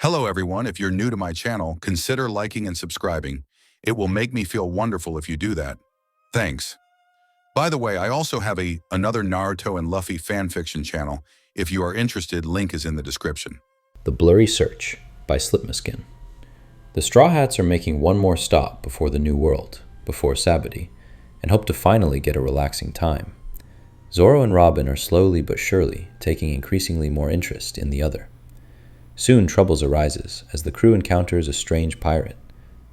Hello everyone, if you're new to my channel, consider liking and subscribing. It will make me feel wonderful if you do that. Thanks. By the way, I also have another Naruto and Luffy fanfiction channel. If you are interested, link is in the description. The Blurry Search by Slipmaskin. The Straw Hats are making one more stop before the New World, before Sabbaty, and hope to finally get a relaxing time. Zoro and Robin are slowly but surely taking increasingly more interest in the other. Soon troubles arises as the crew encounters a strange pirate,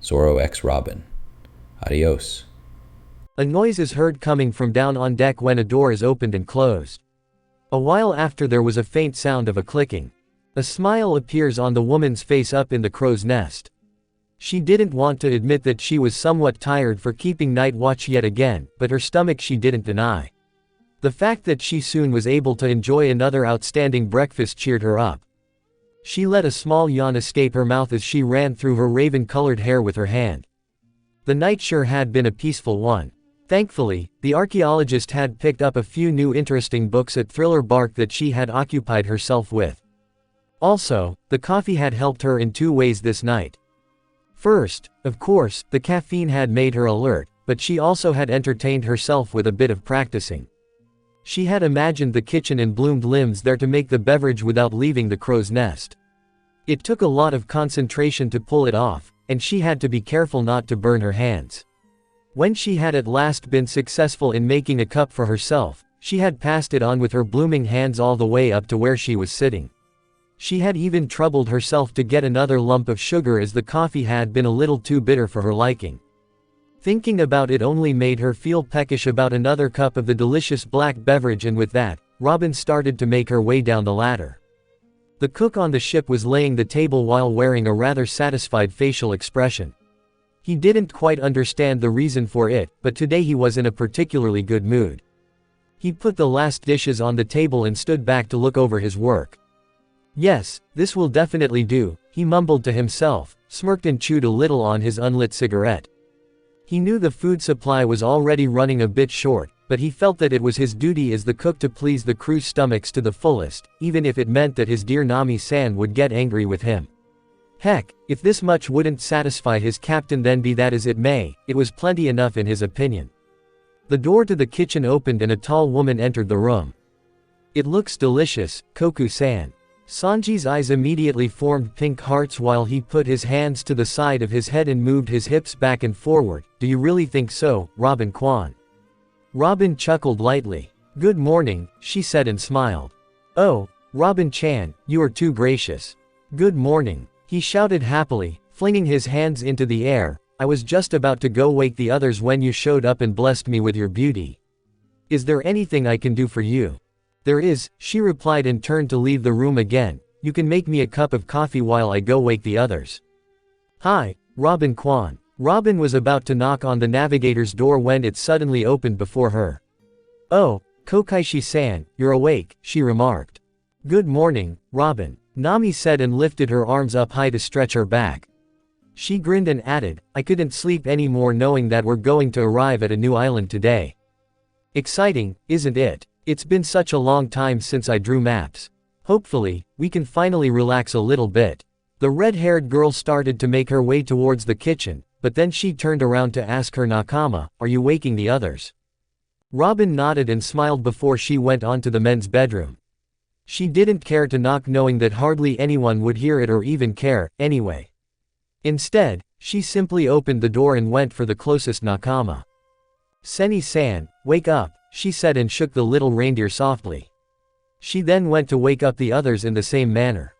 Zoro x Robin. Adios. A noise is heard coming from down on deck when a door is opened and closed. A while after there was a faint sound of a clicking. A smile appears on the woman's face up in the crow's nest. She didn't want to admit that she was somewhat tired for keeping night watch yet again, but her stomach she didn't deny. The fact that she soon was able to enjoy another outstanding breakfast cheered her up. She let a small yawn escape her mouth as she ran through her raven-colored hair with her hand. The night sure had been a peaceful one. Thankfully, the archaeologist had picked up a few new interesting books at Thriller Bark that she had occupied herself with. Also, the coffee had helped her in two ways this night. First, of course, the caffeine had made her alert, but she also had entertained herself with a bit of practicing. She had imagined the kitchen and bloomed limbs there to make the beverage without leaving the crow's nest. It took a lot of concentration to pull it off, and she had to be careful not to burn her hands. When she had at last been successful in making a cup for herself, she had passed it on with her blooming hands all the way up to where she was sitting. She had even troubled herself to get another lump of sugar as the coffee had been a little too bitter for her liking. Thinking about it only made her feel peckish about another cup of the delicious black beverage, and with that, Robin started to make her way down the ladder. The cook on the ship was laying the table while wearing a rather satisfied facial expression. He didn't quite understand the reason for it, but today he was in a particularly good mood. He put the last dishes on the table and stood back to look over his work. Yes, this will definitely do, he mumbled to himself, smirked and chewed a little on his unlit cigarette. He knew the food supply was already running a bit short, but he felt that it was his duty as the cook to please the crew's stomachs to the fullest, even if it meant that his dear Nami-san would get angry with him. Heck, if this much wouldn't satisfy his captain, then be that as it may, it was plenty enough in his opinion. The door to the kitchen opened and a tall woman entered the room. "It looks delicious, Koku-san." Sanji's eyes immediately formed pink hearts while he put his hands to the side of his head and moved his hips back and forward. "Do you really think so, Robin-kwan?" Robin chuckled lightly. "Good morning," she said and smiled. "Oh, Robin-chan, you are too gracious. Good morning," he shouted happily, flinging his hands into the air. "I was just about to go wake the others when you showed up and blessed me with your beauty. Is there anything I can do for you?" "There is," she replied and turned to leave the room again. "You can make me a cup of coffee while I go wake the others." "Hi, Robin-kwan." Robin was about to knock on the navigator's door when it suddenly opened before her. "Oh, Kokaishi-san, you're awake," she remarked. "Good morning, Robin," Nami said and lifted her arms up high to stretch her back. She grinned and added, "I couldn't sleep anymore knowing that we're going to arrive at a new island today. Exciting, isn't it? It's been such a long time since I drew maps. Hopefully, we can finally relax a little bit." The red-haired girl started to make her way towards the kitchen, but then she turned around to ask her nakama, "Are you waking the others?" Robin nodded and smiled before she went on to the men's bedroom. She didn't care to knock knowing that hardly anyone would hear it or even care, anyway. Instead, she simply opened the door and went for the closest nakama. "Seni-san, wake up," she said and shook the little reindeer softly. She then went to wake up the others in the same manner.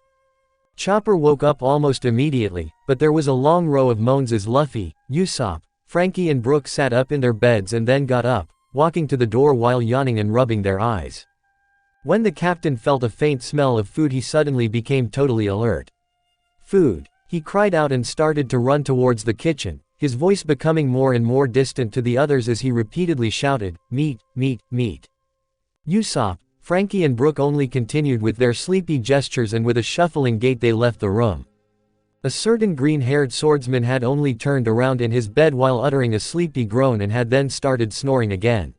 Chopper woke up almost immediately, but there was a long row of moans as Luffy, Usopp, Frankie and Brooke sat up in their beds and then got up, walking to the door while yawning and rubbing their eyes. When the captain felt a faint smell of food, he suddenly became totally alert. "Food!" he cried out and started to run towards the kitchen, his voice becoming more and more distant to the others as he repeatedly shouted, "Meat, meat, meat." Usopp, Frankie and Brooke only continued with their sleepy gestures, and with a shuffling gait they left the room. A certain green-haired swordsman had only turned around in his bed while uttering a sleepy groan and had then started snoring again.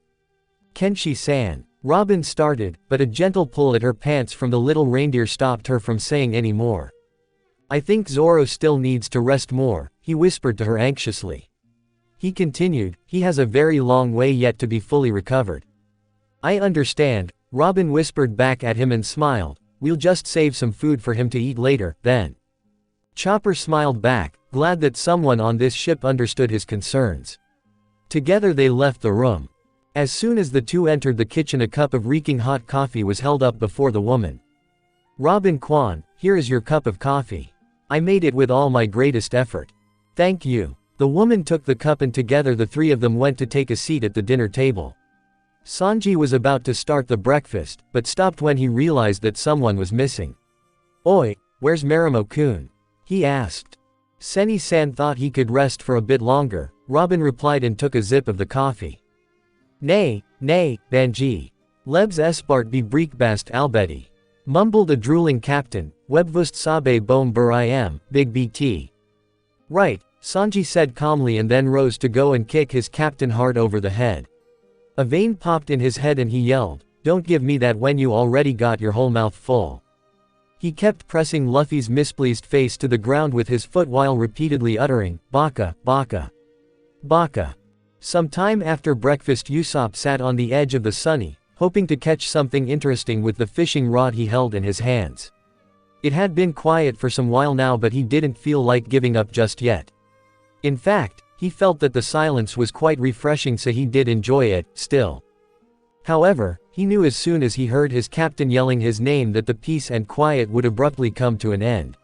"Kenshi-san." Robin started, but a gentle pull at her pants from the little reindeer stopped her from saying any more. I think Zoro still needs to rest more, he whispered to her anxiously. He continued, he has a very long way yet to be fully recovered. I understand, Robin whispered back at him and smiled, we'll just save some food for him to eat later, then. Chopper smiled back, glad that someone on this ship understood his concerns. Together they left the room. As soon as the two entered the kitchen, a cup of reeking hot coffee was held up before the woman. Robin Kwan, here is your cup of coffee. I made it with all my greatest effort. Thank you. The woman took the cup and together the three of them went to take a seat at the dinner table. Sanji was about to start the breakfast, but stopped when he realized that someone was missing. Oi, where's Marimo-kun? He asked. Seni-san thought he could rest for a bit longer, Robin replied and took a sip of the coffee. Nay, Banji. Lebs Espart be breakbast albedi. Mumbled a drooling captain, Webvust sabe bom am, big BT. Right, Sanji said calmly and then rose to go and kick his captain hard over the head. A vein popped in his head and he yelled, don't give me that when you already got your whole mouth full. He kept pressing Luffy's mispleased face to the ground with his foot while repeatedly uttering, Baka, Baka. Baka. Some time after breakfast Usopp sat on the edge of the sunny, hoping to catch something interesting with the fishing rod he held in his hands. It had been quiet for some while now but he didn't feel like giving up just yet. In fact, he felt that the silence was quite refreshing so he did enjoy it, still. However, he knew as soon as he heard his captain yelling his name that the peace and quiet would abruptly come to an end.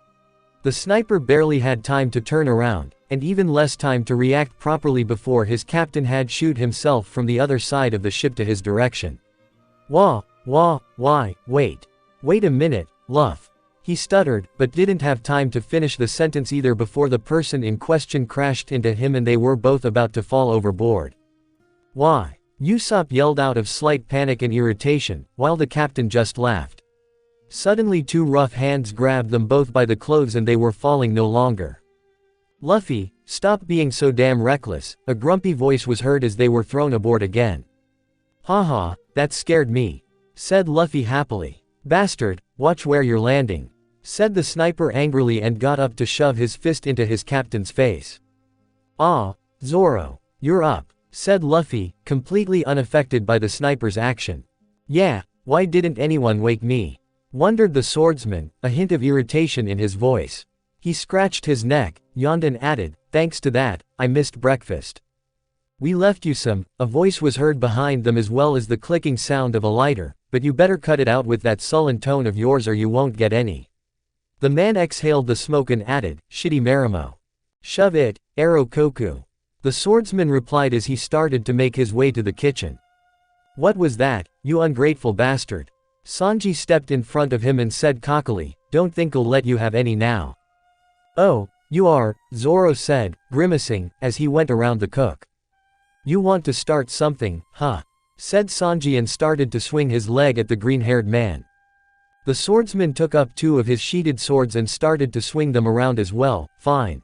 The sniper barely had time to turn around, and even less time to react properly before his captain had shoot himself from the other side of the ship to his direction. Wait a minute, Luff. He stuttered, but didn't have time to finish the sentence either before the person in question crashed into him and they were both about to fall overboard. Why? Usopp yelled out of slight panic and irritation, while the captain just laughed. Suddenly two rough hands grabbed them both by the clothes and they were falling no longer. Luffy, stop being so damn reckless, a grumpy voice was heard as they were thrown aboard again. Haha, that scared me, said Luffy happily. Bastard, watch where you're landing, said the sniper angrily and got up to shove his fist into his captain's face. Ah, Zoro, you're up, said Luffy, completely unaffected by the sniper's action. Yeah, why didn't anyone wake me? Wondered the swordsman, a hint of irritation in his voice. He scratched his neck, yawned and added, thanks to that, I missed breakfast. We left you some, a voice was heard behind them as well as the clicking sound of a lighter, but you better cut it out with that sullen tone of yours or you won't get any. The man exhaled the smoke and added, shitty Marimo. Shove it, Aro Koku. The swordsman replied as he started to make his way to the kitchen. What was that, you ungrateful bastard? Sanji stepped in front of him and said cockily, don't think I'll let you have any now. Oh, you are, Zoro said, grimacing, as he went around the cook. You want to start something, huh? Said Sanji and started to swing his leg at the green-haired man. The swordsman took up two of his sheathed swords and started to swing them around as well. Fine.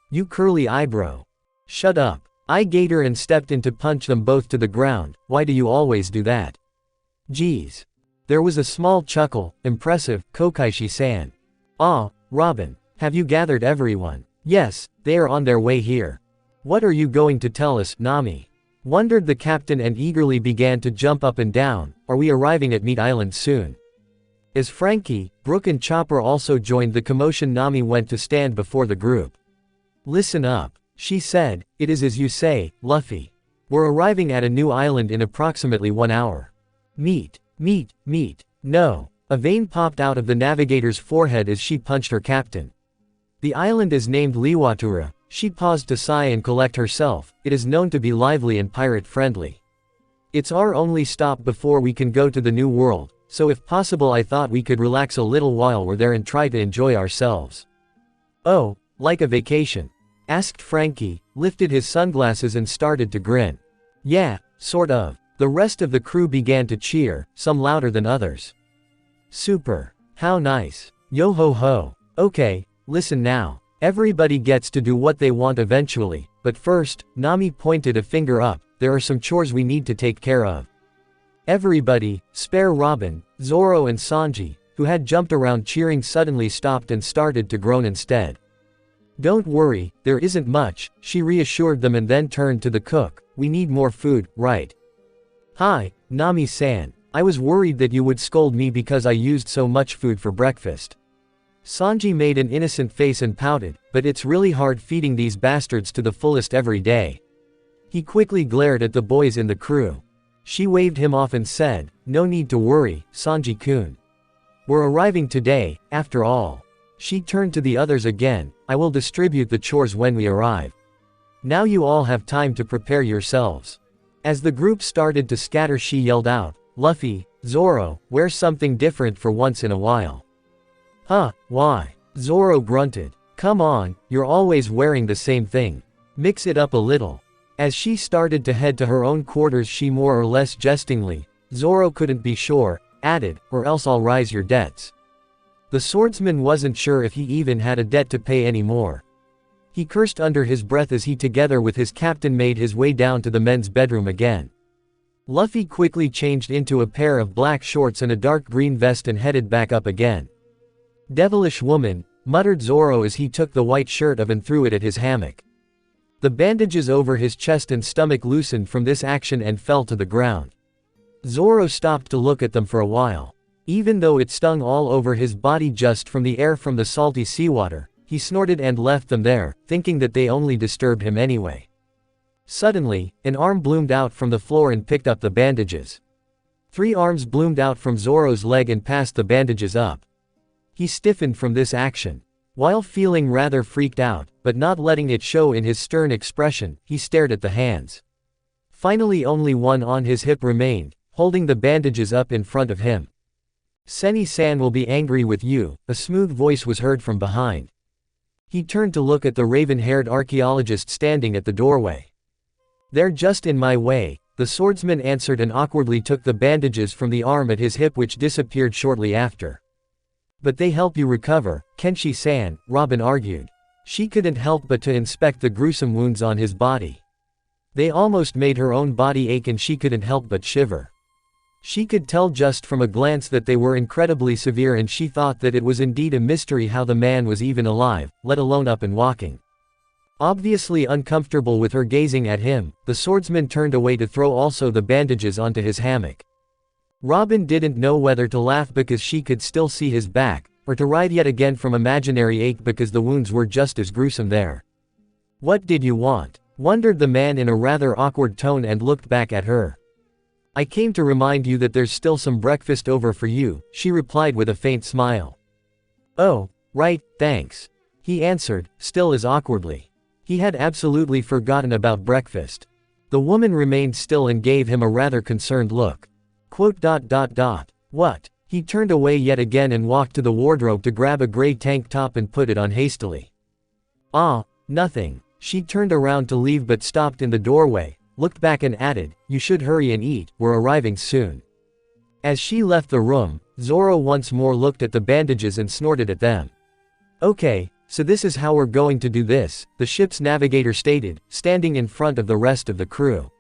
You curly eyebrow. Shut up. I gator and stepped in to punch them both to the ground. Why do you always do that? Geez. There was a small chuckle. Impressive, Kokaishi-san. Ah, Robin. Have you gathered everyone? Yes, they are on their way here. What are you going to tell us, Nami? Wondered the captain and eagerly began to jump up and down. Are we arriving at Meat Island soon? As Frankie, Brook and Chopper also joined the commotion, Nami went to stand before the group. Listen up, she said, it is as you say, Luffy. We're arriving at a new island in approximately 1 hour. Meat. No. A vein popped out of the navigator's forehead as she punched her captain. The island is named Liwatura. She paused to sigh and collect herself. It is known to be lively and pirate-friendly. It's our only stop before we can go to the new world, so if possible I thought we could relax a little while we're there and try to enjoy ourselves. Oh, like a vacation? Asked Frankie, lifted his sunglasses and started to grin. Yeah, sort of. The rest of the crew began to cheer, some louder than others. Super. How nice. Yo ho ho. Okay, listen now. Everybody gets to do what they want eventually, but first, Nami pointed a finger up, there are some chores we need to take care of. Everybody, spare Robin, Zoro and Sanji, who had jumped around cheering suddenly stopped and started to groan instead. "Don't worry, there isn't much," she reassured them and then turned to the cook. "We need more food, right?" "Hi, Nami-san. I was worried that you would scold me because I used so much food for breakfast." Sanji made an innocent face and pouted, "But it's really hard feeding these bastards to the fullest every day." He quickly glared at the boys in the crew. She waved him off and said, "No need to worry, Sanji-kun. We're arriving today, after all." She turned to the others again, "I will distribute the chores when we arrive. Now you all have time to prepare yourselves." As the group started to scatter, she yelled out, "Luffy, Zoro, wear something different for once in a while." "Huh, why?" Zoro grunted. "Come on, you're always wearing the same thing. Mix it up a little." As she started to head to her own quarters, she more or less jestingly, Zoro couldn't be sure, added, "Or else I'll rise your debts." The swordsman wasn't sure if he even had a debt to pay anymore. He cursed under his breath as he together with his captain made his way down to the men's bedroom again. Luffy quickly changed into a pair of black shorts and a dark green vest and headed back up again. "Devilish woman," muttered Zoro as he took the white shirt off and threw it at his hammock. The bandages over his chest and stomach loosened from this action and fell to the ground. Zoro stopped to look at them for a while. Even though it stung all over his body just from the air from the salty seawater, he snorted and left them there, thinking that they only disturbed him anyway. Suddenly, an arm bloomed out from the floor and picked up the bandages. 3 arms bloomed out from Zoro's leg and passed the bandages up. He stiffened from this action. While feeling rather freaked out, but not letting it show in his stern expression, he stared at the hands. Finally only one on his hip remained, holding the bandages up in front of him. "Seni-san will be angry with you," a smooth voice was heard from behind. He turned to look at the raven-haired archaeologist standing at the doorway. "They're just in my way," the swordsman answered and awkwardly took the bandages from the arm at his hip, which disappeared shortly after. "But they help you recover, Kenshi-san," Robin argued. She couldn't help but to inspect the gruesome wounds on his body. They almost made her own body ache and she couldn't help but shiver. She could tell just from a glance that they were incredibly severe, and she thought that it was indeed a mystery how the man was even alive, let alone up and walking. Obviously uncomfortable with her gazing at him, the swordsman turned away to throw also the bandages onto his hammock. Robin didn't know whether to laugh because she could still see his back, or to writhe yet again from imaginary ache because the wounds were just as gruesome there. "What did you want?" wondered the man in a rather awkward tone and looked back at her. "I came to remind you that there's still some breakfast over for you," she replied with a faint smile. "Oh, right, thanks," he answered, still as awkwardly. He had absolutely forgotten about breakfast. The woman remained still and gave him a rather concerned look. "What?" He turned away yet again and walked to the wardrobe to grab a gray tank top and put it on hastily. "Ah, nothing." She turned around to leave but stopped in the doorway, looked back and added, "You should hurry and eat, we're arriving soon." As she left the room, Zoro once more looked at the bandages and snorted at them. "Okay, so this is how we're going to do this," the ship's navigator stated, standing in front of the rest of the crew.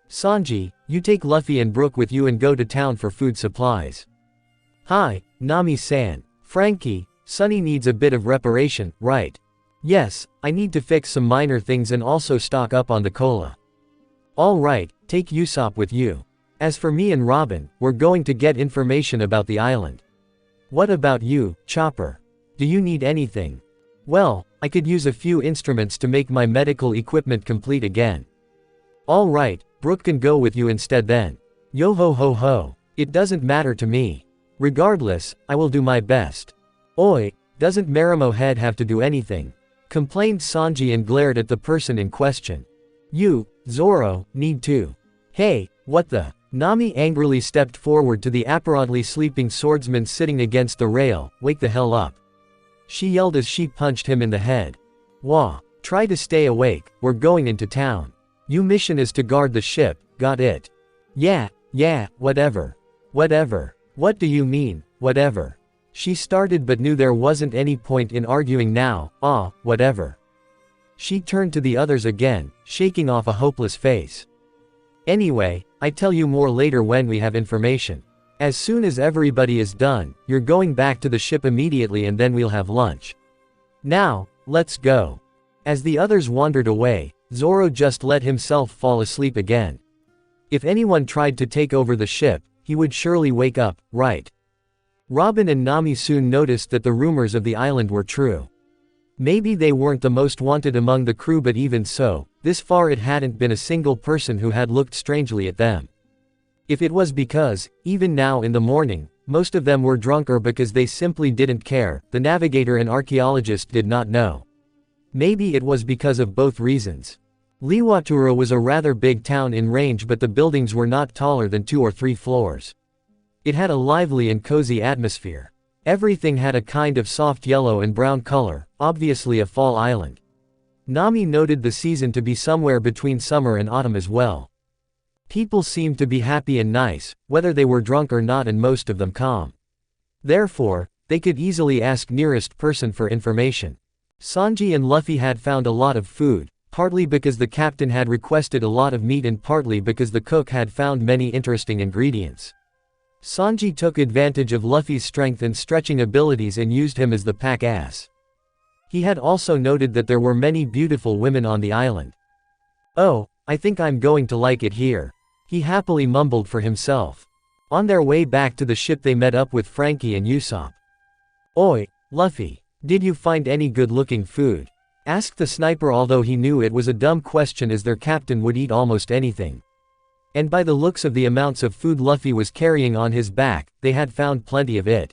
"Sanji, you take Luffy and Brook with you and go to town for food supplies. Hi, Nami-san. Frankie, Sunny needs a bit of reparation, right? Yes, I need to fix some minor things and also stock up on the cola. All right, take Usopp with you. As for me and Robin, we're going to get information about the island. What about you, Chopper? Do you need anything? Well, I could use a few instruments to make my medical equipment complete again. All right, Brook can go with you instead then. Yo ho ho ho, it doesn't matter to me. Regardless, I will do my best. Oi, doesn't Marimo Head have to do anything? Complained Sanji and glared at the person in question. You, Zoro, need to. Hey, what the? Nami angrily stepped forward to the apparently sleeping swordsman sitting against the rail. Wake the hell up. She yelled as she punched him in the head. Wah, try to stay awake, we're going into town. Your mission is to guard the ship, got it? Yeah, whatever. Whatever. What do you mean, whatever? She started but knew there wasn't any point in arguing now. Whatever. She turned to the others again, shaking off a hopeless face. Anyway, I tell you more later when we have information. As soon as everybody is done, you're going back to the ship immediately and then we'll have lunch. Now, let's go. As the others wandered away, Zoro just let himself fall asleep again. If anyone tried to take over the ship, he would surely wake up, right? Robin and Nami soon noticed that the rumors of the island were true. Maybe they weren't the most wanted among the crew, but even so, this far it hadn't been a single person who had looked strangely at them. If it was because, even now in the morning, most of them were drunk or because they simply didn't care, the navigator and archaeologist did not know. Maybe it was because of both reasons. Liwatura was a rather big town in range, but the buildings were not taller than 2 or 3 floors. It had a lively and cozy atmosphere. Everything had a kind of soft yellow and brown color, obviously a fall island. Nami noted the season to be somewhere between summer and autumn as well. People seemed to be happy and nice, whether they were drunk or not, and most of them calm. Therefore, they could easily ask nearest person for information. Sanji and Luffy had found a lot of food, partly because the captain had requested a lot of meat and partly because the cook had found many interesting ingredients. Sanji took advantage of Luffy's strength and stretching abilities and used him as the pack ass. He had also noted that there were many beautiful women on the island. "Oh, I think I'm going to like it here," he happily mumbled for himself. On their way back to the ship they met up with Frankie and Usopp. "Oi, Luffy, did you find any good-looking food?" asked the sniper, although he knew it was a dumb question as their captain would eat almost anything. And by the looks of the amounts of food Luffy was carrying on his back, they had found plenty of it.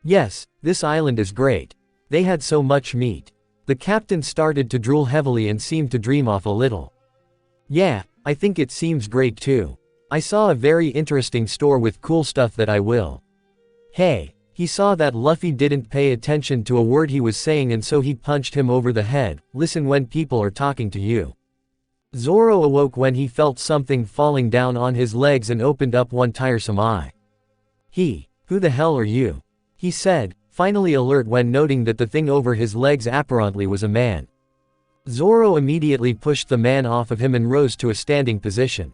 "Yes, this island is great. They had so much meat." The captain started to drool heavily and seemed to dream off a little. "Yeah, I think it seems great too. I saw a very interesting store with cool stuff that I will." "Hey." He saw that Luffy didn't pay attention to a word he was saying and so he punched him over the head. "Listen when people are talking to you." Zoro awoke when he felt something falling down on his legs and opened up one tiresome eye. "Who the hell are you?" he said, finally alert when noting that the thing over his legs apparently was a man. Zoro immediately pushed the man off of him and rose to a standing position.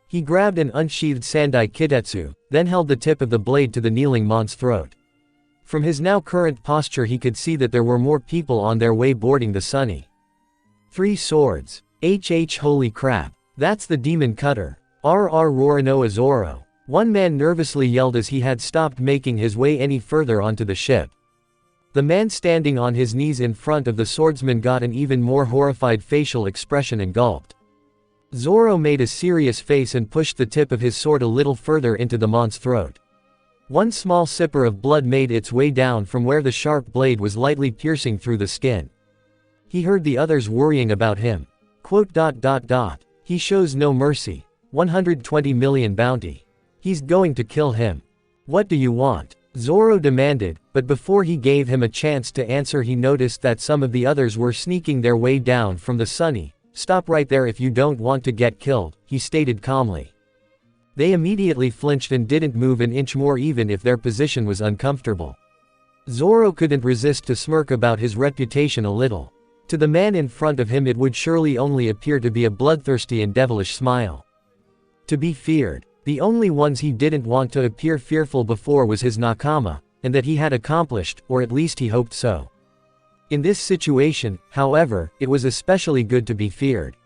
He grabbed an unsheathed Sandai Kitetsu, then held the tip of the blade to the kneeling man's throat. From his now current posture he could see that there were more people on their way boarding the Sunny. 3 swords. Holy crap. That's the demon cutter. Roronoa Zoro. One man nervously yelled as he had stopped making his way any further onto the ship. The man standing on his knees in front of the swordsman got an even more horrified facial expression and gulped. Zoro made a serious face and pushed the tip of his sword a little further into the man's throat. One small sipper of blood made its way down from where the sharp blade was lightly piercing through the skin. He heard the others worrying about him. "He shows no mercy. 120 million bounty. He's going to kill him. What do you want?" Zoro demanded, but before he gave him a chance to answer he noticed that some of the others were sneaking their way down from the Sunny. "Stop right there if you don't want to get killed," he stated calmly. They immediately flinched and didn't move an inch more even if their position was uncomfortable. Zoro couldn't resist to smirk about his reputation a little. To the man in front of him it would surely only appear to be a bloodthirsty and devilish smile. To be feared. The only ones he didn't want to appear fearful before was his nakama, and that he had accomplished, or at least he hoped so. In this situation, however, it was especially good to be feared.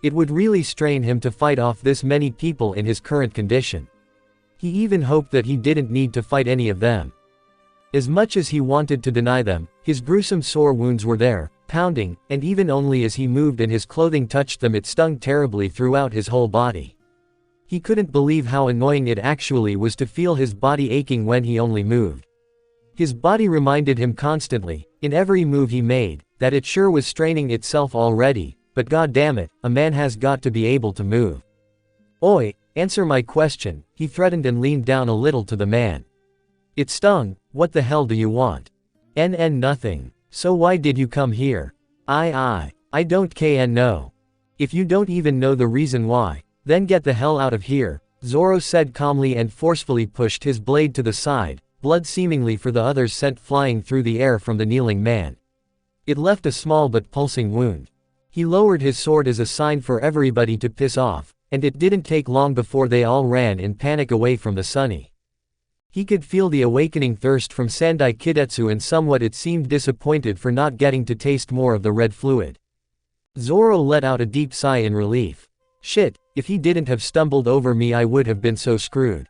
It would really strain him to fight off this many people in his current condition. He even hoped that he didn't need to fight any of them. As much as he wanted to deny them, his gruesome sore wounds were there, pounding, and even only as he moved and his clothing touched them it stung terribly throughout his whole body. He couldn't believe how annoying it actually was to feel his body aching when he only moved. His body reminded him constantly, in every move he made, that it sure was straining itself already, but goddammit, a man has got to be able to move. "Oi, answer my question," he threatened and leaned down a little to the man. "It stung, what the hell do you want?" Nothing. "So why did you come here?" I don't know. If you don't even know the reason why, then get the hell out of here," Zoro said calmly and forcefully pushed his blade to the side, blood seemingly for the others sent flying through the air from the kneeling man. It left a small but pulsing wound. He lowered his sword as a sign for everybody to piss off, and it didn't take long before they all ran in panic away from the Sunny. He could feel the awakening thirst from Sandai Kidetsu and somewhat it seemed disappointed for not getting to taste more of the red fluid. Zoro let out a deep sigh in relief. Shit, if he didn't have stumbled over me I would have been so screwed.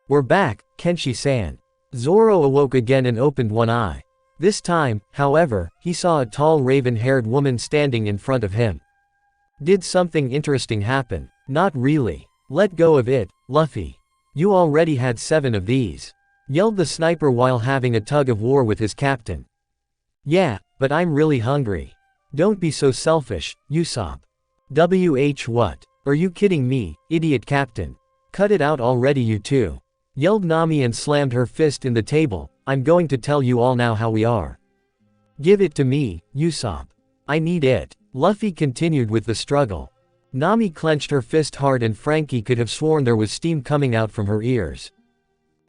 We're back, Kenshi-san. Zoro awoke again and opened one eye. This time, however, he saw a tall raven-haired woman standing in front of him. Did something interesting happen? Not really. Let go of it, Luffy. You already had 7 of these. Yelled the sniper while having a tug of war with his captain. Yeah, but I'm really hungry. Don't be so selfish, Usopp. What? Are you kidding me, idiot captain? Cut it out already you two. Yelled Nami and slammed her fist in the table. I'm going to tell you all now how we are. Give it to me, Usopp. I need it. Luffy continued with the struggle. Nami clenched her fist hard and Frankie could have sworn there was steam coming out from her ears.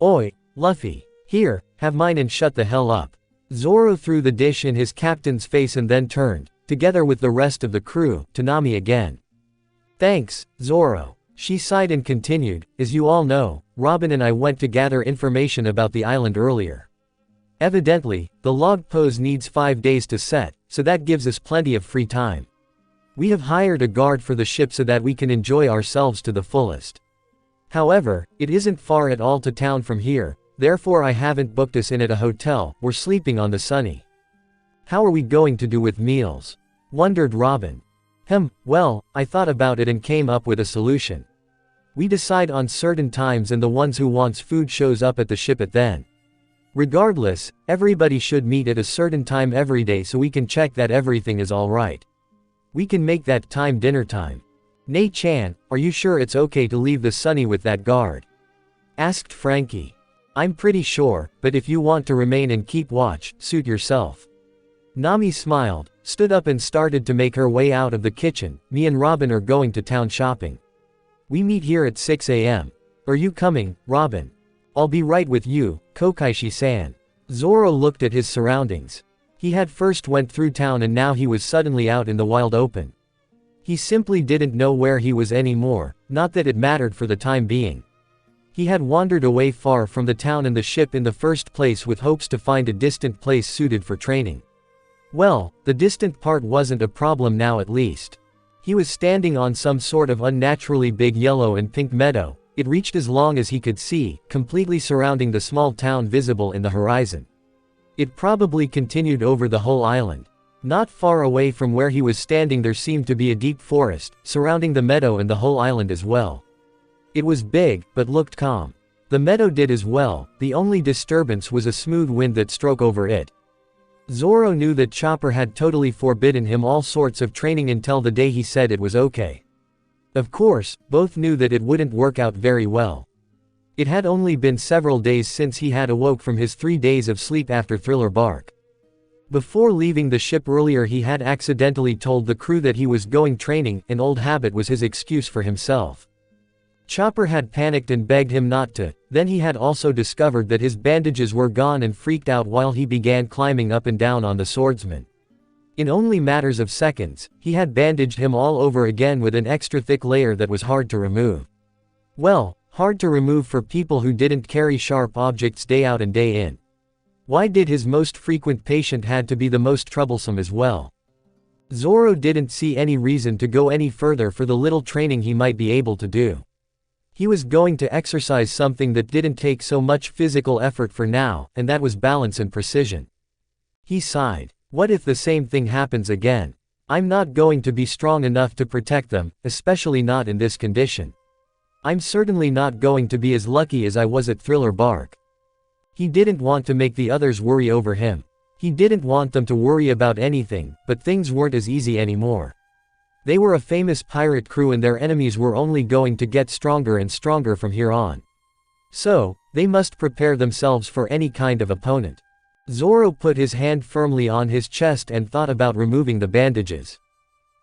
Oi, Luffy. Here, have mine and shut the hell up. Zoro threw the dish in his captain's face and then turned, together with the rest of the crew, to Nami again. Thanks, Zoro. She sighed and continued, as you all know, Robin and I went to gather information about the island earlier. Evidently, the log pose needs 5 days to set, so that gives us plenty of free time. We have hired a guard for the ship so that we can enjoy ourselves to the fullest. However, it isn't far at all to town from here, therefore I haven't booked us in at a hotel, we're sleeping on the sunny. How are we going to do with meals? Wondered Robin. Well, I thought about it and came up with a solution. We decide on certain times and the ones who wants food shows up at the ship at then. Regardless, everybody should meet at a certain time every day so we can check that everything is alright. We can make that time dinner time. Nei-chan, are you sure it's okay to leave the sunny with that guard? Asked Frankie. I'm pretty sure, but if you want to remain and keep watch, suit yourself. Nami smiled, stood up and started to make her way out of the kitchen. Me and Robin are going to town shopping. We meet here at 6 a.m. Are you coming, Robin? I'll be right with you, Kokaishi-san. Zoro looked at his surroundings. He had first went through town and now he was suddenly out in the wild open. He simply didn't know where he was anymore, not that it mattered for the time being. He had wandered away far from the town and the ship in the first place with hopes to find a distant place suited for training. Well, the distant part wasn't a problem now at least. He was standing on some sort of unnaturally big yellow and pink meadow. It reached as long as he could see, completely surrounding the small town visible in the horizon. It probably continued over the whole island. Not far away from where he was standing there seemed to be a deep forest, surrounding the meadow and the whole island as well. It was big, but looked calm. The meadow did as well, the only disturbance was a smooth wind that struck over it. Zoro knew that Chopper had totally forbidden him all sorts of training until the day he said it was okay. Of course, both knew that it wouldn't work out very well. It had only been several days since he had awoke from his 3 days of sleep after Thriller Bark. Before leaving the ship earlier he had accidentally told the crew that he was going training, an old habit was his excuse for himself. Chopper had panicked and begged him not to, then he had also discovered that his bandages were gone and freaked out while he began climbing up and down on the swordsman. In only matters of seconds, he had bandaged him all over again with an extra thick layer that was hard to remove. Well, hard to remove for people who didn't carry sharp objects day out and day in. Why did his most frequent patient had to be the most troublesome as well? Zoro didn't see any reason to go any further for the little training he might be able to do. He was going to exercise something that didn't take so much physical effort for now, and that was balance and precision. He sighed. What if the same thing happens again? I'm not going to be strong enough to protect them, especially not in this condition. I'm certainly not going to be as lucky as I was at Thriller Bark. He didn't want to make the others worry over him. He didn't want them to worry about anything, but things weren't as easy anymore. They were a famous pirate crew and their enemies were only going to get stronger and stronger from here on. So, they must prepare themselves for any kind of opponent. Zoro put his hand firmly on his chest and thought about removing the bandages.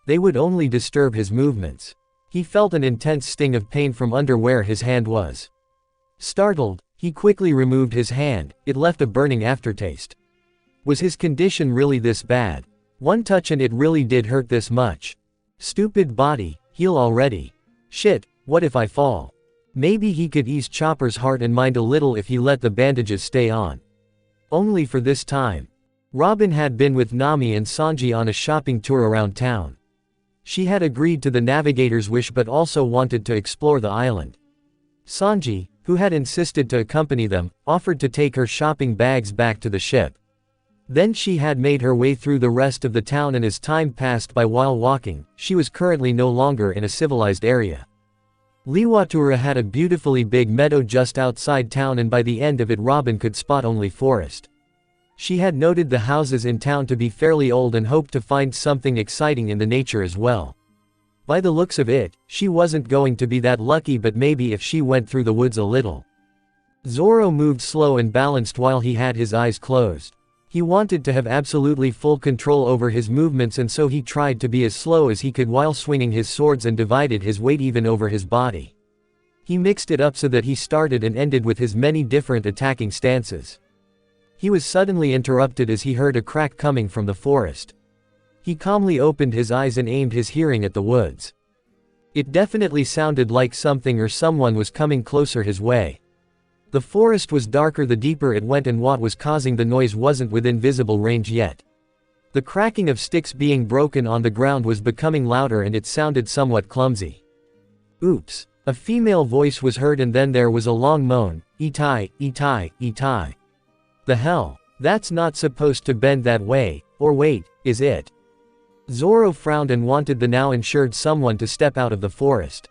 They would only disturb his movements. He felt an intense sting of pain from under where his hand was. Startled, he quickly removed his hand, it left a burning aftertaste. Was his condition really this bad? One touch and it really did hurt this much. Stupid body, heal already. Shit, what if I fall? Maybe he could ease Chopper's heart and mind a little if he let the bandages stay on. Only for this time. Robin had been with Nami and Sanji on a shopping tour around town. She had agreed to the navigator's wish but also wanted to explore the island. Sanji, who had insisted to accompany them, offered to take her shopping bags back to the ship. Then she had made her way through the rest of the town, and as time passed by while walking, she was currently no longer in a civilized area. Liwatura had a beautifully big meadow just outside town, and by the end of it Robin could spot only forest. She had noted the houses in town to be fairly old and hoped to find something exciting in the nature as well. By the looks of it, she wasn't going to be that lucky, but maybe if she went through the woods a little. Zoro moved slow and balanced while he had his eyes closed. He wanted to have absolutely full control over his movements, and so he tried to be as slow as he could while swinging his swords and divided his weight even over his body. He mixed it up so that he started and ended with his many different attacking stances. He was suddenly interrupted as he heard a crack coming from the forest. He calmly opened his eyes and aimed his hearing at the woods. It definitely sounded like something or someone was coming closer his way. The forest was darker the deeper it went, and what was causing the noise wasn't within visible range yet. The cracking of sticks being broken on the ground was becoming louder, and it sounded somewhat clumsy. Oops. A female voice was heard, and then there was a long moan. Itai, Itai, Itai. The hell? That's not supposed to bend that way, or wait, is it? Zoro frowned and wanted the now insured someone to step out of the forest.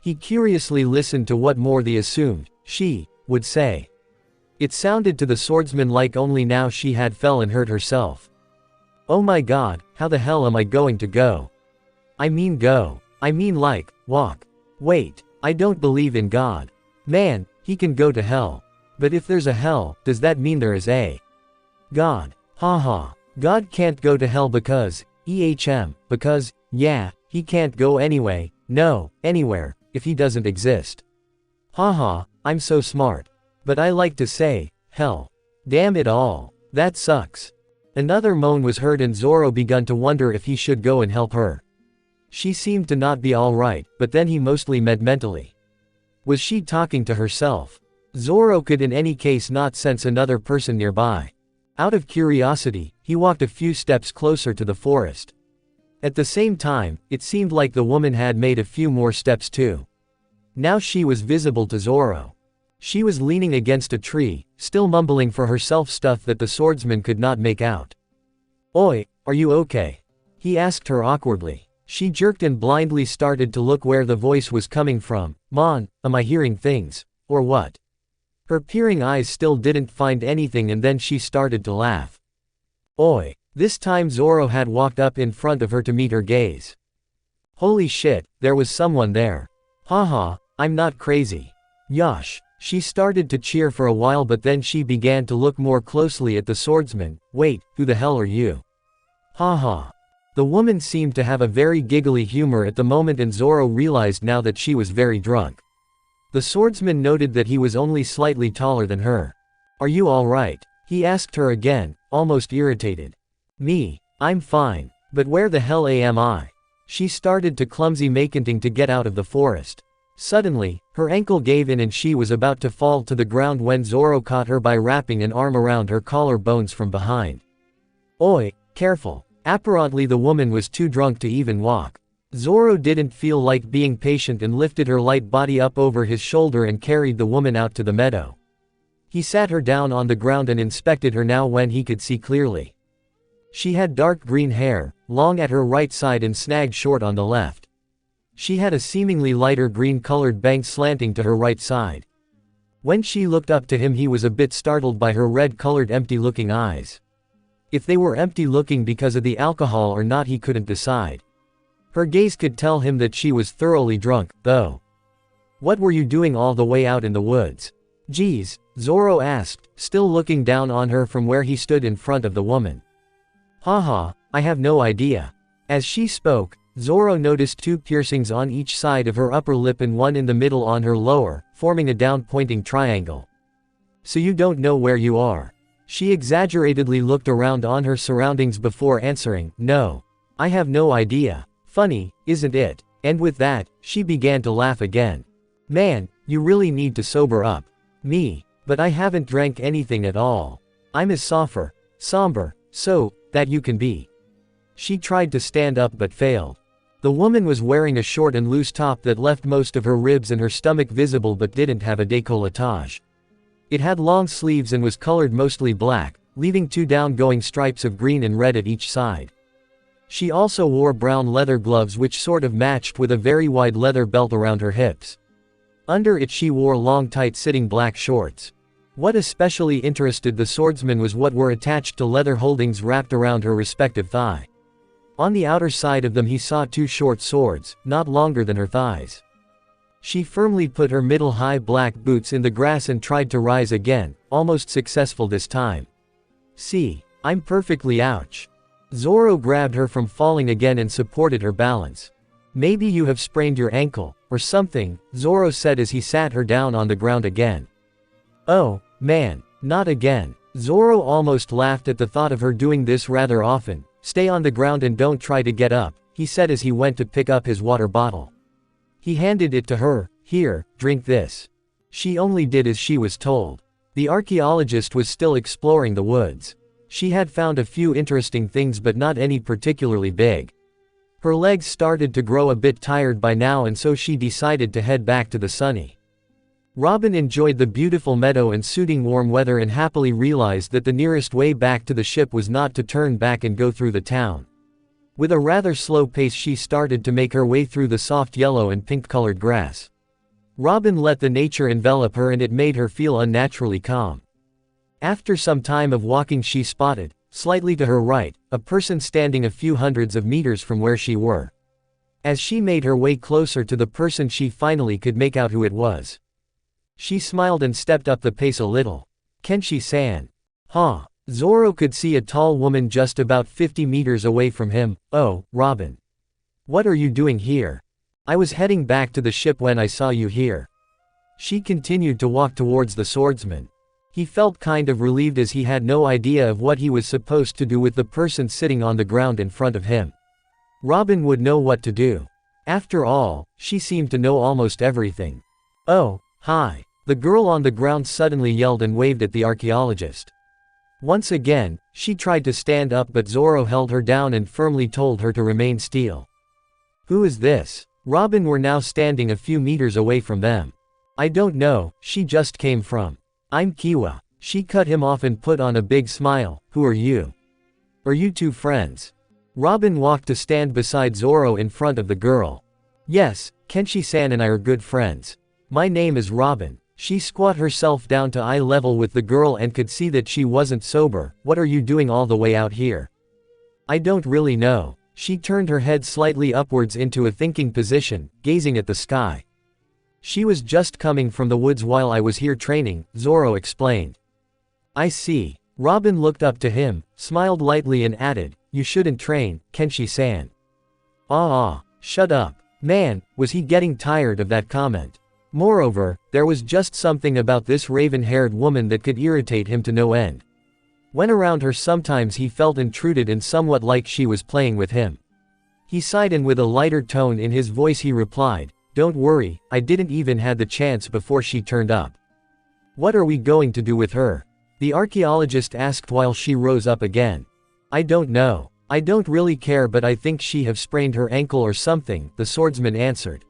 He curiously listened to what more the assumed she would say. It sounded to the swordsman like only now she had fell and hurt herself. Oh my god, how the hell am I going to go? I mean go. I mean like, walk. Wait, I don't believe in God. Man, he can go to hell. But if there's a hell, does that mean there is a God? Haha. God can't go to hell because, because, yeah, he can't go anyway, no, anywhere, if he doesn't exist. Haha, I'm so smart. But I like to say, hell. Damn it all. That sucks. Another moan was heard, and Zoro begun to wonder if he should go and help her. She seemed to not be alright, but then he mostly meant mentally. Was she talking to herself? Zoro could in any case not sense another person nearby. Out of curiosity, he walked a few steps closer to the forest. At the same time, it seemed like the woman had made a few more steps too. Now she was visible to Zoro. She was leaning against a tree, still mumbling for herself stuff that the swordsman could not make out. Oi, are you okay? He asked her awkwardly. She jerked and blindly started to look where the voice was coming from. Mon, am I hearing things? Or what? Her peering eyes still didn't find anything, and then she started to laugh. Oi. This time Zoro had walked up in front of her to meet her gaze. Holy shit, there was someone there. Haha, I'm not crazy. Yosh. She started to cheer for a while, but then she began to look more closely at the swordsman. Wait, who the hell are you? Haha. The woman seemed to have a very giggly humor at the moment, and Zoro realized now that she was very drunk. The swordsman noted that he was only slightly taller than her. Are you alright? He asked her again, almost irritated. Me? I'm fine. But where the hell am I? She started to clumsy making to get out of the forest. Suddenly, her ankle gave in and she was about to fall to the ground when Zoro caught her by wrapping an arm around her collar bones from behind. Oi, careful. Apparently the woman was too drunk to even walk. Zoro didn't feel like being patient and lifted her light body up over his shoulder and carried the woman out to the meadow. He sat her down on the ground and inspected her now when he could see clearly. She had dark green hair, long at her right side and snagged short on the left. She had a seemingly lighter green-colored bank slanting to her right side. When she looked up to him, he was a bit startled by her red-colored empty-looking eyes. If they were empty-looking because of the alcohol or not, he couldn't decide. Her gaze could tell him that she was thoroughly drunk, though. What were you doing all the way out in the woods? Geez, Zoro asked, still looking down on her from where he stood in front of the woman. Haha, I have no idea. As she spoke, Zoro noticed two piercings on each side of her upper lip and one in the middle on her lower, forming a down-pointing triangle. So you don't know where you are? She exaggeratedly looked around on her surroundings before answering, no. I have no idea. Funny, isn't it? And with that, she began to laugh again. Man, you really need to sober up. Me. But I haven't drank anything at all. I'm as somber, so, that you can be. She tried to stand up but failed. The woman was wearing a short and loose top that left most of her ribs and her stomach visible but didn't have a décolletage. It had long sleeves and was colored mostly black, leaving two down-going stripes of green and red at each side. She also wore brown leather gloves which sort of matched with a very wide leather belt around her hips. Under it she wore long tight-sitting black shorts. What especially interested the swordsman was what were attached to leather holdings wrapped around her respective thigh. On the outer side of them he saw two short swords, not longer than her thighs. She firmly put her middle-high black boots in the grass and tried to rise again, almost successful this time. See, I'm perfectly ouch. Zoro grabbed her from falling again and supported her balance. Maybe you have sprained your ankle, or something, Zoro said as he sat her down on the ground again. Oh, man, not again. Zoro almost laughed at the thought of her doing this rather often. Stay on the ground and don't try to get up, he said as he went to pick up his water bottle. He handed it to her. Here, drink this. She only did as she was told. The archaeologist was still exploring the woods. She had found a few interesting things but not any particularly big. Her legs started to grow a bit tired by now and so she decided to head back to the sunny. Robin enjoyed the beautiful meadow and soothing warm weather and happily realized that the nearest way back to the ship was not to turn back and go through the town. With a rather slow pace she started to make her way through the soft yellow and pink-colored grass. Robin let the nature envelop her and it made her feel unnaturally calm. After some time of walking she spotted, slightly to her right, a person standing a few hundreds of meters from where she were. As she made her way closer to the person she finally could make out who it was. She smiled and stepped up the pace a little. Kenshi-san. Huh. Zoro could see a tall woman just about 50 meters away from him. Oh, Robin. What are you doing here? I was heading back to the ship when I saw you here. She continued to walk towards the swordsman. He felt kind of relieved as he had no idea of what he was supposed to do with the person sitting on the ground in front of him. Robin would know what to do. After all, she seemed to know almost everything. Oh, hi. The girl on the ground suddenly yelled and waved at the archaeologist. Once again, she tried to stand up but Zoro held her down and firmly told her to remain still. Who is this? Robin were now standing a few meters away from them. I don't know, she just came from. I'm Kiwa. She cut him off and put on a big smile. Who are you? Are you two friends? Robin walked to stand beside Zoro in front of the girl. Yes, Kenshi-san and I are good friends. My name is Robin. She squat herself down to eye level with the girl and could see that she wasn't sober. What are you doing all the way out here? I don't really know. She turned her head slightly upwards into a thinking position, gazing at the sky. She was just coming from the woods while I was here training, Zoro explained. I see. Robin looked up to him, smiled lightly and added, you shouldn't train, Kenshi-san. Shut up. Man, was he getting tired of that comment. Moreover, there was just something about this raven-haired woman that could irritate him to no end. When around her sometimes he felt intruded and somewhat like she was playing with him. He sighed and with a lighter tone in his voice he replied, don't worry, I didn't even had the chance before she turned up. What are we going to do with her? The archaeologist asked while she rose up again. I don't know. I don't really care but I think she have sprained her ankle or something, the swordsman answered.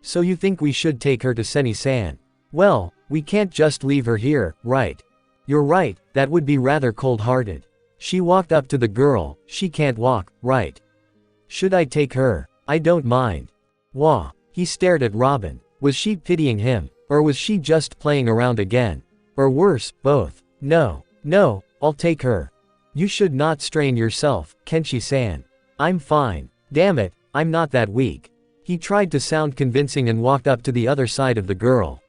So you think we should take her to Seni-san? Well, we can't just leave her here, right? You're right, that would be rather cold-hearted. She walked up to the girl, she can't walk, right? Should I take her? I don't mind. Wah. He stared at Robin. Was she pitying him? Or was she just playing around again? Or worse, both? No, I'll take her. You should not strain yourself, Kenshi-san. I'm fine. Damn it, I'm not that weak. He tried to sound convincing and walked up to the other side of the girl.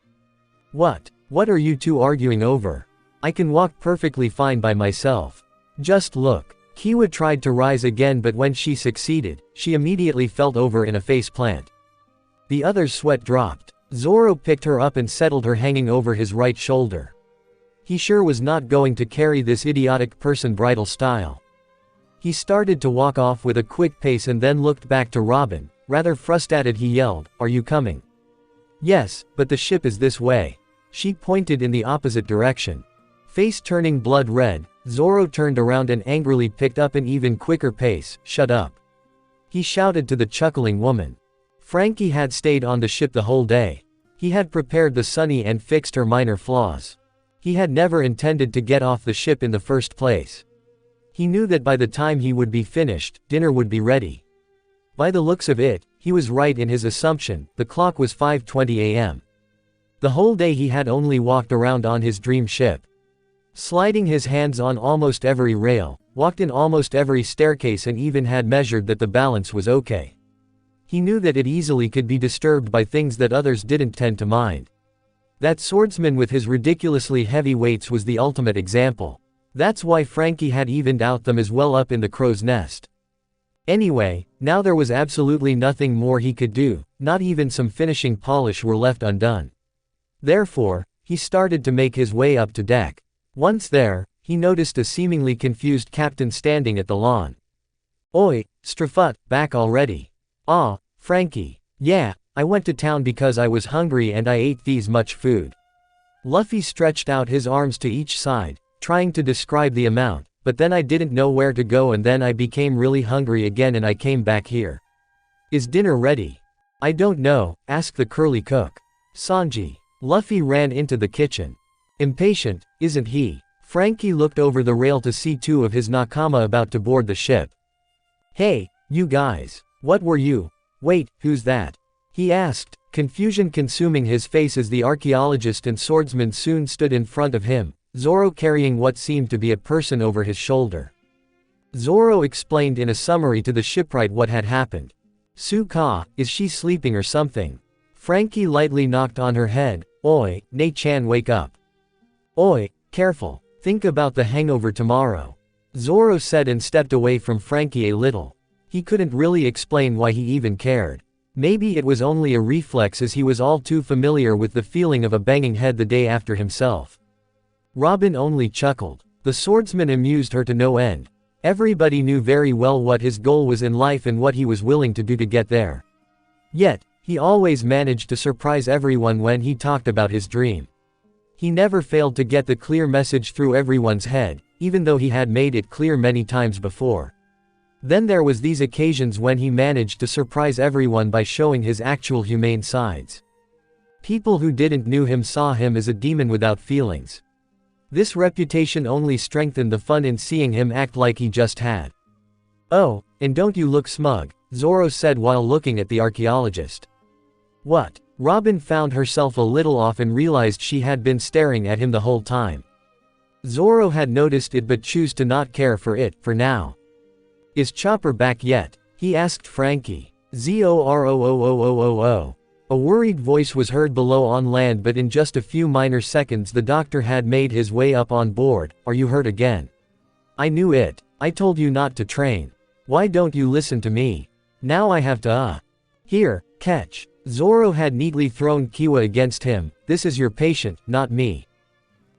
What are you two arguing over? I can walk perfectly fine by myself. Just look. Kiwa tried to rise again but when she succeeded, she immediately fell over in a face plant. The other's sweat dropped. Zoro picked her up and settled her hanging over his right shoulder. He sure was not going to carry this idiotic person bridal style. He started to walk off with a quick pace and then looked back to Robin. Rather frustrated he yelled, are you coming? Yes, but the ship is this way. She pointed in the opposite direction. Face turning blood red, Zoro turned around and angrily picked up an even quicker pace. Shut up. He shouted to the chuckling woman. Frankie had stayed on the ship the whole day. He had prepared the Sunny and fixed her minor flaws. He had never intended to get off the ship in the first place. He knew that by the time he would be finished, dinner would be ready. By the looks of it, he was right in his assumption. The clock was 5:20 a.m. The whole day he had only walked around on his dream ship. Sliding his hands on almost every rail, walked in almost every staircase and even had measured that the balance was okay. He knew that it easily could be disturbed by things that others didn't tend to mind. That swordsman with his ridiculously heavy weights was the ultimate example. That's why Frankie had evened out them as well up in the crow's nest. Anyway, now there was absolutely nothing more he could do, not even some finishing polish were left undone. Therefore, he started to make his way up to deck. Once there, he noticed a seemingly confused captain standing at the lawn. Oi, Strafut, back already? Ah, Frankie. Yeah, I went to town because I was hungry and I ate these much food. Luffy stretched out his arms to each side, trying to describe the amount, but then I didn't know where to go and then I became really hungry again and I came back here. Is dinner ready? I don't know, asked the curly cook. Sanji. Luffy ran into the kitchen. Impatient, isn't he? Frankie looked over the rail to see two of his nakama about to board the ship. Hey, you guys. What were you? Wait, who's that? He asked, confusion consuming his face as the archaeologist and swordsman soon stood in front of him, Zoro carrying what seemed to be a person over his shoulder. Zoro explained in a summary to the shipwright what had happened. Su-ka, is she sleeping or something? Frankie lightly knocked on her head. Oi, Ne-chan, wake up. Oi, careful, think about the hangover tomorrow. Zoro said and stepped away from Frankie a little. He couldn't really explain why he even cared. Maybe it was only a reflex as he was all too familiar with the feeling of a banging head the day after himself. Robin only chuckled. The swordsman amused her to no end. Everybody knew very well what his goal was in life and what he was willing to do to get there. Yet, he always managed to surprise everyone when he talked about his dream. He never failed to get the clear message through everyone's head, even though he had made it clear many times before. Then there was these occasions when he managed to surprise everyone by showing his actual humane sides. People who didn't know him saw him as a demon without feelings. This reputation only strengthened the fun in seeing him act like he just had. Oh, and don't you look smug, Zoro said while looking at the archaeologist. What? Robin found herself a little off and realized she had been staring at him the whole time. Zoro had noticed it but chose to not care for it, for now. Is Chopper back yet? He asked Frankie. Zoro. A worried voice was heard below on land, but in just a few minor seconds the doctor had made his way up on board. Are you hurt again? I knew it. I told you not to train. Why don't you listen to me? Now I have to Here, catch. Zoro had neatly thrown Kiwa against him. This is your patient, not me.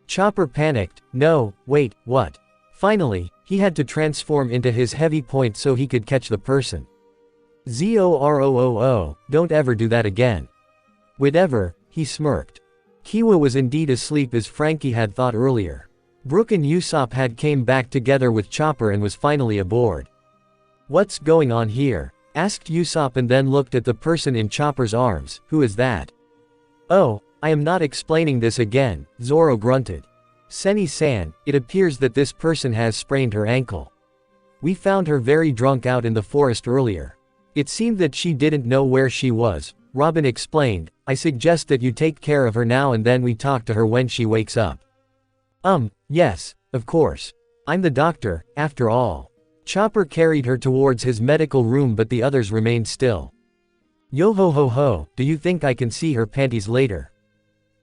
Chopper panicked. No, wait, what? Finally, he had to transform into his heavy point so he could catch the person. Zoro, don't ever do that again. Whatever, he smirked. Kiwa was indeed asleep as Frankie had thought earlier. Brook and Usopp had came back together with Chopper and was finally aboard. What's going on here? Asked Usopp and then looked at the person in Chopper's arms. Who is that? Oh, I am not explaining this again, Zoro grunted. Senni-san, it appears that this person has sprained her ankle. We found her very drunk out in the forest earlier. It seemed that she didn't know where she was, Robin explained. I suggest that you take care of her now and then we talk to her when she wakes up. Yes, of course. I'm the doctor, after all. Chopper carried her towards his medical room but the others remained still. Yo ho ho ho, do you think I can see her panties later?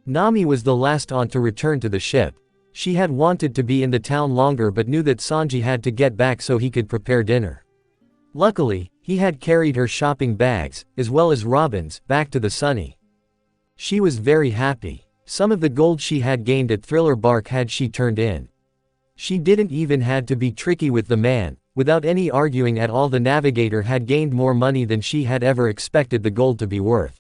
Nami was the last on to return to the ship. She had wanted to be in the town longer but knew that Sanji had to get back so he could prepare dinner. Luckily, he had carried her shopping bags, as well as Robin's, back to the Sunny. She was very happy. Some of the gold she had gained at Thriller Bark had she turned in. She didn't even had to be tricky with the man. Without any arguing at all, the navigator had gained more money than she had ever expected the gold to be worth.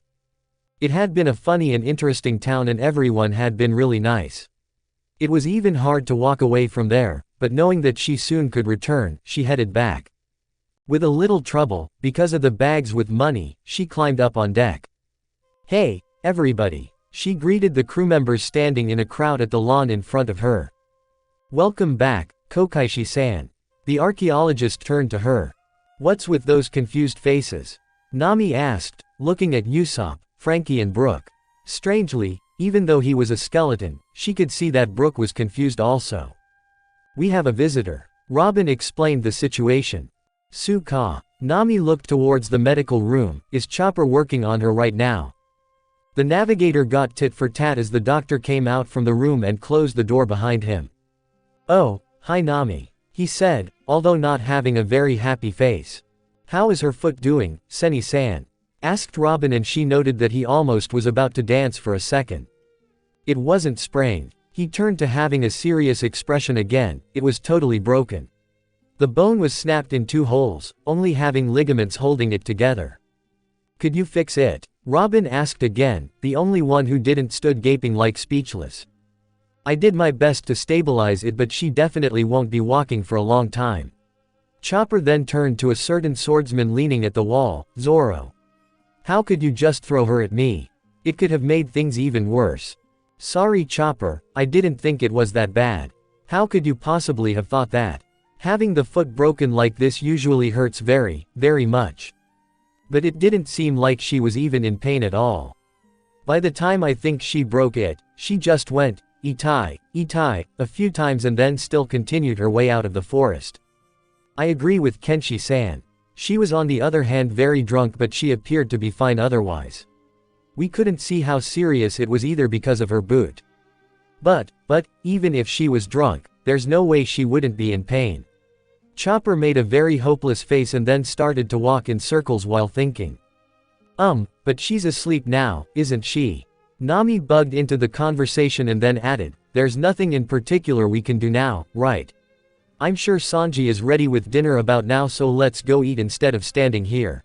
It had been a funny and interesting town and everyone had been really nice. It was even hard to walk away from there, but knowing that she soon could return, she headed back. With a little trouble, because of the bags with money, she climbed up on deck. "Hey, everybody," she greeted the crew members standing in a crowd at the lawn in front of her. "Welcome back, Kokaishi-san." The archaeologist turned to her. "What's with those confused faces?" Nami asked, looking at Usopp, Frankie and Brooke. Strangely, even though he was a skeleton, she could see that Brooke was confused also. "We have a visitor." Robin explained the situation. "Su-ka." Nami looked towards the medical room. "Is Chopper working on her right now?" The navigator got tit for tat as the doctor came out from the room and closed the door behind him. "Oh, hi Nami," he said, although not having a very happy face. "How is her foot doing, Seni-san?" asked Robin, and she noted that he almost was about to dance for a second. It wasn't sprained. He turned to having a serious expression again. It was totally broken. The bone was snapped in 2 holes, only having ligaments holding it together. "Could you fix it?" Robin asked again, the only one who didn't stood gaping like speechless. "I did my best to stabilize it, but she definitely won't be walking for a long time." Chopper then turned to a certain swordsman leaning at the wall. "Zoro. How could you just throw her at me? It could have made things even worse." "Sorry Chopper, I didn't think it was that bad. How could you possibly have thought that? Having the foot broken like this usually hurts very, very much." But it didn't seem like she was even in pain at all. By the time I think she broke it, she just went, "Itai, Itai," a few times and then still continued her way out of the forest. I agree with Kenshi-san. She was on the other hand very drunk, but she appeared to be fine otherwise. We couldn't see how serious it was either because of her boot. But, even if she was drunk, there's no way she wouldn't be in pain. Chopper made a very hopeless face and then started to walk in circles while thinking. But she's asleep now, isn't she?" Nami bugged into the conversation and then added, "There's nothing in particular we can do now, right? I'm sure Sanji is ready with dinner about now, so let's go eat instead of standing here."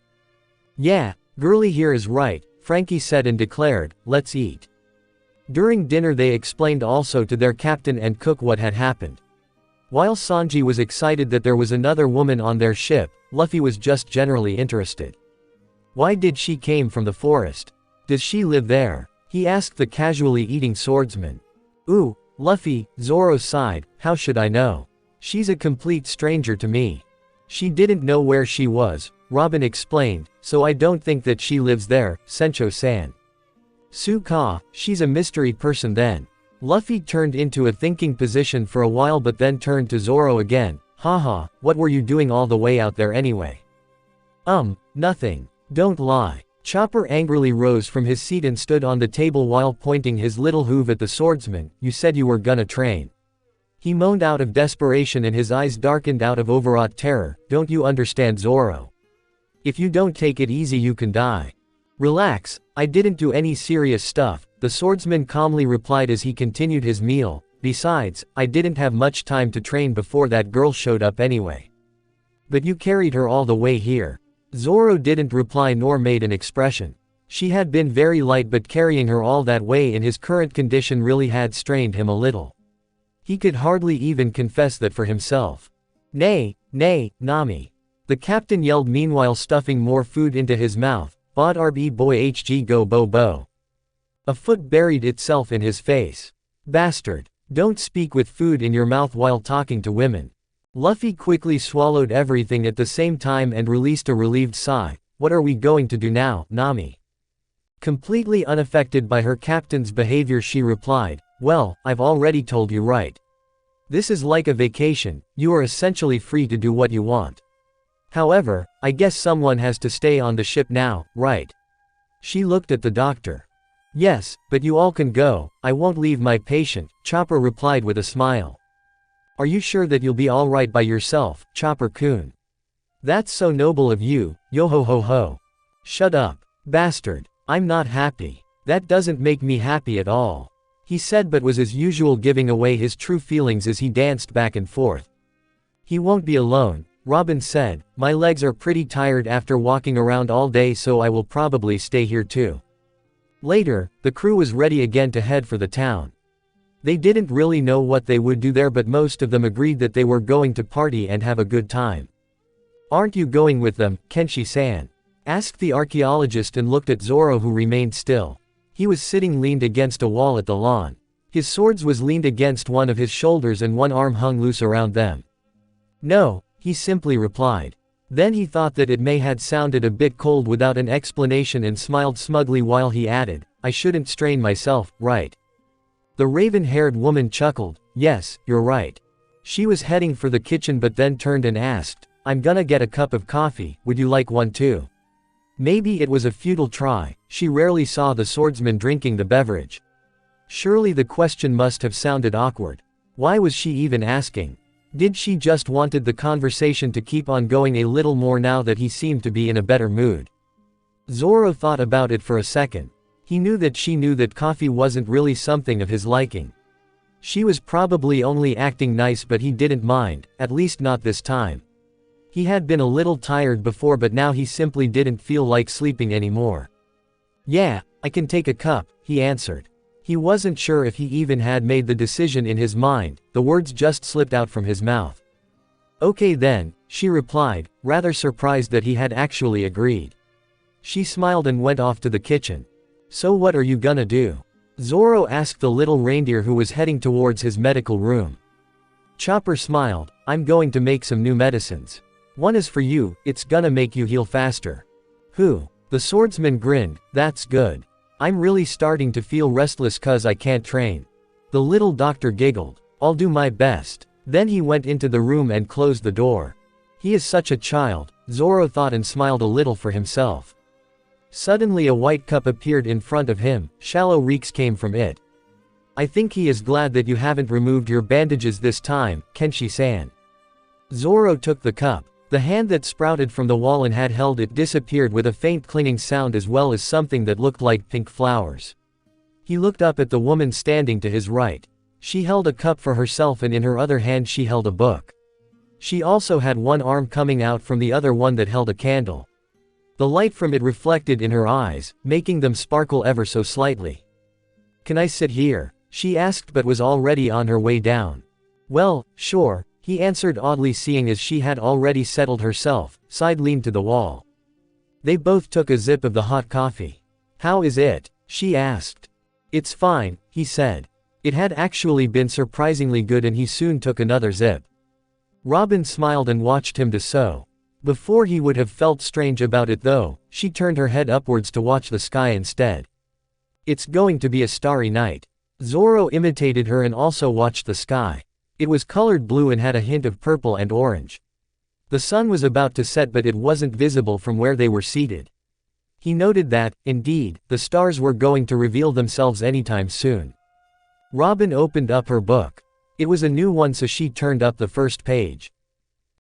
"Yeah, girly here is right," Frankie said and declared, "Let's eat." During dinner they explained also to their captain and cook what had happened. While Sanji was excited that there was another woman on their ship, Luffy was just generally interested. Why did she came from the forest? Does she live there? He asked the casually eating swordsman. "Ooh, Luffy," Zoro sighed, "how should I know? She's a complete stranger to me." "She didn't know where she was," Robin explained, "so I don't think that she lives there, Sencho-san." "Su-ka, she's a mystery person then." Luffy turned into a thinking position for a while but then turned to Zoro again. "Haha, what were you doing all the way out there anyway?" Nothing. Don't lie." Chopper angrily rose from his seat and stood on the table while pointing his little hoof at the swordsman. "You said you were gonna train." He moaned out of desperation and his eyes darkened out of overwrought terror. "Don't you understand, Zoro? If you don't take it easy you can die." "Relax, I didn't do any serious stuff," the swordsman calmly replied as he continued his meal. "Besides, I didn't have much time to train before that girl showed up anyway." "But you carried her all the way here." Zoro didn't reply nor made an expression. She had been very light, but carrying her all that way in his current condition really had strained him a little. He could hardly even confess that for himself. Nay, Nami." The captain yelled, meanwhile stuffing more food into his mouth. "Bod RB boy HG go bo." A foot buried itself in his face. "Bastard. Don't speak with food in your mouth while talking to women." Luffy quickly swallowed everything at the same time and released a relieved sigh. "What are we going to do now, Nami?" Completely unaffected by her captain's behavior she replied, "Well, I've already told you, right? This is like a vacation, you are essentially free to do what you want. However, I guess someone has to stay on the ship now, right?" She looked at the doctor. "Yes, but you all can go, I won't leave my patient," Chopper replied with a smile. "Are you sure that you'll be alright by yourself, Chopper-kun?" "That's so noble of you, yo-ho-ho-ho. Shut up, bastard. I'm not happy. That doesn't make me happy at all," he said, but was as usual giving away his true feelings as he danced back and forth. "He won't be alone," Robin said. "My legs are pretty tired after walking around all day, so I will probably stay here too." Later, the crew was ready again to head for the town. They didn't really know what they would do there, but most of them agreed that they were going to party and have a good time. "Aren't you going with them, Kenshi-san?" asked the archaeologist and looked at Zoro, who remained still. He was sitting leaned against a wall at the lawn. His swords was leaned against one of his shoulders and one arm hung loose around them. "No," he simply replied. Then he thought that it may had sounded a bit cold without an explanation and smiled smugly while he added, "I shouldn't strain myself, right?" The raven-haired woman chuckled. "Yes, you're right." She was heading for the kitchen but then turned and asked, "I'm gonna get a cup of coffee, would you like one too?" Maybe it was a futile try, she rarely saw the swordsman drinking the beverage. Surely the question must have sounded awkward. Why was she even asking? Did she just wanted the conversation to keep on going a little more now that he seemed to be in a better mood? Zoro thought about it for a second. He knew that she knew that coffee wasn't really something of his liking. She was probably only acting nice, but he didn't mind, at least not this time. He had been a little tired before, but now he simply didn't feel like sleeping anymore. "Yeah, I can take a cup," he answered. He wasn't sure if he even had made the decision in his mind, the words just slipped out from his mouth. "Okay then," she replied, rather surprised that he had actually agreed. She smiled and went off to the kitchen. "So what are you gonna do?" Zoro asked the little reindeer who was heading towards his medical room. Chopper smiled, "I'm going to make some new medicines. One is for you, it's gonna make you heal faster." "Who?" The swordsman grinned, "That's good. I'm really starting to feel restless cause I can't train." The little doctor giggled, "I'll do my best." Then he went into the room and closed the door. He is such a child, Zoro thought and smiled a little for himself. Suddenly a white cup appeared in front of him, shallow reeks came from it. "I think he is glad that you haven't removed your bandages this time, Kenshi-san." Zoro took the cup. The hand that sprouted from the wall and had held it disappeared with a faint clinging sound as well as something that looked like pink flowers. He looked up at the woman standing to his right. She held a cup for herself and in her other hand she held a book. She also had one arm coming out from the other one that held a candle. The light from it reflected in her eyes, making them sparkle ever so slightly. "Can I sit here?" she asked but was already on her way down. "Well, sure," he answered oddly seeing as she had already settled herself, side leaned to the wall. They both took a sip of the hot coffee. "How is it?" she asked. "It's fine," he said. It had actually been surprisingly good and he soon took another sip. Robin smiled and watched him do so. Before he would have felt strange about it though, she turned her head upwards to watch the sky instead. "It's going to be a starry night." Zoro imitated her and also watched the sky. It was colored blue and had a hint of purple and orange. The sun was about to set but it wasn't visible from where they were seated. He noted that, indeed, the stars were going to reveal themselves anytime soon. Robin opened up her book. It was a new one so she turned up the first page.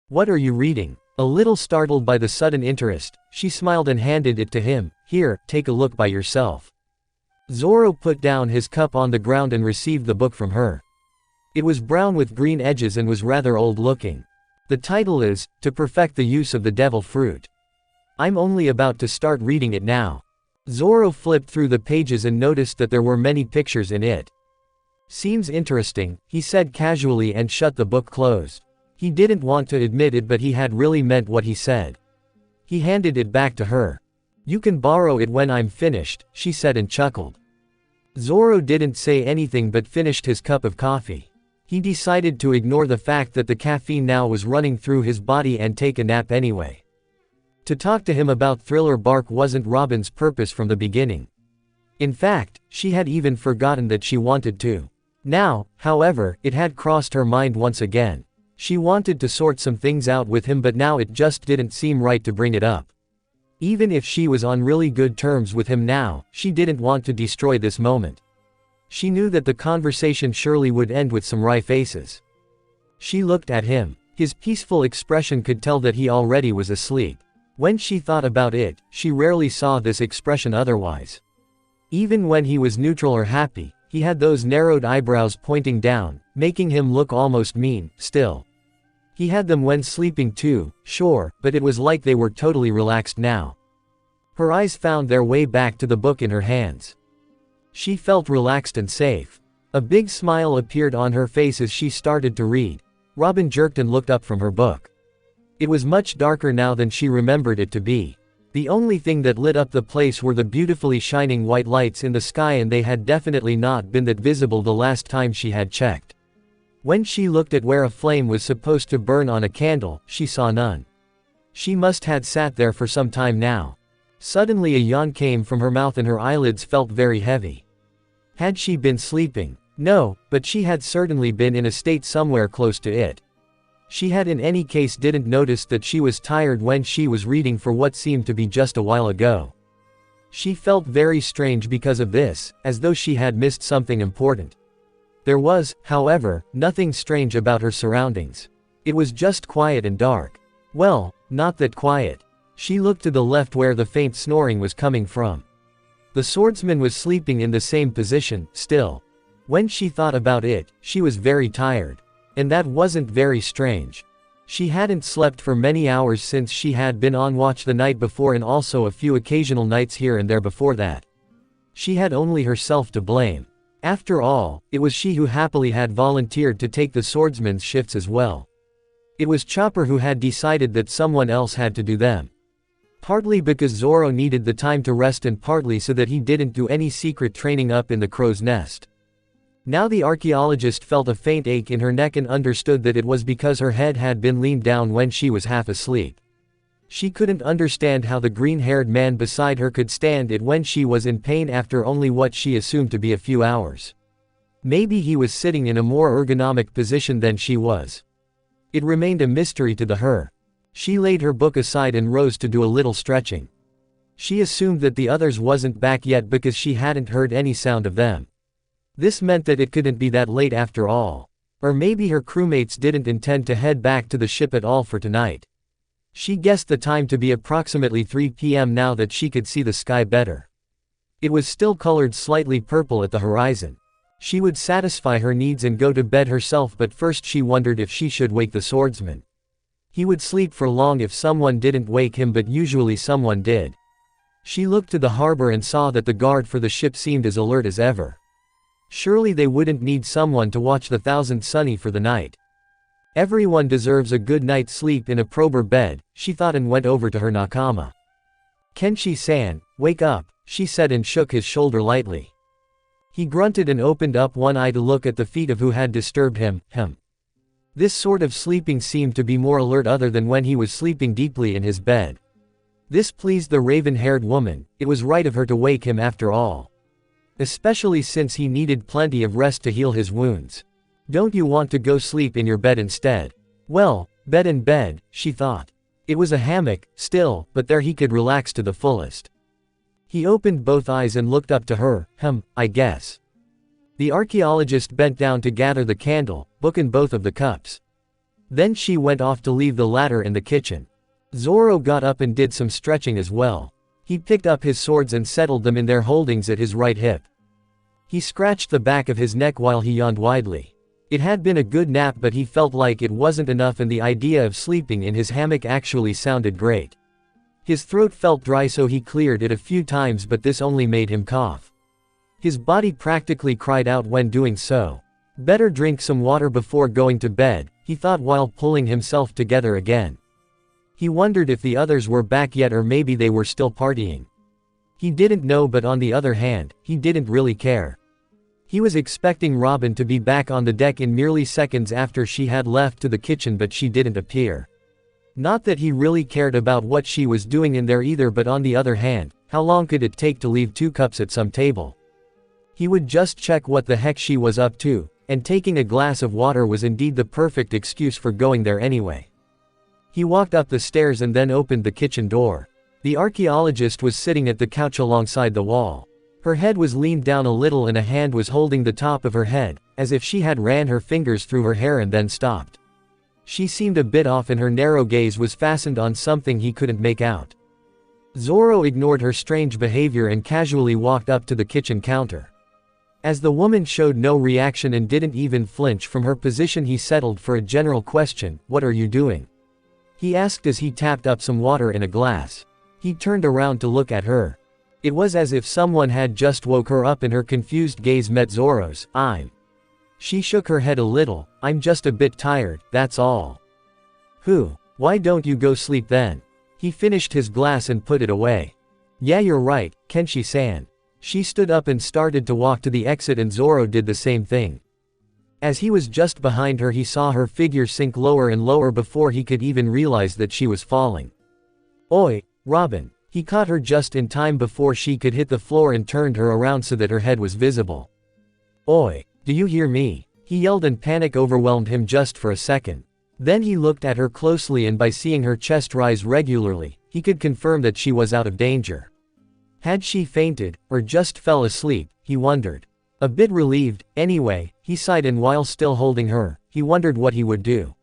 "What are you reading?" A little startled by the sudden interest, she smiled and handed it to him. "Here, take a look by yourself." Zoro put down his cup on the ground and received the book from her. It was brown with green edges and was rather old-looking. The title is, To Perfect the Use of the Devil Fruit. "I'm only about to start reading it now." Zoro flipped through the pages and noticed that there were many pictures in it. "Seems interesting," he said casually and shut the book closed. He didn't want to admit it but he had really meant what he said. He handed it back to her. "You can borrow it when I'm finished," she said and chuckled. Zoro didn't say anything but finished his cup of coffee. He decided to ignore the fact that the caffeine now was running through his body and take a nap anyway. To talk to him about Thriller Bark wasn't Robin's purpose from the beginning. In fact, she had even forgotten that she wanted to. Now, however, it had crossed her mind once again. She wanted to sort some things out with him but now it just didn't seem right to bring it up. Even if she was on really good terms with him now, she didn't want to destroy this moment. She knew that the conversation surely would end with some wry faces. She looked at him. His peaceful expression could tell that he already was asleep. When she thought about it, she rarely saw this expression otherwise. Even when he was neutral or happy, he had those narrowed eyebrows pointing down, making him look almost mean. Still, he had them when sleeping too, sure, but it was like they were totally relaxed now. Her eyes found their way back to the book in her hands. She felt relaxed and safe. A big smile appeared on her face as she started to read. Robin jerked and looked up from her book. It was much darker now than she remembered it to be. The only thing that lit up the place were the beautifully shining white lights in the sky, and they had definitely not been that visible the last time she had checked. When she looked at where a flame was supposed to burn on a candle, she saw none. She must had sat there for some time now. Suddenly a yawn came from her mouth and her eyelids felt very heavy. Had she been sleeping? No, but she had certainly been in a state somewhere close to it. She had in any case didn't notice that she was tired when she was reading for what seemed to be just a while ago. She felt very strange because of this, as though she had missed something important. There was, however, nothing strange about her surroundings. It was just quiet and dark. Well, not that quiet. She looked to the left where the faint snoring was coming from. The swordsman was sleeping in the same position, still. When she thought about it, she was very tired. And that wasn't very strange. She hadn't slept for many hours since she had been on watch the night before, and also a few occasional nights here and there before that. She had only herself to blame. After all, it was she who happily had volunteered to take the swordsman's shifts as well. It was Chopper who had decided that someone else had to do them. Partly because Zoro needed the time to rest, and partly so that he didn't do any secret training up in the crow's nest. Now the archaeologist felt a faint ache in her neck and understood that it was because her head had been leaned down when she was half asleep. She couldn't understand how the green-haired man beside her could stand it when she was in pain after only what she assumed to be a few hours. Maybe he was sitting in a more ergonomic position than she was. It remained a mystery to her. She laid her book aside and rose to do a little stretching. She assumed that the others wasn't back yet because she hadn't heard any sound of them. This meant that it couldn't be that late after all. Or maybe her crewmates didn't intend to head back to the ship at all for tonight. She guessed the time to be approximately 3 p.m. now that she could see the sky better. It was still colored slightly purple at the horizon. She would satisfy her needs and go to bed herself, but first she wondered if she should wake the swordsman. He would sleep for long if someone didn't wake him, but usually someone did. She looked to the harbor and saw that the guard for the ship seemed as alert as ever. Surely they wouldn't need someone to watch the Thousand Sunny for the night. Everyone deserves a good night's sleep in a proper bed, she thought, and went over to her nakama. Kenshi-san, wake up, she said and shook his shoulder lightly. He grunted and opened up one eye to look at the feet of who had disturbed him. This sort of sleeping seemed to be more alert other than when he was sleeping deeply in his bed. This pleased the raven-haired woman. It was right of her to wake him after all. Especially since he needed plenty of rest to heal his wounds. Don't you want to go sleep in your bed instead? Well, bed and bed, she thought. It was a hammock, still, but there he could relax to the fullest. He opened both eyes and looked up to her. I guess. The archaeologist bent down to gather the candle, book and both of the cups. Then she went off to leave the latter in the kitchen. Zoro got up and did some stretching as well. He picked up his swords and settled them in their holdings at his right hip. He scratched the back of his neck while he yawned widely. It had been a good nap, but he felt like it wasn't enough, and the idea of sleeping in his hammock actually sounded great. His throat felt dry, so he cleared it a few times, but this only made him cough. His body practically cried out when doing so. Better drink some water before going to bed, he thought while pulling himself together again. He wondered if the others were back yet, or maybe they were still partying. He didn't know, but on the other hand, he didn't really care. He was expecting Robin to be back on the deck in merely seconds after she had left to the kitchen, but she didn't appear. Not that he really cared about what she was doing in there either, but on the other hand, how long could it take to leave 2 cups at some table? He would just check what the heck she was up to, and taking a glass of water was indeed the perfect excuse for going there anyway. He walked up the stairs and then opened the kitchen door. The archaeologist was sitting at the couch alongside the wall. Her head was leaned down a little and a hand was holding the top of her head, as if she had ran her fingers through her hair and then stopped. She seemed a bit off and her narrow gaze was fastened on something he couldn't make out. Zoro ignored her strange behavior and casually walked up to the kitchen counter. As the woman showed no reaction and didn't even flinch from her position, he settled for a general question. "What are you doing?" he asked as he tapped up some water in a glass. He turned around to look at her. It was as if someone had just woke her up and her confused gaze met Zoro's. She shook her head a little. I'm just a bit tired, that's all. Why don't you go sleep then? He finished his glass and put it away. Yeah, you're right, Kenshi-san. She stood up and started to walk to the exit and Zoro did the same thing. As he was just behind her he saw her figure sink lower and lower before he could even realize that she was falling. Oi, Robin. He caught her just in time before she could hit the floor and turned her around so that her head was visible. Oi, do you hear me? He yelled and panic overwhelmed him just for a second. Then he looked at her closely and by seeing her chest rise regularly, he could confirm that she was out of danger. Had she fainted, or just fell asleep, he wondered. A bit relieved, anyway, he sighed and while still holding her, he wondered what he would do.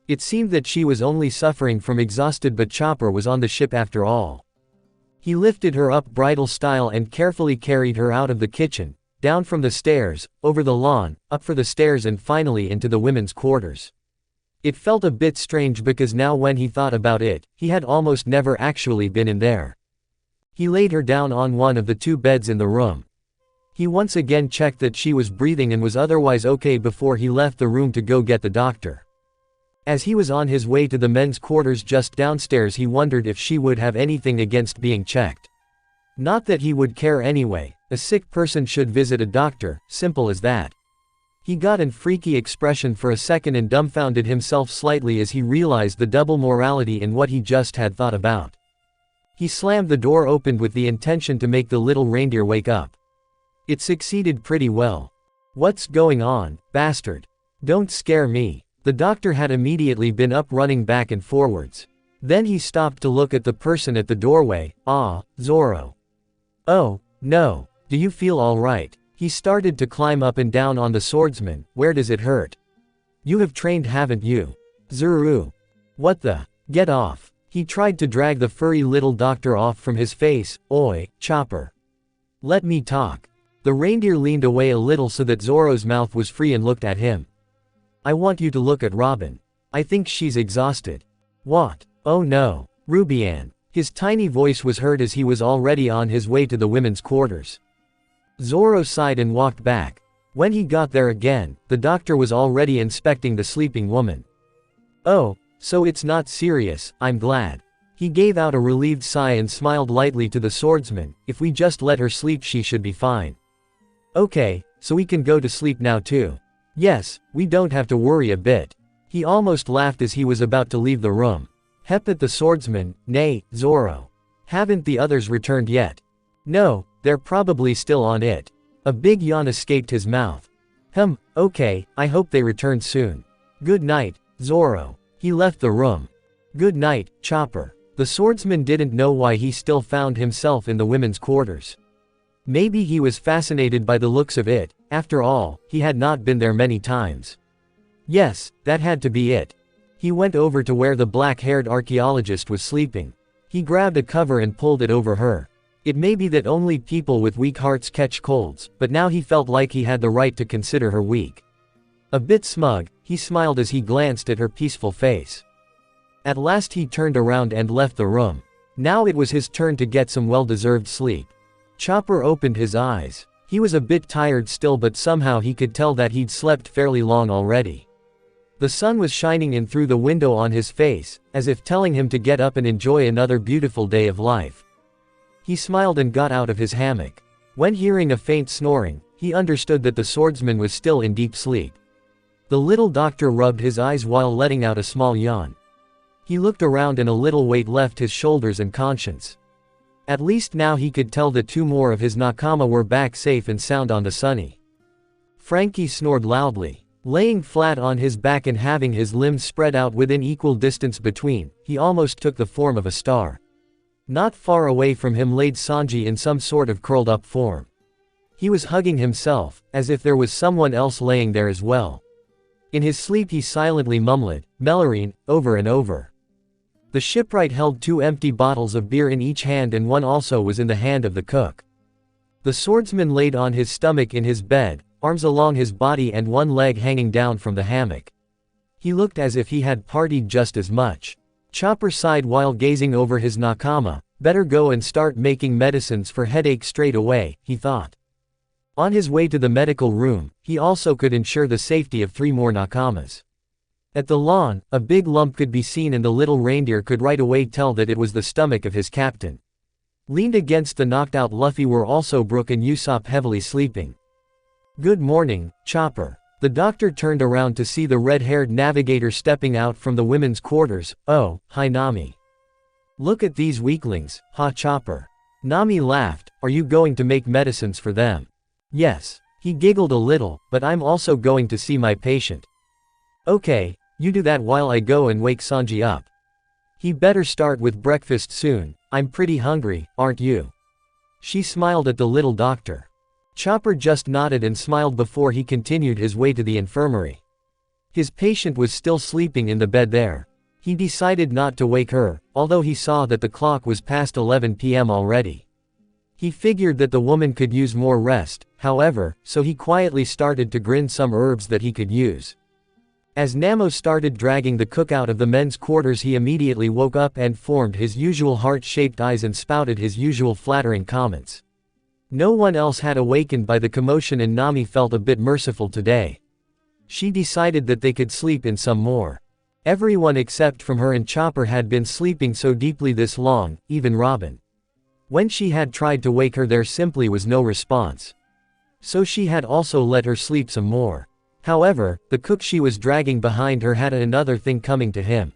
It seemed that she was only suffering from exhausted but Chopper was on the ship after all. He lifted her up bridal style and carefully carried her out of the kitchen, down from the stairs, over the lawn, up for the stairs and finally into the women's quarters. It felt a bit strange because now when he thought about it, he had almost never actually been in there. He laid her down on one of the 2 beds in the room. He once again checked that she was breathing and was otherwise okay before he left the room to go get the doctor. As he was on his way to the men's quarters just downstairs he wondered if she would have anything against being checked. Not that he would care anyway, a sick person should visit a doctor, simple as that. He got an freaky expression for a second and dumbfounded himself slightly as he realized the double morality in what he just had thought about. He slammed the door open with the intention to make the little reindeer wake up. It succeeded pretty well. What's going on, bastard? Don't scare me. The doctor had immediately been up running back and forwards. Then he stopped to look at the person at the doorway. Zoro. Oh, no. Do you feel alright? He started to climb up and down on the swordsman. Where does it hurt? You have trained, haven't you? Zuru. What the? Get off. He tried to drag the furry little doctor off from his face. Oi, Chopper. Let me talk. The reindeer leaned away a little so that Zoro's mouth was free and looked at him. I want you to look at Robin. I think she's exhausted. What? Oh no. Rubian. His tiny voice was heard as he was already on his way to the women's quarters. Zoro sighed and walked back. When he got there again, the doctor was already inspecting the sleeping woman. Oh, so it's not serious, I'm glad. He gave out a relieved sigh and smiled lightly to the swordsman. If we just let her sleep she should be fine. Okay, so we can go to sleep now too. Yes, we don't have to worry a bit. He almost laughed as he was about to leave the room. Hep at the swordsman. Nay, Zoro. Haven't the others returned yet? No, they're probably still on it. A big yawn escaped his mouth. Okay, I hope they return soon. Good night, Zoro. He left the room. Good night, Chopper. The swordsman didn't know why he still found himself in the women's quarters. Maybe he was fascinated by the looks of it, after all, he had not been there many times. Yes, that had to be it. He went over to where the black-haired archaeologist was sleeping. He grabbed a cover and pulled it over her. It may be that only people with weak hearts catch colds, but now he felt like he had the right to consider her weak. A bit smug, he smiled as he glanced at her peaceful face. At last he turned around and left the room. Now it was his turn to get some well-deserved sleep. Chopper opened his eyes. He was a bit tired still but somehow he could tell that he'd slept fairly long already. The sun was shining in through the window on his face, as if telling him to get up and enjoy another beautiful day of life. He smiled and got out of his hammock. When hearing a faint snoring, he understood that the swordsman was still in deep sleep. The little doctor rubbed his eyes while letting out a small yawn. He looked around and a little weight left his shoulders and conscience. At least now he could tell that 2 more of his nakama were back safe and sound on the sunny. Frankie snored loudly. Laying flat on his back and having his limbs spread out within equal distance between, he almost took the form of a star. Not far away from him laid Sanji in some sort of curled up form. He was hugging himself, as if there was someone else laying there as well. In his sleep he silently mumbled, "Melorine," over and over. The shipwright held 2 empty bottles of beer in each hand and one also was in the hand of the cook. The swordsman laid on his stomach in his bed, arms along his body and one leg hanging down from the hammock. He looked as if he had partied just as much. Chopper sighed while gazing over his nakama. Better go and start making medicines for headache straight away, he thought. On his way to the medical room, he also could ensure the safety of 3 more nakamas. At the lawn, a big lump could be seen and the little reindeer could right away tell that it was the stomach of his captain. Leaned against the knocked-out Luffy were also Brook and Usopp heavily sleeping. Good morning, Chopper. The doctor turned around to see the red-haired navigator stepping out from the women's quarters. Oh, hi Nami. Look at these weaklings, ha Chopper. Nami laughed, are you going to make medicines for them? Yes. He giggled a little, but I'm also going to see my patient. Okay, you do that while I go and wake Sanji up. He better start with breakfast soon, I'm pretty hungry, aren't you? She smiled at the little doctor. Chopper just nodded and smiled before he continued his way to the infirmary. His patient was still sleeping in the bed there. He decided not to wake her, although he saw that the clock was past 11 p.m. already. He figured that the woman could use more rest, however, so he quietly started to grind some herbs that he could use. As Namo started dragging the cook out of the men's quarters, he immediately woke up and formed his usual heart-shaped eyes and spouted his usual flattering comments. No one else had awakened by the commotion and Nami felt a bit merciful today. She decided that they could sleep in some more. Everyone except from her and Chopper had been sleeping so deeply this long, even Robin. When she had tried to wake her there simply was no response. So she had also let her sleep some more. However, the cook she was dragging behind her had another thing coming to him.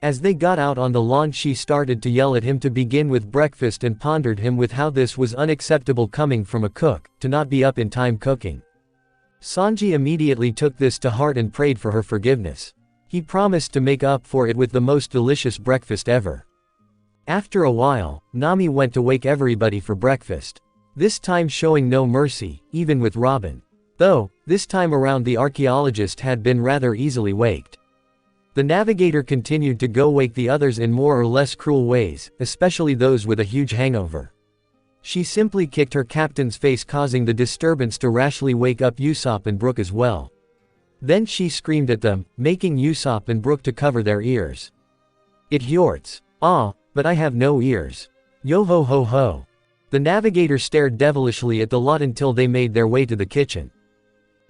As they got out on the lawn she started to yell at him to begin with breakfast and pondered him with how this was unacceptable coming from a cook, to not be up in time cooking. Sanji immediately took this to heart and prayed for her forgiveness. He promised to make up for it with the most delicious breakfast ever. After a while, Nami went to wake everybody for breakfast. This time showing no mercy, even with Robin. Though, this time around the archaeologist had been rather easily waked. The navigator continued to go wake the others in more or less cruel ways, especially those with a huge hangover. She simply kicked her captain's face, causing the disturbance to rashly wake up Usopp and Brook as well. Then she screamed at them, making Usopp and Brook to cover their ears. It hurts. Ah, but I have no ears. Yo ho ho ho. The navigator stared devilishly at the lot until they made their way to the kitchen.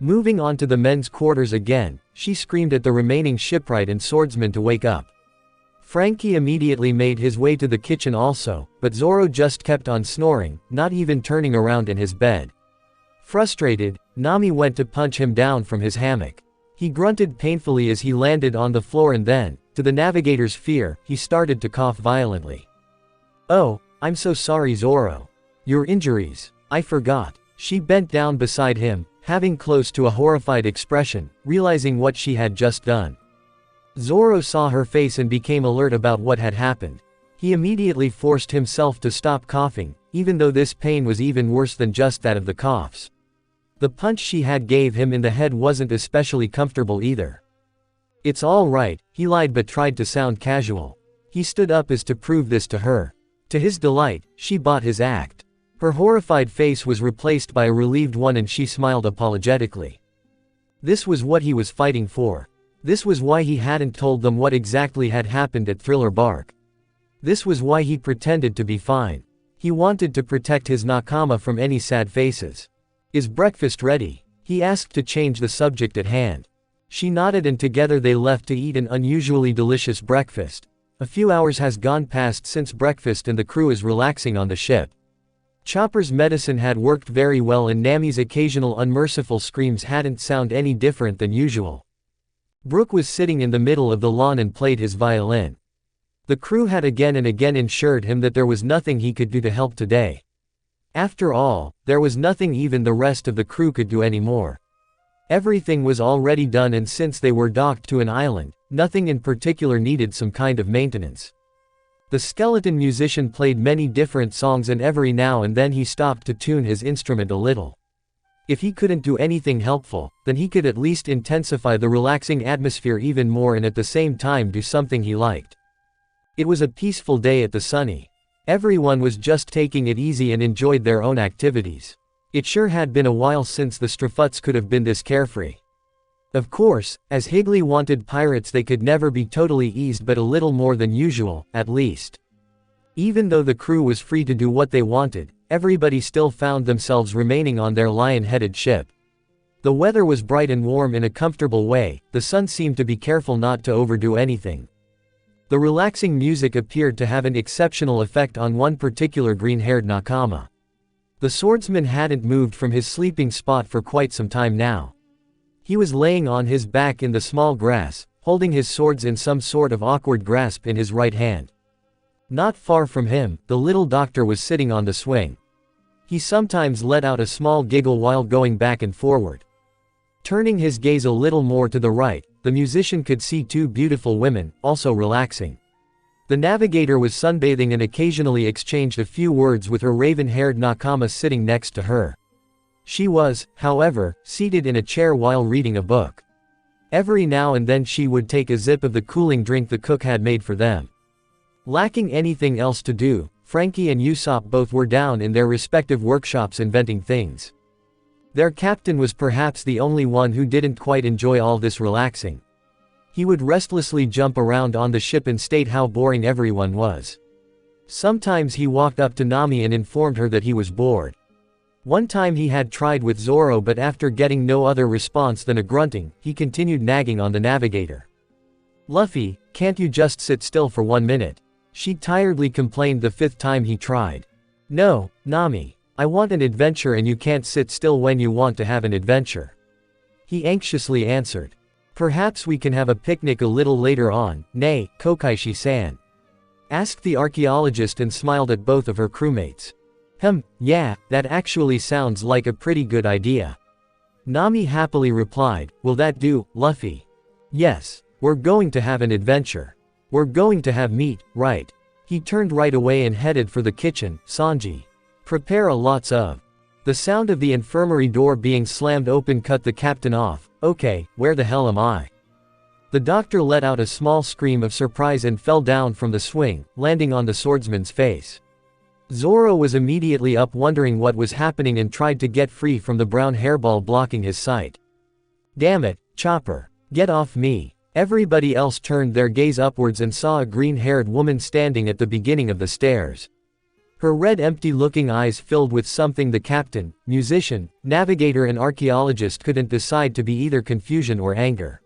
Moving on to the men's quarters again, she screamed at the remaining shipwright and swordsman to wake up. Frankie immediately made his way to the kitchen also, but Zoro just kept on snoring, not even turning around in his bed. Frustrated, Nami went to punch him down from his hammock. He grunted painfully as he landed on the floor and then, to the navigator's fear, he started to cough violently. Oh, I'm so sorry Zoro. Your injuries. I forgot. She bent down beside him, having close to a horrified expression, realizing what she had just done. Zoro saw her face and became alert about what had happened. He immediately forced himself to stop coughing, even though this pain was even worse than just that of the coughs. The punch she had gave him in the head wasn't especially comfortable either. It's all right, he lied but tried to sound casual. He stood up as to prove this to her. To his delight, she bought his act. Her horrified face was replaced by a relieved one and she smiled apologetically. This was what he was fighting for. This was why he hadn't told them what exactly had happened at Thriller Bark. This was why he pretended to be fine. He wanted to protect his nakama from any sad faces. Is breakfast ready? He asked to change the subject at hand. She nodded and together they left to eat an unusually delicious breakfast. A few hours has gone past since breakfast and the crew is relaxing on the ship. Chopper's medicine had worked very well and Nami's occasional unmerciful screams hadn't sounded any different than usual. Brook was sitting in the middle of the lawn and played his violin. The crew had again and again assured him that there was nothing he could do to help today. After all, there was nothing even the rest of the crew could do anymore. Everything was already done and since they were docked to an island, nothing in particular needed some kind of maintenance. The skeleton musician played many different songs and every now and then he stopped to tune his instrument a little. If he couldn't do anything helpful, then he could at least intensify the relaxing atmosphere even more and at the same time do something he liked. It was a peaceful day at the Sunny. Everyone was just taking it easy and enjoyed their own activities. It sure had been a while since the Strafuts could have been this carefree. Of course, as Higley wanted pirates they could never be totally eased but a little more than usual, at least. Even though the crew was free to do what they wanted, everybody still found themselves remaining on their lion-headed ship. The weather was bright and warm in a comfortable way, the sun seemed to be careful not to overdo anything. The relaxing music appeared to have an exceptional effect on one particular green-haired nakama. The swordsman hadn't moved from his sleeping spot for quite some time now. He was laying on his back in the small grass, holding his swords in some sort of awkward grasp in his right hand. Not far from him, the little doctor was sitting on the swing. He sometimes let out a small giggle while going back and forward. Turning his gaze a little more to the right, the musician could see two beautiful women, also relaxing. The navigator was sunbathing and occasionally exchanged a few words with her raven-haired nakama sitting next to her. She was, however, seated in a chair while reading a book. Every now and then she would take a sip of the cooling drink the cook had made for them. Lacking anything else to do, Frankie and Usopp both were down in their respective workshops inventing things. Their captain was perhaps the only one who didn't quite enjoy all this relaxing. He would restlessly jump around on the ship and state how boring everyone was. Sometimes he walked up to Nami and informed her that he was bored. One time he had tried with Zoro, but after getting no other response than a grunting, he continued nagging on the navigator. "Luffy, can't you just sit still for 1 minute?" she tiredly complained the 5th time he tried. "No, Nami. I want an adventure and you can't sit still when you want to have an adventure," he anxiously answered. "Perhaps we can have a picnic a little later on, nay, Kokaishi-san?" asked the archaeologist and smiled at both of her crewmates. Yeah, that actually sounds like a pretty good idea," Nami happily replied. "Will that do, Luffy?" "Yes. We're going to have an adventure. We're going to have meat, right?" He turned right away and headed for the kitchen. "Sanji. Prepare a lots of." The sound of the infirmary door being slammed open cut the captain off. "Okay, where the hell am I?" The doctor let out a small scream of surprise and fell down from the swing, landing on the swordsman's face. Zoro was immediately up wondering what was happening and tried to get free from the brown hairball blocking his sight. "Damn it, Chopper. Get off me." Everybody else turned their gaze upwards and saw a green-haired woman standing at the beginning of the stairs. Her red empty-looking eyes filled with something the captain, musician, navigator and archaeologist couldn't decide to be either confusion or anger.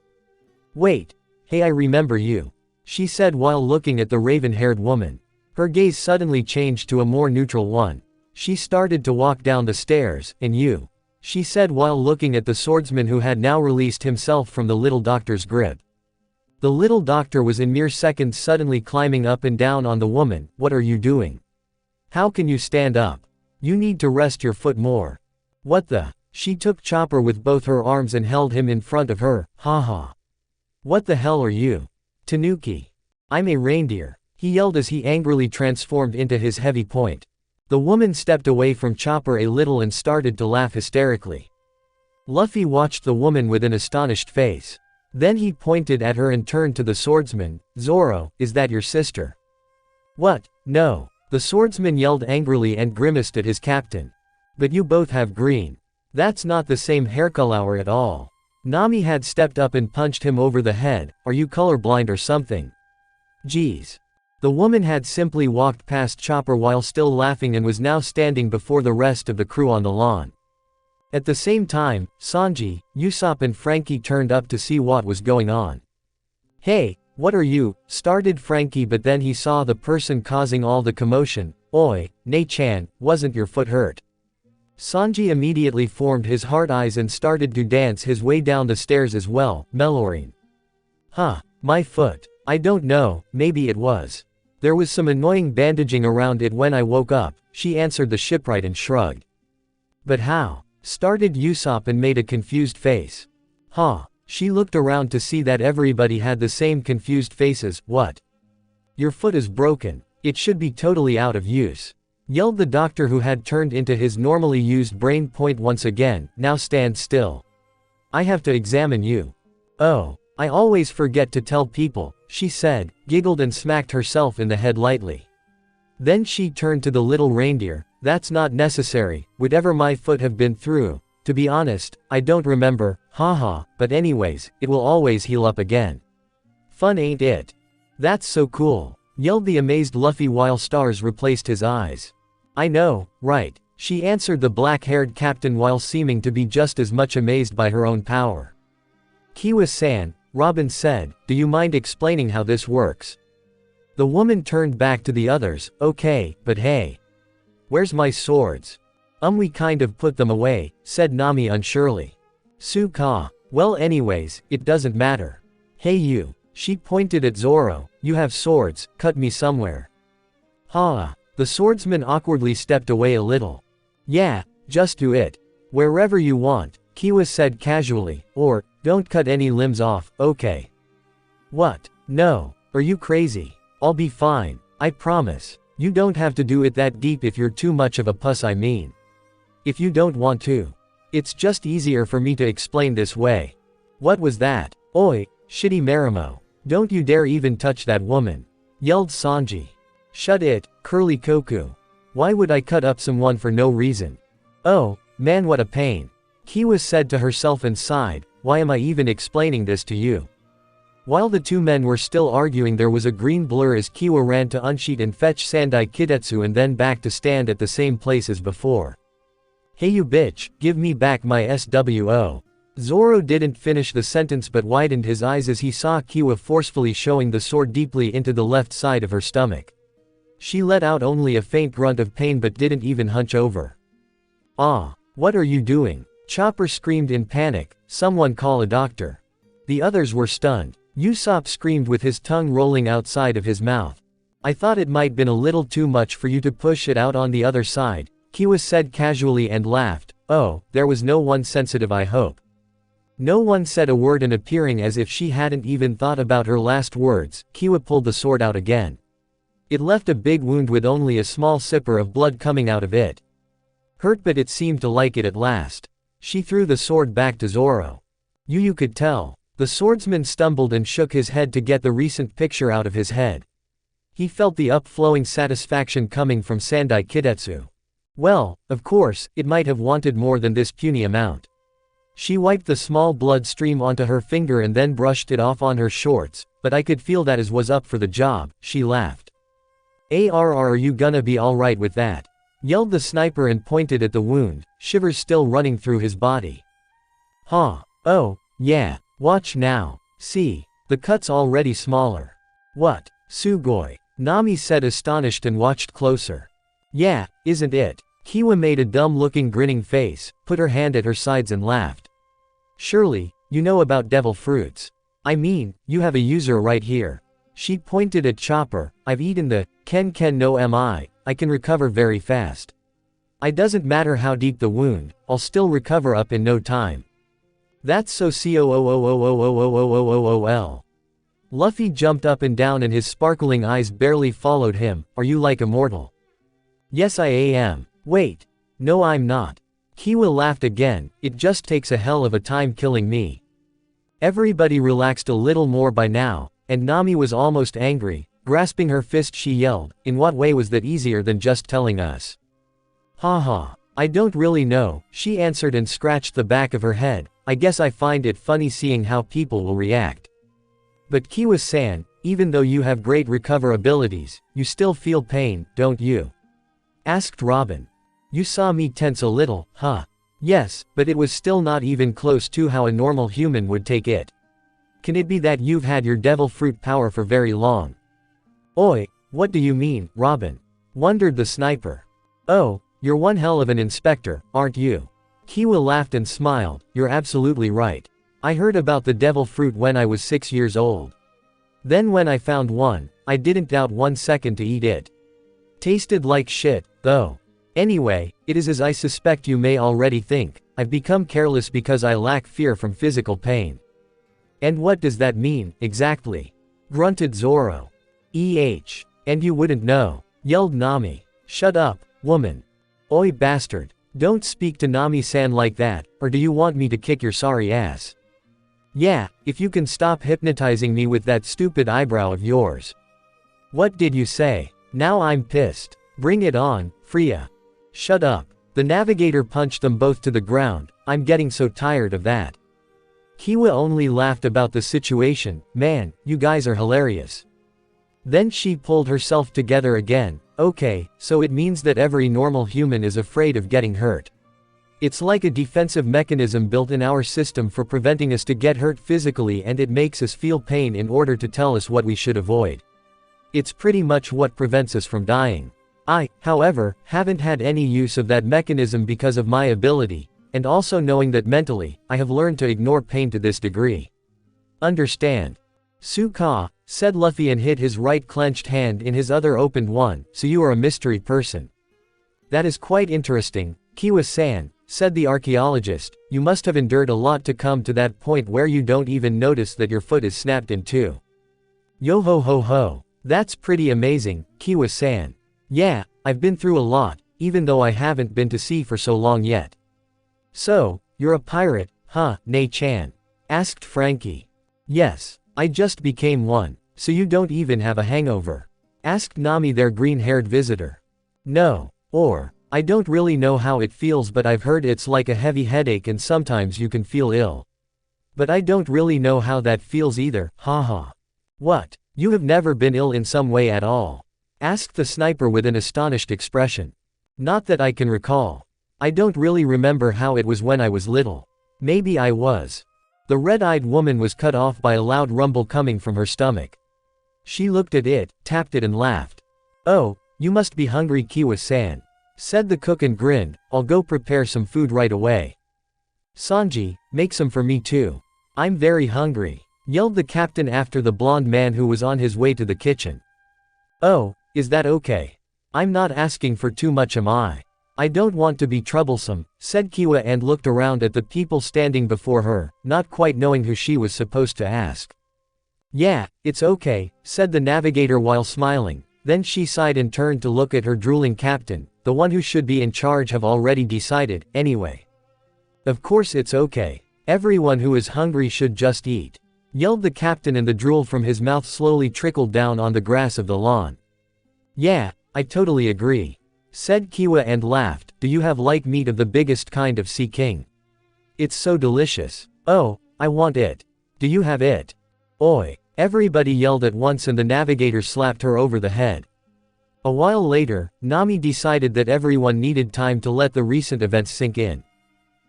"Wait. Hey, I remember you," she said while looking at the raven-haired woman. Her gaze suddenly changed to a more neutral one. She started to walk down the stairs. "And you," she said while looking at the swordsman who had now released himself from the little doctor's grip. The little doctor was in mere seconds suddenly climbing up and down on the woman. "What are you doing? How can you stand up? You need to rest your foot more." "What the?" She took Chopper with both her arms and held him in front of her. "Haha. What the hell are you? Tanuki. I'm a reindeer," he yelled as he angrily transformed into his heavy point. The woman stepped away from Chopper a little and started to laugh hysterically. Luffy watched the woman with an astonished face. Then he pointed at her and turned to the swordsman. "Zoro, is that your sister?" "What? No." The swordsman yelled angrily and grimaced at his captain. "But you both have green. That's not the same haircolor at all." Nami had stepped up and punched him over the head. "Are you colorblind or something?" "Geez." The woman had simply walked past Chopper while still laughing and was now standing before the rest of the crew on the lawn. At the same time, Sanji, Usopp and Frankie turned up to see what was going on. "Hey, what are you?" started Frankie, but then he saw the person causing all the commotion. "Oi, Nei-chan, wasn't your foot hurt?" Sanji immediately formed his hard eyes and started to dance his way down the stairs as well, mellowing. "Huh, my foot. I don't know, maybe it was. There was some annoying bandaging around it when I woke up," she answered the shipwright and shrugged. "But how?" started Usopp and made a confused face. "Huh." She looked around to see that everybody had the same confused faces. "What? Your foot is broken. It should be totally out of use," yelled the doctor who had turned into his normally used brain point once again. "Now stand still. I have to examine you." "Oh, I always forget to tell people," she said, giggled and smacked herself in the head lightly. Then she turned to the little reindeer. "That's not necessary, whatever my foot have been through. To be honest, I don't remember, haha, but anyways, it will always heal up again. Fun ain't it? That's so cool." yelled the amazed Luffy while stars replaced his eyes. I know, right, she answered the black-haired captain while seeming to be just as much amazed by her own power. Kiwa-san, Robin said, do you mind explaining how this works? The woman turned back to the others, okay, but hey. Where's my swords? We kind of put them away, said Nami unsurely. Su-ka. Well anyways, it doesn't matter. Hey you. She pointed at Zoro, you have swords, cut me somewhere. Ha. The swordsman awkwardly stepped away a little. Yeah, just do it. Wherever you want, Kiwa said casually, or, don't cut any limbs off, okay? What? No. Are you crazy? I'll be fine, I promise. You don't have to do it that deep if you're too much of a puss, I mean. If you don't want to. It's just easier for me to explain this way. What was that? Oi, shitty Marimo. Don't you dare even touch that woman. Yelled Sanji. Shut it, Curly Koku. Why would I cut up someone for no reason? Oh, man what a pain. Kiwa said to herself and sighed, why am I even explaining this to you? While the two men were still arguing, there was a green blur as Kiwa ran to unsheet and fetch Sandai Kidetsu and then back to stand at the same place as before. Hey you bitch, give me back my SWO. Zoro didn't finish the sentence but widened his eyes as he saw Kiwa forcefully shoving the sword deeply into the left side of her stomach. She let out only a faint grunt of pain but didn't even hunch over. Ah, what are you doing? Chopper screamed in panic, someone call a doctor. The others were stunned. Usopp screamed with his tongue rolling outside of his mouth. I thought it might been a little too much for you to push it out on the other side, Kiwa said casually and laughed. Oh, there was no one sensitive, I hope. No one said a word, and appearing as if she hadn't even thought about her last words, Kiwa pulled the sword out again. It left a big wound with only a small sipper of blood coming out of it. Hurt, but it seemed to like it at last. She threw the sword back to Zoro. You could tell. The swordsman stumbled and shook his head to get the recent picture out of his head. He felt the upflowing satisfaction coming from Sandai Kidetsu. Well, of course, it might have wanted more than this puny amount. She wiped the small blood stream onto her finger and then brushed it off on her shorts, but I could feel that as was up for the job, she laughed. Are you gonna be alright with that? Yelled the sniper and pointed at the wound, shivers still running through his body. Huh. Oh, yeah. Watch now. See, the cut's already smaller. What? Sugoi. Nami said astonished and watched closer. Yeah, isn't it? Kiwa made a dumb-looking grinning face, put her hand at her sides and laughed. Surely, you know about devil fruits. I mean, you have a user right here. She pointed at Chopper. I've eaten the Ken no mi. I can recover very fast. I doesn't matter how deep the wound, I'll still recover up in no time. That's so cool. Luffy jumped up and down and his sparkling eyes barely followed him. Are you like immortal? Yes I am. Wait. No I'm not. Kiwa laughed again, it just takes a hell of a time killing me. Everybody relaxed a little more by now, and Nami was almost angry. Grasping her fist she yelled, in what way was that easier than just telling us? Haha. I don't really know, she answered and scratched the back of her head. I guess I find it funny seeing how people will react. But Kiwa-san, even though you have great recover abilities, you still feel pain, don't you? Asked Robin. You saw me tense a little, huh? Yes, but it was still not even close to how a normal human would take it. Can it be that you've had your devil fruit power for very long? Oi, what do you mean, Robin? Wondered the sniper. Oh, you're one hell of an inspector, aren't you? Kiwa laughed and smiled, you're absolutely right. I heard about the devil fruit when I was 6 years old. Then when I found one, I didn't doubt 1 second to eat it. Tasted like shit, though. Anyway, it is as I suspect you may already think, I've become careless because I lack fear from physical pain. And what does that mean, exactly? Grunted Zoro. And you wouldn't know, yelled Nami. Shut up, woman. Oi bastard. Don't speak to Nami-san like that, or do you want me to kick your sorry ass? Yeah, if you can stop hypnotizing me with that stupid eyebrow of yours. What did you say? Now I'm pissed. Bring it on, Freya. Shut up. The navigator punched them both to the ground. I'm getting so tired of that. Kiwa only laughed about the situation. Man, you guys are hilarious. Then she pulled herself together again. Okay, so it means that every normal human is afraid of getting hurt. It's like a defensive mechanism built in our system for preventing us to get hurt physically, and it makes us feel pain in order to tell us what we should avoid. It's pretty much what prevents us from dying. I, however, haven't had any use of that mechanism because of my ability, and also knowing that mentally, I have learned to ignore pain to this degree. Understand? Suka, said Luffy and hid his right clenched hand in his other opened one. So you are a mystery person. That is quite interesting, Kiwa-san, said the archaeologist. You must have endured a lot to come to that point where you don't even notice that your foot is snapped in two. Yo ho ho ho. That's pretty amazing, Kiwa-san. Yeah, I've been through a lot, even though I haven't been to sea for so long yet. So, you're a pirate, huh, Nei-chan? Asked Frankie. Yes, I just became one. So you don't even have a hangover? Asked Nami, their green-haired visitor. No. Or, I don't really know how it feels, but I've heard it's like a heavy headache and sometimes you can feel ill. But I don't really know how that feels either, haha. What? You have never been ill in some way at all? Asked the sniper with an astonished expression. Not that I can recall. I don't really remember how it was when I was little. Maybe I was. The red-eyed woman was cut off by a loud rumble coming from her stomach. She looked at it, tapped it and laughed. Oh, you must be hungry, Kiwa-san, said the cook and grinned. I'll go prepare some food right away. Sanji, make some for me too. I'm very hungry, yelled the captain after the blonde man who was on his way to the kitchen. Oh, is that okay? I'm not asking for too much, am I? I don't want to be troublesome, said Kiwa and looked around at the people standing before her, not quite knowing who she was supposed to ask. Yeah, it's okay, said the navigator while smiling. Then she sighed and turned to look at her drooling captain. The one who should be in charge have already decided, anyway. Of course it's okay. Everyone who is hungry should just eat, yelled the captain, and the drool from his mouth slowly trickled down on the grass of the lawn. Yeah, I totally agree, said Kiwa and laughed. Do you have like meat of the biggest kind of sea king? It's so delicious. Oh, I want it. Do you have it? Oi, everybody yelled at once and the navigator slapped her over the head. A while later, Nami decided that everyone needed time to let the recent events sink in.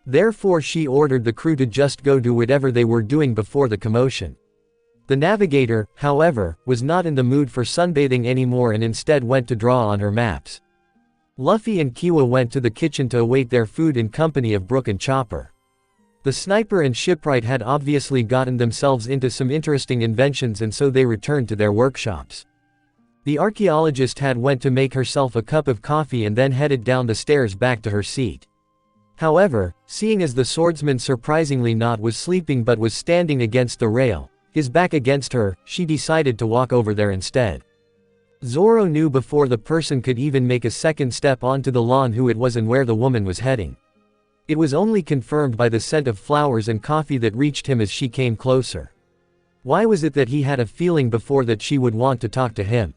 Therefore she ordered the crew to just go do whatever they were doing before the commotion. The navigator, however, was not in the mood for sunbathing anymore and instead went to draw on her maps. Luffy and Kiwa went to the kitchen to await their food in company of Brook and Chopper. The sniper and shipwright had obviously gotten themselves into some interesting inventions, and so they returned to their workshops. The archaeologist had went to make herself a cup of coffee and then headed down the stairs back to her seat. However, seeing as the swordsman surprisingly not was sleeping but was standing against the rail, his back against her, she decided to walk over there instead. Zoro knew before the person could even make a second step onto the lawn who it was and where the woman was heading. It was only confirmed by the scent of flowers and coffee that reached him as she came closer. Why was it that he had a feeling before that she would want to talk to him?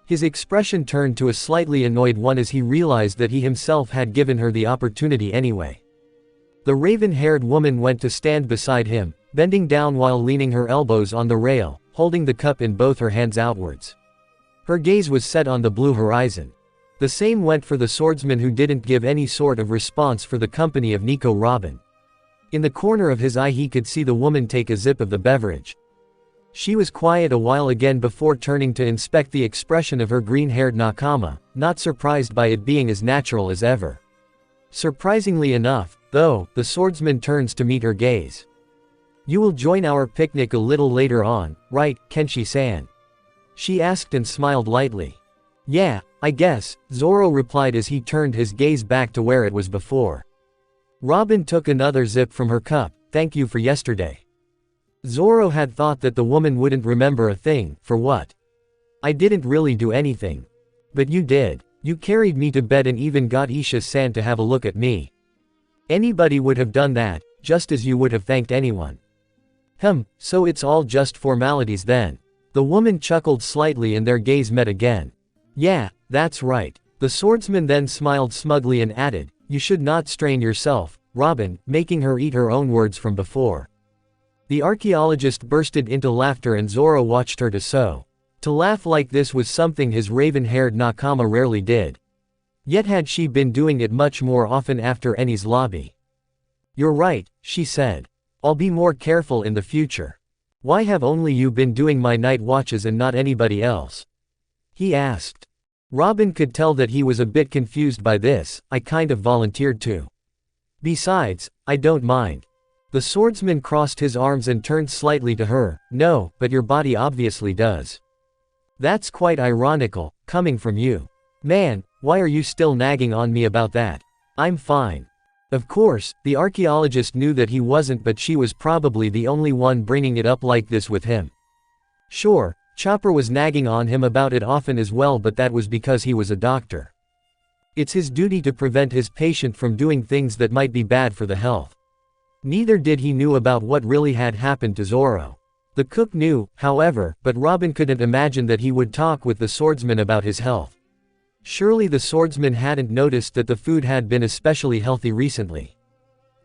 His expression turned to a slightly annoyed one as he realized that he himself had given her the opportunity anyway. The raven-haired woman went to stand beside him, bending down while leaning her elbows on the rail, holding the cup in both her hands outwards. Her gaze was set on the blue horizon. The same went for the swordsman, who didn't give any sort of response for the company of Nico Robin. In the corner of his eye he could see the woman take a sip of the beverage. She was quiet a while again before turning to inspect the expression of her green-haired nakama, not surprised by it being as natural as ever. Surprisingly enough, though, the swordsman turns to meet her gaze. You will join our picnic a little later on, right, Kenshi-san? She asked and smiled lightly. Yeah, I guess, Zoro replied as he turned his gaze back to where it was before. Robin took another sip from her cup. Thank you for yesterday. Zoro had thought that the woman wouldn't remember a thing. For what? I didn't really do anything. But you did. You carried me to bed and even got Isha-san to have a look at me. Anybody would have done that, just as you would have thanked anyone. So it's all just formalities then. The woman chuckled slightly and their gaze met again. Yeah, that's right. The swordsman then smiled smugly and added, you should not strain yourself, Robin, making her eat her own words from before. The archaeologist bursted into laughter and Zoro watched her do so. To laugh like this was something his raven-haired nakama rarely did. Yet had she been doing it much more often after Eni's lobby. "You're right," she said. "I'll be more careful in the future." "Why have only you been doing my night watches and not anybody else?" he asked. Robin could tell that he was a bit confused by this. "I kind of volunteered to. Besides, I don't mind." The swordsman crossed his arms and turned slightly to her. "No, but your body obviously does. That's quite ironical, coming from you. Man, why are you still nagging on me about that? I'm fine." Of course, the archaeologist knew that he wasn't, but she was probably the only one bringing it up like this with him. Sure, Chopper was nagging on him about it often as well, but that was because he was a doctor. It's his duty to prevent his patient from doing things that might be bad for the health. Neither did he knew about what really had happened to Zoro. The cook knew, however, but Robin couldn't imagine that he would talk with the swordsman about his health. Surely the swordsman hadn't noticed that the food had been especially healthy recently.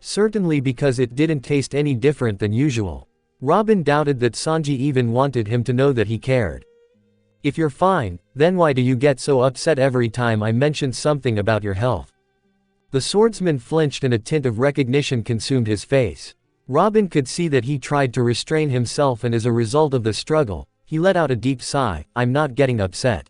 Certainly because it didn't taste any different than usual. Robin doubted that Sanji even wanted him to know that he cared. "If you're fine, then why do you get so upset every time I mention something about your health?" The swordsman flinched and a tint of recognition consumed his face. Robin could see that he tried to restrain himself, and as a result of the struggle, he let out a deep sigh. "I'm not getting upset.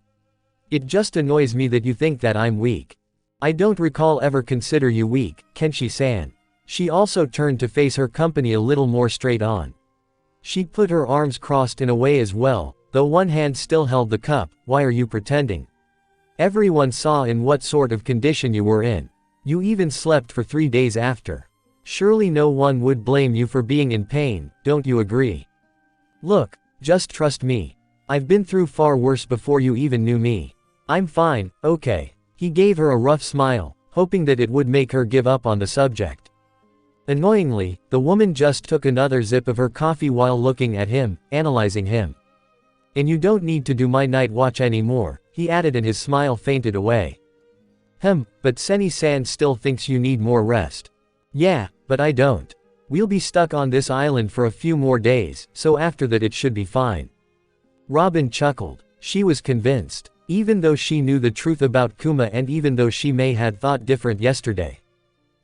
It just annoys me that you think that I'm weak. I don't recall ever consider you weak, Kenshi-san." She also turned to face her company a little more straight on. She put her arms crossed in a way as well, though one hand still held the cup. "Why are you pretending? Everyone saw in what sort of condition you were in. You even slept for 3 days after. Surely no one would blame you for being in pain, don't you agree? Look, just trust me. I've been through far worse before you even knew me. I'm fine, okay." He gave her a rough smile, hoping that it would make her give up on the subject. Annoyingly, the woman just took another sip of her coffee while looking at him, analyzing him. "And you don't need to do my night watch anymore," he added, and his smile fainted away. But Seni-san still thinks you need more rest." "Yeah, but I don't. We'll be stuck on this island for a few more days, so after that it should be fine." Robin chuckled. She was convinced. Even though she knew the truth about Kuma, and even though she may had thought different yesterday.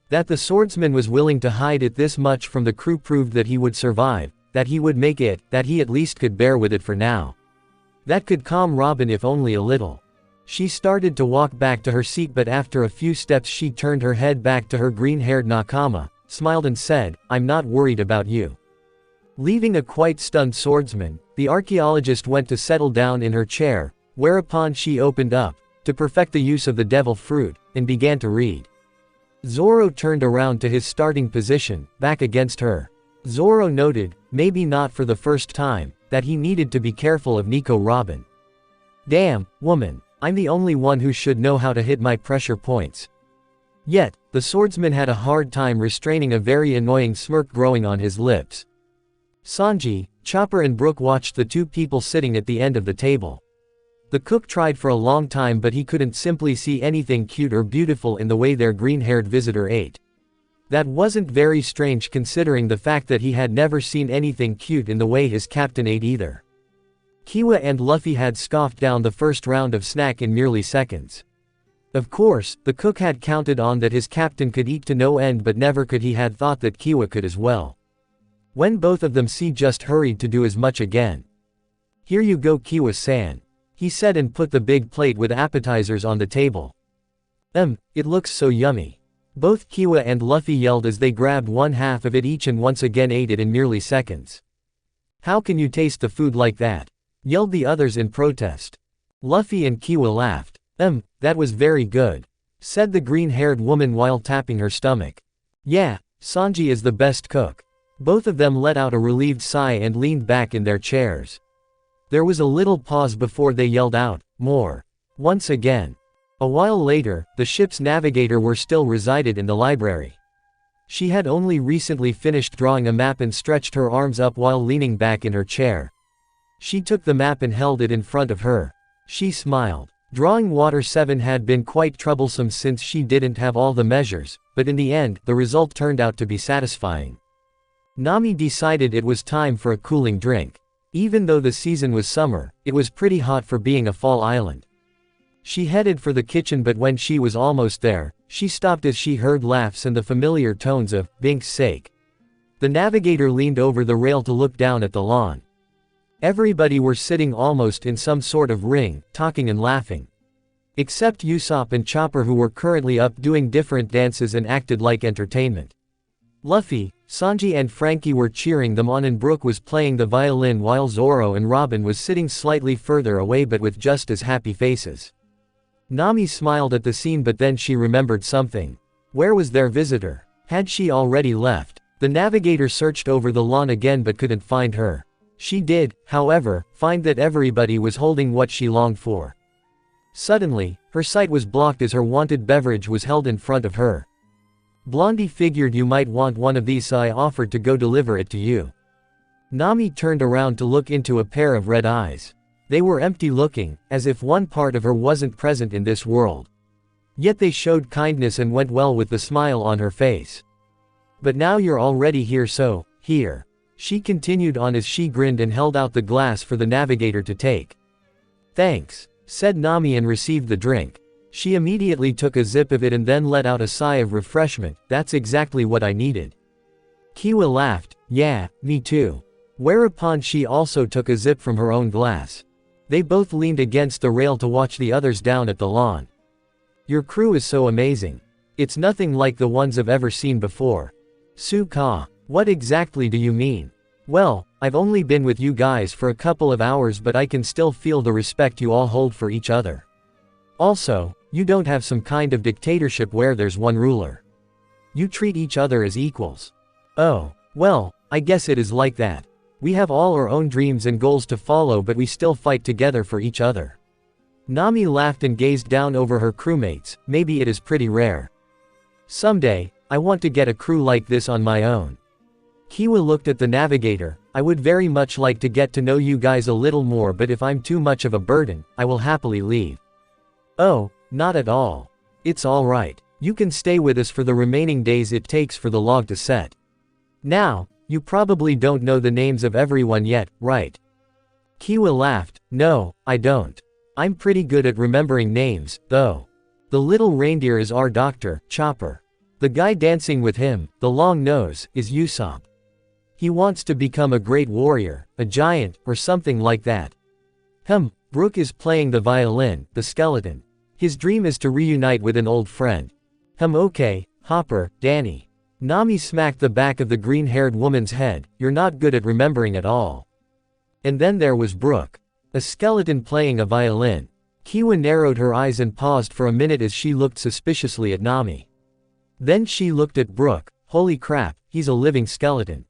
That the swordsman was willing to hide it this much from the crew proved that he would survive, that he would make it, that he at least could bear with it for now. That could calm Robin if only a little. She started to walk back to her seat, but after a few steps she turned her head back to her green-haired nakama, smiled and said, "I'm not worried about you." Leaving a quite stunned swordsman, the archaeologist went to settle down in her chair, whereupon she opened up, to perfect the use of the devil fruit, and began to read. Zoro turned around to his starting position, back against her. Zoro noted, maybe not for the first time, that he needed to be careful of Nico Robin. "Damn, woman, I'm the only one who should know how to hit my pressure points." Yet, the swordsman had a hard time restraining a very annoying smirk growing on his lips. Sanji, Chopper and Brook watched the two people sitting at the end of the table. The cook tried for a long time, but he couldn't simply see anything cute or beautiful in the way their green-haired visitor ate. That wasn't very strange considering the fact that he had never seen anything cute in the way his captain ate either. Kiwa and Luffy had scoffed down the first round of snack in merely seconds. Of course, the cook had counted on that his captain could eat to no end, but never could he had thought that Kiwa could as well. When both of them just hurried to do as much again. "Here you go, Kiwa-san," he said, and put the big plate with appetizers on the table. It looks so yummy." Both Kiwa and Luffy yelled as they grabbed one half of it each and once again ate it in merely seconds. "How can you taste the food like that?" yelled the others in protest. Luffy and Kiwa laughed. That was very good," said the green-haired woman while tapping her stomach. "Yeah, Sanji is the best cook." Both of them let out a relieved sigh and leaned back in their chairs. There was a little pause before they yelled out, "More!" once again. A while later, the ship's navigator still resided in the library. She had only recently finished drawing a map and stretched her arms up while leaning back in her chair. She took the map and held it in front of her. She smiled. Drawing Water 7 had been quite troublesome since she didn't have all the measures, but in the end, the result turned out to be satisfying. Nami decided it was time for a cooling drink. Even though the season was summer, it was pretty hot for being a fall island. She headed for the kitchen, but when she was almost there, she stopped as she heard laughs and the familiar tones of Bink's sake. The navigator leaned over the rail to look down at the lawn. Everybody were sitting almost in some sort of ring, talking and laughing. Except Usopp and Chopper, who were currently up doing different dances and acted like entertainment. Luffy, Sanji and Frankie were cheering them on, and Brook was playing the violin while Zoro and Robin was sitting slightly further away but with just as happy faces. Nami smiled at the scene, but then she remembered something. Where was their visitor? Had she already left? The navigator searched over the lawn again but couldn't find her. She did, however, find that everybody was holding what she longed for. Suddenly, her sight was blocked as her wanted beverage was held in front of her. Blondie figured you might want one of these, so I offered to go deliver it to you. Nami turned around to look into a pair of red eyes. They were empty looking, as if one part of her wasn't present in this world. Yet they showed kindness and went well with the smile on her face. But now you're already here, so, here. She continued on as she grinned and held out the glass for the navigator to take. Thanks, said Nami and received the drink. She immediately took a sip of it and then let out a sigh of refreshment. That's exactly what I needed. Kiwa laughed, yeah, me too. Whereupon she also took a sip from her own glass. They both leaned against the rail to watch the others down at the lawn. Your crew is so amazing. It's nothing like the ones I've ever seen before. Su-ka, what exactly do you mean? Well, I've only been with you guys for a couple of hours, but I can still feel the respect you all hold for each other. Also, you don't have some kind of dictatorship where there's one ruler. You treat each other as equals. Oh, well, I guess it is like that. We have all our own dreams and goals to follow, but we still fight together for each other. Nami laughed and gazed down over her crewmates. Maybe it is pretty rare. Someday, I want to get a crew like this on my own. Kiwa looked at the navigator. I would very much like to get to know you guys a little more, but if I'm too much of a burden, I will happily leave. Oh, not at all. It's all right. You can stay with us for the remaining days it takes for the log to set. Now, you probably don't know the names of everyone yet, right? Kiwa laughed. No, I don't. I'm pretty good at remembering names, though. The little reindeer is our doctor, Chopper. The guy dancing with him, the long nose, is Usopp. He wants to become a great warrior, a giant, or something like that. Brook is playing the violin, the skeleton. His dream is to reunite with an old friend. Okay, Hopper, Danny. Nami smacked the back of the green-haired woman's head. You're not good at remembering at all. And then there was Brook. A skeleton playing a violin. Kiwa narrowed her eyes and paused for a minute as she looked suspiciously at Nami. Then she looked at Brook. Holy crap, he's a living skeleton.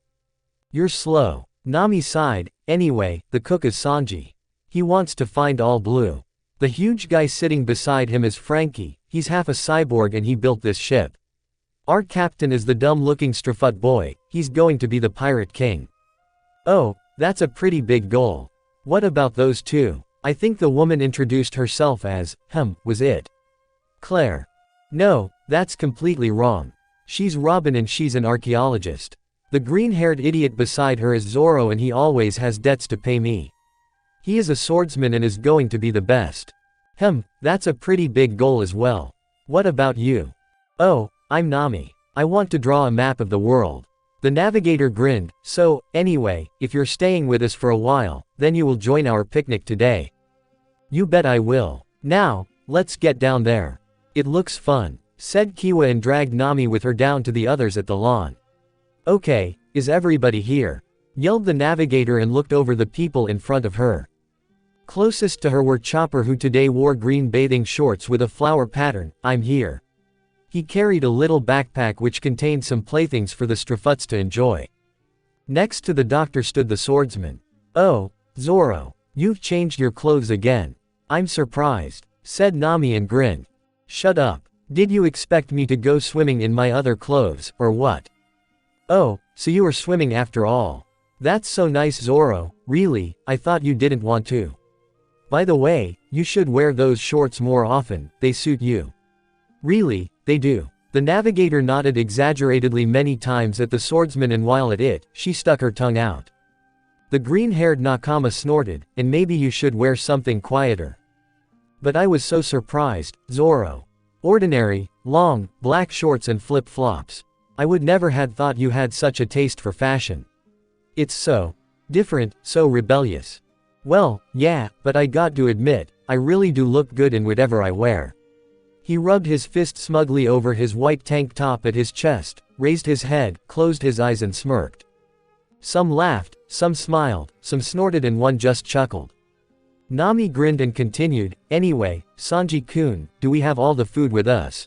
You're slow. Nami sighed. Anyway, the cook is Sanji. He wants to find all blue. The huge guy sitting beside him is Frankie. He's half a cyborg and he built this ship. Our captain is the dumb-looking Strafut boy. He's going to be the pirate king. Oh, that's a pretty big goal. What about those two? I think the woman introduced herself as, was it Claire? No, that's completely wrong. She's Robin and she's an archaeologist. The green-haired idiot beside her is Zoro and he always has debts to pay me. He is a swordsman and is going to be the best. That's a pretty big goal as well. What about you? Oh, I'm Nami. I want to draw a map of the world. The navigator grinned. So, anyway, if you're staying with us for a while, then you will join our picnic today. You bet I will. Now, let's get down there. It looks fun, said Kiwa and dragged Nami with her down to the others at the lawn. Okay, is everybody here? Yelled the navigator and looked over the people in front of her. Closest to her were Chopper, who today wore green bathing shorts with a flower pattern. I'm here. He carried a little backpack which contained some playthings for the Strafuts to enjoy. Next to the doctor stood the swordsman. Oh, Zoro, you've changed your clothes again. I'm surprised, said Nami and grinned. Shut up. Did you expect me to go swimming in my other clothes, or what? Oh, so you are swimming after all. That's so nice, Zoro. Really, I thought you didn't want to. By the way, you should wear those shorts more often, they suit you. Really, they do. The navigator nodded exaggeratedly many times at the swordsman, and while at it, she stuck her tongue out. The green-haired Nakama snorted, and maybe you should wear something quieter. But I was so surprised, Zoro. Ordinary, long, black shorts and flip-flops. I would never had thought you had such a taste for fashion. It's so different, so rebellious. Well, yeah, but I got to admit, I really do look good in whatever I wear. He rubbed his fist smugly over his white tank top at his chest, raised his head, closed his eyes and smirked. Some laughed, some smiled, some snorted and one just chuckled. Nami grinned and continued, anyway, Sanji-kun, do we have all the food with us?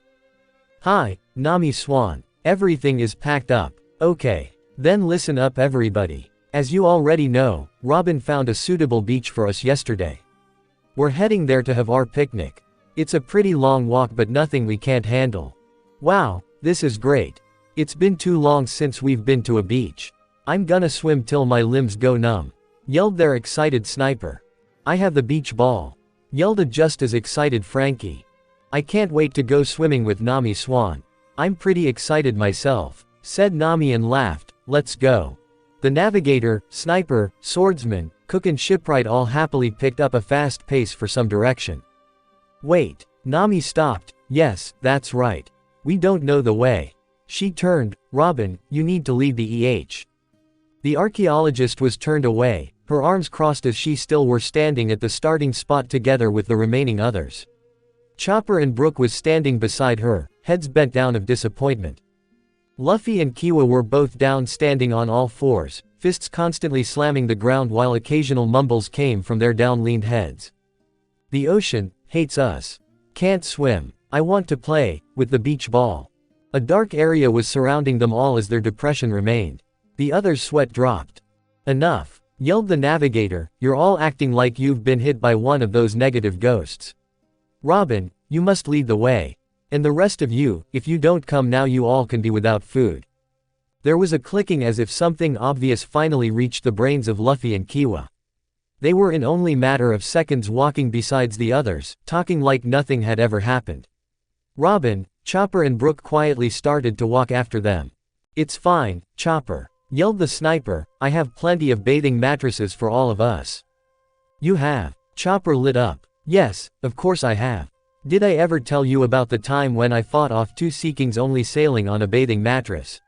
Hi, Nami Swan. Everything is packed up. Okay. Then listen up everybody. As you already know, Robin found a suitable beach for us yesterday. We're heading there to have our picnic. It's a pretty long walk but nothing we can't handle. Wow, this is great. It's been too long since we've been to a beach. I'm gonna swim till my limbs go numb, yelled their excited sniper. I have the beach ball, yelled a just as excited Frankie. I can't wait to go swimming with Nami Swan. I'm pretty excited myself, said Nami and laughed. Let's go. The navigator, sniper, swordsman, cook and shipwright all happily picked up a fast pace for some direction. Wait, Nami stopped. Yes, that's right. We don't know the way. She turned. Robin, you need to lead the EH. The archaeologist was turned away, her arms crossed as she still were standing at the starting spot together with the remaining others. Chopper and Brook was standing beside her, heads bent down of disappointment. Luffy and Kiwa were both down standing on all fours, fists constantly slamming the ground while occasional mumbles came from their down-leaned heads. The ocean hates us. Can't swim. I want to play with the beach ball. A dark area was surrounding them all as their depression remained. The others' sweat dropped. Enough, yelled the navigator, you're all acting like you've been hit by one of those negative ghosts. Robin, you must lead the way. And the rest of you, if you don't come now you all can be without food. There was a clicking as if something obvious finally reached the brains of Luffy and Kiwa. They were in only matter of seconds walking besides the others, talking like nothing had ever happened. Robin, Chopper and Brook quietly started to walk after them. It's fine, Chopper, yelled the sniper, I have plenty of bathing mattresses for all of us. You have? Chopper lit up. Yes, of course I have. Did I ever tell you about the time when I fought off 2 sea kings only sailing on a bathing mattress?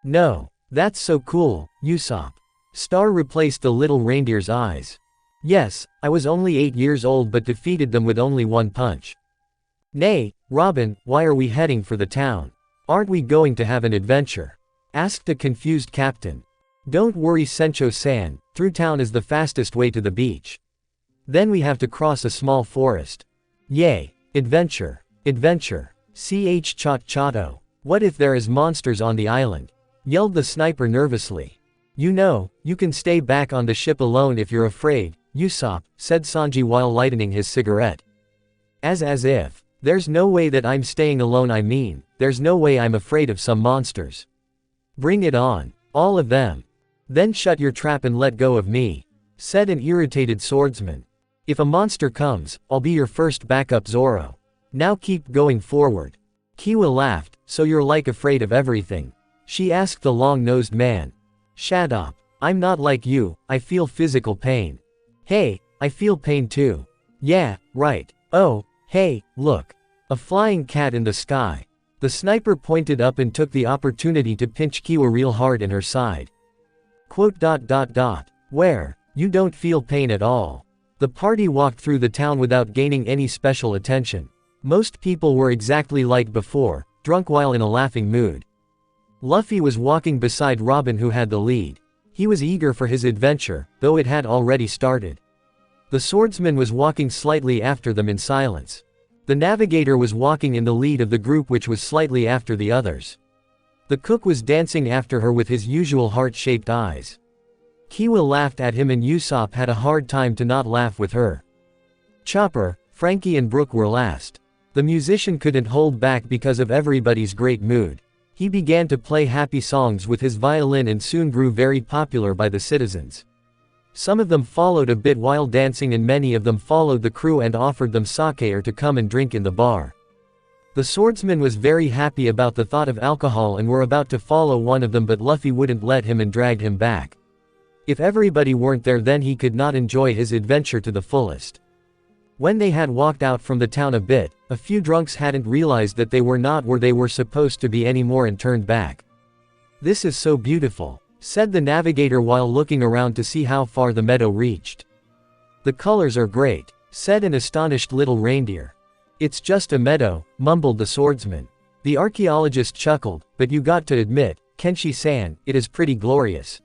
No. That's so cool, Usopp. Star replaced the little reindeer's eyes. Yes, I was only 8 years old but defeated them with only one punch. Nay, Robin, why are we heading for the town? Aren't we going to have an adventure? Asked a confused captain. Don't worry Sencho-san, through town is the fastest way to the beach. Then we have to cross a small forest. Yay, adventure, adventure. Chato. What if there is monsters on the island? Yelled the sniper nervously. You know, you can stay back on the ship alone if you're afraid, Usopp, said Sanji while lighting his cigarette. As if. There's no way that I'm staying alone I mean, there's no way I'm afraid of some monsters. Bring it on, all of them. Then shut your trap and let go of me, said an irritated swordsman. If a monster comes, I'll be your first backup Zoro. Now keep going forward. Kiwa laughed, so you're like afraid of everything? She asked the long-nosed man. Shut up. I'm not like you, I feel physical pain. Hey, I feel pain too. Yeah, right. Oh, hey, look. A flying cat in the sky. The sniper pointed up and took the opportunity to pinch Kiwa real hard in her side. Quote. Where? You don't feel pain at all. The party walked through the town without gaining any special attention. Most people were exactly like before, drunk while in a laughing mood. Luffy was walking beside Robin who had the lead. He was eager for his adventure, though it had already started. The swordsman was walking slightly after them in silence. The navigator was walking in the lead of the group which was slightly after the others. The cook was dancing after her with his usual heart-shaped eyes. Kiwa laughed at him and Usopp had a hard time to not laugh with her. Chopper, Frankie and Brook were last. The musician couldn't hold back because of everybody's great mood. He began to play happy songs with his violin and soon grew very popular by the citizens. Some of them followed a bit while dancing and many of them followed the crew and offered them sake or to come and drink in the bar. The swordsman was very happy about the thought of alcohol and were about to follow one of them but Luffy wouldn't let him and dragged him back. If everybody weren't there, then he could not enjoy his adventure to the fullest. When they had walked out from the town a bit, a few drunks hadn't realized that they were not where they were supposed to be anymore and turned back. "This is so beautiful," said the navigator while looking around to see how far the meadow reached. "The colors are great," said an astonished little reindeer. "It's just a meadow," mumbled the swordsman. The archaeologist chuckled, "But you got to admit, Kenshi-san, it is pretty glorious."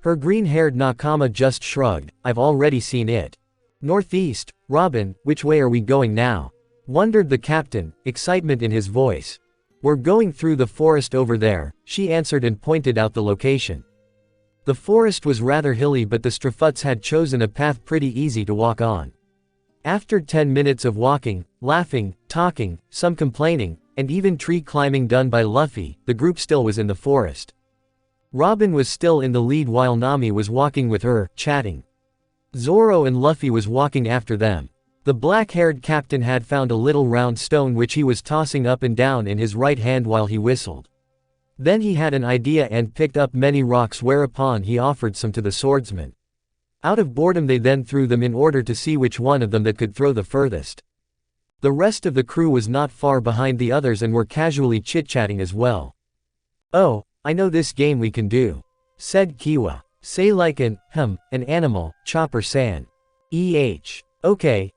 Her green-haired nakama just shrugged, "I've already seen it." "Northeast, Robin, which way are we going now?" wondered the captain, excitement in his voice. "We're going through the forest over there," she answered and pointed out the location. The forest was rather hilly, but the Strafuts had chosen a path pretty easy to walk on. After 10 minutes of walking, laughing, talking, some complaining, and even tree climbing done by Luffy, the group still was in the forest. Robin was still in the lead while Nami was walking with her, chatting. Zoro and Luffy was walking after them. The black-haired captain had found a little round stone which he was tossing up and down in his right hand while he whistled. Then he had an idea and picked up many rocks, whereupon he offered some to the swordsman. Out of boredom they then threw them in order to see which one of them that could throw the furthest. The rest of the crew was not far behind the others and were casually chit-chatting as well. "Oh, I know this game we can do," said Kiwa. "Say like an animal, Chopper-san." Okay,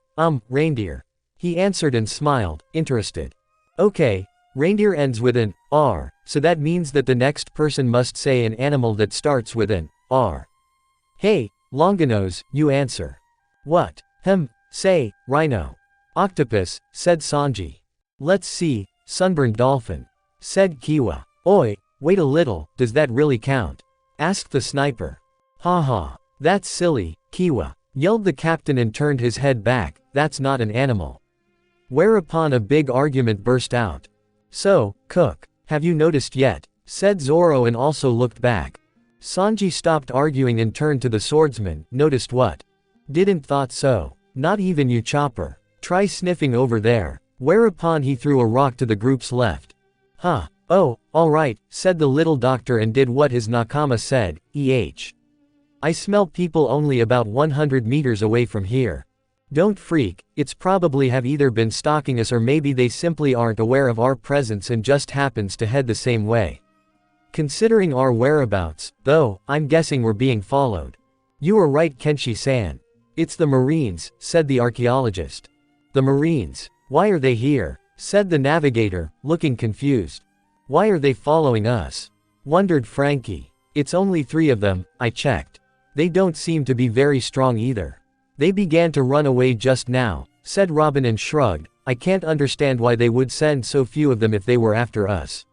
reindeer." He answered and smiled, interested. "Okay, reindeer ends with an R, so that means that the next person must say an animal that starts with an R." "Hey, Longinose, you answer." "What?" Say, rhino." "Octopus," said Sanji. "Let's see, sunburned dolphin," said Kiwa. "Oi, wait a little, does that really count?" asked the sniper. "Ha ha, that's silly, Kiwa," yelled the captain and turned his head back, "that's not an animal." Whereupon a big argument burst out. "So, Cook, have you noticed yet?" said Zoro and also looked back. Sanji stopped arguing and turned to the swordsman. "Noticed what?" "Didn't thought so. Not even you, Chopper. Try sniffing over there." Whereupon he threw a rock to the group's left. "Huh, oh, alright," said the little doctor and did what his nakama said. "I smell people only about 100 meters away from here. Don't freak, it's probably have either been stalking us or maybe they simply aren't aware of our presence and just happens to head the same way. Considering our whereabouts, though, I'm guessing we're being followed." "You are right, Kenshi-san. It's the Marines," said the archaeologist. "The Marines? Why are they here?" said the navigator, looking confused. "Why are they following us?" wondered Frankie. "It's only 3 of them, I checked. They don't seem to be very strong either. They began to run away just now," said Robin and shrugged. "I can't understand why they would send so few of them if they were after us."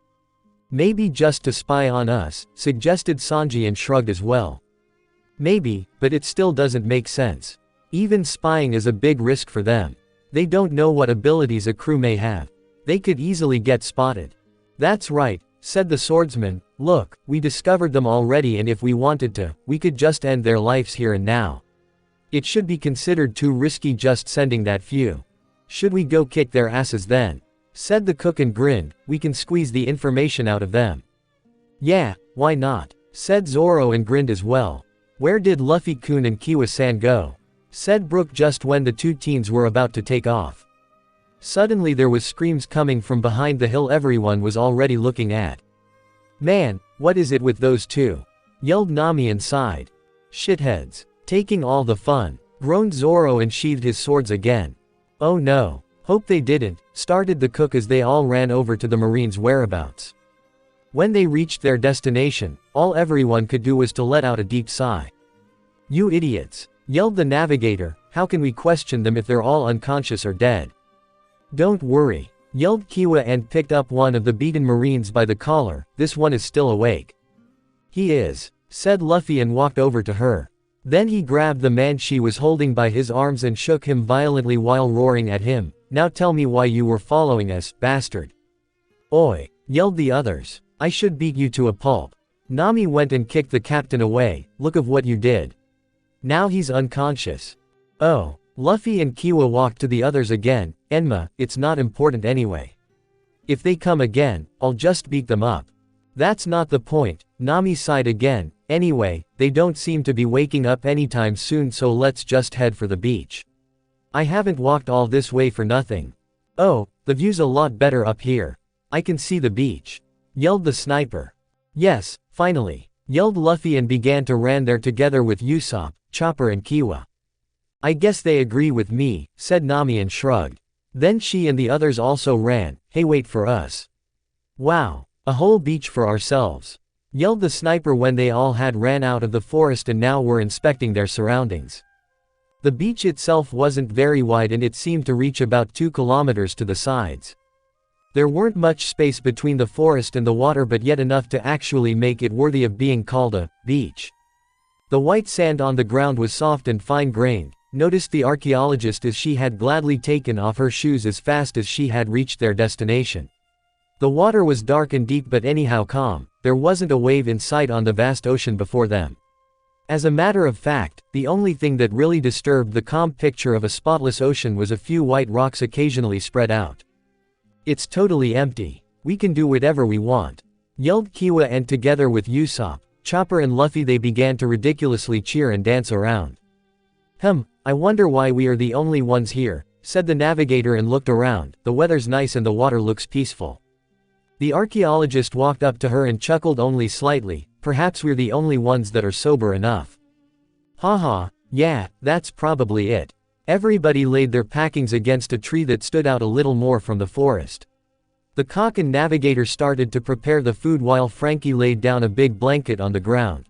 "Maybe just to spy on us," suggested Sanji and shrugged as well. "Maybe, but it still doesn't make sense. Even spying is a big risk for them. They don't know what abilities a crew may have. They could easily get spotted." "That's right," said the swordsman. "Look, we discovered them already and if we wanted to, we could just end their lives here and now. It should be considered too risky just sending that few. Should we go kick their asses then?" said the cook and grinned. "We can squeeze the information out of them." "Yeah, why not?" said Zoro and grinned as well. "Where did Luffy-kun and Kiwa-san go?" said Brook just when the 2 teens were about to take off. Suddenly there was screams coming from behind the hill everyone was already looking at. "Man, what is it with those 2? yelled Nami and sighed. "Shitheads. Taking all the fun," groaned Zoro and sheathed his swords again. "Oh no. Hope they didn't," started the cook as they all ran over to the Marines' whereabouts. When they reached their destination, all everyone could do was to let out a deep sigh. "You idiots," yelled the navigator, "how can we question them if they're all unconscious or dead?" "Don't worry," yelled Kiwa and picked up one of the beaten Marines by the collar. "This one is still awake." "He is," said Luffy and walked over to her. Then he grabbed the man she was holding by his arms and shook him violently while roaring at him. "Now tell me why you were following us, bastard." "Oi," yelled the others. "I should beat you to a pulp." Nami went and kicked the captain away. "Look of what you did. Now he's unconscious." "Oh." Luffy and Kiwa walked to the others again. "Enma, it's not important anyway. If they come again, I'll just beat them up." "That's not the point." Nami sighed again. Anyway, they don't seem to be waking up anytime soon, so let's just head for the beach. I haven't walked all this way for nothing. Oh, the view's a lot better up here. I can see the beach, yelled the sniper. Yes, finally, yelled Luffy and began to run there together with Usopp, Chopper and Kiwa. I guess they agree with me, said Nami and shrugged. Then she and the others also ran. Hey, wait for us. Wow, a whole beach for ourselves, yelled the sniper when they all had ran out of the forest and now were inspecting their surroundings. The beach itself wasn't very wide and it seemed to reach about 2 kilometers to the sides. There weren't much space between the forest and the water, but yet enough to actually make it worthy of being called a beach. The white sand on the ground was soft and fine-grained, noticed the archaeologist, as she had gladly taken off her shoes as fast as she had reached their destination. The water was dark and deep but anyhow calm. There wasn't a wave in sight on the vast ocean before them. As a matter of fact, the only thing that really disturbed the calm picture of a spotless ocean was a few white rocks occasionally spread out. It's totally empty. We can do whatever we want, yelled Kiwa, and together with Usopp, Chopper and Luffy they began to ridiculously cheer and dance around. I wonder why we are the only ones here, said the navigator and looked around. The weather's nice and the water looks peaceful. The archaeologist walked up to her and chuckled only slightly. Perhaps we're the only ones that are sober enough. Haha, yeah, that's probably it. Everybody laid their packings against a tree that stood out a little more from the forest. The cock and navigator started to prepare the food while Frankie laid down a big blanket on the ground.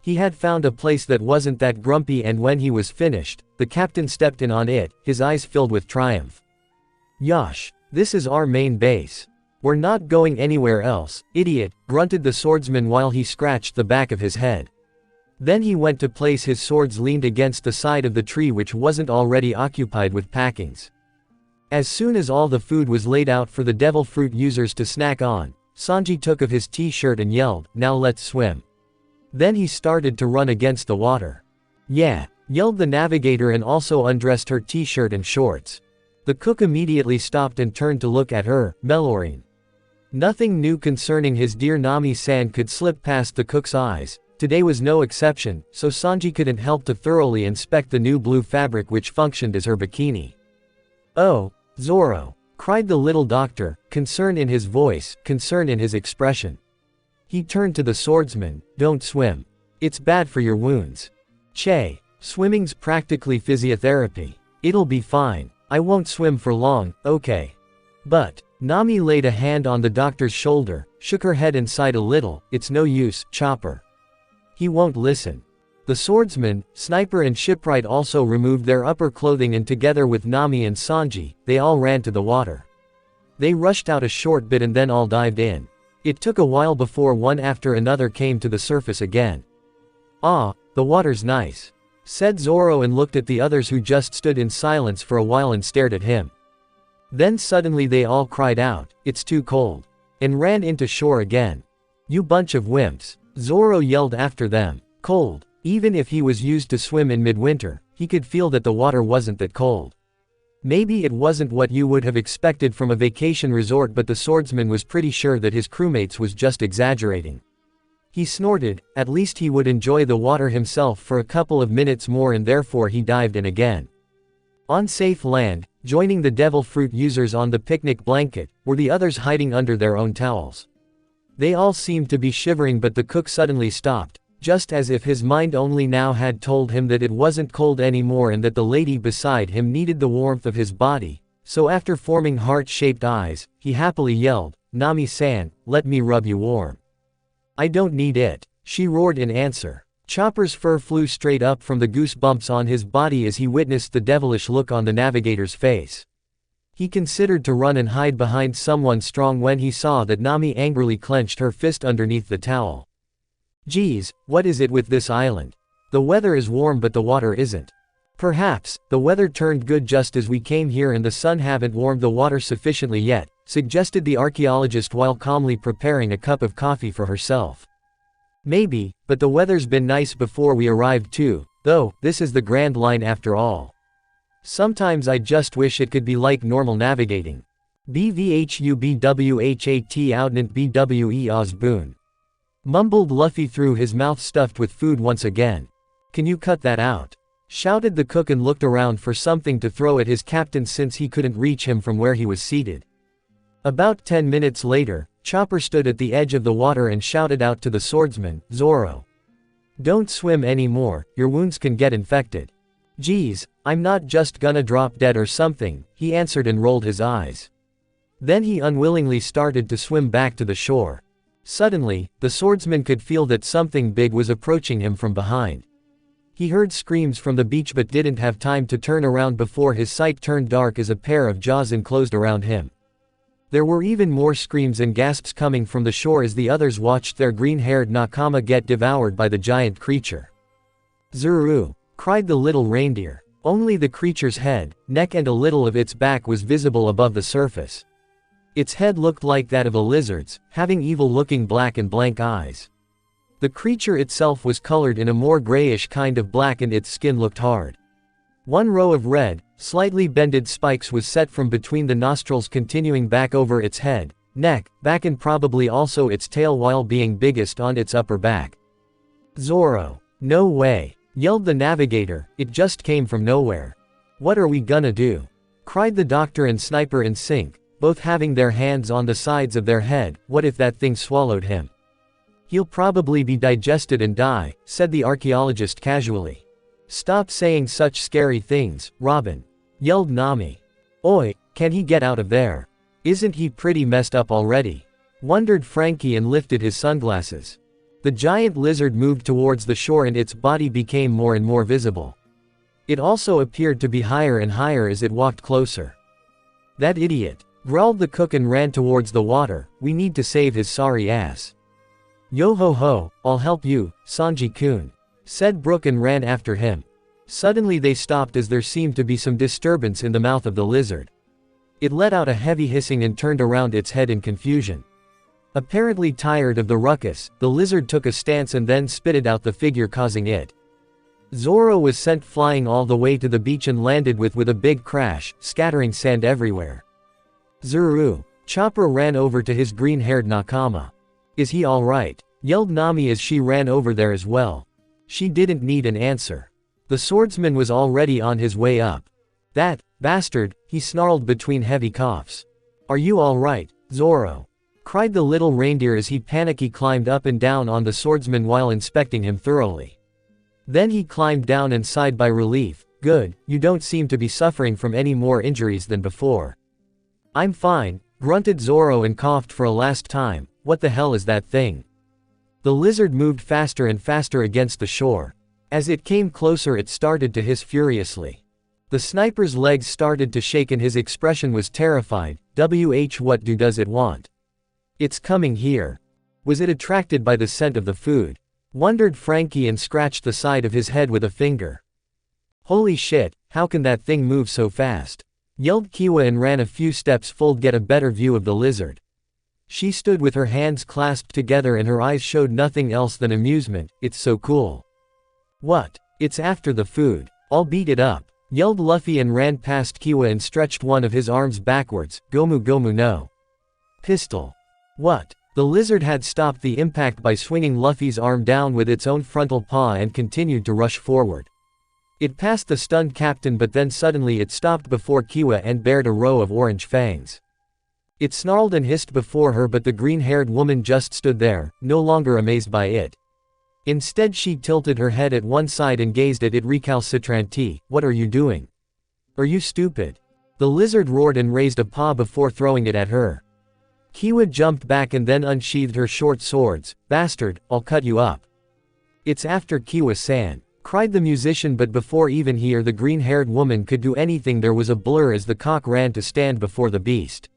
He had found a place that wasn't that grumpy, and when he was finished, the captain stepped in on it, his eyes filled with triumph. Yosh, this is our main base. We're not going anywhere else, idiot, grunted the swordsman while he scratched the back of his head. Then he went to place his swords leaned against the side of the tree which wasn't already occupied with packings. As soon as all the food was laid out for the devil fruit users to snack on, Sanji took off his t-shirt and yelled, "Now let's swim." Then he started to run against the water. Yeah, yelled the navigator and also undressed her t-shirt and shorts. The cook immediately stopped and turned to look at her, Melorine. Nothing new concerning his dear Nami-san could slip past the cook's eyes. Today was no exception, so Sanji couldn't help to thoroughly inspect the new blue fabric which functioned as her bikini. "Oh, Zoro," cried the little doctor, concern in his voice, concern in his expression. He turned to the swordsman. "Don't swim. It's bad for your wounds. Che, swimming's practically physiotherapy. It'll be fine. I won't swim for long, okay?" But Nami laid a hand on the doctor's shoulder, shook her head and sighed a little. "It's no use, Chopper. He won't listen." The swordsman, sniper and shipwright also removed their upper clothing, and together with Nami and Sanji, they all ran to the water. They rushed out a short bit and then all dived in. It took a while before one after another came to the surface again. "Ah, the water's nice," said Zoro and looked at the others who just stood in silence for a while and stared at him. Then suddenly they all cried out, "It's too cold," and ran into shore again. "You bunch of wimps," Zoro yelled after them. Cold. Even if he was used to swim in midwinter, he could feel that the water wasn't that cold. Maybe it wasn't what you would have expected from a vacation resort, but the swordsman was pretty sure that his crewmates was just exaggerating. He snorted. At least he would enjoy the water himself for a couple of minutes more, and therefore he dived in again. On safe land, joining the devil fruit users on the picnic blanket, were the others hiding under their own towels. They all seemed to be shivering, but the cook suddenly stopped, just as if his mind only now had told him that it wasn't cold anymore and that the lady beside him needed the warmth of his body. So after forming heart-shaped eyes, he happily yelled, "Nami-san, let me rub you warm." "I don't need it," she roared in answer. Chopper's fur flew straight up from the goosebumps on his body as he witnessed the devilish look on the navigator's face. He considered to run and hide behind someone strong when he saw that Nami angrily clenched her fist underneath the towel. "Geez, what is it with this island? The weather is warm but the water isn't. Perhaps, the weather turned good just as we came here and the sun haven't warmed the water sufficiently yet," suggested the archaeologist while calmly preparing a cup of coffee for herself. "Maybe, but the weather's been nice before we arrived too, though. This is the Grand Line after all. Sometimes I just wish it could be like normal navigating. BVHUBWHAT outnant BWE Osboon." Mumbled Luffy through his mouth stuffed with food once again. Can you cut that out? Shouted the cook and looked around for something to throw at his captain since he couldn't reach him from where he was seated. About 10 minutes later, Chopper stood at the edge of the water and shouted out to the swordsman, Zoro. Don't swim anymore, your wounds can get infected. Geez, I'm not just gonna drop dead or something, he answered and rolled his eyes. Then he unwillingly started to swim back to the shore. Suddenly, the swordsman could feel that something big was approaching him from behind. He heard screams from the beach but didn't have time to turn around before his sight turned dark as a pair of jaws enclosed around him. There were even more screams and gasps coming from the shore as the others watched their green-haired nakama get devoured by the giant creature. Zuru! Cried the little reindeer. Only the creature's head, neck and a little of its back was visible above the surface. Its head looked like that of a lizard's, having evil-looking black and blank eyes. The creature itself was colored in a more grayish kind of black and its skin looked hard. One row of red, slightly bended spikes was set from between the nostrils continuing back over its head, neck, back and probably also its tail while being biggest on its upper back. Zoro! No way! Yelled the navigator, it just came from nowhere. What are we gonna do? Cried the doctor and sniper in sync, both having their hands on the sides of their head. What if that thing swallowed him? He'll probably be digested and die, said the archaeologist casually. Stop saying such scary things, Robin. Yelled Nami. Oi, can he get out of there? Isn't he pretty messed up already? Wondered Frankie and lifted his sunglasses. The giant lizard moved towards the shore and its body became more and more visible. It also appeared to be higher and higher as it walked closer. That idiot, growled the cook and ran towards the water. We need to save his sorry ass. Yo ho ho, I'll help you, Sanji-kun, said Brook and ran after him. Suddenly they stopped as there seemed to be some disturbance in the mouth of the lizard. It let out a heavy hissing and turned around its head in confusion. Apparently tired of the ruckus, the lizard took a stance and then spitted out the figure causing it. Zoro was sent flying all the way to the beach and landed with a big crash, scattering sand everywhere. Zuru! Chopper ran over to his green-haired nakama. Is he alright? Yelled Nami as she ran over there as well. She didn't need an answer. The swordsman was already on his way up. That bastard, he snarled between heavy coughs. Are you alright, Zoro? Cried the little reindeer as he panicky climbed up and down on the swordsman while inspecting him thoroughly. Then he climbed down and sighed by relief. Good, you don't seem to be suffering from any more injuries than before. I'm fine, grunted Zoro and coughed for a last time. What the hell is that thing? The lizard moved faster and faster against the shore. As it came closer it started to hiss furiously. The sniper's legs started to shake and his expression was terrified. What does it want? It's coming here. Was it attracted by the scent of the food? Wondered Frankie and scratched the side of his head with a finger. Holy shit, how can that thing move so fast? Yelled Kiwa and ran a few steps full to get a better view of the lizard. She stood with her hands clasped together and her eyes showed nothing else than amusement. It's so cool. What? It's after the food. I'll beat it up. Yelled Luffy and ran past Kiwa and stretched one of his arms backwards. Gomu Gomu no. Pistol. What? The lizard had stopped the impact by swinging Luffy's arm down with its own frontal paw and continued to rush forward. It passed the stunned captain but then suddenly it stopped before Kiwa and bared a row of orange fangs. It snarled and hissed before her but the green-haired woman just stood there, no longer amazed by it. Instead she tilted her head at one side and gazed at it recalcitrantly. What are you doing? Are you stupid? The lizard roared and raised a paw before throwing it at her. Kiwa jumped back and then unsheathed her short swords. Bastard, I'll cut you up. It's after Kiwa-san, cried the musician but before even he or the green-haired woman could do anything there was a blur as the cock ran to stand before the beast.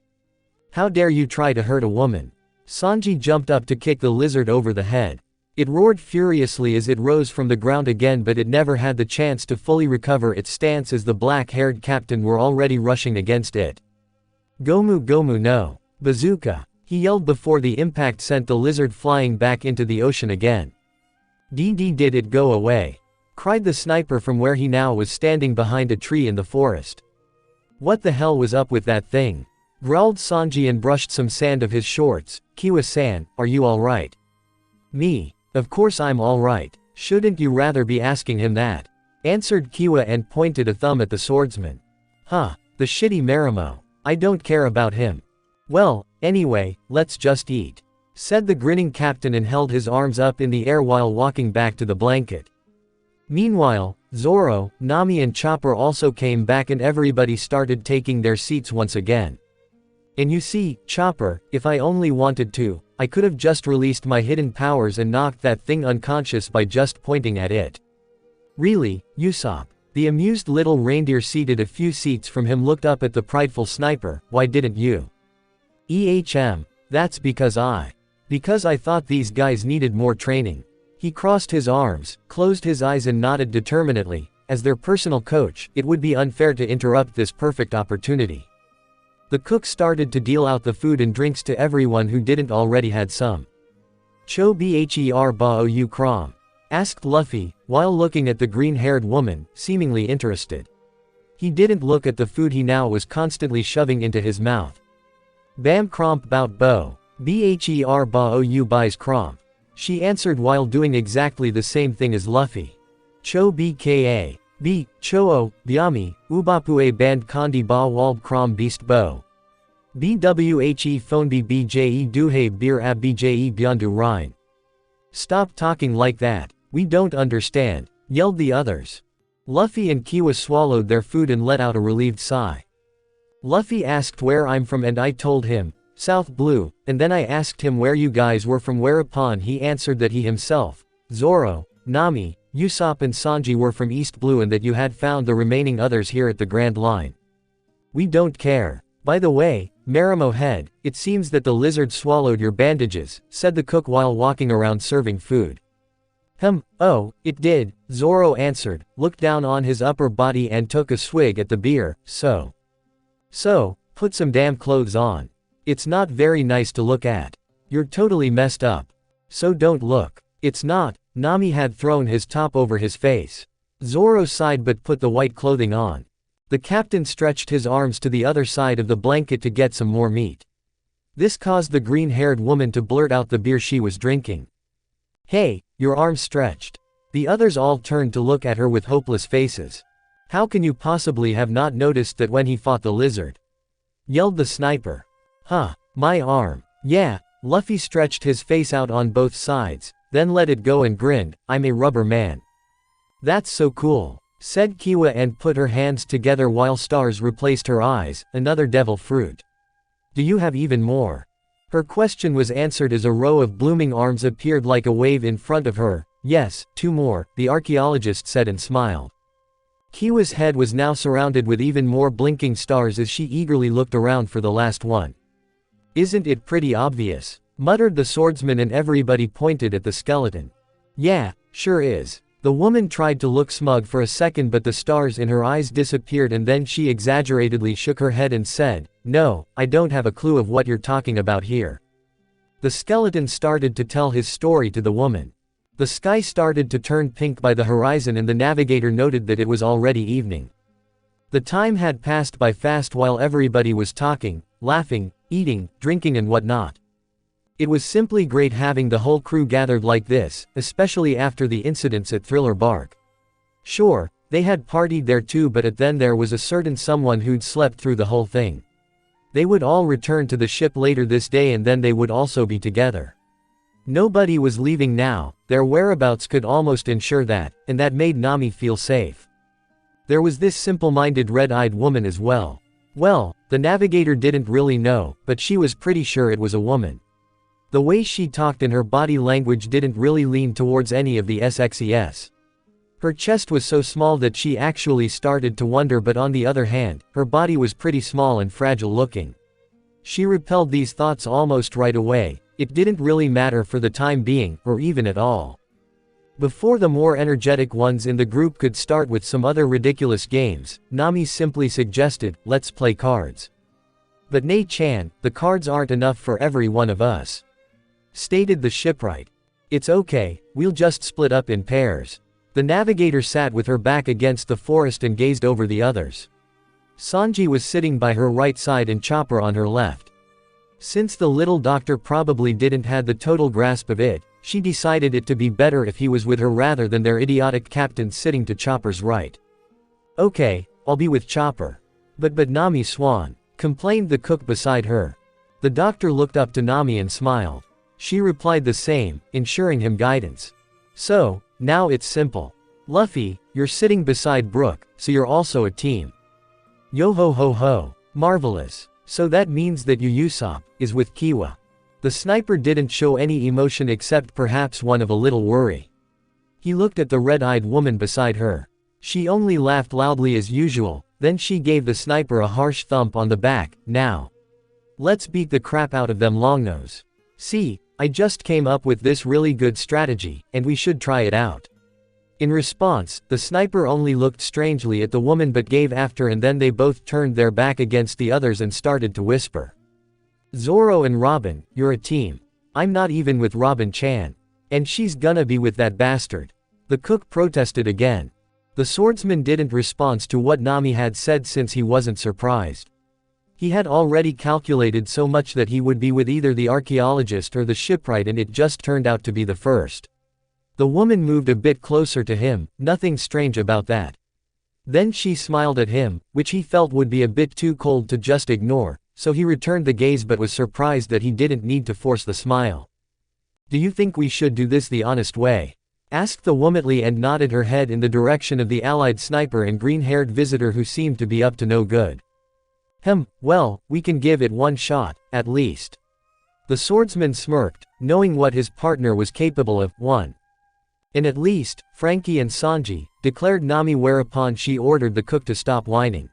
How dare you try to hurt a woman? Sanji jumped up to kick the lizard over the head. It roared furiously as it rose from the ground again but it never had the chance to fully recover its stance as the black-haired captain were already rushing against it. Gomu Gomu no. Bazooka! He yelled before the impact sent the lizard flying back into the ocean again. Did it go away? Cried the sniper from where he now was standing behind a tree in the forest. What the hell was up with that thing? Growled Sanji and brushed some sand of his shorts. Kiwa-san, are you alright? Me. Of course I'm alright. Shouldn't you rather be asking him that? Answered Kiwa and pointed a thumb at the swordsman. Huh, the shitty Marimo. I don't care about him. Well, anyway, let's just eat, said the grinning captain and held his arms up in the air while walking back to the blanket. Meanwhile, Zoro, Nami and Chopper also came back and everybody started taking their seats once again. And you see, Chopper, if I only wanted to, I could have just released my hidden powers and knocked that thing unconscious by just pointing at it. Really, Usopp? The amused little reindeer seated a few seats from him looked up at the prideful sniper. Why didn't you? That's because I thought these guys needed more training. He crossed his arms, closed his eyes and nodded determinedly. As their personal coach, it would be unfair to interrupt this perfect opportunity. The cook started to deal out the food and drinks to everyone who didn't already had some. Cho bher bao krom? Asked Luffy, while looking at the green-haired woman, seemingly interested. He didn't look at the food he now was constantly shoving into his mouth. Bam kromp bout bo. Bher bao buys kromp. She answered while doing exactly the same thing as Luffy. Cho bka. B. Cho-o, byami, ubapue band kondi ba walb krom beast bo. Bwhe phone bje duhe bir ab bje byandu rhine. Stop talking like that. We don't understand, yelled the others. Luffy and Kiwa swallowed their food and let out a relieved sigh. Luffy asked where I'm from and I told him, South Blue, and then I asked him where you guys were from, whereupon he answered that he himself, Zoro, Nami, Usopp and Sanji were from East Blue and that you had found the remaining others here at the Grand Line. We don't care. By the way, Marimo head, it seems that the lizard swallowed your bandages, said the cook while walking around serving food. Oh, it did, Zoro answered, looked down on his upper body and took a swig at the beer. So, put some damn clothes on. It's not very nice to look at. You're totally messed up. So don't look. It's not. Nami had thrown his top over his face. Zoro sighed but put the white clothing on. The captain stretched his arms to the other side of the blanket to get some more meat. This caused the green-haired woman to blurt out the beer she was drinking. Hey, your arms stretched. The others all turned to look at her with hopeless faces. How can you possibly have not noticed that when he fought the lizard? Yelled the sniper. Huh, my arm. Yeah, Luffy stretched his face out on both sides, then let it go and grinned, I'm a rubber man. That's so cool, said Kiwa and put her hands together while stars replaced her eyes, another devil fruit. Do you have even more? Her question was answered as a row of blooming arms appeared like a wave in front of her. Yes, 2 more, the archaeologist said and smiled. Kiwa's head was now surrounded with even more blinking stars as she eagerly looked around for the last one. Isn't it pretty obvious? Muttered the swordsman and everybody pointed at the skeleton. Yeah, sure is. The woman tried to look smug for a second but the stars in her eyes disappeared and then she exaggeratedly shook her head and said, No, I don't have a clue of what you're talking about here. The skeleton started to tell his story to the woman. The sky started to turn pink by the horizon and the navigator noted that it was already evening. The time had passed by fast while everybody was talking, laughing, eating, drinking and whatnot. It was simply great having the whole crew gathered like this, especially after the incidents at Thriller Bark. Sure, they had partied there too but then there was a certain someone who'd slept through the whole thing. They would all return to the ship later this day and then they would also be together. Nobody was leaving now, their whereabouts could almost ensure that, and that made Nami feel safe. There was this simple-minded red-eyed woman as well. Well, the navigator didn't really know, but she was pretty sure it was a woman. The way she talked and her body language didn't really lean towards any of the SXES. Her chest was so small that she actually started to wonder but on the other hand, her body was pretty small and fragile looking. She repelled these thoughts almost right away, it didn't really matter for the time being, or even at all. Before the more energetic ones in the group could start with some other ridiculous games, Nami simply suggested, let's play cards. But Nei-chan, the cards aren't enough for every one of us. Stated the shipwright. It's okay, we'll just split up in pairs. The navigator sat with her back against the forest and gazed over the others. Sanji was sitting by her right side and Chopper on her left. Since the little doctor probably didn't have the total grasp of it, She decided it to be better if he was with her rather than their idiotic captain sitting to Chopper's right. "Okay, I'll be with Chopper." But Nami Swan," complained the cook beside her. The doctor looked up to Nami and smiled. She replied the same, ensuring him guidance. "So, now it's simple. Luffy, you're sitting beside Brook, so you're also a team." "Yo ho ho ho. Marvelous. So that means that Usopp is with Kiwa." The sniper didn't show any emotion except perhaps one of a little worry. He looked at the red-eyed woman beside her. She only laughed loudly as usual, then she gave the sniper a harsh thump on the back. "Now, let's beat the crap out of them Longnose. See, I just came up with this really good strategy, and we should try it out." In response, the sniper only looked strangely at the woman but gave after, and then they both turned their back against the others and started to whisper. "Zoro and Robin, you're a team. I'm not even with Robin-chan. And she's gonna be with that bastard." The cook protested again. The swordsman didn't respond to what Nami had said since he wasn't surprised. He had already calculated so much that he would be with either the archaeologist or the shipwright, and it just turned out to be the first. The woman moved a bit closer to him, nothing strange about that. Then she smiled at him, which he felt would be a bit too cold to just ignore, so he returned the gaze but was surprised that he didn't need to force the smile. "Do you think we should do this the honest way?" asked the womanly and nodded her head in the direction of the allied sniper and green-haired visitor who seemed to be up to no good. Well, we can give it one shot, at least." The swordsman smirked, knowing what his partner was capable of. "One. And at least, Frankie and Sanji," declared Nami, whereupon she ordered the cook to stop whining.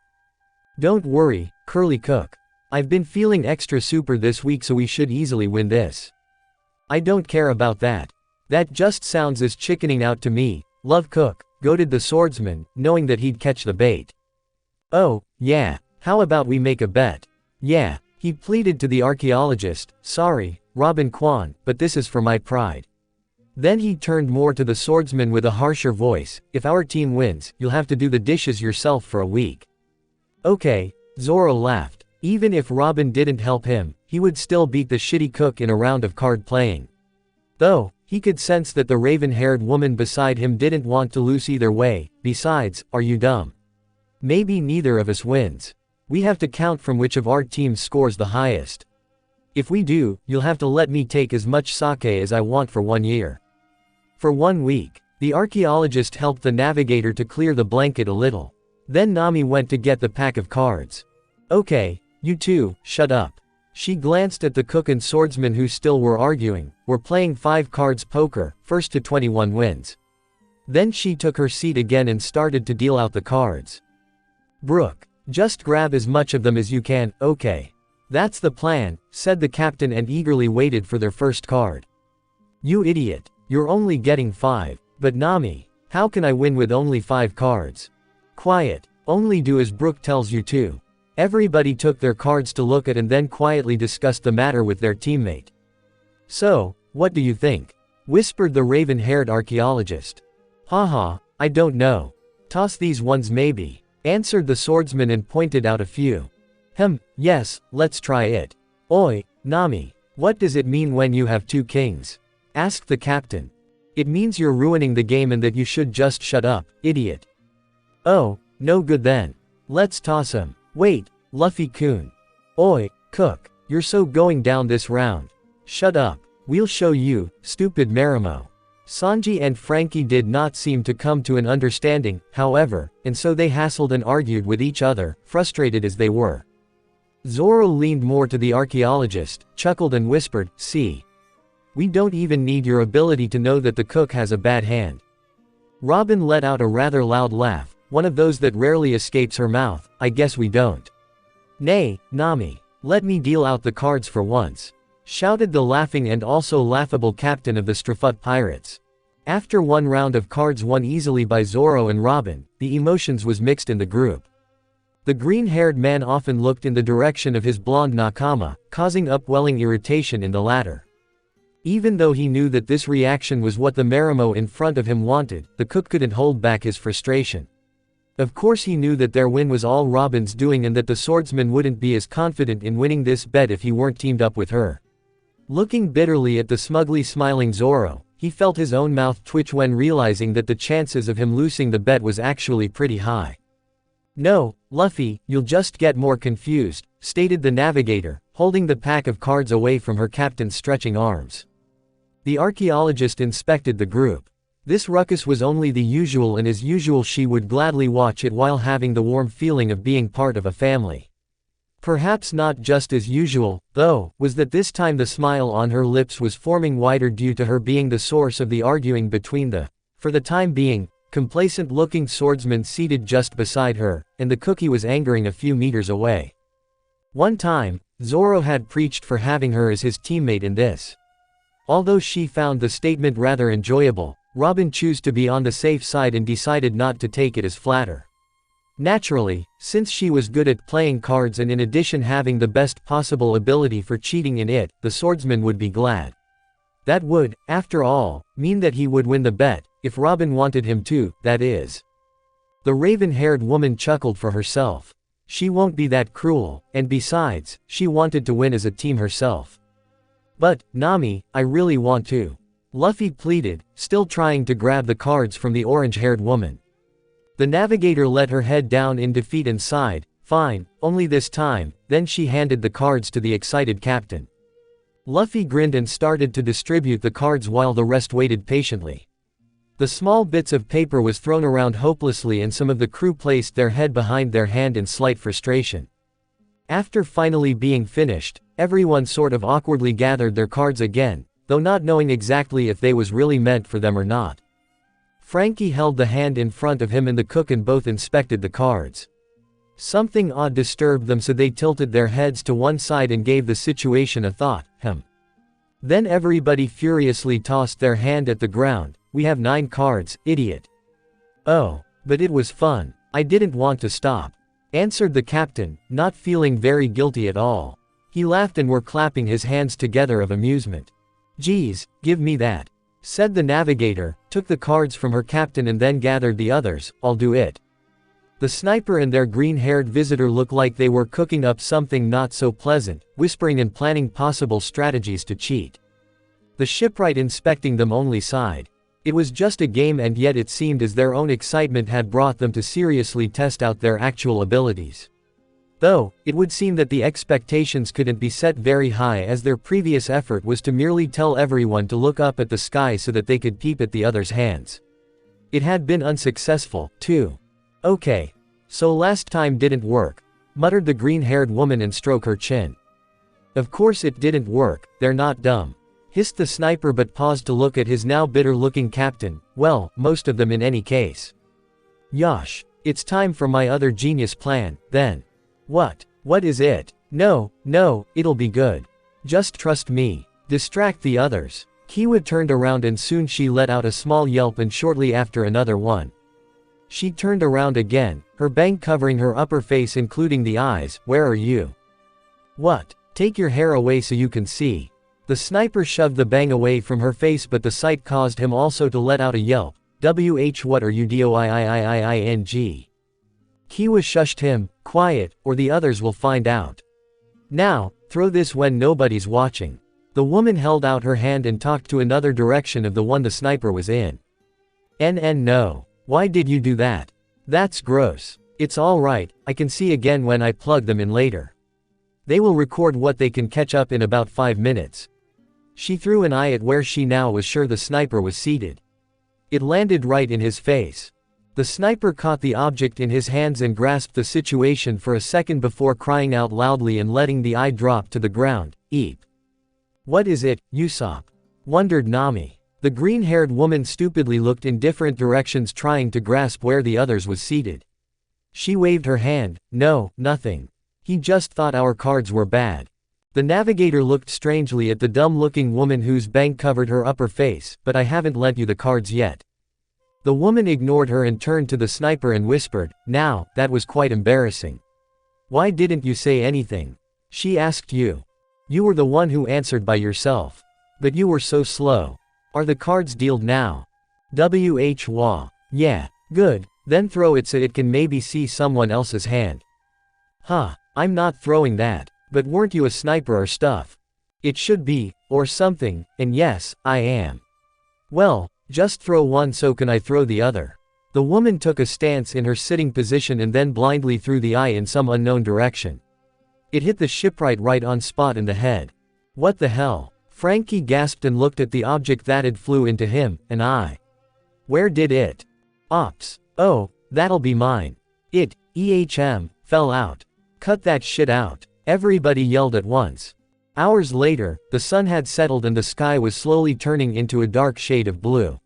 "Don't worry, Curly Cook. I've been feeling extra super this week, so we should easily win this." "I don't care about that. That just sounds as chickening out to me, Love Cook," goaded the swordsman, knowing that he'd catch the bait. "Oh, yeah, how about we make a bet?" "Yeah," he pleaded to the archaeologist. "Sorry, Robin Kwan, but this is for my pride." Then he turned more to the swordsman with a harsher voice. "If our team wins, you'll have to do the dishes yourself for a week." "Okay," Zoro laughed. Even if Robin didn't help him, he would still beat the shitty cook in a round of card playing. Though, he could sense that the raven-haired woman beside him didn't want to lose either way. Besides, are you dumb? Maybe neither of us wins. We have to count from which of our teams scores the highest. If we do, you'll have to let me take as much sake as I want for 1 year. For 1 week. The archaeologist helped the navigator to clear the blanket a little. Then Nami went to get the pack of cards. "Okay, you two, shut up." She glanced at the cook and swordsman who still were arguing. "We're playing 5 cards poker, first to 21 wins." Then she took her seat again and started to deal out the cards. "Brook, just grab as much of them as you can." "Okay. That's the plan," said the captain and eagerly waited for their first card. "You idiot, you're only getting 5. "But Nami, how can I win with only 5 cards?" "Quiet, only do as Brook tells you to." Everybody took their cards to look at and then quietly discussed the matter with their teammate. "So, what do you think?" whispered the raven-haired archaeologist. "Haha, I don't know. Toss these ones maybe," answered the swordsman and pointed out a few. Yes, let's try it." "Oi, Nami, what does it mean when you have 2 kings?" asked the captain. "It means you're ruining the game and that you should just shut up, idiot." "Oh, no good then. Let's toss him." "Wait, Luffy-kun." "Oi, cook, you're so going down this round." "Shut up. We'll show you, stupid Marimo." Sanji and Frankie did not seem to come to an understanding, however, and so they hassled and argued with each other, frustrated as they were. Zoro leaned more to the archaeologist, chuckled and whispered, "See? We don't even need your ability to know that the cook has a bad hand." Robin let out a rather loud laugh, one of those that rarely escapes her mouth. "I guess we don't." "Nay, Nami, let me deal out the cards for once," shouted the laughing and also laughable captain of the Strafut pirates. After 1 round of cards won easily by Zoro and Robin, the emotions was mixed in the group. The green-haired man often looked in the direction of his blonde nakama, causing upwelling irritation in the latter. Even though he knew that this reaction was what the Marimo in front of him wanted, the cook couldn't hold back his frustration. Of course he knew that their win was all Robin's doing and that the swordsman wouldn't be as confident in winning this bet if he weren't teamed up with her. Looking bitterly at the smugly smiling Zoro, he felt his own mouth twitch when realizing that the chances of him losing the bet was actually pretty high. "No, Luffy, you'll just get more confused," stated the navigator, holding the pack of cards away from her captain's stretching arms. The archaeologist inspected the group. This ruckus was only the usual, and as usual she would gladly watch it while having the warm feeling of being part of a family. Perhaps not just as usual, though, was that this time the smile on her lips was forming wider due to her being the source of the arguing between the, for the time being, complacent-looking swordsman seated just beside her, and the cookie was angering a few meters away. One time, Zoro had preached for having her as his teammate in this. Although she found the statement rather enjoyable, Robin chose to be on the safe side and decided not to take it as flatter. Naturally, since she was good at playing cards and in addition having the best possible ability for cheating in it, the swordsman would be glad. That would, after all, mean that he would win the bet, if Robin wanted him to, that is. The raven-haired woman chuckled for herself. She won't be that cruel, and besides, she wanted to win as a team herself. "But, Nami, I really want to," Luffy pleaded, still trying to grab the cards from the orange-haired woman. The navigator let her head down in defeat and sighed, "Fine, only this time," then she handed the cards to the excited captain. Luffy grinned and started to distribute the cards while the rest waited patiently. The small bits of paper was thrown around hopelessly and some of the crew placed their head behind their hand in slight frustration. After finally being finished, everyone sort of awkwardly gathered their cards again, though not knowing exactly if they was really meant for them or not. Frankie held the hand in front of him and the cook and both inspected the cards. Something odd disturbed them, so they tilted their heads to one side and gave the situation a thought. Then everybody furiously tossed their hand at the ground. "We have 9 cards, idiot." "Oh, but it was fun. I didn't want to stop," answered the captain, not feeling very guilty at all. He laughed and were clapping his hands together of amusement. "Geez, give me that," said the navigator, took the cards from her captain and then gathered the others. "I'll do it." The sniper and their green-haired visitor looked like they were cooking up something not so pleasant, whispering and planning possible strategies to cheat. The shipwright inspecting them only sighed. It was just a game, and yet it seemed as their own excitement had brought them to seriously test out their actual abilities. Though, it would seem that the expectations couldn't be set very high, as their previous effort was to merely tell everyone to look up at the sky so that they could peep at the other's hands. It had been unsuccessful, too. "Okay. So last time didn't work," muttered the green-haired woman and stroked her chin. "Of course it didn't work, they're not dumb," hissed the sniper, but paused to look at his now bitter-looking captain. "Well, most of them in any case." "Yosh. It's time for my other genius plan, then." What is it?" No, it'll be good. Just trust me. Distract the others." Kiwa turned around and soon she let out a small yelp, and shortly after another one. She turned around again, her bang covering her upper face including the eyes. "Where are you?" "What? Take your hair away so you can see." The sniper shoved the bang away from her face, but the sight caused him also to let out a yelp. What are you doing? Kiwa shushed him. "Quiet, or the others will find out. Now, throw this when nobody's watching." The woman held out her hand and talked to another direction of the one the sniper was in. No. Why did you do that? That's gross. It's alright, I can see again when I plug them in later. They will record what they can catch up in about 5 minutes. She threw an eye at where she now was sure the sniper was seated. It landed right in his face. The sniper caught the object in his hands and grasped the situation for a second before crying out loudly and letting the eye drop to the ground. "Eep." "What is it, Usopp?" wondered Nami. The green-haired woman stupidly looked in different directions trying to grasp where the others was seated. She waved her hand. "No, nothing. He just thought our cards were bad." The navigator looked strangely at the dumb-looking woman whose bang covered her upper face. "But I haven't lent you the cards yet." The woman ignored her and turned to the sniper and whispered, "Now, that was quite embarrassing. Why didn't you say anything? She asked you. You were the one who answered by yourself. But you were so slow. Are the cards dealt now?" Wah. "Yeah. Good, then throw it so it can maybe see someone else's hand." "Huh, I'm not throwing that. But weren't you a sniper or stuff?" It should be, or something, and yes, I am. Well, just throw one so can I throw the other. The woman took a stance in her sitting position and then blindly threw the eye in some unknown direction. It hit the shipwright right on spot in the head. What the hell? Frankie gasped and looked at the object that had flew into him, an eye. Where did it? Ops. Oh, that'll be mine. It, fell out. Cut that shit out. Everybody yelled at once. Hours later, the sun had settled and the sky was slowly turning into a dark shade of blue.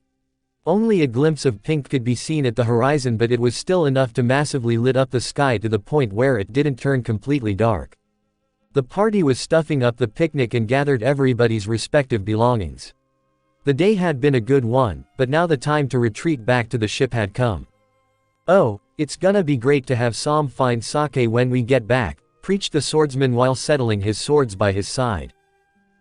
Only a glimpse of pink could be seen at the horizon, but it was still enough to massively lit up the sky to the point where it didn't turn completely dark. The party was stuffing up the picnic and gathered everybody's respective belongings. The day had been a good one, but now the time to retreat back to the ship had come. Oh, it's gonna be great to have some fine sake when we get back, preached the swordsman while settling his swords by his side.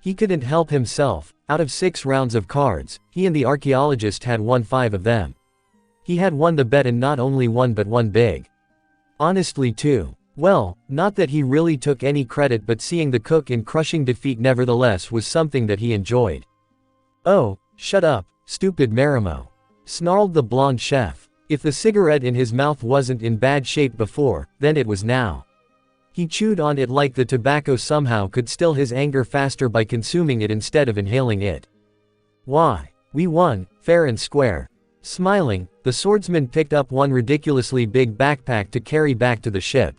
He couldn't help himself. Out of 6 rounds of cards, he and the archaeologist had won 5 of them. He had won the bet, and not only one but one big. Honestly too. Well, not that he really took any credit, but seeing the cook in crushing defeat nevertheless was something that he enjoyed. Oh, shut up, stupid Marimo, snarled the blonde chef. If the cigarette in his mouth wasn't in bad shape before, then it was now. He chewed on it like the tobacco somehow could still his anger faster by consuming it instead of inhaling it. Why? We won, fair and square. Smiling, the swordsman picked up one ridiculously big backpack to carry back to the ship.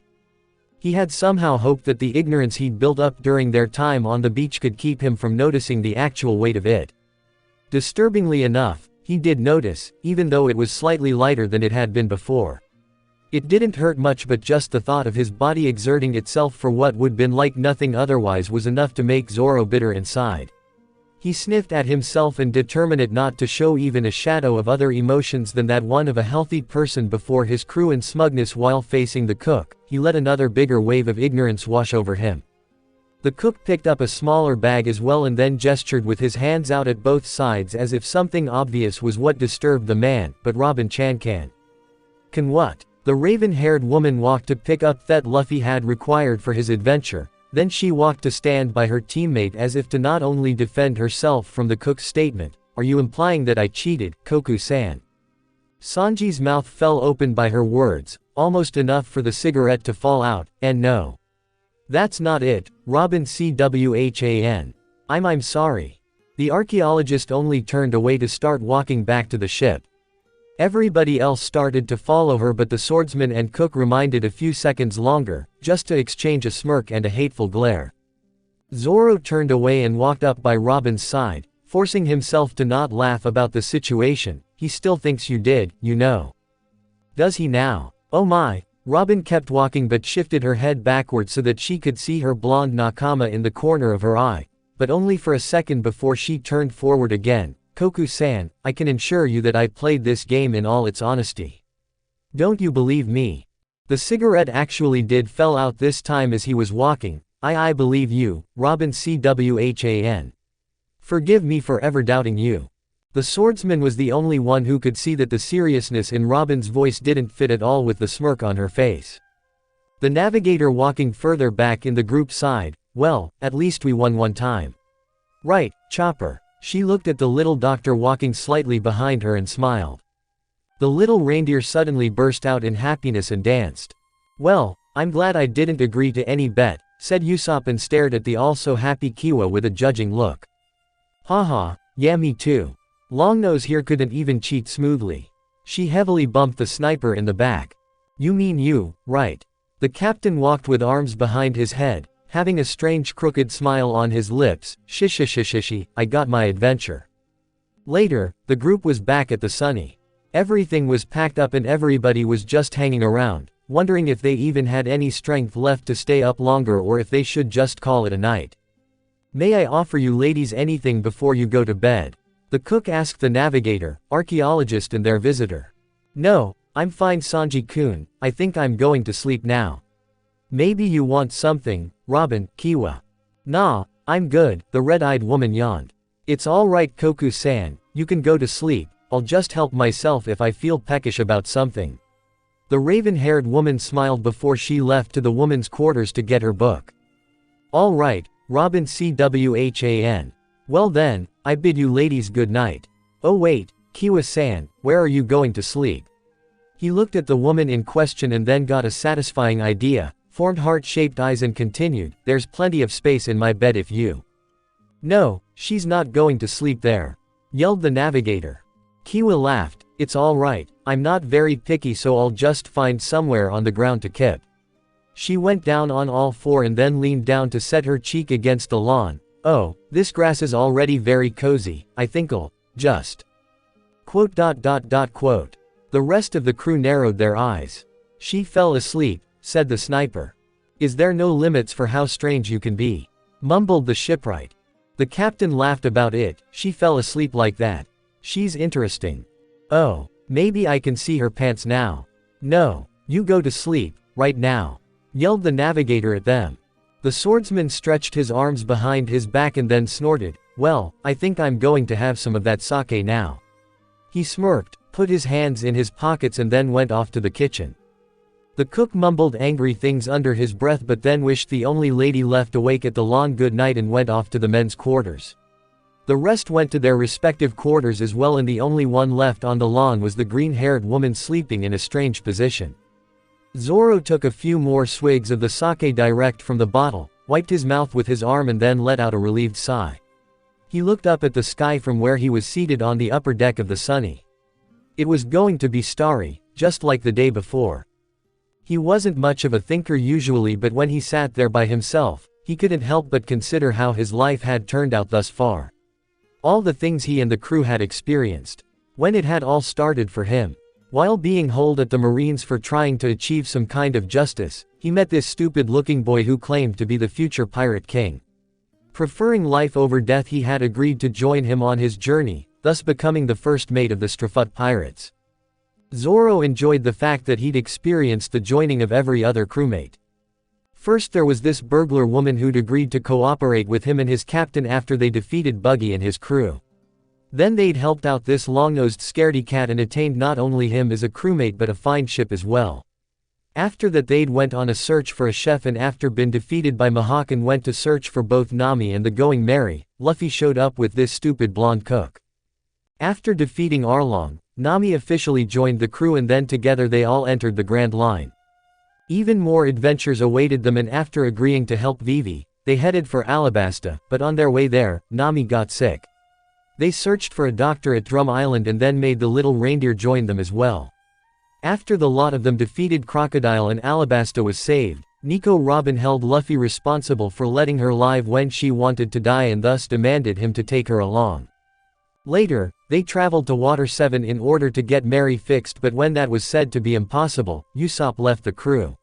He had somehow hoped that the ignorance he'd built up during their time on the beach could keep him from noticing the actual weight of it. Disturbingly enough, he did notice, even though it was slightly lighter than it had been before. It didn't hurt much, but just the thought of his body exerting itself for what would been like nothing otherwise was enough to make Zoro bitter inside. He sniffed at himself and determined not to show even a shadow of other emotions than that one of a healthy person before his crew and smugness. While facing the cook, he let another bigger wave of ignorance wash over him. The cook picked up a smaller bag as well and then gestured with his hands out at both sides as if something obvious was what disturbed the man. But Robin-chan can what? The raven-haired woman walked to pick up that Luffy had required for his adventure, then she walked to stand by her teammate as if to not only defend herself from the cook's statement. Are you implying that I cheated, Koku-san? Sanji's mouth fell open by her words, almost enough for the cigarette to fall out, and no. That's not it, Robin Cwhan. I'm sorry. The archaeologist only turned away to start walking back to the ship. Everybody else started to follow her, but the swordsman and cook remained a few seconds longer, just to exchange a smirk and a hateful glare. Zoro turned away and walked up by Robin's side, forcing himself to not laugh about the situation. He still thinks you did, you know. Does he now? Oh my. Robin kept walking but shifted her head backward so that she could see her blonde nakama in the corner of her eye, but only for a second before she turned forward again. Koku-san, I can assure you that I played this game in all its honesty. Don't you believe me? The cigarette actually did fell out this time as he was walking. I believe you, Robin Cwhan. Forgive me for ever doubting you. The swordsman was the only one who could see that the seriousness in Robin's voice didn't fit at all with the smirk on her face. The navigator walking further back in the group sighed. Well, at least we won one time. Right, Chopper. She looked at the little doctor walking slightly behind her and smiled. The little reindeer suddenly burst out in happiness and danced. Well, I'm glad I didn't agree to any bet, said Usopp and stared at the also happy Kiwa with a judging look. Haha, yeah, me too. Longnose here couldn't even cheat smoothly. She heavily bumped the sniper in the back. You mean you, right? The captain walked with arms behind his head, having a strange crooked smile on his lips. Shishishishishi, I got my adventure. Later, the group was back at the Sunny. Everything was packed up and everybody was just hanging around, wondering if they even had any strength left to stay up longer or if they should just call it a night. May I offer you ladies anything before you go to bed? The cook asked the navigator, archaeologist and their visitor. No, I'm fine Sanji-kun, I think I'm going to sleep now. Maybe you want something, Robin, Kiwa. Nah, I'm good, the red-eyed woman yawned. It's alright Koku-san, you can go to sleep, I'll just help myself if I feel peckish about something. The raven-haired woman smiled before she left to the woman's quarters to get her book. Alright, Robin Cwhan. Well then, I bid you ladies good night. Oh wait, Kiwa-san, where are you going to sleep? He looked at the woman in question and then got a satisfying idea, formed heart-shaped eyes and continued, there's plenty of space in my bed if you. No, she's not going to sleep there, yelled the navigator. Kiwa laughed, it's all right, I'm not very picky so I'll just find somewhere on the ground to kip. She went down on all four and then leaned down to set her cheek against the lawn. Oh, this grass is already very cozy, I think I'll just. Quote. The rest of the crew narrowed their eyes. She fell asleep, said the sniper. Is there no limits for how strange you can be? Mumbled the shipwright. The captain laughed about it, she fell asleep like that. She's interesting. Oh, maybe I can see her pants now. No, you go to sleep, right now, yelled the navigator at them. The swordsman stretched his arms behind his back and then snorted, well, I think I'm going to have some of that sake now. He smirked, put his hands in his pockets and then went off to the kitchen. The cook mumbled angry things under his breath but then wished the only lady left awake at the lawn good night and went off to the men's quarters. The rest went to their respective quarters as well and the only one left on the lawn was the green-haired woman sleeping in a strange position. Zoro took a few more swigs of the sake direct from the bottle, wiped his mouth with his arm and then let out a relieved sigh. He looked up at the sky from where he was seated on the upper deck of the Sunny. It was going to be starry, just like the day before. He wasn't much of a thinker usually but when he sat there by himself, he couldn't help but consider how his life had turned out thus far. All the things he and the crew had experienced. When it had all started for him. While being holed at the Marines for trying to achieve some kind of justice, he met this stupid-looking boy who claimed to be the future pirate king. Preferring life over death he had agreed to join him on his journey, thus becoming the first mate of the Strafut pirates. Zoro enjoyed the fact that he'd experienced the joining of every other crewmate. First there was this burglar woman who'd agreed to cooperate with him and his captain after they defeated Buggy and his crew. Then they'd helped out this long-nosed scaredy cat and attained not only him as a crewmate but a fine ship as well. After that they'd went on a search for a chef and after been defeated by Mihawk and went to search for both Nami and the Going Merry, Luffy showed up with this stupid blonde cook. After defeating Arlong, Nami officially joined the crew and then together they all entered the Grand Line. Even more adventures awaited them and after agreeing to help Vivi, they headed for Alabasta, but on their way there, Nami got sick. They searched for a doctor at Drum Island and then made the little reindeer join them as well. After the lot of them defeated Crocodile and Alabasta was saved, Nico Robin held Luffy responsible for letting her live when she wanted to die and thus demanded him to take her along. Later, they traveled to Water 7 in order to get Mary fixed but when that was said to be impossible, Usopp left the crew.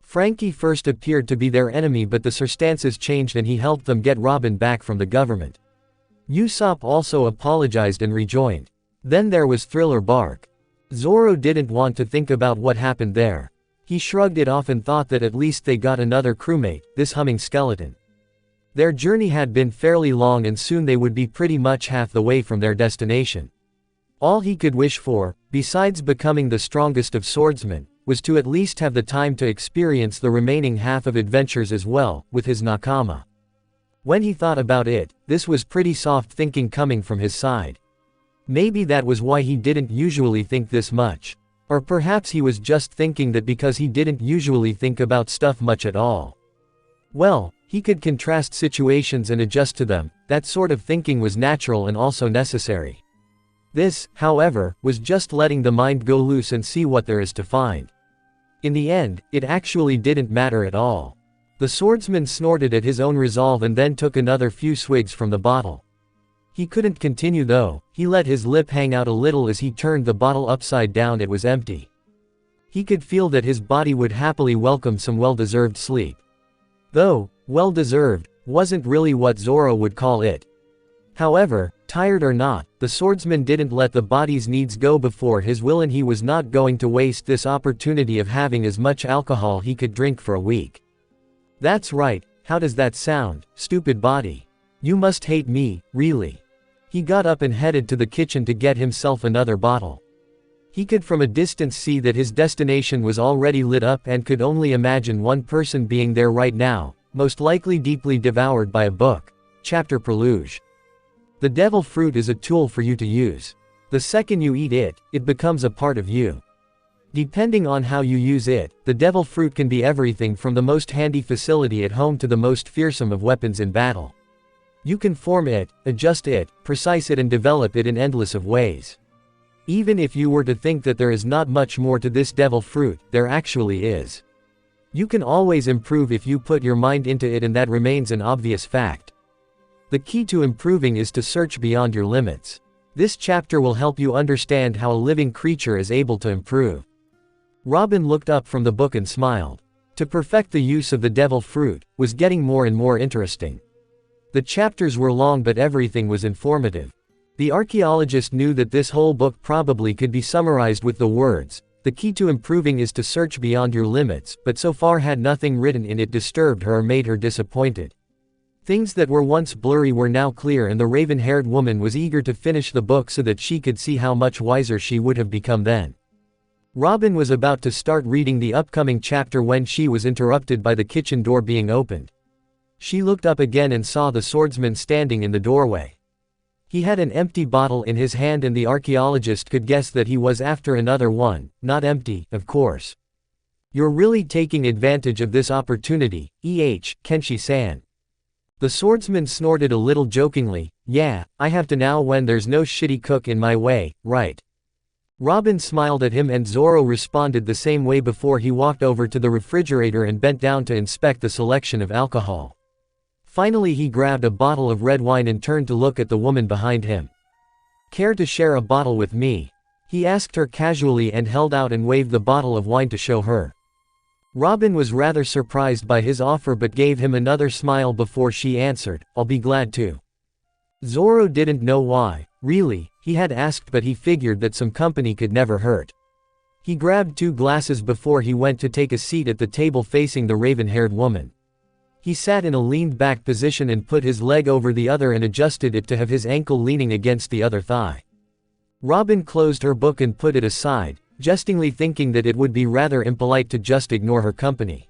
Frankie first appeared to be their enemy but the circumstances changed and he helped them get Robin back from the government. Usopp also apologized and rejoined. Then there was Thriller Bark. Zoro didn't want to think about what happened there. He shrugged it off and thought that at least they got another crewmate, this humming skeleton. Their journey had been fairly long and soon they would be pretty much half the way from their destination. All he could wish for, besides becoming the strongest of swordsmen, was to at least have the time to experience the remaining half of adventures as well, with his nakama. When he thought about it, this was pretty soft thinking coming from his side. Maybe that was why he didn't usually think this much. Or perhaps he was just thinking that because he didn't usually think about stuff much at all. Well, he could contrast situations and adjust to them, that sort of thinking was natural and also necessary. This, however, was just letting the mind go loose and see what there is to find. In the end, it actually didn't matter at all. The swordsman snorted at his own resolve and then took another few swigs from the bottle. He couldn't continue though, he let his lip hang out a little as he turned the bottle upside down. It was empty. He could feel that his body would happily welcome some well-deserved sleep. Though, well-deserved, wasn't really what Zoro would call it. However, tired or not, the swordsman didn't let the body's needs go before his will and he was not going to waste this opportunity of having as much alcohol he could drink for a week. That's right, how does that sound, stupid body? You must hate me, really. He got up and headed to the kitchen to get himself another bottle. He could from a distance see that his destination was already lit up and could only imagine one person being there right now, most likely deeply devoured by a book. Chapter Preluge. The devil fruit is a tool for you to use. The second you eat it, it becomes a part of you. Depending on how you use it, the devil fruit can be everything from the most handy facility at home to the most fearsome of weapons in battle. You can form it, adjust it, precise it and develop it in endless of ways. Even if you were to think that there is not much more to this devil fruit, there actually is. You can always improve if you put your mind into it, and that remains an obvious fact. The key to improving is to search beyond your limits. This chapter will help you understand how a living creature is able to improve. Robin looked up from the book and smiled. To perfect the use of the devil fruit was getting more and more interesting. The chapters were long, but everything was informative. The archaeologist knew that this whole book probably could be summarized with the words, "The key to improving is to search beyond your limits," but so far had nothing written in it disturbed her or made her disappointed. Things that were once blurry were now clear, and the raven-haired woman was eager to finish the book so that she could see how much wiser she would have become then. Robin was about to start reading the upcoming chapter when she was interrupted by the kitchen door being opened. She looked up again and saw the swordsman standing in the doorway. He had an empty bottle in his hand, and the archaeologist could guess that he was after another one, not empty, of course. "You're really taking advantage of this opportunity, Kenshi-san." The swordsman snorted a little jokingly. "Yeah, I have to now when there's no shitty cook in my way, right?" Robin smiled at him, and Zoro responded the same way before he walked over to the refrigerator and bent down to inspect the selection of alcohol. Finally he grabbed a bottle of red wine and turned to look at the woman behind him. "Care to share a bottle with me?" he asked her casually and held out and waved the bottle of wine to show her. Robin was rather surprised by his offer but gave him another smile before she answered, "I'll be glad to." Zoro didn't know why, really, he had asked, but he figured that some company could never hurt. He grabbed 2 glasses before he went to take a seat at the table facing the raven-haired woman. He sat in a leaned-back position and put his leg over the other and adjusted it to have his ankle leaning against the other thigh. Robin closed her book and put it aside, jestingly thinking that it would be rather impolite to just ignore her company.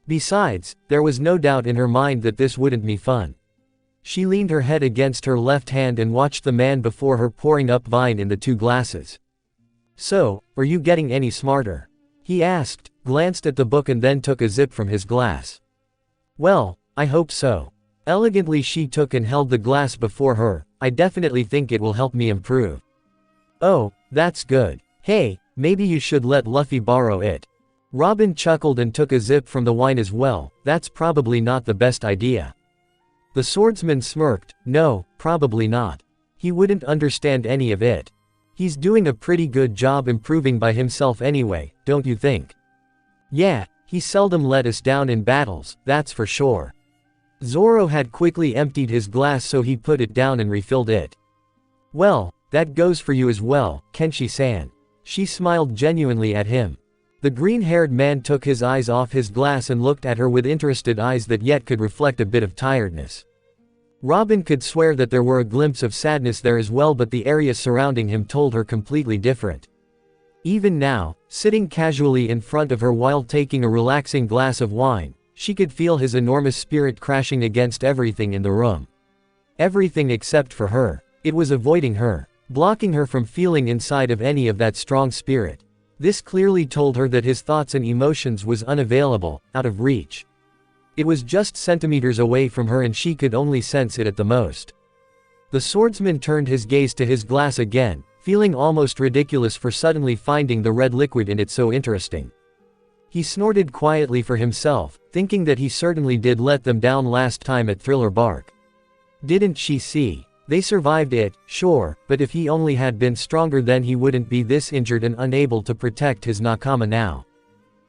Besides, there was no doubt in her mind that this wouldn't be fun. She leaned her head against her left hand and watched the man before her pouring up wine in the 2 glasses. "So, are you getting any smarter?" he asked, glanced at the book and then took a sip from his glass. "Well, I hope so." Elegantly she took and held the glass before her. "I definitely think it will help me improve." "Oh, that's good. Hey, maybe you should let Luffy borrow it." Robin chuckled and took a sip from the wine as well. "That's probably not the best idea." The swordsman smirked. "No, probably not. He wouldn't understand any of it. He's doing a pretty good job improving by himself anyway, don't you think?" "Yeah, he seldom let us down in battles, that's for sure." Zoro had quickly emptied his glass, so he put it down and refilled it. "Well, that goes for you as well, Kenshi-san." She smiled genuinely at him. The green-haired man took his eyes off his glass and looked at her with interested eyes that yet could reflect a bit of tiredness. Robin could swear that there were a glimpse of sadness there as well, but the area surrounding him told her completely different. Even now, sitting casually in front of her while taking a relaxing glass of wine, she could feel his enormous spirit crashing against everything in the room. Everything except for her. It was avoiding her, blocking her from feeling inside of any of that strong spirit. This clearly told her that his thoughts and emotions was unavailable, out of reach. It was just centimeters away from her and she could only sense it at the most. The swordsman turned his gaze to his glass again, feeling almost ridiculous for suddenly finding the red liquid in it so interesting. He snorted quietly for himself, thinking that he certainly did let them down last time at Thriller Bark. Didn't she see? They survived it, sure, but if he only had been stronger then he wouldn't be this injured and unable to protect his nakama now.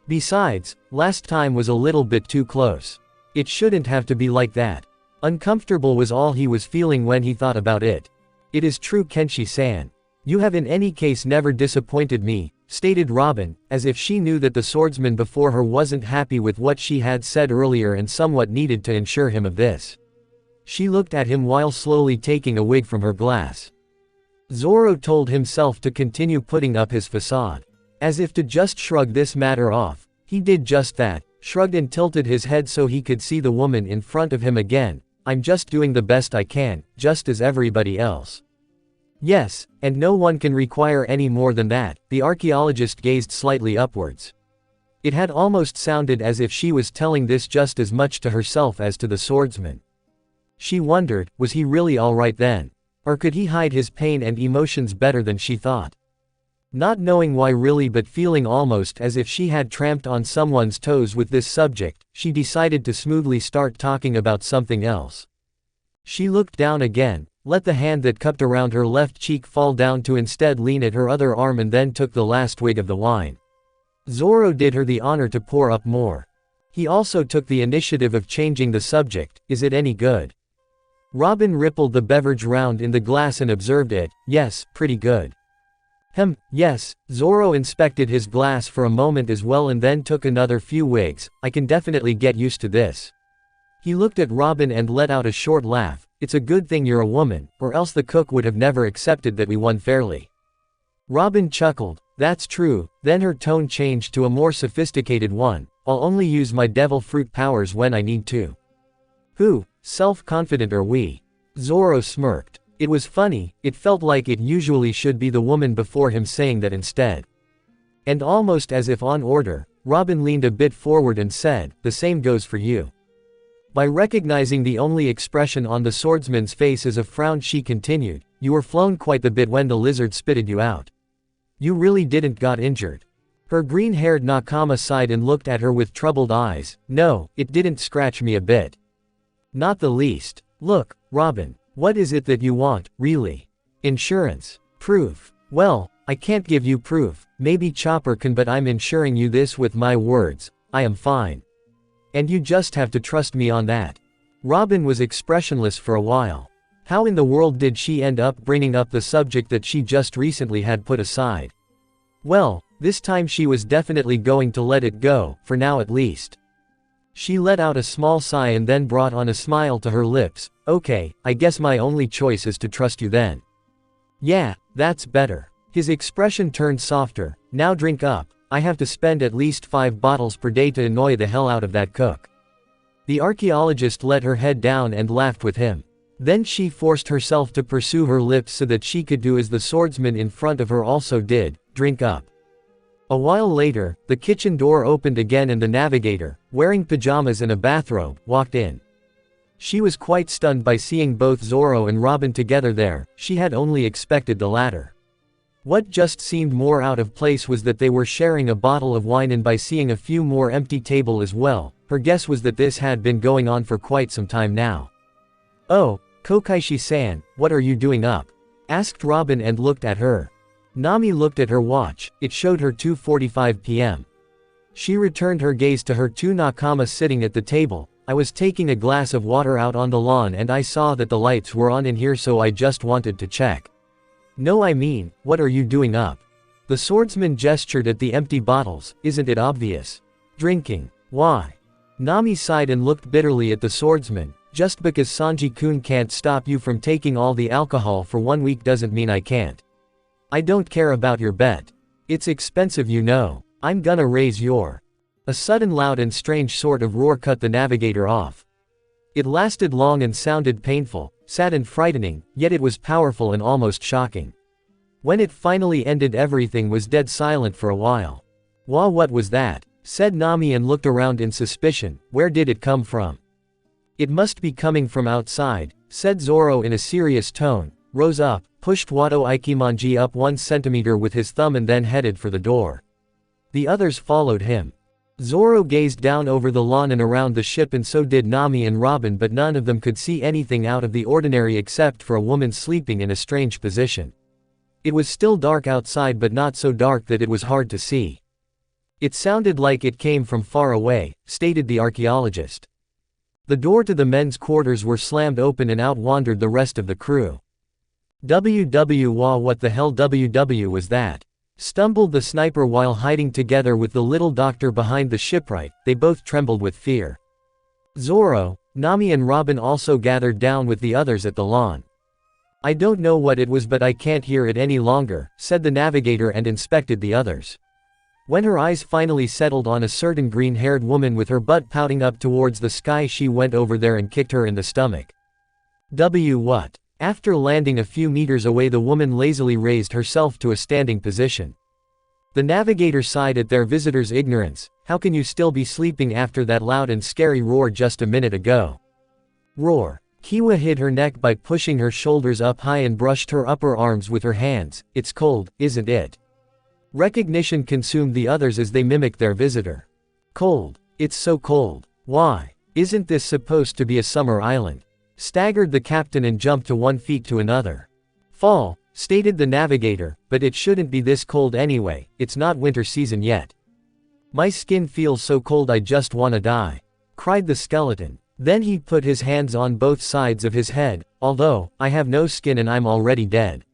Besides, last time was a little bit too close. It shouldn't have to be like that. Uncomfortable was all he was feeling when he thought about it. "It is true, Kenshi-san. You have in any case never disappointed me," stated Robin, as if she knew that the swordsman before her wasn't happy with what she had said earlier and somewhat needed to ensure him of this. She looked at him while slowly taking a wig from her glass. Zoro told himself to continue putting up his facade. As if to just shrug this matter off, he did just that, shrugged and tilted his head so he could see the woman in front of him again. I'm just doing the best I can, just as everybody else. Yes, and no one can require any more than that. The archaeologist gazed slightly upwards. It had almost sounded as if she was telling this just as much to herself as to the swordsman. She wondered, was he really alright then? Or could he hide his pain and emotions better than she thought? Not knowing why really but feeling almost as if she had tramped on someone's toes with this subject, she decided to smoothly start talking about something else. She looked down again, let the hand that cupped around her left cheek fall down to instead lean at her other arm and then took the last swig of the wine. Zoro did her the honor to pour up more. He also took the initiative of changing the subject. Is it any good? Robin rippled the beverage round in the glass and observed it. Yes, pretty good. Yes. Zoro inspected his glass for a moment as well and then took another few wigs. I can definitely get used to this. He looked at Robin and let out a short laugh. It's a good thing you're a woman, or else the cook would have never accepted that we won fairly. Robin chuckled. That's true. Then her tone changed to a more sophisticated one. I'll only use my devil fruit powers when I need to. Who, self-confident are we? Zoro smirked. It was funny, it felt like it usually should be the woman before him saying that instead. And almost as if on order, Robin leaned a bit forward and said, the same goes for you. By recognizing the only expression on the swordsman's face as a frown, she continued, you were flown quite the bit when the lizard spitted you out. You really didn't got injured. Her green-haired Nakama sighed and looked at her with troubled eyes. No, it didn't scratch me a bit. Not the least. Look, Robin. What is it that you want, really? Insurance. Proof. Well, I can't give you proof, maybe Chopper can, but I'm insuring you this with my words, I am fine. And you just have to trust me on that. Robin was expressionless for a while. How in the world did she end up bringing up the subject that she just recently had put aside? Well, this time she was definitely going to let it go, for now at least. She let out a small sigh and then brought on a smile to her lips. Okay, I guess my only choice is to trust you then. Yeah, that's better. His expression turned softer. Now drink up. I have to spend at least 5 bottles per day to annoy the hell out of that cook. The archaeologist let her head down and laughed with him. Then she forced herself to pursue her lips so that she could do as the swordsman in front of her also did, drink up. A while later, the kitchen door opened again and the navigator, wearing pajamas and a bathrobe, walked in. She was quite stunned by seeing both Zoro and Robin together there. She had only expected the latter. What just seemed more out of place was that they were sharing a bottle of wine, and by seeing a few more empty table as well, her guess was that this had been going on for quite some time now. Oh, Kokaishi-san, what are you doing up? Asked Robin and looked at her. Nami looked at her watch. It showed her 2:45 p.m. She returned her gaze to her 2 Nakama sitting at the table. I was taking a glass of water out on the lawn and I saw that the lights were on in here, so I just wanted to check. No, I mean, what are you doing up? The swordsman gestured at the empty bottles. Isn't it obvious? Drinking. Why? Nami sighed and looked bitterly at the swordsman. Just because Sanji-kun can't stop you from taking all the alcohol for 1 week doesn't mean I can't. I don't care about your bet. It's expensive, you know. I'm gonna raise your. A sudden loud and strange sort of roar cut the navigator off. It lasted long and sounded painful, sad and frightening, yet it was powerful and almost shocking. When it finally ended, everything was dead silent for a while. What was that? Said Nami and looked around in suspicion. Where did it come from? It must be coming from outside, said Zoro in a serious tone, rose up, pushed Wado Ikimonji up 1 centimeter with his thumb and then headed for the door. The others followed him. Zoro gazed down over the lawn and around the ship, and so did Nami and Robin, but none of them could see anything out of the ordinary except for a woman sleeping in a strange position. It was still dark outside, but not so dark that it was hard to see. It sounded like it came from far away, stated the archaeologist. The door to the men's quarters were slammed open and out wandered the rest of the crew. What the hell was that? Stumbled the sniper while hiding together with the little doctor behind the shipwright. They both trembled with fear. Zoro, Nami and Robin also gathered down with the others at the lawn. I don't know what it was, but I can't hear it any longer, said the navigator and inspected the others. When her eyes finally settled on a certain green-haired woman with her butt pouting up towards the sky, she went over there and kicked her in the stomach. What? After landing a few meters away, the woman lazily raised herself to a standing position. The navigator sighed at their visitor's ignorance. How can you still be sleeping after that loud and scary roar just a minute ago? Roar. Kiwa hid her neck by pushing her shoulders up high and brushed her upper arms with her hands. It's cold, isn't it? Recognition consumed the others as they mimicked their visitor. Cold. It's so cold. Why? Isn't this supposed to be a summer island? Staggered the captain and jumped to 1 foot to another. Fall, stated the navigator, but it shouldn't be this cold anyway, it's not winter season yet. My skin feels so cold I just wanna die, cried the skeleton. Then he put his hands on both sides of his head, although, I have no skin and I'm already dead.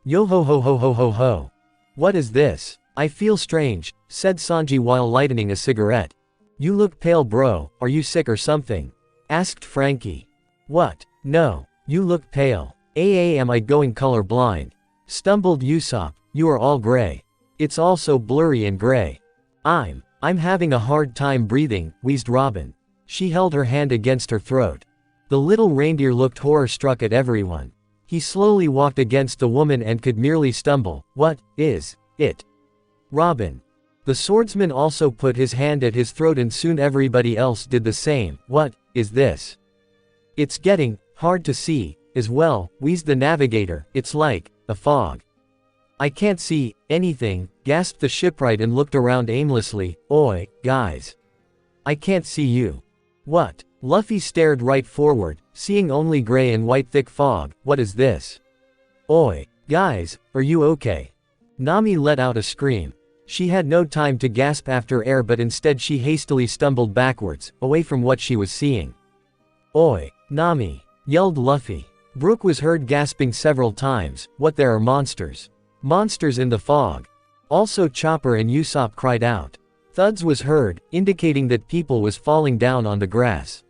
Yo ho ho ho ho ho ho. What is this? I feel strange, said Sanji while lighting a cigarette. You look pale bro, are you sick or something? Asked Frankie. What? No, you look pale. Am I going color blind? Stumbled Usopp, you are all gray. It's all so blurry and gray. I'm having a hard time breathing, wheezed Robin. She held her hand against her throat. The little reindeer looked horror-struck at everyone. He slowly walked against the woman and could merely stumble. What is it? Robin. The swordsman also put his hand at his throat and soon everybody else did the same. What is this? It's getting hard to see, as well, wheezed the navigator. It's like a fog. I can't see anything, gasped the shipwright and looked around aimlessly. Oi, guys. I can't see you. What? Luffy stared right forward, seeing only gray and white thick fog. What is this? Oi, guys, are you okay? Nami let out a scream. She had no time to gasp after air, but instead she hastily stumbled backwards, away from what she was seeing. Oi, Nami, yelled Luffy. Brook was heard gasping several times. What, there are monsters? Monsters in the fog. Also Chopper and Usopp cried out. Thuds was heard, indicating that people was falling down on the grass.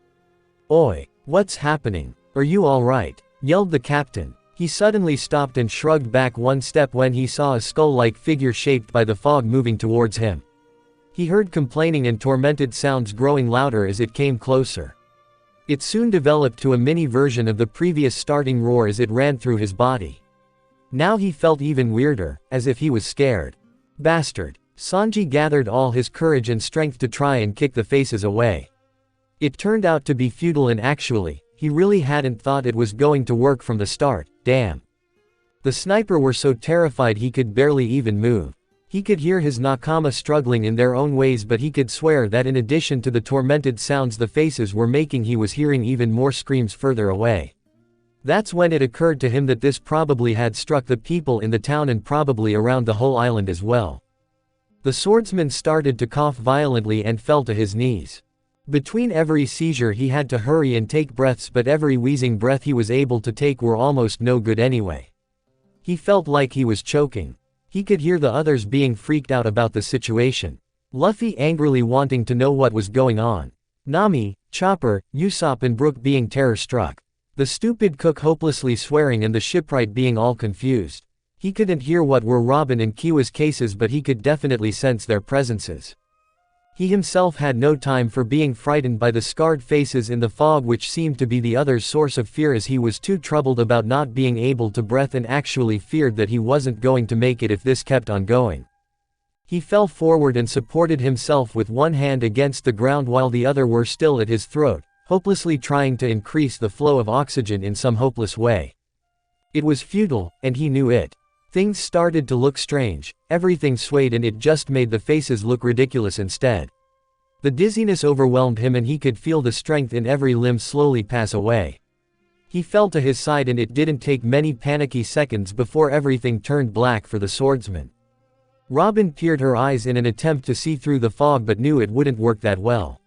Oi, what's happening? Are you alright? Yelled the captain. He suddenly stopped and shrugged back 1 step when he saw a skull-like figure shaped by the fog moving towards him. He heard complaining and tormented sounds growing louder as it came closer. It soon developed to a mini version of the previous starting roar as it ran through his body. Now he felt even weirder, as if he was scared. Bastard. Sanji gathered all his courage and strength to try and kick the faces away. It turned out to be futile, and actually, he really hadn't thought it was going to work from the start. Damn. The sniper were so terrified he could barely even move. He could hear his nakama struggling in their own ways, but he could swear that in addition to the tormented sounds the faces were making, he was hearing even more screams further away. That's when it occurred to him that this probably had struck the people in the town and probably around the whole island as well. The swordsman started to cough violently and fell to his knees. Between every seizure he had to hurry and take breaths, but every wheezing breath he was able to take were almost no good anyway. He felt like he was choking. He could hear the others being freaked out about the situation. Luffy angrily wanting to know what was going on. Nami, Chopper, Usopp and Brook being terror-struck. The stupid cook hopelessly swearing and the shipwright being all confused. He couldn't hear what were Robin and Kiwa's cases, but he could definitely sense their presences. He himself had no time for being frightened by the scarred faces in the fog, which seemed to be the other's source of fear, as he was too troubled about not being able to breathe and actually feared that he wasn't going to make it if this kept on going. He fell forward and supported himself with one hand against the ground while the other were still at his throat, hopelessly trying to increase the flow of oxygen in some hopeless way. It was futile, and he knew it. Things started to look strange, everything swayed and it just made the faces look ridiculous instead. The dizziness overwhelmed him and he could feel the strength in every limb slowly pass away. He fell to his side and it didn't take many panicky seconds before everything turned black for the swordsman. Robin peered her eyes in an attempt to see through the fog but knew it wouldn't work that well.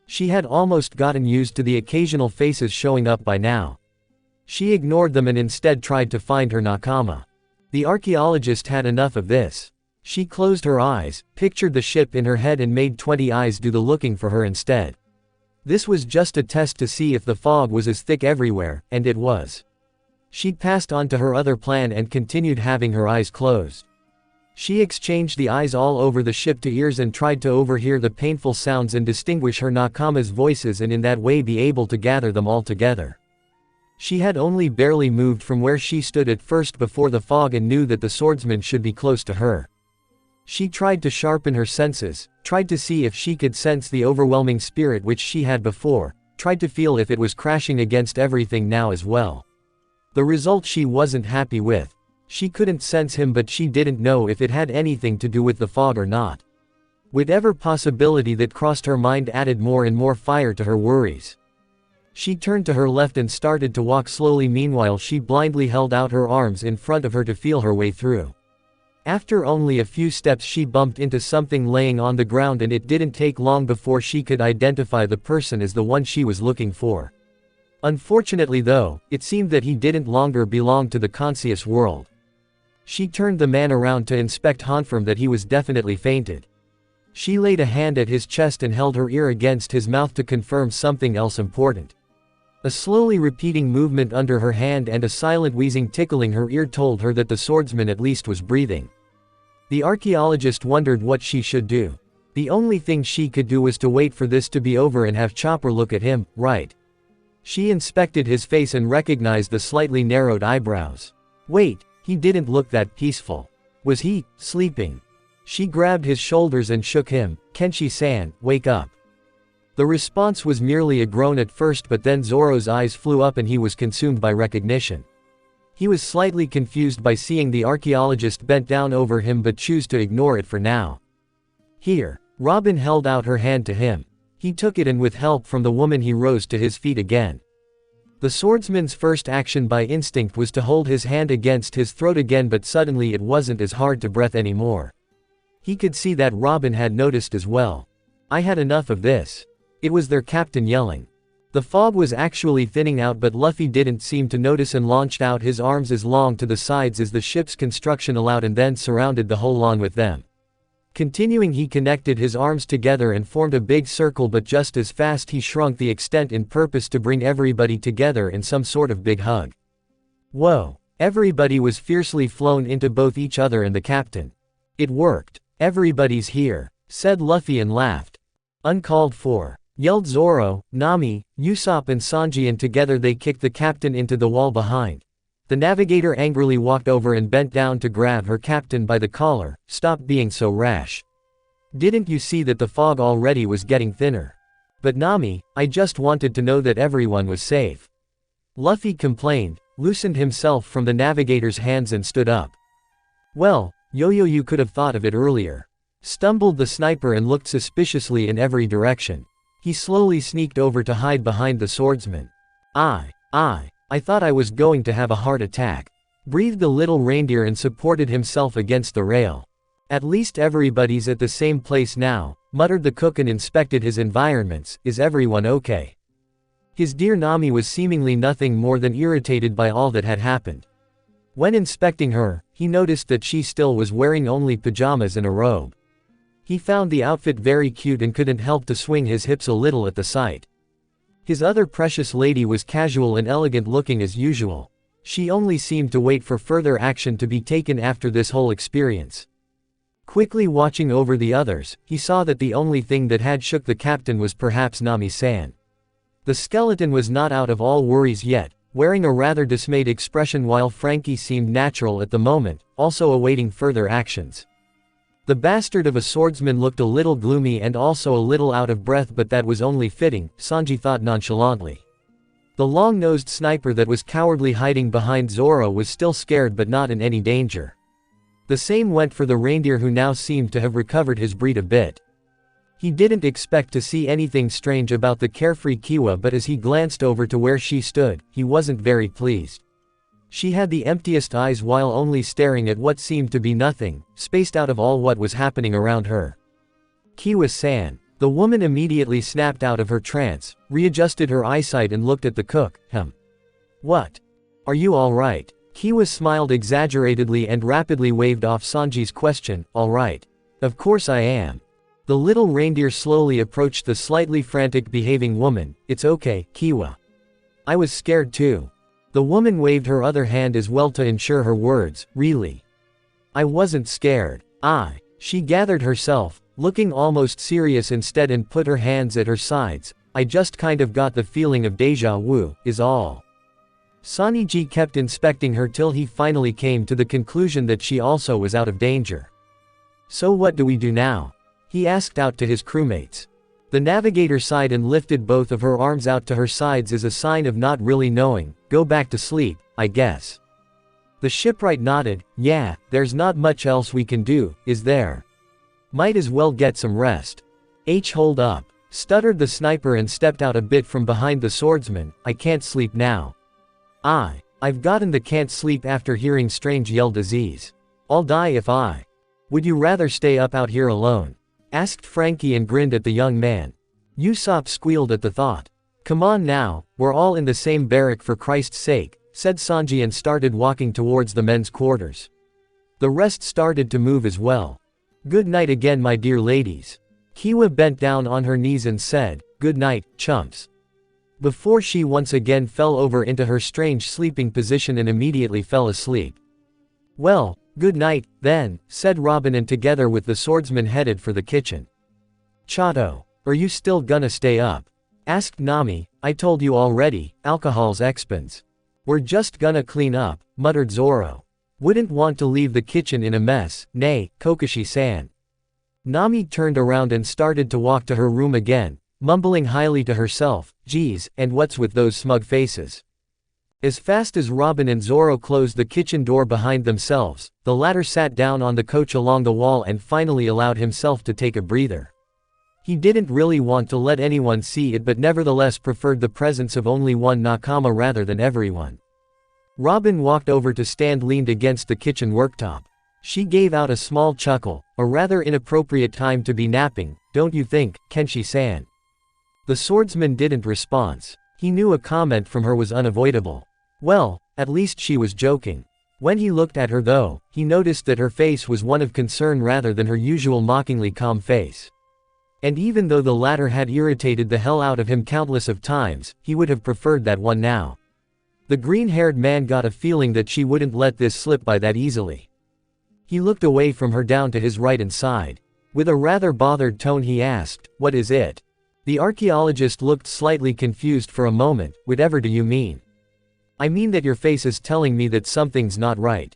She had almost gotten used to the occasional faces showing up by now. She ignored them and instead tried to find her nakama. The archaeologist had enough of this. She closed her eyes, pictured the ship in her head and made 20 eyes do the looking for her instead. This was just a test to see if the fog was as thick everywhere, and it was. She passed on to her other plan and continued having her eyes closed. She exchanged the eyes all over the ship to ears and tried to overhear the painful sounds and distinguish her nakama's voices and in that way be able to gather them all together. She had only barely moved from where she stood at first before the fog and knew that the swordsman should be close to her. She tried to sharpen her senses, tried to see if she could sense the overwhelming spirit which she had before, tried to feel if it was crashing against everything now as well. The result she wasn't happy with. She couldn't sense him, but she didn't know if it had anything to do with the fog or not. Whatever possibility that crossed her mind added more and more fire to her worries. She turned to her left and started to walk slowly. Meanwhile, she blindly held out her arms in front of her to feel her way through. After only a few steps, she bumped into something laying on the ground, and it didn't take long before she could identify the person as the one she was looking for. Unfortunately though, it seemed that he didn't longer belong to the conscious world. She turned the man around to inspect, confirmed that he was definitely fainted. She laid a hand at his chest and held her ear against his mouth to confirm something else important. A slowly repeating movement under her hand and a silent wheezing tickling her ear told her that the swordsman at least was breathing. The archaeologist wondered what she should do. The only thing she could do was to wait for this to be over and have Chopper look at him, right? She inspected his face and recognized the slightly narrowed eyebrows. Wait, he didn't look that peaceful. Was he sleeping? She grabbed his shoulders and shook him. Kenshi-san, wake up. The response was merely a groan at first, but then Zoro's eyes flew up and he was consumed by recognition. He was slightly confused by seeing the archaeologist bent down over him but chose to ignore it for now. Here. Robin held out her hand to him. He took it and with help from the woman he rose to his feet again. The swordsman's first action by instinct was to hold his hand against his throat again, but suddenly it wasn't as hard to breathe anymore. He could see that Robin had noticed as well. I had enough of this. It was their captain yelling. The fog was actually thinning out, but Luffy didn't seem to notice and launched out his arms as long to the sides as the ship's construction allowed and then surrounded the whole lawn with them. Continuing, he connected his arms together and formed a big circle, but just as fast he shrunk the extent in purpose to bring everybody together in some sort of big hug. Whoa! Everybody was fiercely flown into both each other and the captain. It worked. Everybody's here, said Luffy and laughed. Uncalled for, yelled Zoro, Nami, Usopp and Sanji, and together they kicked the captain into the wall behind. The navigator angrily walked over and bent down to grab her captain by the collar. Stop being so rash. Didn't you see that the fog already was getting thinner? But Nami, I just wanted to know that everyone was safe. Luffy complained, loosened himself from the navigator's hands and stood up. Well, Yo-Yo, you could have thought of it earlier. Stumbled the sniper and looked suspiciously in every direction. He slowly sneaked over to hide behind the swordsman. I thought I was going to have a heart attack. Breathed the little reindeer and supported himself against the rail. At least everybody's at the same place now, muttered the cook and inspected his environments. Is everyone okay? His dear Nami was seemingly nothing more than irritated by all that had happened. When inspecting her, he noticed that she still was wearing only pajamas and a robe. He found the outfit very cute and couldn't help to swing his hips a little at the sight. His other precious lady was casual and elegant looking as usual. She only seemed to wait for further action to be taken after this whole experience. Quickly watching over the others, he saw that the only thing that had shook the captain was perhaps Nami-san. The skeleton was not out of all worries yet, wearing a rather dismayed expression, while Frankie seemed natural at the moment, also awaiting further actions. The bastard of a swordsman looked a little gloomy and also a little out of breath, but that was only fitting, Sanji thought nonchalantly. The long-nosed sniper that was cowardly hiding behind Zoro was still scared but not in any danger. The same went for the reindeer, who now seemed to have recovered his breed a bit. He didn't expect to see anything strange about the carefree Kiwa, but as he glanced over to where she stood, he wasn't very pleased. She had the emptiest eyes while only staring at what seemed to be nothing, spaced out of all what was happening around her. Kiwa-san. The woman immediately snapped out of her trance, readjusted her eyesight and looked at the cook. What? Are you alright? Kiwa smiled exaggeratedly and rapidly waved off Sanji's question. Alright. Of course I am. The little reindeer slowly approached the slightly frantic behaving woman. It's okay, Kiwa. I was scared too. The woman waved her other hand as well to ensure her words. Really? I wasn't scared. She gathered herself, looking almost serious instead, and put her hands at her sides. I just kind of got the feeling of deja vu, is all. Saniji kept inspecting her till he finally came to the conclusion that she also was out of danger. So what do we do now? He asked out to his crewmates. The navigator sighed and lifted both of her arms out to her sides as a sign of not really knowing. Go back to sleep, I guess. The shipwright nodded. Yeah, there's not much else we can do, is there? Might as well get some rest. Hold up, stuttered the sniper and stepped out a bit from behind the swordsman. I can't sleep now. I've gotten the can't sleep after hearing strange yell disease. I'll die if I. Would you rather stay up out here alone? Asked Frankie and grinned at the young man. Usopp squealed at the thought. Come on now, we're all in the same barrack for Christ's sake, said Sanji and started walking towards the men's quarters. The rest started to move as well. Good night again, my dear ladies. Kiwa bent down on her knees and said, good night, chumps. Before she once again fell over into her strange sleeping position and immediately fell asleep. Well, good night, then, said Robin, and together with the swordsman headed for the kitchen. Chato, are you still gonna stay up? Asked Nami. I told you already, alcohol's expense. We're just gonna clean up, muttered Zoro. Wouldn't want to leave the kitchen in a mess, nay, Kokoshi-san. Nami turned around and started to walk to her room again, mumbling highly to herself, geez, and what's with those smug faces? As fast as Robin and Zoro closed the kitchen door behind themselves, the latter sat down on the couch along the wall and finally allowed himself to take a breather. He didn't really want to let anyone see it, but nevertheless preferred the presence of only one nakama rather than everyone. Robin walked over to stand leaned against the kitchen worktop. She gave out a small chuckle, a rather inappropriate time to be napping, don't you think, Kenshi-san? The swordsman didn't respond. He knew a comment from her was unavoidable. Well, at least she was joking. When he looked at her though, he noticed that her face was one of concern rather than her usual mockingly calm face. And even though the latter had irritated the hell out of him countless of times, he would have preferred that one now. The green-haired man got a feeling that she wouldn't let this slip by that easily. He looked away from her down to his right and sighed. With a rather bothered tone he asked, what is it? The archaeologist looked slightly confused for a moment. Whatever do you mean? I mean that your face is telling me that something's not right.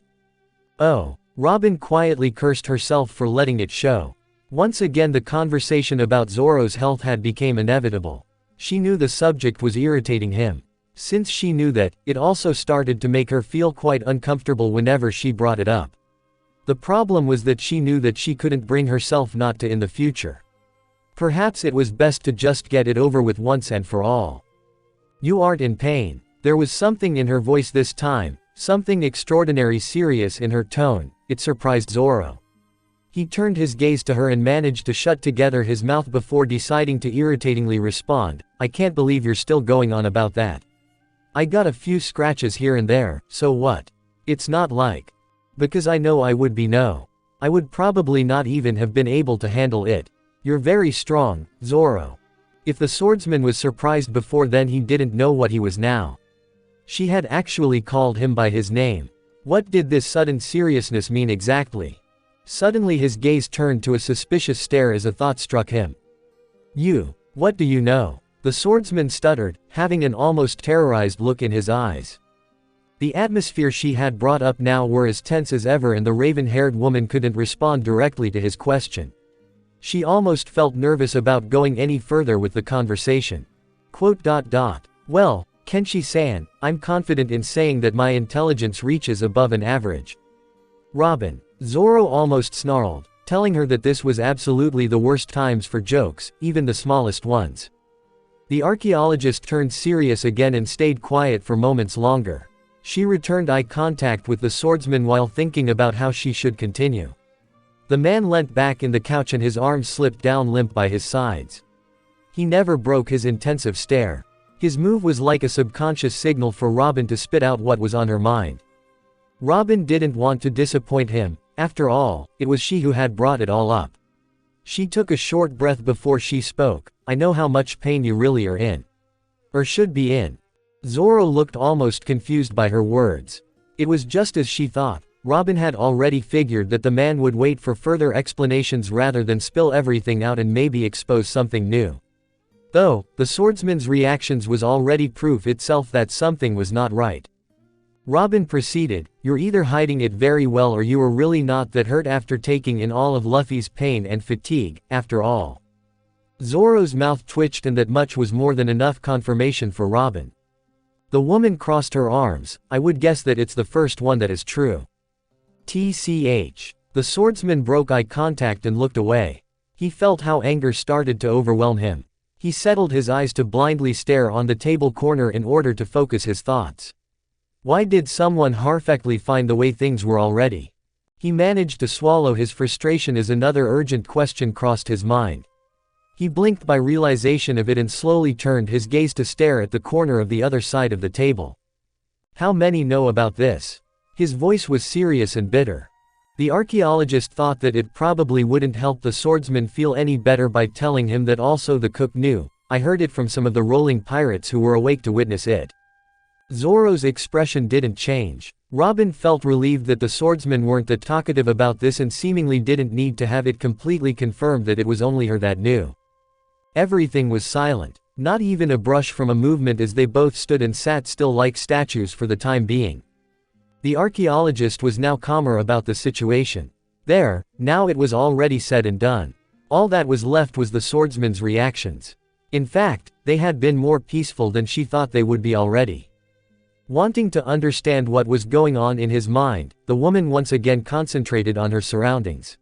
Oh. Robin quietly cursed herself for letting it show. Once again the conversation about Zoro's health had become inevitable. She knew the subject was irritating him. Since she knew that, it also started to make her feel quite uncomfortable whenever she brought it up. The problem was that she knew that she couldn't bring herself not to in the future. Perhaps it was best to just get it over with once and for all. You aren't in pain. There was something in her voice this time, something extraordinarily serious in her tone. It surprised Zoro. He turned his gaze to her and managed to shut together his mouth before deciding to irritatingly respond, I can't believe you're still going on about that. I got a few scratches here and there, so what? It's not like. Because I know I would be no. I would probably not even have been able to handle it. You're very strong, Zoro. If the swordsman was surprised before, then he didn't know what he was now. She had actually called him by his name. What did this sudden seriousness mean exactly? Suddenly his gaze turned to a suspicious stare as a thought struck him. You, what do you know? The swordsman stuttered, having an almost terrorized look in his eyes. The atmosphere she had brought up now were as tense as ever, and the raven-haired woman couldn't respond directly to his question. She almost felt nervous about going any further with the conversation. Well, Kenshi-san, I'm confident in saying that my intelligence reaches above an average. Robin. Zoro almost snarled, telling her that this was absolutely the worst times for jokes, even the smallest ones. The archaeologist turned serious again and stayed quiet for moments longer. She returned eye contact with the swordsman while thinking about how she should continue. The man leant back in the couch and his arms slipped down limp by his sides. He never broke his intensive stare. His move was like a subconscious signal for Robin to spit out what was on her mind. Robin didn't want to disappoint him. After all, it was she who had brought it all up. She took a short breath before she spoke. I know how much pain you really are in. Or should be in. Zoro looked almost confused by her words. It was just as she thought. Robin had already figured that the man would wait for further explanations rather than spill everything out and maybe expose something new. Though, the swordsman's reactions was already proof itself that something was not right. Robin proceeded, "You're either hiding it very well or you are really not that hurt after taking in all of Luffy's pain and fatigue, after all." Zoro's mouth twitched, and that much was more than enough confirmation for Robin. The woman crossed her arms. "I would guess that it's the first one that is true." TCH. The swordsman broke eye contact and looked away. He felt how anger started to overwhelm him. He settled his eyes to blindly stare on the table corner in order to focus his thoughts. Why did someone perfectly find the way things were already? He managed to swallow his frustration as another urgent question crossed his mind. He blinked by realization of it and slowly turned his gaze to stare at the corner of the other side of the table. How many know about this? His voice was serious and bitter. The archaeologist thought that it probably wouldn't help the swordsman feel any better by telling him that also the cook knew. "I heard it from some of the rolling pirates who were awake to witness it." Zoro's expression didn't change. Robin felt relieved that the swordsmen weren't that talkative about this and seemingly didn't need to have it completely confirmed that it was only her that knew. Everything was silent. Not even a brush from a movement as they both stood and sat still like statues for the time being. The archaeologist was now calmer about the situation. There, now it was already said and done. All that was left was the swordsman's reactions. In fact, they had been more peaceful than she thought they would be already. Wanting to understand what was going on in his mind, the woman once again concentrated on her surroundings.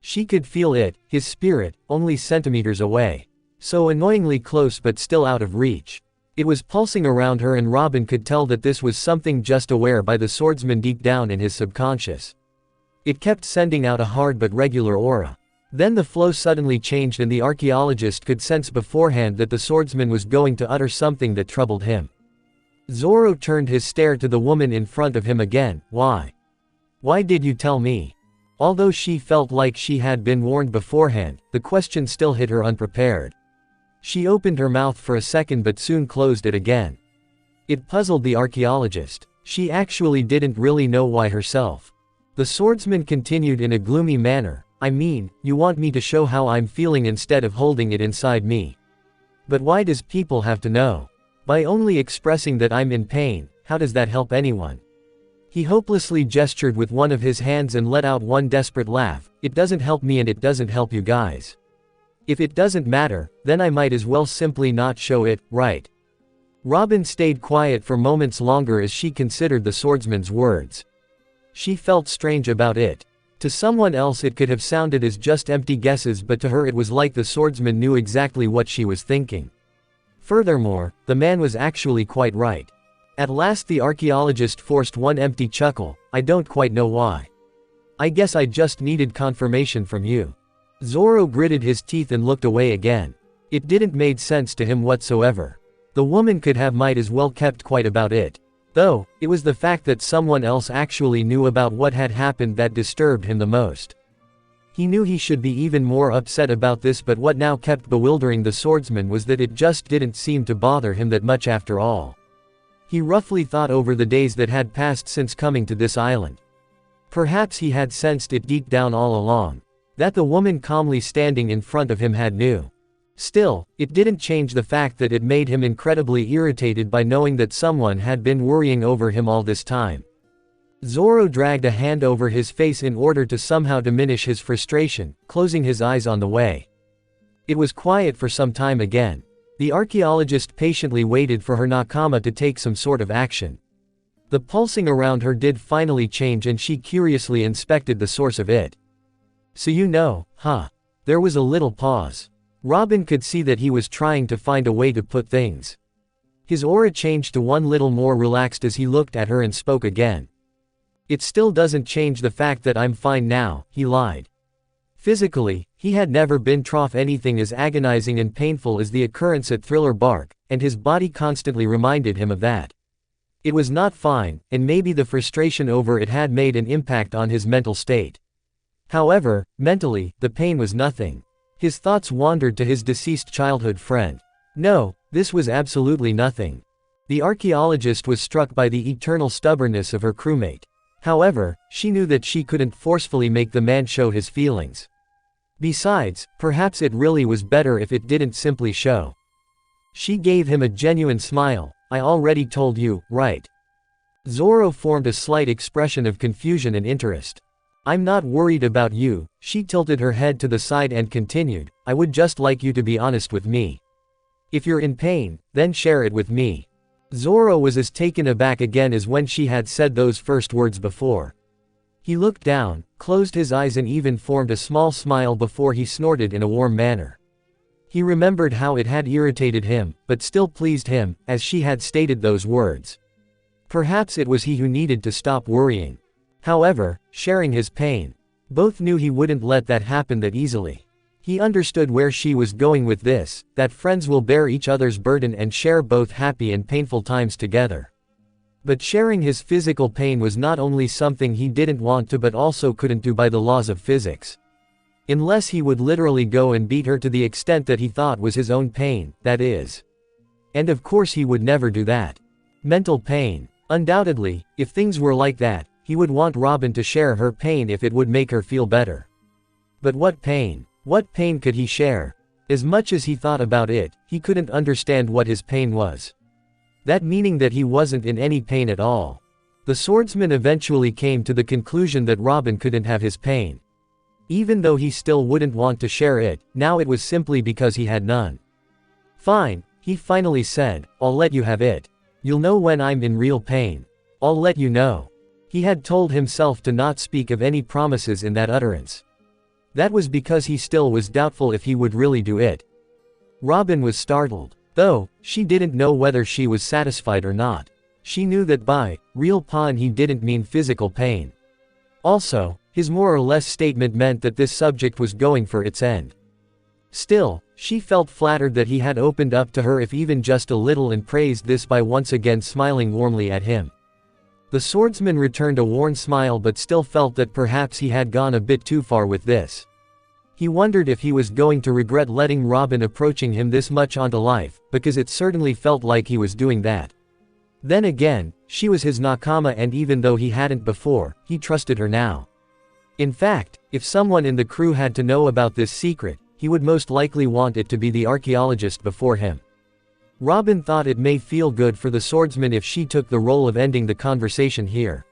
She could feel it, his spirit, only centimeters away. So annoyingly close but still out of reach. It was pulsing around her, and Robin could tell that this was something just aware by the swordsman deep down in his subconscious. It kept sending out a hard but regular aura. Then the flow suddenly changed, and the archaeologist could sense beforehand that the swordsman was going to utter something that troubled him. Zoro turned his stare to the woman in front of him again. "Why? Why did you tell me?" Although she felt like she had been warned beforehand, the question still hit her unprepared. She opened her mouth for a second but soon closed it again. It puzzled the archaeologist. She actually didn't really know why herself. The swordsman continued in a gloomy manner. "I mean, you want me to show how I'm feeling instead of holding it inside me. But why does people have to know? By only expressing that I'm in pain, how does that help anyone?" He hopelessly gestured with one of his hands and let out one desperate laugh. "It doesn't help me and it doesn't help you guys. If it doesn't matter, then I might as well simply not show it, right?" Robin stayed quiet for moments longer as she considered the swordsman's words. She felt strange about it. To someone else it could have sounded as just empty guesses, but to her it was like the swordsman knew exactly what she was thinking. Furthermore, the man was actually quite right. At last the archaeologist forced one empty chuckle. "I don't quite know why. I guess I just needed confirmation from you." Zoro gritted his teeth and looked away again. It didn't make sense to him whatsoever. The woman could have might as well kept quiet about it. Though, it was the fact that someone else actually knew about what had happened that disturbed him the most. He knew he should be even more upset about this, but what now kept bewildering the swordsman was that it just didn't seem to bother him that much after all. He roughly thought over the days that had passed since coming to this island. Perhaps he had sensed it deep down all along. That the woman calmly standing in front of him had knew. Still, it didn't change the fact that it made him incredibly irritated by knowing that someone had been worrying over him all this time. Zoro dragged a hand over his face in order to somehow diminish his frustration, closing his eyes on the way. It was quiet for some time again. The archaeologist patiently waited for her nakama to take some sort of action. The pulsing around her did finally change, and she curiously inspected the source of it. "So you know, huh?" There was a little pause. Robin could see that he was trying to find a way to put things. His aura changed to one little more relaxed as he looked at her and spoke again. "It still doesn't change the fact that I'm fine now," he lied. Physically, he had never been through anything as agonizing and painful as the occurrence at Thriller Bark, and his body constantly reminded him of that. It was not fine, and maybe the frustration over it had made an impact on his mental state. However, mentally, the pain was nothing. His thoughts wandered to his deceased childhood friend. No, this was absolutely nothing. The archaeologist was struck by the eternal stubbornness of her crewmate. However, she knew that she couldn't forcefully make the man show his feelings. Besides, perhaps it really was better if it didn't simply show. She gave him a genuine smile. I already told you, right? Zoro formed a slight expression of confusion and interest. I'm not worried about you. She tilted her head to the side and continued, I would just like you to be honest with me. If you're in pain, then share it with me. Zoro was as taken aback again as when she had said those first words before. He looked down, closed his eyes and even formed a small smile before he snorted in a warm manner. He remembered how it had irritated him, but still pleased him, as she had stated those words. Perhaps it was he who needed to stop worrying. However, sharing his pain. Both knew he wouldn't let that happen that easily. He understood where she was going with this, that friends will bear each other's burden and share both happy and painful times together. But sharing his physical pain was not only something he didn't want to but also couldn't do by the laws of physics. Unless he would literally go and beat her to the extent that he thought was his own pain, that is. And of course he would never do that. Mental pain. Undoubtedly, if things were like that, he would want Robin to share her pain if it would make her feel better. But what pain? What pain could he share? As much as he thought about it, he couldn't understand what his pain was. That meaning that he wasn't in any pain at all. The swordsman eventually came to the conclusion that Robin couldn't have his pain. Even though he still wouldn't want to share it, now it was simply because he had none. Fine, he finally said, I'll let you have it. You'll know when I'm in real pain. I'll let you know. He had told himself to not speak of any promises in that utterance. That was because he still was doubtful if he would really do it. Robin was startled. Though, she didn't know whether she was satisfied or not. She knew that by real pain he didn't mean physical pain. Also, his more or less statement meant that this subject was going for its end. Still, she felt flattered that he had opened up to her if even just a little and praised this by once again smiling warmly at him. The swordsman returned a worn smile but still felt that perhaps he had gone a bit too far with this. He wondered if he was going to regret letting Robin approaching him this much onto life, because it certainly felt like he was doing that. Then again, she was his nakama and even though he hadn't before, he trusted her now. In fact, if someone in the crew had to know about this secret, he would most likely want it to be the archaeologist before him. Robin thought it may feel good for the swordsman if she took the role of ending the conversation here.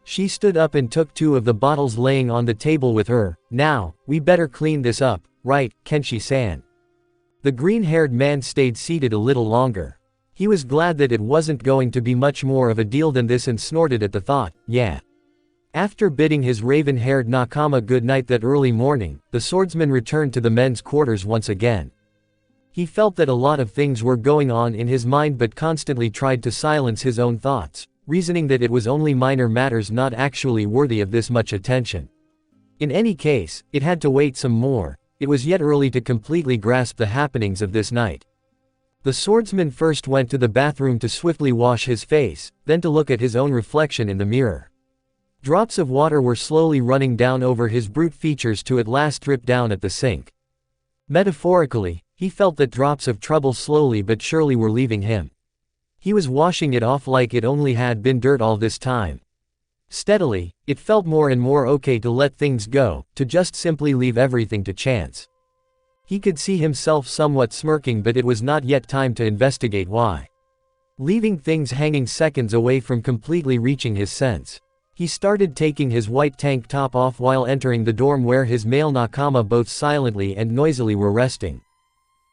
She stood up and took two of the bottles laying on the table with her. Now, we better clean this up, right, Kenshi-san? The green-haired man stayed seated a little longer. He was glad that it wasn't going to be much more of a deal than this and snorted at the thought, yeah. After bidding his raven-haired nakama good night that early morning, the swordsman returned to the men's quarters once again. He felt that a lot of things were going on in his mind but constantly tried to silence his own thoughts, reasoning that it was only minor matters not actually worthy of this much attention. In any case, it had to wait some more. It was yet early to completely grasp the happenings of this night. The swordsman first went to the bathroom to swiftly wash his face, then to look at his own reflection in the mirror. Drops of water were slowly running down over his brute features to at last drip down at the sink. Metaphorically, he felt that drops of trouble slowly but surely were leaving him. He was washing it off like it only had been dirt all this time. Steadily, it felt more and more okay to let things go, to just simply leave everything to chance. He could see himself somewhat smirking but it was not yet time to investigate why. Leaving things hanging seconds away from completely reaching his sense. He started taking his white tank top off while entering the dorm where his male nakama both silently and noisily were resting.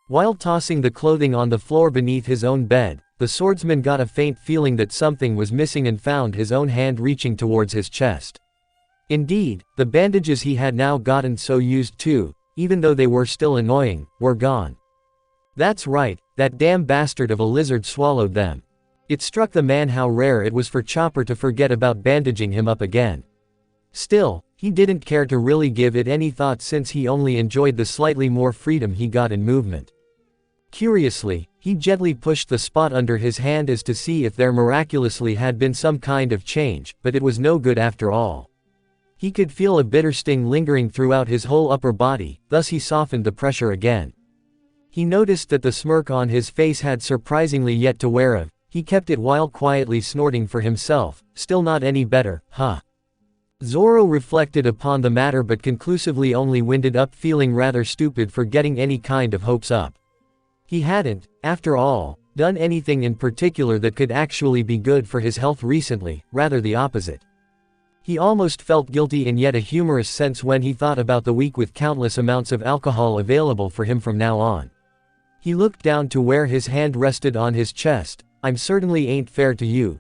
While tossing the clothing on the floor beneath his own bed, the swordsman got a faint feeling that something was missing and found his own hand reaching towards his chest. Indeed, the bandages he had now gotten so used to, even though they were still annoying, were gone. That's right, that damn bastard of a lizard swallowed them. It struck the man how rare it was for Chopper to forget about bandaging him up again. Still, he didn't care to really give it any thought since he only enjoyed the slightly more freedom he got in movement. Curiously, he gently pushed the spot under his hand as to see if there miraculously had been some kind of change, but it was no good after all. He could feel a bitter sting lingering throughout his whole upper body, thus he softened the pressure again. He noticed that the smirk on his face had surprisingly yet to wear off. He kept it while quietly snorting for himself, still not any better, huh? Zoro reflected upon the matter but conclusively only winded up feeling rather stupid for getting any kind of hopes up. He hadn't, after all, done anything in particular that could actually be good for his health recently, rather the opposite. He almost felt guilty in yet a humorous sense when he thought about the week with countless amounts of alcohol available for him from now on. He looked down to where his hand rested on his chest. "I'm certainly ain't fair to you,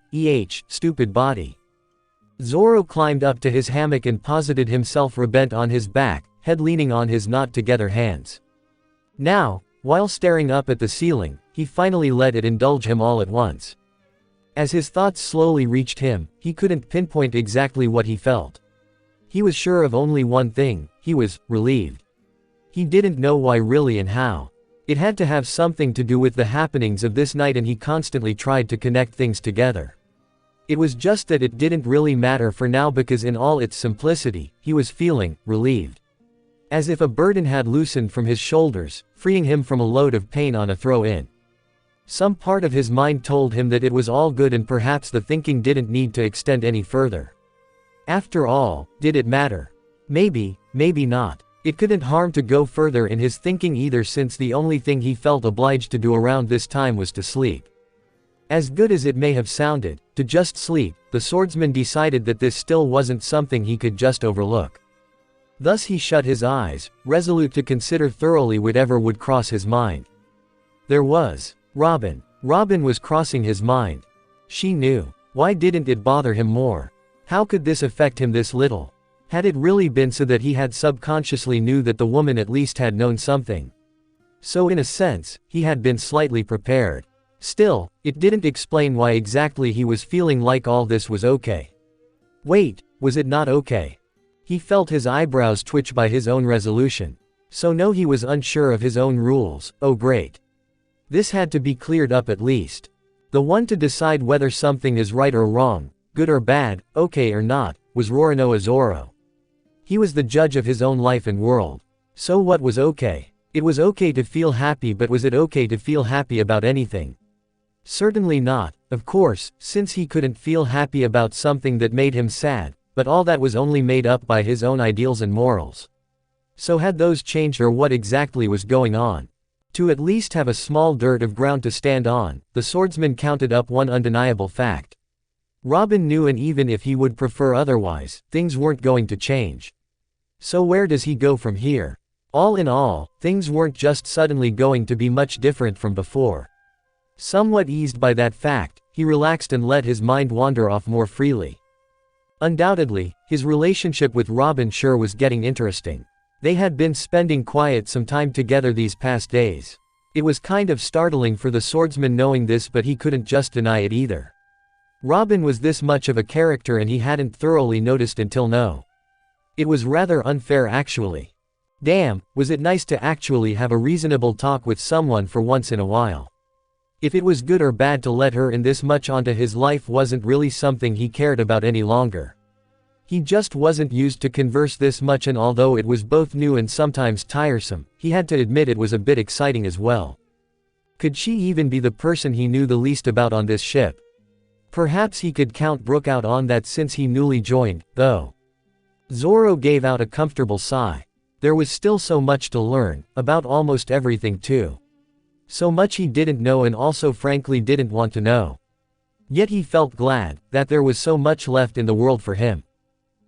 stupid body." Zoro climbed up to his hammock and posited himself rebent on his back, head leaning on his knot-together hands. Now, while staring up at the ceiling, he finally let it indulge him all at once. As his thoughts slowly reached him, he couldn't pinpoint exactly what he felt. He was sure of only one thing: he was relieved. He didn't know why really and how. It had to have something to do with the happenings of this night, and he constantly tried to connect things together. It was just that it didn't really matter for now, because in all its simplicity, he was feeling relieved. As if a burden had loosened from his shoulders, freeing him from a load of pain on a throw-in. Some part of his mind told him that it was all good, and perhaps the thinking didn't need to extend any further. After all, did it matter? Maybe, maybe not. It couldn't harm to go further in his thinking either, since the only thing he felt obliged to do around this time was to sleep. As good as it may have sounded, to just sleep, the swordsman decided that this still wasn't something he could just overlook. Thus he shut his eyes, resolute to consider thoroughly whatever would cross his mind. There was Robin. Robin was crossing his mind. She knew. Why didn't it bother him more? How could this affect him this little? Had it really been so that he had subconsciously knew that the woman at least had known something? So in a sense, he had been slightly prepared. Still, it didn't explain why exactly he was feeling like all this was okay. Wait, was it not okay? He felt his eyebrows twitch by his own resolution. So no, he was unsure of his own rules. Oh great. This had to be cleared up at least. The one to decide whether something is right or wrong, good or bad, okay or not, was Roronoa Zoro. He was the judge of his own life and world. So what was okay? It was okay to feel happy, but was it okay to feel happy about anything? Certainly not, of course, since he couldn't feel happy about something that made him sad, but all that was only made up by his own ideals and morals. So had those changed, or what exactly was going on? To at least have a small dirt of ground to stand on, the swordsman counted up one undeniable fact. Robin knew, and even if he would prefer otherwise, things weren't going to change. So where does he go from here? All in all, things weren't just suddenly going to be much different from before. Somewhat eased by that fact, he relaxed and let his mind wander off more freely. Undoubtedly, his relationship with Robin sure was getting interesting. They had been spending some time together these past days. It was kind of startling for the swordsman knowing this, but he couldn't just deny it either. Robin was this much of a character, and he hadn't thoroughly noticed until now. It was rather unfair actually. Damn, was it nice to actually have a reasonable talk with someone for once in a while. If it was good or bad to let her in this much onto his life wasn't really something he cared about any longer. He just wasn't used to converse this much, and although it was both new and sometimes tiresome, he had to admit it was a bit exciting as well. Could she even be the person he knew the least about on this ship? Perhaps he could count Brooke out on that since he newly joined, though. Zoro gave out a comfortable sigh. There was still so much to learn, about almost everything too. So much he didn't know, and also frankly didn't want to know. Yet he felt glad that there was so much left in the world for him.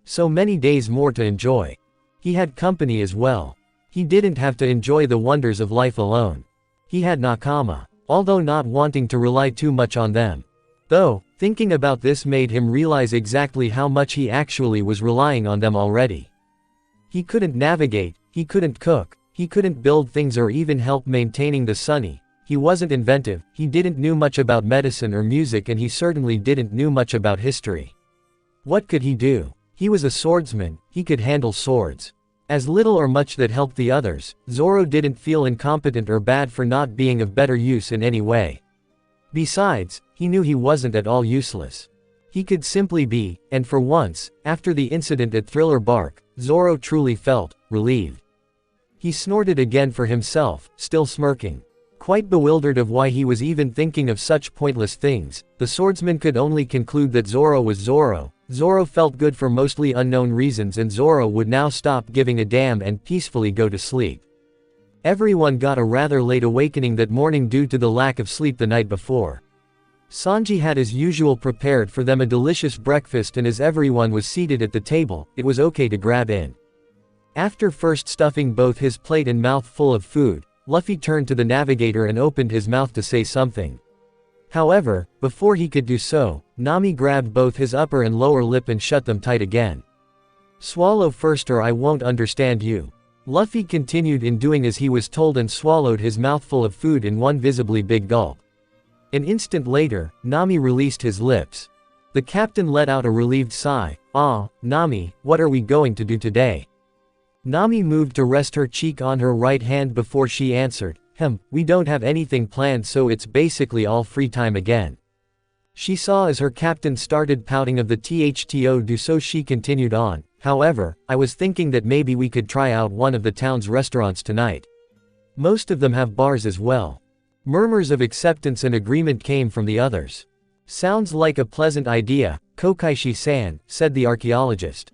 So many days more to enjoy. He had company as well. He didn't have to enjoy the wonders of life alone. He had Nakama, although not wanting to rely too much on them. Though, thinking about this made him realize exactly how much he actually was relying on them already. He couldn't navigate, he couldn't cook, he couldn't build things or even help maintaining the sunny. He wasn't inventive, he didn't know much about medicine or music, and he certainly didn't know much about history. What could he do? He was a swordsman, he could handle swords. As little or much that helped the others, Zoro didn't feel incompetent or bad for not being of better use in any way. Besides, he knew he wasn't at all useless. He could simply be, and for once, after the incident at Thriller Bark, Zoro truly felt relieved. He snorted again for himself, still smirking. Quite bewildered of why he was even thinking of such pointless things, the swordsman could only conclude that Zoro was Zoro, Zoro felt good for mostly unknown reasons, and Zoro would now stop giving a damn and peacefully go to sleep. Everyone got a rather late awakening that morning due to the lack of sleep the night before. Sanji had as usual prepared for them a delicious breakfast, and as everyone was seated at the table, it was okay to grab in. After first stuffing both his plate and mouth full of food, Luffy turned to the navigator and opened his mouth to say something. However, before he could do so, Nami grabbed both his upper and lower lip and shut them tight again. "Swallow first or I won't understand you." Luffy continued in doing as he was told and swallowed his mouthful of food in one visibly big gulp. An instant later, Nami released his lips. The captain let out a relieved sigh. "Ah, Nami, what are we going to do today?" Nami moved to rest her cheek on her right hand before she answered, "We don't have anything planned, so it's basically all free time again." She saw as her captain started pouting of the thto do, so she continued on, "However, I was thinking that maybe we could try out one of the town's restaurants tonight. Most of them have bars as well." Murmurs of acceptance and agreement came from the others. "Sounds like a pleasant idea, Kokaishi-san," said the archaeologist.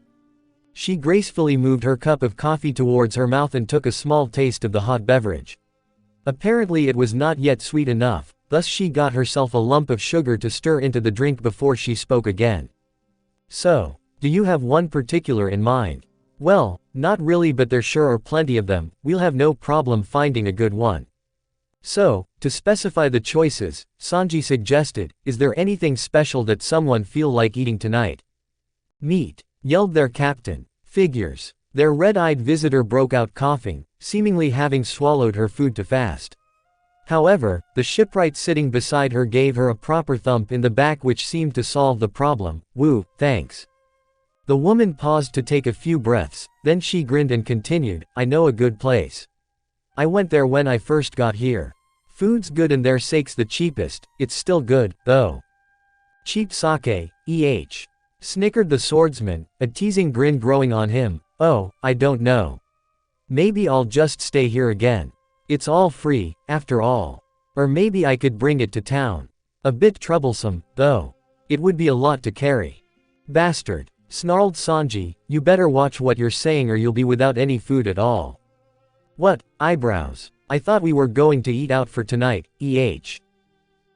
She gracefully moved her cup of coffee towards her mouth and took a small taste of the hot beverage. Apparently it was not yet sweet enough, thus she got herself a lump of sugar to stir into the drink before she spoke again. "So, do you have one particular in mind?" "Well, not really, but there sure are plenty of them, we'll have no problem finding a good one." "So, to specify the choices," Sanji suggested, "is there anything special that someone feel like eating tonight?" "Meat," yelled their captain. "Figures." Their red-eyed visitor broke out coughing, seemingly having swallowed her food too fast. However, the shipwright sitting beside her gave her a proper thump in the back, which seemed to solve the problem. "Woo, thanks." The woman paused to take a few breaths, then she grinned and continued, "I know a good place. I went there when I first got here. Food's good and their sake's the cheapest, it's still good, though." "Cheap sake, snickered the swordsman, a teasing grin growing on him. "Oh, I don't know. Maybe I'll just stay here again. It's all free, after all. Or maybe I could bring it to town. A bit troublesome, though. It would be a lot to carry." "Bastard," snarled Sanji, "you better watch what you're saying or you'll be without any food at all." "What, eyebrows? I thought we were going to eat out for tonight,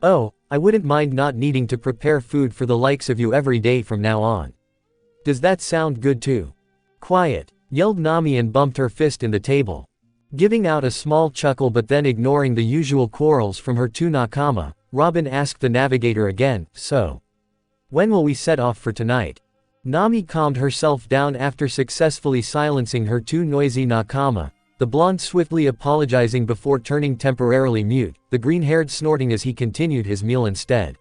Oh, I wouldn't mind not needing to prepare food for the likes of you every day from now on. Does that sound good too?" "Quiet," yelled Nami and bumped her fist in the table. Giving out a small chuckle but then ignoring the usual quarrels from her two nakama, Robin asked the navigator again, "So, when will we set off for tonight?" Nami calmed herself down after successfully silencing her two noisy nakama, the blonde swiftly apologizing before turning temporarily mute, the green-haired snorting as he continued his meal instead.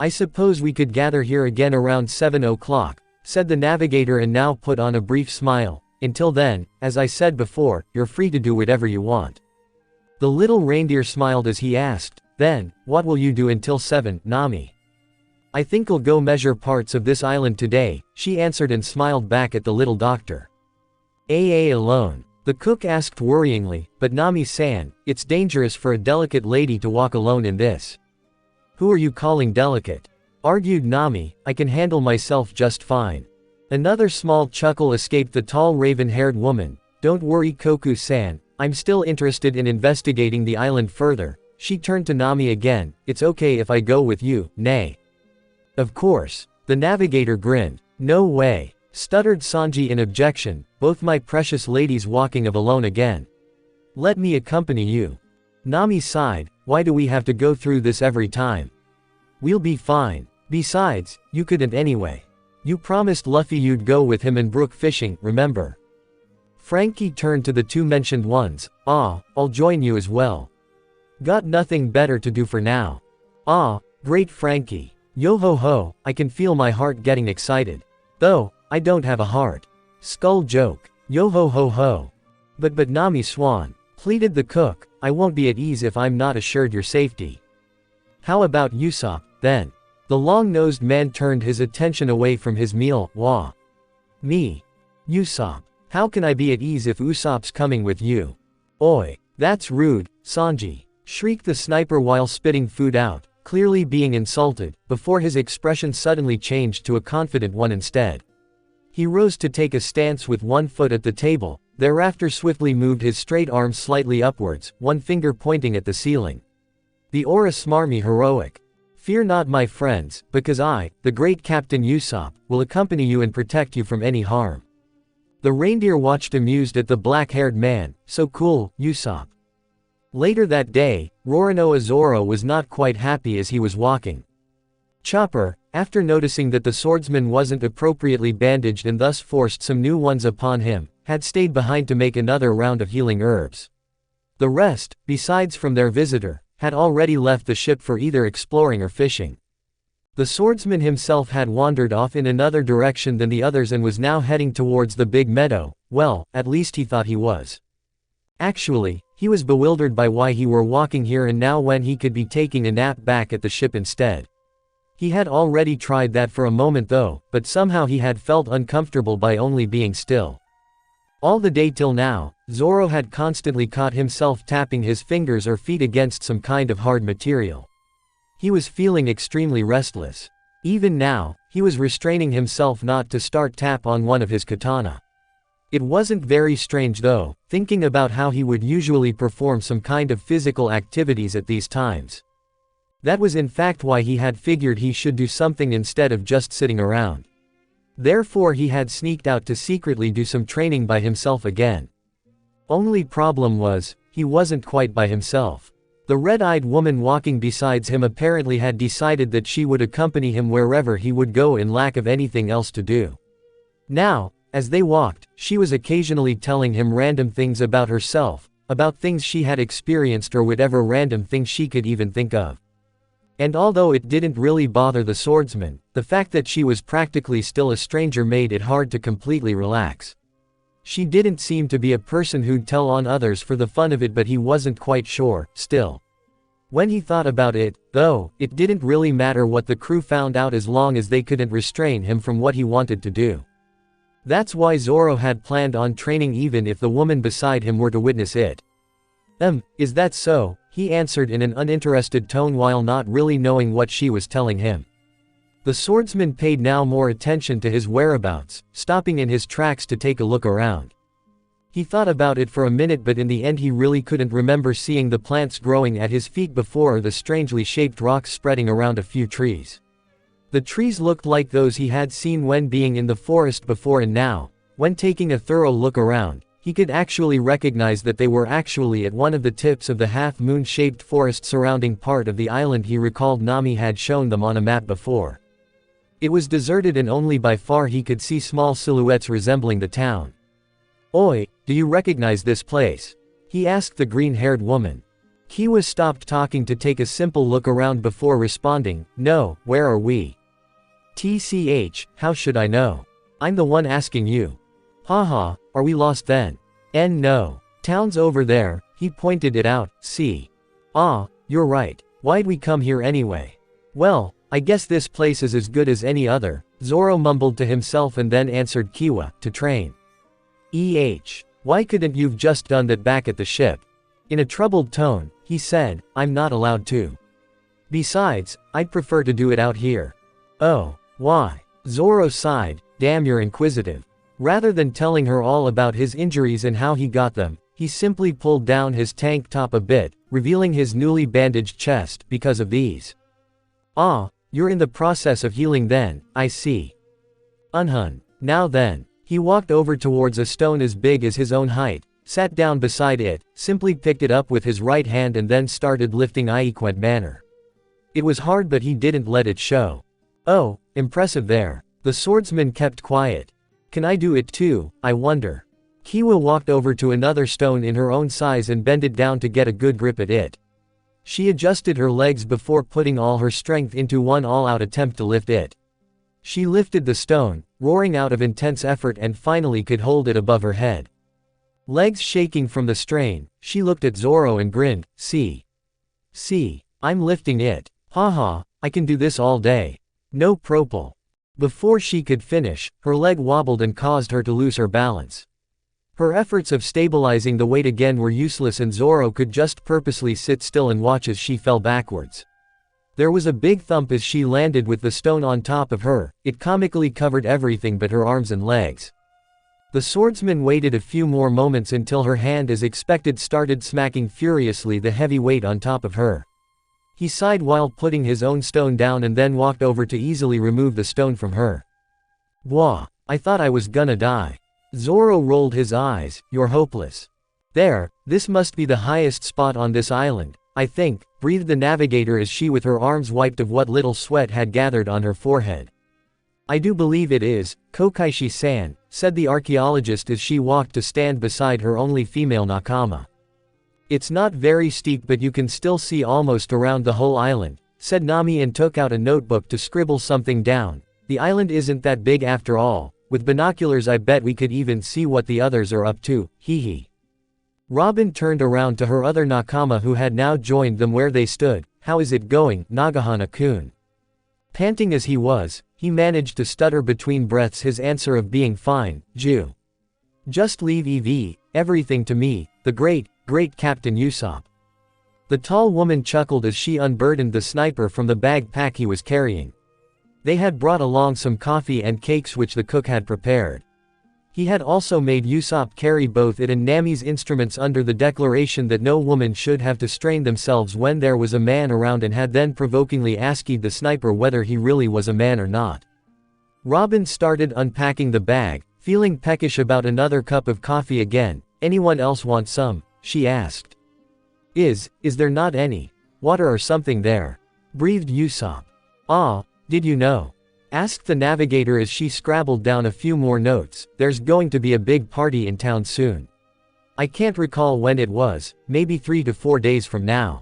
"I suppose we could gather here again around 7 o'clock, said the navigator and now put on a brief smile. "Until then, as I said before, you're free to do whatever you want." The little reindeer smiled as he asked, "Then, what will you do until 7, Nami?" "I think I'll go measure parts of this island today," she answered and smiled back at the little doctor. Alone?" the cook asked worryingly, "but Nami-san, it's dangerous for a delicate lady to walk alone in this." "Who are you calling delicate?" argued Nami, "I can handle myself just fine." Another small chuckle escaped the tall raven-haired woman. "Don't worry, Koku-san, I'm still interested in investigating the island further." She turned to Nami again, "It's okay if I go with you, nay?" "Of course." The navigator grinned. "No way," stuttered Sanji in objection, "both my precious ladies walking of alone again. Let me accompany you." Nami sighed, "Why do we have to go through this every time? We'll be fine. Besides, you couldn't anyway. You promised Luffy you'd go with him and brook fishing, remember?" Frankie turned to the two mentioned ones. "Ah, I'll join you as well. Got nothing better to do for now." "Ah, great Frankie. Yo ho ho, I can feel my heart getting excited. Though, I don't have a heart." Skull joke. Yo ho ho ho. But Nami Swan," pleaded the cook, "I won't be at ease if I'm not assured your safety." "How about Usopp, then?" The long-nosed man turned his attention away from his meal. "Wah. Me? Usopp? How can I be at ease if Usopp's coming with you?" "Oi, that's rude, Sanji," shrieked the sniper while spitting food out. clearly being insulted, before his expression suddenly changed to a confident one instead. He rose to take a stance with one foot at the table, thereafter swiftly moved his straight arms slightly upwards, one finger pointing at the ceiling. The aura smarmy heroic. Fear not my friends, because I, the great Captain Usopp, will accompany you and protect you from any harm. The reindeer watched amused at the black-haired man, so cool, Usopp. Later that day, Roronoa Zoro was not quite happy as he was walking. Chopper, after noticing that the swordsman wasn't appropriately bandaged and thus forced some new ones upon him, had stayed behind to make another round of healing herbs. The rest, besides from their visitor, had already left the ship for either exploring or fishing. The swordsman himself had wandered off in another direction than the others and was now heading towards the big meadow. Well, at least he thought he was. Actually, he was bewildered by why he were walking here and now when he could be taking a nap back at the ship instead. He had already tried that for a moment though, but somehow he had felt uncomfortable by only being still. All the day till now, Zoro had constantly caught himself tapping his fingers or feet against some kind of hard material. He was feeling extremely restless. Even now, he was restraining himself not to start tap on one of his katana. It wasn't very strange though, thinking about how he would usually perform some kind of physical activities at these times. That was in fact why he had figured he should do something instead of just sitting around. Therefore he had sneaked out to secretly do some training by himself again. Only problem was, he wasn't quite by himself. The red-eyed woman walking besides him apparently had decided that she would accompany him wherever he would go in lack of anything else to do. Now, as they walked, she was occasionally telling him random things about herself, about things she had experienced or whatever random things she could even think of. And although it didn't really bother the swordsman, the fact that she was practically still a stranger made it hard to completely relax. She didn't seem to be a person who'd tell on others for the fun of it, but he wasn't quite sure, still. When he thought about it, though, it didn't really matter what the crew found out as long as they couldn't restrain him from what he wanted to do. That's why Zoro had planned on training even if the woman beside him were to witness it. Is that so? He answered in an uninterested tone while not really knowing what she was telling him. The swordsman paid now more attention to his whereabouts, stopping in his tracks to take a look around. He thought about it for a minute, but in the end he really couldn't remember seeing the plants growing at his feet before or the strangely shaped rocks spreading around a few trees. The trees looked like those he had seen when being in the forest before, and now, when taking a thorough look around, he could actually recognize that they were actually at one of the tips of the half-moon-shaped forest surrounding part of the island he recalled Nami had shown them on a map before. It was deserted and only by far he could see small silhouettes resembling the town. "Oi, do you recognize this place?" he asked the green-haired woman. Kiwa stopped talking to take a simple look around before responding, "No, where are we?" "TCH, how should I know? I'm the one asking you." "Haha, are we lost then?" No. Town's over there," he pointed it out, "see." "Ah, you're right. Why'd we come here anyway?" "Well, I guess this place is as good as any other," Zoro mumbled to himself and then answered Kiwa, "to train." Why couldn't you've just done that back at the ship?" In a troubled tone, he said, "I'm not allowed to. Besides, I'd prefer to do it out here." "Oh, why?" Zoro sighed, "Damn, you're inquisitive." Rather than telling her all about his injuries and how he got them, he simply pulled down his tank top a bit, revealing his newly bandaged chest. "Because of these." "Ah, you're in the process of healing then, I see. Now then." He walked over towards a stone as big as his own height, sat down beside it, simply picked it up with his right hand and then started lifting equant manner. It was hard, but he didn't let it show. "Oh, impressive there." The swordsman kept quiet. "Can I do it too, I wonder?" Kiwa walked over to another stone in her own size and bended down to get a good grip at it. She adjusted her legs before putting all her strength into one all-out attempt to lift it. She lifted the stone, roaring out of intense effort, and finally could hold it above her head. Legs shaking from the strain, she looked at Zoro and grinned, See, I'm lifting it. Haha, I can do this all day. No propel." Before she could finish, her leg wobbled and caused her to lose her balance. Her efforts of stabilizing the weight again were useless and Zoro could just purposely sit still and watch as she fell backwards. There was a big thump as she landed with the stone on top of her. It comically covered everything but her arms and legs. The swordsman waited a few more moments until her hand as expected started smacking furiously the heavy weight on top of her. He sighed while putting his own stone down and then walked over to easily remove the stone from her. "Wah, I thought I was gonna die." Zoro rolled his eyes. "You're hopeless." "There, this must be the highest spot on this island, I think," breathed the navigator as she with her arms wiped of what little sweat had gathered on her forehead. "I do believe it is, Kokaishi-san," said the archaeologist as she walked to stand beside her only female nakama. "It's not very steep but you can still see almost around the whole island," said Nami and took out a notebook to scribble something down. "The island isn't that big after all. With binoculars I bet we could even see what the others are up to, hee hee." Robin turned around to her other nakama who had now joined them where they stood. "How is it going, Nagahana-kun?" Panting as he was, he managed to stutter between breaths his answer of being fine. Just leave everything to me, the great Captain Usopp." The tall woman chuckled as she unburdened the sniper from the backpack he was carrying. They had brought along some coffee and cakes which the cook had prepared. He had also made Usopp carry both it and Nami's instruments under the declaration that no woman should have to strain themselves when there was a man around, and had then provokingly asked the sniper whether he really was a man or not. Robin started unpacking the bag, feeling peckish about another cup of coffee again. "Anyone else want some?" she asked. Is there not any water or something there?" breathed Usopp. "Ah, did you know?" asked the navigator as she scrabbled down a few more notes. "There's going to be a big party in town soon. I can't recall when it was, maybe 3 to 4 days from now."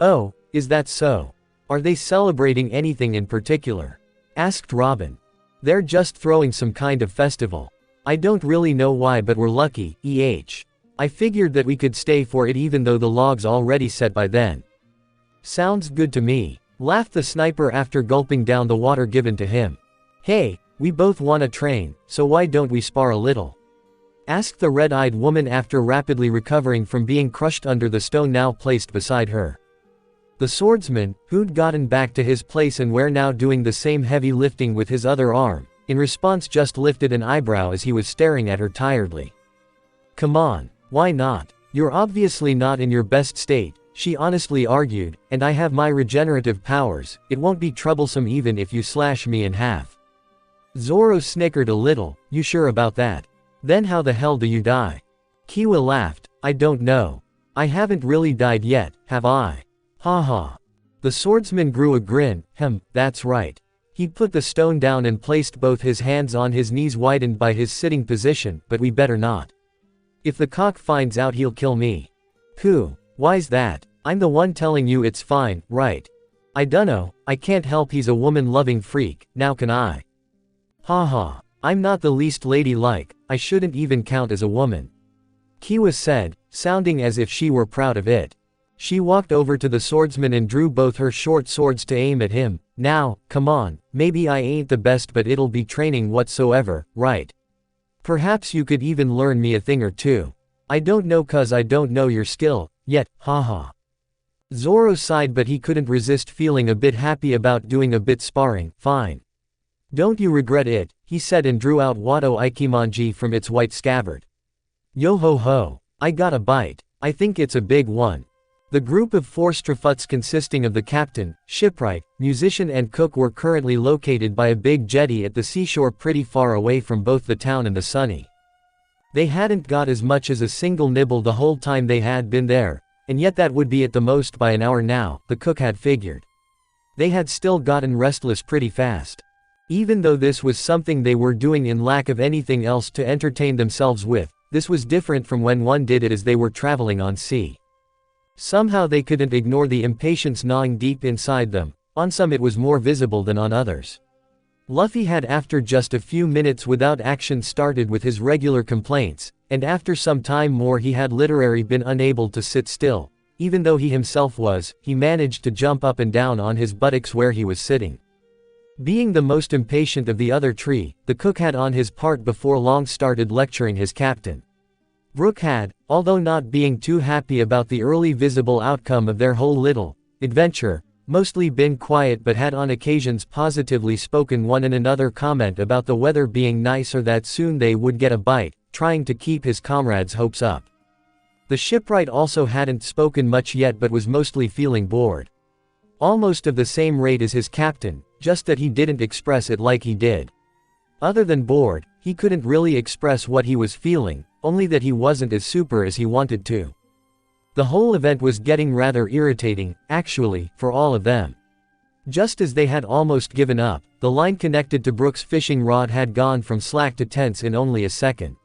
"Oh, is that so? Are they celebrating anything in particular?" asked Robin. "They're just throwing some kind of festival. I don't really know why, but we're lucky, I figured that we could stay for it even though the log's already set by then." "Sounds good to me," laughed the sniper after gulping down the water given to him. "Hey, we both wanna train, so why don't we spar a little?" asked the red-eyed woman after rapidly recovering from being crushed under the stone now placed beside her. The swordsman, who'd gotten back to his place and were now doing the same heavy lifting with his other arm, in response just lifted an eyebrow as he was staring at her tiredly. "Come on, why not? You're obviously not in your best state," she honestly argued, "and I have my regenerative powers. It won't be troublesome even if you slash me in half." Zoro snickered a little. "You sure about that? Then how the hell do you die?" Kiwa laughed. "I don't know. I haven't really died yet, have I? Ha ha." The swordsman grew a grin. That's right." He put the stone down and placed both his hands on his knees widened by his sitting position. "But we better not. If the cock finds out he'll kill me." "Who? Why's that? I'm the one telling you it's fine, right?" "I dunno, I can't help he's a woman-loving freak, now can I?" "Ha ha. I'm not the least ladylike, I shouldn't even count as a woman," Kiwa said, sounding as if she were proud of it. She walked over to the swordsman and drew both her short swords to aim at him. "Now, come on, maybe I ain't the best but it'll be training whatsoever, right? Perhaps you could even learn me a thing or two. I don't know cause I don't know your skill, yet, haha." Zoro sighed but he couldn't resist feeling a bit happy about doing a bit sparring. "Fine. Don't you regret it," he said and drew out Wado Ikimonji from its white scabbard. "Yo ho ho. I got a bite. I think it's a big one." The group of 4 Strafuts consisting of the captain, shipwright, musician and cook were currently located by a big jetty at the seashore pretty far away from both the town and the sunny. They hadn't got as much as a single nibble the whole time they had been there, and yet that would be at the most by an hour now, the cook had figured. They had still gotten restless pretty fast. Even though this was something they were doing in lack of anything else to entertain themselves with, this was different from when one did it as they were traveling on sea. Somehow they couldn't ignore the impatience gnawing deep inside them. On some it was more visible than on others. Luffy had after just a few minutes without action started with his regular complaints, and after some time more he had literally been unable to sit still. Even though he himself was, he managed to jump up and down on his buttocks where he was sitting. Being the most impatient of the other three, the cook had on his part before long started lecturing his captain. Brook had, although not being too happy about the early visible outcome of their whole little adventure, mostly been quiet but had on occasions positively spoken one and another comment about the weather being nice or that soon they would get a bite, trying to keep his comrades' hopes up. The shipwright also hadn't spoken much yet but was mostly feeling bored. Almost of the same rate as his captain, just that he didn't express it like he did. Other than bored, he couldn't really express what he was feeling, only that he wasn't as super as he wanted to. The whole event was getting rather irritating, actually, for all of them. Just as they had almost given up, the line connected to Brooke's fishing rod had gone from slack to tense in only a second.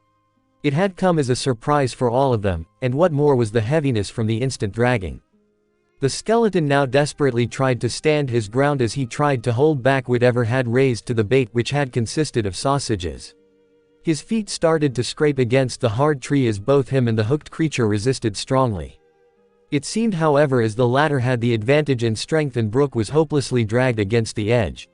It had come as a surprise for all of them, and what more was the heaviness from the instant dragging. The skeleton now desperately tried to stand his ground as he tried to hold back whatever had raised to the bait, which had consisted of sausages. His feet started to scrape against the hard tree as both him and the hooked creature resisted strongly. It seemed, however, as the latter had the advantage in strength and Brooke was hopelessly dragged against the edge.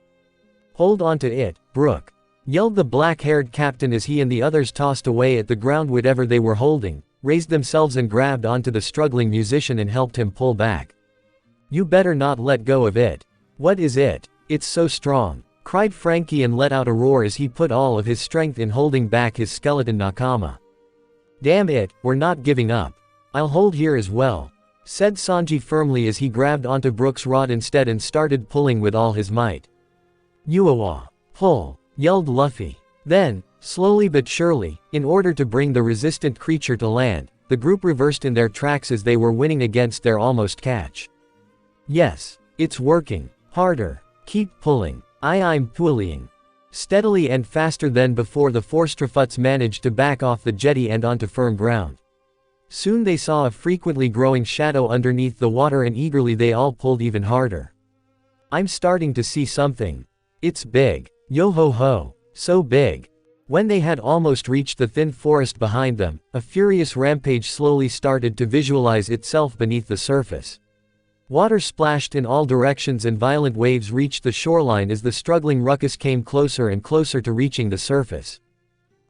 "Hold on to it, Brooke," yelled the black-haired captain as he and the others tossed away at the ground whatever they were holding, raised themselves and grabbed onto the struggling musician and helped him pull back. "You better not let go of it." "What is it? It's so strong," cried Frankie and let out a roar as he put all of his strength in holding back his skeleton nakama. "Damn it, we're not giving up. I'll hold here as well," said Sanji firmly as he grabbed onto Brooke's rod instead and started pulling with all his might. "Yuawa! Pull!" yelled Luffy. Then, slowly but surely, in order to bring the resistant creature to land, the group reversed in their tracks as they were winning against their almost catch. "Yes, it's working. Harder. Keep pulling. I'm pulling." Steadily and faster than before, the Forstrafuts managed to back off the jetty and onto firm ground. Soon they saw a frequently growing shadow underneath the water and eagerly they all pulled even harder. "I'm starting to see something. It's big. Yo-ho-ho. So big." When they had almost reached the thin forest behind them, a furious rampage slowly started to visualize itself beneath the surface. Water splashed in all directions and violent waves reached the shoreline as the struggling ruckus came closer and closer to reaching the surface.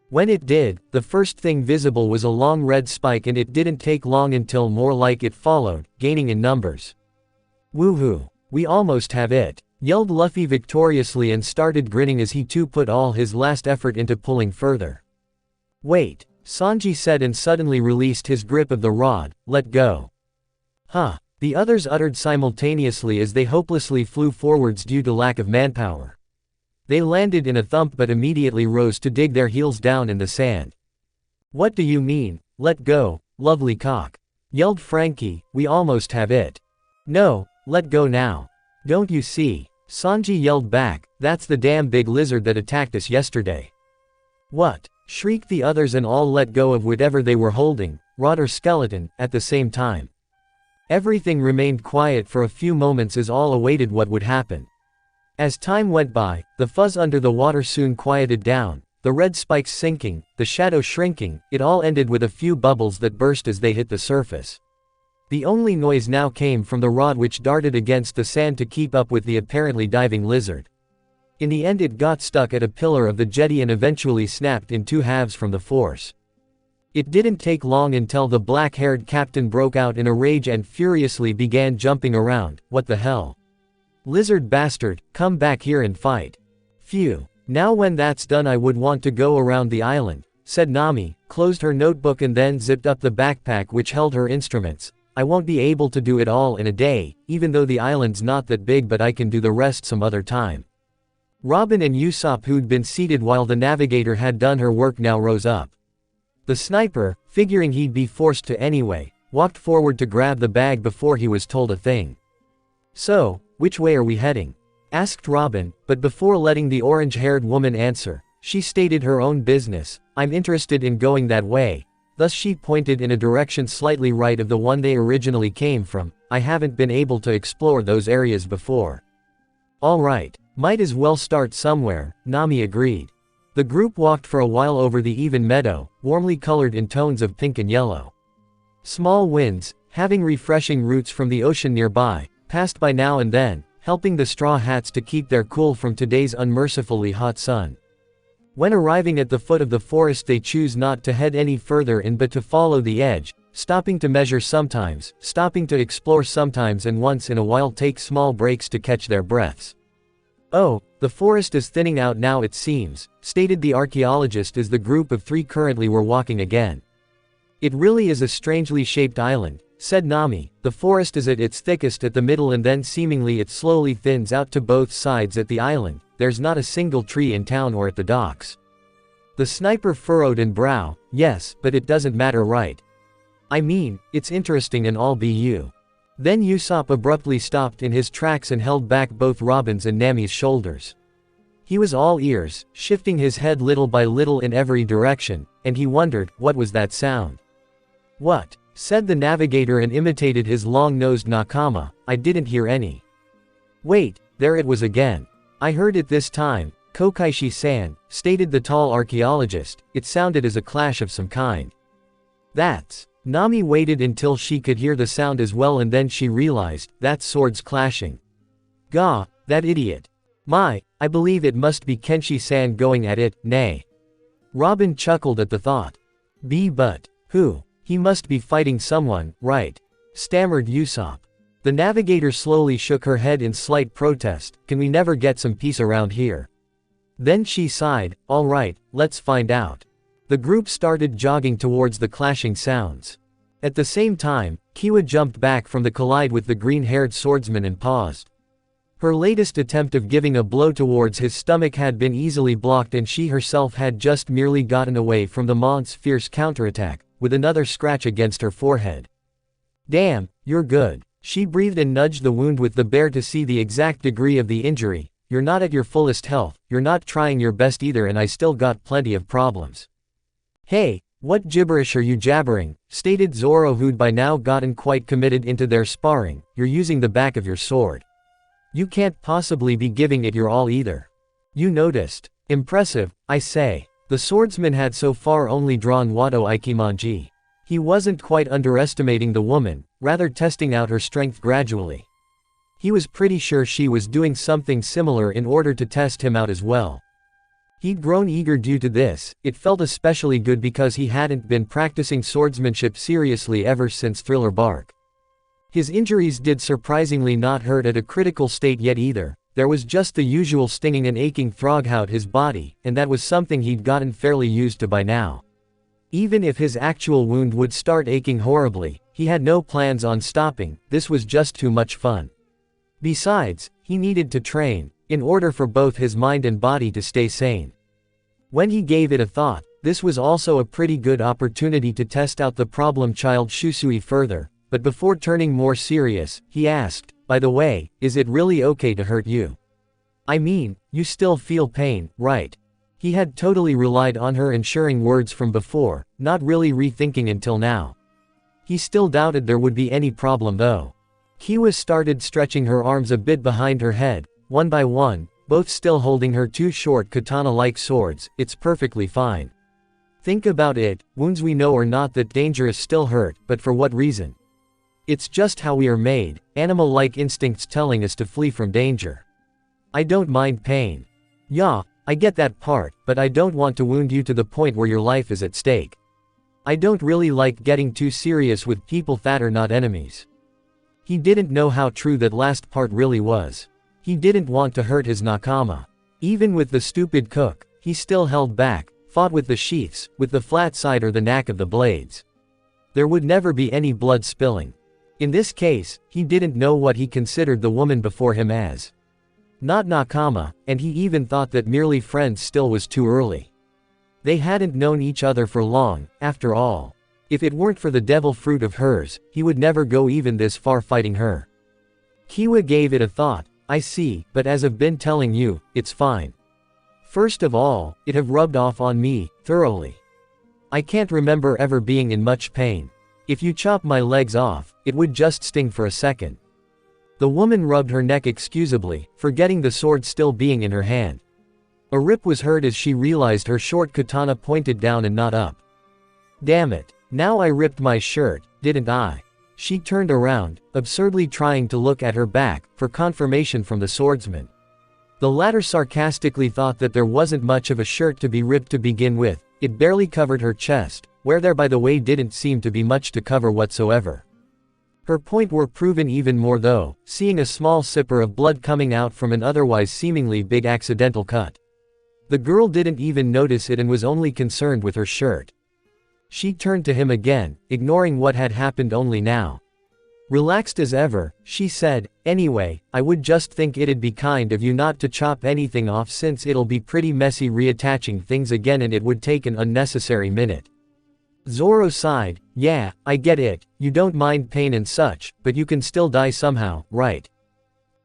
When it did, the first thing visible was a long red spike, and it didn't take long until more like it followed, gaining in numbers. "Woohoo! We almost have it," yelled Luffy victoriously and started grinning as he too put all his last effort into pulling further. "Wait," Sanji said and suddenly released his grip of the rod. "Let go." "Huh," the others uttered simultaneously as they hopelessly flew forwards due to lack of manpower. They landed in a thump but immediately rose to dig their heels down in the sand. "What do you mean, let go, lovely cock?" yelled Frankie. "We almost have it." "No, let go now. Don't you see?" Sanji yelled back. "That's the damn big lizard that attacked us yesterday." "What?" shrieked the others and all let go of whatever they were holding, rod or skeleton, at the same time. Everything remained quiet for a few moments as all awaited what would happen. As time went by, the fuzz under the water soon quieted down, the red spikes sinking, the shadow shrinking. It all ended with a few bubbles that burst as they hit the surface. The only noise now came from the rod, which darted against the sand to keep up with the apparently diving lizard. In the end it got stuck at a pillar of the jetty and eventually snapped in two halves from the force. It didn't take long until the black-haired captain broke out in a rage and furiously began jumping around. "What the hell? Lizard bastard, come back here and fight." "Phew. Now when that's done I would want to go around the island," said Nami, closed her notebook and then zipped up the backpack which held her instruments. "I won't be able to do it all in a day, even though the island's not that big, but I can do the rest some other time." Robin and Usopp, who'd been seated while the navigator had done her work, now rose up. The sniper, figuring he'd be forced to anyway, walked forward to grab the bag before he was told a thing. "So, which way are we heading?" asked Robin, but before letting the orange-haired woman answer, she stated her own business. "I'm interested in going that way." Thus she pointed in a direction slightly right of the one they originally came from. "I haven't been able to explore those areas before." "All right, might as well start somewhere," Nami agreed. The group walked for a while over the even meadow, warmly colored in tones of pink and yellow. Small winds, having refreshing roots from the ocean nearby, passed by now and then, helping the Straw Hats to keep their cool from today's unmercifully hot sun. When arriving at the foot of the forest they choose not to head any further in but to follow the edge, stopping to measure sometimes, stopping to explore sometimes, and once in a while take small breaks to catch their breaths. "Oh, the forest is thinning out now it seems," stated the archaeologist as the group of three currently were walking again. "It really is a strangely shaped island," said Nami. "The forest is at its thickest at the middle and then seemingly it slowly thins out to both sides at the island. There's not a single tree in town or at the docks." The sniper furrowed an brow. "Yes, but it doesn't matter, right? I mean, it's interesting and all bu." Then Usopp abruptly stopped in his tracks and held back both Robin's and Nami's shoulders. He was all ears, shifting his head little by little in every direction, and he wondered, what was that sound? "What?" said the navigator and imitated his long-nosed nakama. "I didn't hear any." "Wait, there it was again. I heard it this time, Kokaishi-san," stated the tall archaeologist. "It sounded as a clash of some kind." "That's..." Nami waited until she could hear the sound as well and then she realized, that's swords clashing. "Gah, that idiot. My, I believe it must be Kenshi-san going at it, nay." Robin chuckled at the thought. But who? He must be fighting someone, right?" stammered Usopp. The navigator slowly shook her head in slight protest. "Can we never get some peace around here?" Then she sighed. "All right, let's find out." The group started jogging towards the clashing sounds. At the same time, Kiwa jumped back from the collide with the green-haired swordsman and paused. Her latest attempt of giving a blow towards his stomach had been easily blocked and she herself had just merely gotten away from the Mont's fierce counterattack, with another scratch against her forehead. "Damn, you're good," she breathed and nudged the wound with the bear to see the exact degree of the injury. "You're not at your fullest health, you're not trying your best either, and I still got plenty of problems." "Hey, what gibberish are you jabbering?" stated Zoro, who'd by now gotten quite committed into their sparring. "You're using the back of your sword. You can't possibly be giving it your all either." "You noticed. Impressive, I say." The swordsman had so far only drawn Wado Ikimonji. He wasn't quite underestimating the woman, rather testing out her strength gradually. He was pretty sure she was doing something similar in order to test him out as well. He'd grown eager due to this. It felt especially good because he hadn't been practicing swordsmanship seriously ever since Thriller Bark. His injuries did surprisingly not hurt at a critical state yet either. There was just the usual stinging and aching throughout his body, and that was something he'd gotten fairly used to by now. Even if his actual wound would start aching horribly, he had no plans on stopping. This was just too much fun. Besides, he needed to train, in order for both his mind and body to stay sane. When he gave it a thought, this was also a pretty good opportunity to test out the problem child Shusui further, but before turning more serious, he asked, "By the way, is it really okay to hurt you? I mean, you still feel pain, right?" He had totally relied on her ensuring words from before, not really rethinking until now. He still doubted there would be any problem though. Kiwa started stretching her arms a bit behind her head, one by one, both still holding her two short katana-like swords. "It's perfectly fine. Think about it, wounds we know are not that dangerous still hurt, but for what reason? It's just how we are made, animal-like instincts telling us to flee from danger. I don't mind pain. Yeah, I get that part, but I don't want to wound you to the point where your life is at stake. I don't really like getting too serious with people that are not enemies." He didn't know how true that last part really was. He didn't want to hurt his nakama. Even with the stupid cook, he still held back, fought with the sheaths, with the flat side or the knack of the blades. There would never be any blood spilling. In this case, he didn't know what he considered the woman before him as. Not nakama, and he even thought that merely friends still was too early. They hadn't known each other for long, after all. If it weren't for the devil fruit of hers, he would never go even this far fighting her. Kiwa gave it a thought. "I see, but as I've been telling you, it's fine. First of all, it have rubbed off on me, thoroughly. I can't remember ever being in much pain. If you chop my legs off, it would just sting for a second." The woman rubbed her neck excusably, forgetting the sword still being in her hand. A rip was heard as she realized her short katana pointed down and not up. "Damn it, now I ripped my shirt, didn't I?" She turned around, absurdly trying to look at her back, for confirmation from the swordsman. The latter sarcastically thought that there wasn't much of a shirt to be ripped to begin with, it barely covered her chest, where there by the way didn't seem to be much to cover whatsoever. Her point were proven even more though, seeing a small sipper of blood coming out from an otherwise seemingly big accidental cut. The girl didn't even notice it and was only concerned with her shirt. She turned to him again, ignoring what had happened only now. Relaxed as ever, she said, "Anyway, I would just think it'd be kind of you not to chop anything off since it'll be pretty messy reattaching things again and it would take an unnecessary minute." Zoro sighed, "Yeah, I get it, you don't mind pain and such, but you can still die somehow, right?"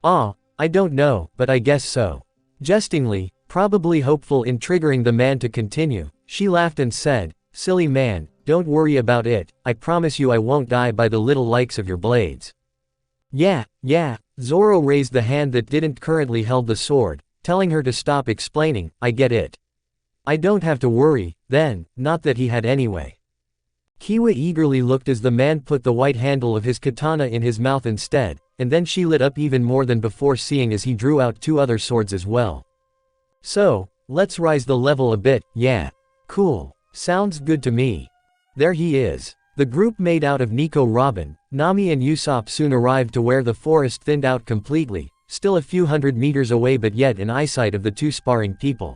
"Ah, I don't know, but I guess so." Jestingly, probably hopeful in triggering the man to continue, she laughed and said, "Silly man, don't worry about it, I promise you I won't die by the little likes of your blades." Yeah, Zoro raised the hand that didn't currently held the sword, telling her to stop explaining, "I get it. I don't have to worry, then, not that he had anyway." Kiwa eagerly looked as the man put the white handle of his katana in his mouth instead, and then she lit up even more than before seeing as he drew out 2 other swords as well. "So, let's rise the level a bit, yeah. Cool. Sounds good to me." There he is. The group made out of Nico, Robin, Nami and Usopp soon arrived to where the forest thinned out completely, still a few hundred meters away but yet in eyesight of the 2 sparring people.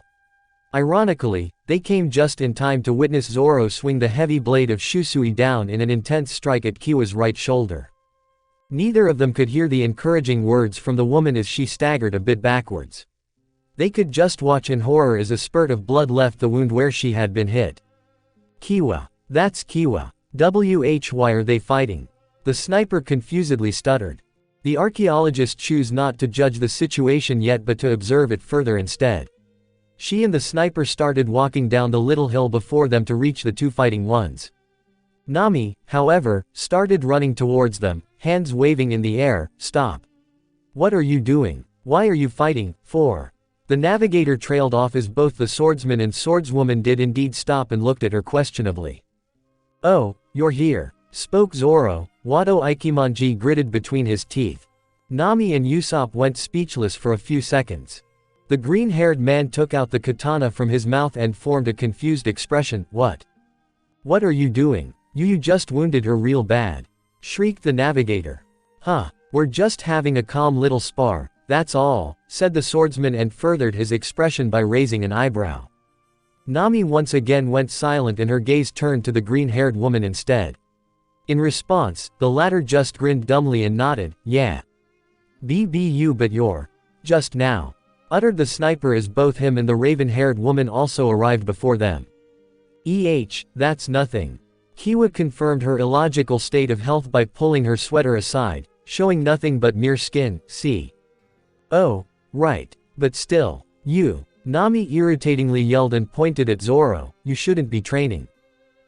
Ironically, they came just in time to witness Zoro swing the heavy blade of Shusui down in an intense strike at Kiwa's right shoulder. Neither of them could hear the encouraging words from the woman as she staggered a bit backwards. They could just watch in horror as a spurt of blood left the wound where she had been hit. "Kiwa. That's Kiwa. Why are they fighting?" The sniper confusedly stuttered. The archaeologist chose not to judge the situation yet but to observe it further instead. She and the sniper started walking down the little hill before them to reach the 2 fighting ones. Nami, however, started running towards them, hands waving in the air, "Stop. What are you doing? Why are you fighting, for?" The navigator trailed off as both the swordsman and swordswoman did indeed stop and looked at her questionably. "Oh, you're here," spoke Zoro, Wado Ikimonji gritted between his teeth. Nami and Usopp went speechless for a few seconds. The green-haired man took out the katana from his mouth and formed a confused expression. What are you doing? You just wounded her real bad," shrieked the navigator. "Huh, we're just having a calm little spar, that's all," said the swordsman and furthered his expression by raising an eyebrow. Nami once again went silent and her gaze turned to the green-haired woman instead. In response, the latter just grinned dumbly and nodded, "Yeah. BBU but you're just now," uttered the sniper as both him and the raven-haired woman also arrived before them. That's nothing." Kiwa confirmed her illogical state of health by pulling her sweater aside, showing nothing but mere skin, see. "Oh, right. But still, you," Nami irritatingly yelled and pointed at Zoro, "you shouldn't be training.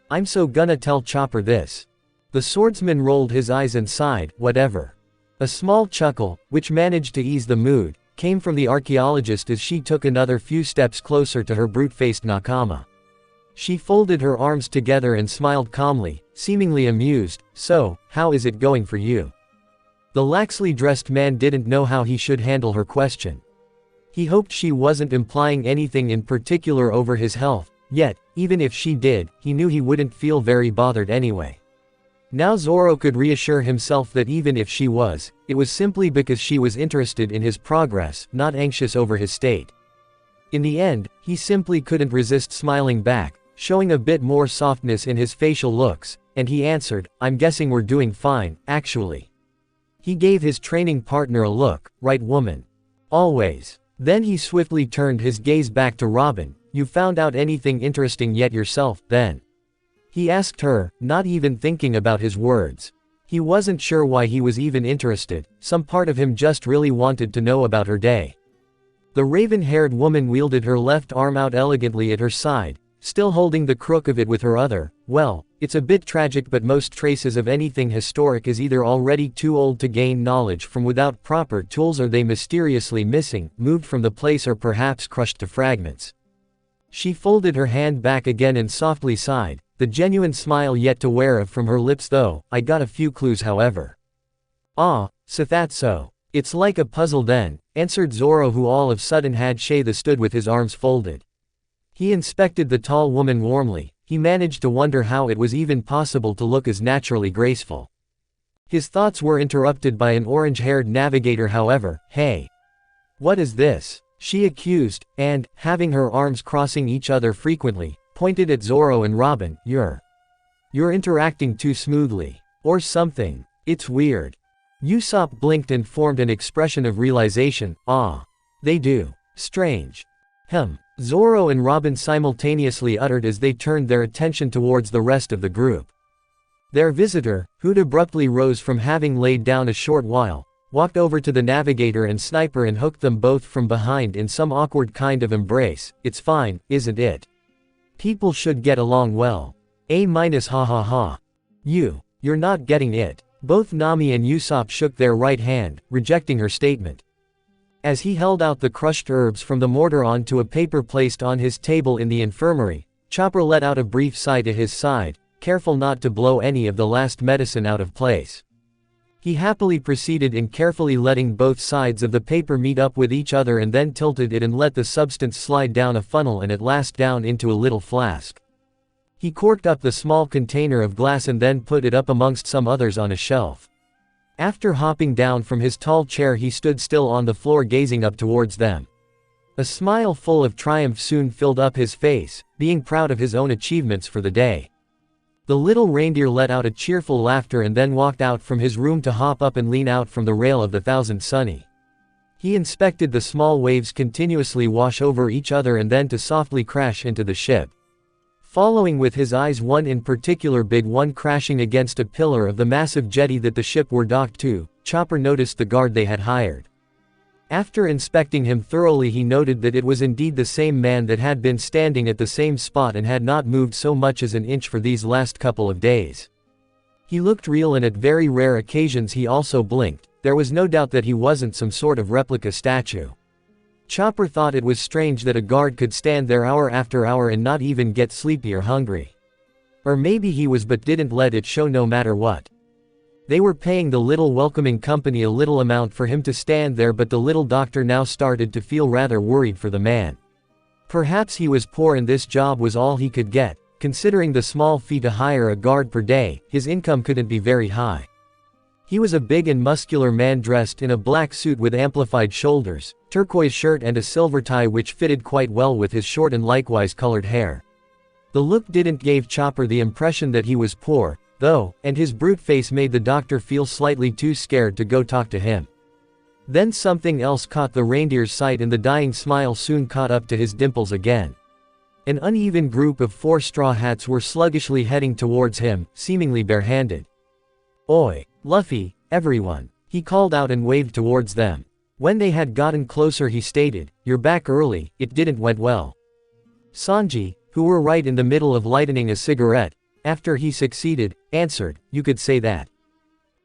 I'm so gonna tell Chopper this." The swordsman rolled his eyes and sighed, "Whatever." A small chuckle, which managed to ease the mood, came from the archaeologist as she took another few steps closer to her brute-faced nakama. She folded her arms together and smiled calmly, seemingly amused. "So, how is it going for you?" The laxly dressed man didn't know how he should handle her question. He hoped she wasn't implying anything in particular over his health, yet, even if she did, he knew he wouldn't feel very bothered anyway. Now Zoro could reassure himself that even if she was, it was simply because she was interested in his progress, not anxious over his state. In the end, he simply couldn't resist smiling back, showing a bit more softness in his facial looks, and he answered, "I'm guessing we're doing fine, actually." He gave his training partner a look, "Right woman? Always." Then he swiftly turned his gaze back to Robin, "You found out anything interesting yet yourself, then?" He asked her, not even thinking about his words. He wasn't sure why he was even interested, some part of him just really wanted to know about her day. The raven-haired woman wielded her left arm out elegantly at her side, still holding the crook of it with her other. "Well, it's a bit tragic but most traces of anything historic is either already too old to gain knowledge from without proper tools or they mysteriously missing, moved from the place or perhaps crushed to fragments." She folded her hand back again and softly sighed, the genuine smile yet to wear off from her lips though. "I got a few clues however." "Ah, so that's so. It's like a puzzle then," answered Zoro who all of a sudden had stood with his arms folded. He inspected the tall woman warmly. he managed to wonder how it was even possible to look as naturally graceful. His thoughts were interrupted by an orange-haired navigator, however. "Hey! What is this?" she accused, and, having her arms crossing each other frequently, pointed at Zoro and Robin. You're interacting too smoothly. Or something. It's weird." Usopp blinked and formed an expression of realization. "Ah. They do. Strange." Zoro and Robin simultaneously uttered as they turned their attention towards the rest of the group. Their visitor, who'd abruptly rose from having laid down a short while, walked over to the navigator and sniper and hooked them both from behind in some awkward kind of embrace. "It's fine, isn't it? People should get along well. Ha ha ha. You're not getting it." Both Nami and Usopp shook their right hand, rejecting her statement. As he held out the crushed herbs from the mortar onto a paper placed on his table in the infirmary, Chopper let out a brief sigh to his side, careful not to blow any of the last medicine out of place. He happily proceeded in carefully letting both sides of the paper meet up with each other and then tilted it and let the substance slide down a funnel and at last down into a little flask. He corked up the small container of glass and then put it up amongst some others on a shelf. After hopping down from his tall chair, he stood still on the floor gazing up towards them. A smile full of triumph soon filled up his face, being proud of his own achievements for the day. The little reindeer let out a cheerful laughter and then walked out from his room to hop up and lean out from the rail of the Thousand Sunny. He inspected the small waves continuously wash over each other and then to softly crash into the ship. Following with his eyes one in particular big one crashing against a pillar of the massive jetty that the ship were docked to, Chopper noticed the guard they had hired. After inspecting him thoroughly, he noted that it was indeed the same man that had been standing at the same spot and had not moved so much as an inch for these last couple of days. He looked real, and at very rare occasions he also blinked. There was no doubt that he wasn't some sort of replica statue. Chopper thought it was strange that a guard could stand there hour after hour and not even get sleepy or hungry. Or maybe he was, but didn't let it show no matter what. They were paying the little welcoming company a little amount for him to stand there, but the little doctor now started to feel rather worried for the man. Perhaps he was poor and this job was all he could get. Considering the small fee to hire a guard per day, his income couldn't be very high. He was a big and muscular man dressed in a black suit with amplified shoulders, turquoise shirt and a silver tie which fitted quite well with his short and likewise colored hair. The look didn't give Chopper the impression that he was poor, though, and his brute face made the doctor feel slightly too scared to go talk to him. Then something else caught the reindeer's sight, and the dying smile soon caught up to his dimples again. An uneven group of 4 straw hats were sluggishly heading towards him, seemingly barehanded. "Oi, Luffy, everyone," he called out and waved towards them. When they had gotten closer, he stated, "You're back early, it didn't went well." Sanji, who were right in the middle of lighting a cigarette, after he succeeded, answered, "You could say that."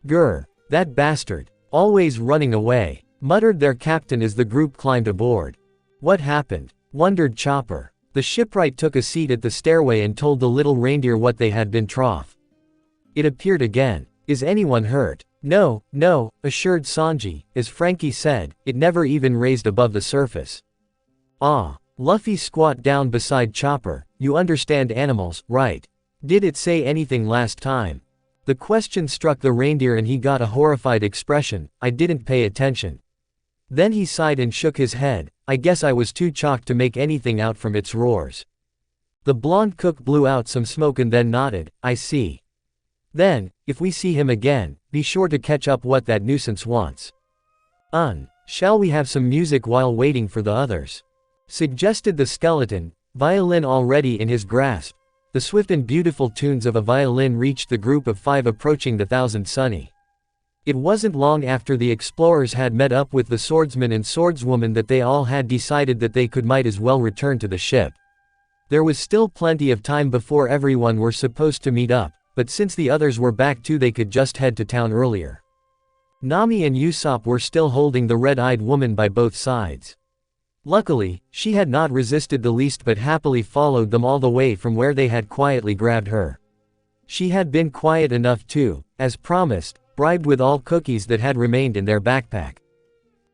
"Grr, that bastard, always running away," muttered their captain as the group climbed aboard. "What happened?" wondered Chopper. The shipwright took a seat at the stairway and told the little reindeer what they had been trough. It appeared again. "Is anyone hurt?" No, assured Sanji. As Frankie said, it never even raised above the surface. "Ah." Luffy squat down beside Chopper. "You understand animals, right? Did it say anything last time?" The question struck the reindeer and he got a horrified expression. "I didn't pay attention." Then he sighed and shook his head. "I guess I was too shocked to make anything out from its roars." The blonde cook blew out some smoke and then nodded. "I see. Then, if we see him again, be sure to catch up what that nuisance wants." Shall we have some music while waiting for the others?" suggested the skeleton, violin already in his grasp. The swift and beautiful tunes of a violin reached the group of 5 approaching the Thousand Sunny. It wasn't long after the explorers had met up with the swordsman and swordswoman that they all had decided that they might as well return to the ship. There was still plenty of time before everyone were supposed to meet up, but since the others were back too, they could just head to town earlier. Nami and Usopp were still holding the red-eyed woman by both sides. Luckily, she had not resisted the least but happily followed them all the way from where they had quietly grabbed her. She had been quiet enough too, as promised, bribed with all cookies that had remained in their backpack.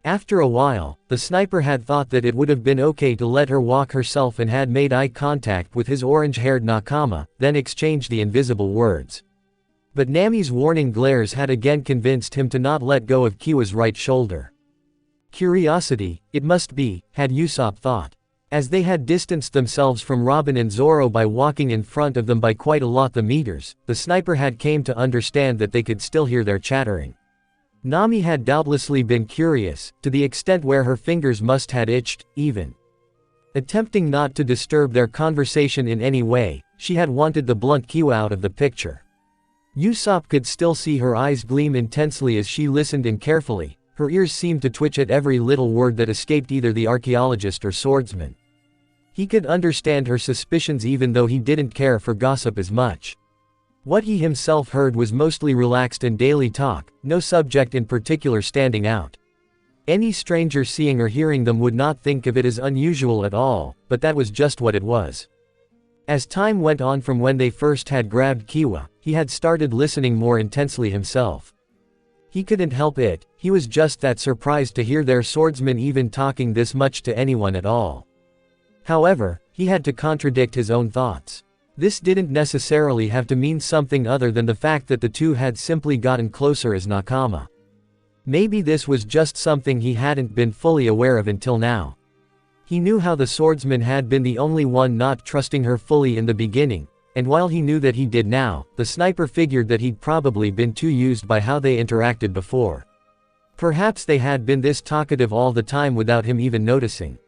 After a while, the sniper had thought that it would have been okay to let her walk herself and had made eye contact with his orange-haired nakama, then exchanged the invisible words. But Nami's warning glares had again convinced him to not let go of Kiwa's right shoulder. Curiosity, it must be, had Usopp thought. As they had distanced themselves from Robin and Zoro by walking in front of them by quite a lot the meters, the sniper had came to understand that they could still hear their chattering. Nami had doubtlessly been curious, to the extent where her fingers must had itched, even. Attempting not to disturb their conversation in any way, she had wanted the blunt Kiwa out of the picture. Usopp could still see her eyes gleam intensely as she listened in carefully. Her ears seemed to twitch at every little word that escaped either the archaeologist or swordsman. He could understand her suspicions even though he didn't care for gossip as much. What he himself heard was mostly relaxed and daily talk, no subject in particular standing out. Any stranger seeing or hearing them would not think of it as unusual at all, but that was just what it was. As time went on from when they first had grabbed Kiwa, he had started listening more intensely himself. He couldn't help it, he was just that surprised to hear their swordsman even talking this much to anyone at all. However, he had to contradict his own thoughts. This didn't necessarily have to mean something other than the fact that the two had simply gotten closer as nakama. Maybe this was just something he hadn't been fully aware of until now. He knew how the swordsman had been the only one not trusting her fully in the beginning, and while he knew that he did now, the sniper figured that he'd probably been too used by how they interacted before. Perhaps they had been this talkative all the time without him even noticing.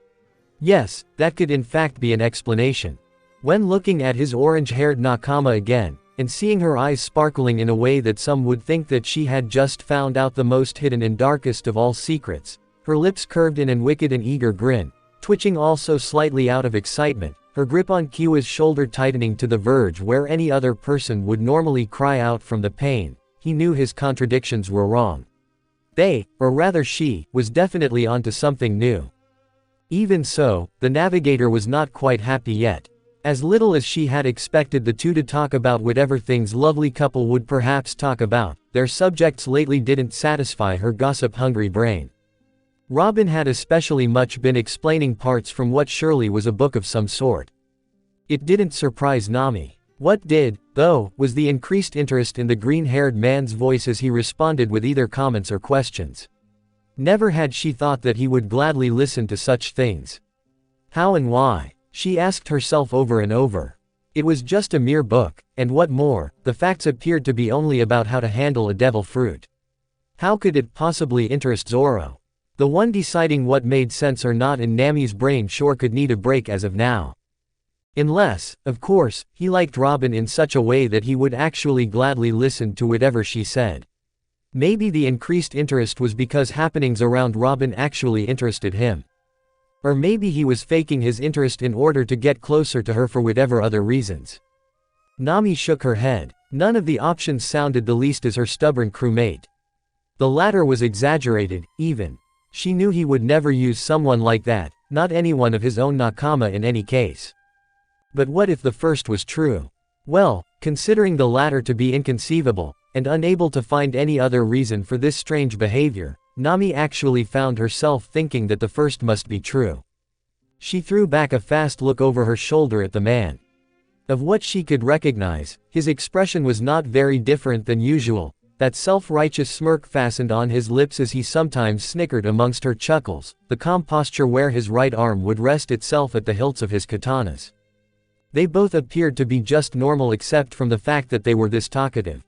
Yes, that could in fact be an explanation. When looking at his orange-haired nakama again, and seeing her eyes sparkling in a way that some would think that she had just found out the most hidden and darkest of all secrets, her lips curved in an wicked and eager grin, twitching also slightly out of excitement, her grip on Kiwa's shoulder tightening to the verge where any other person would normally cry out from the pain, he knew his contradictions were wrong. They, or rather she, was definitely onto something new. Even so, the navigator was not quite happy yet. As little as she had expected the two to talk about whatever things lovely couple would perhaps talk about, their subjects lately didn't satisfy her gossip-hungry brain. Robin had especially much been explaining parts from what surely was a book of some sort. It didn't surprise Nami. What did, though, was the increased interest in the green-haired man's voice as he responded with either comments or questions. Never had she thought that he would gladly listen to such things. How and why? She asked herself over and over. It was just a mere book, and what more, the facts appeared to be only about how to handle a devil fruit. How could it possibly interest Zoro? The one deciding what made sense or not in Nami's brain sure could need a break as of now. Unless, of course, he liked Robin in such a way that he would actually gladly listen to whatever she said. Maybe the increased interest was because happenings around Robin actually interested him. Or maybe he was faking his interest in order to get closer to her for whatever other reasons. Nami shook her head. None of the options sounded the least as her stubborn crewmate. The latter was exaggerated, even. She knew he would never use someone like that, not anyone of his own nakama in any case. But what if the first was true? Well, considering the latter to be inconceivable, and unable to find any other reason for this strange behavior, Nami actually found herself thinking that the first must be true. She threw back a fast look over her shoulder at the man. Of what she could recognize, his expression was not very different than usual. That self-righteous smirk fastened on his lips as he sometimes snickered amongst her chuckles, the calm posture where his right arm would rest itself at the hilts of his katanas. They both appeared to be just normal except from the fact that they were this talkative.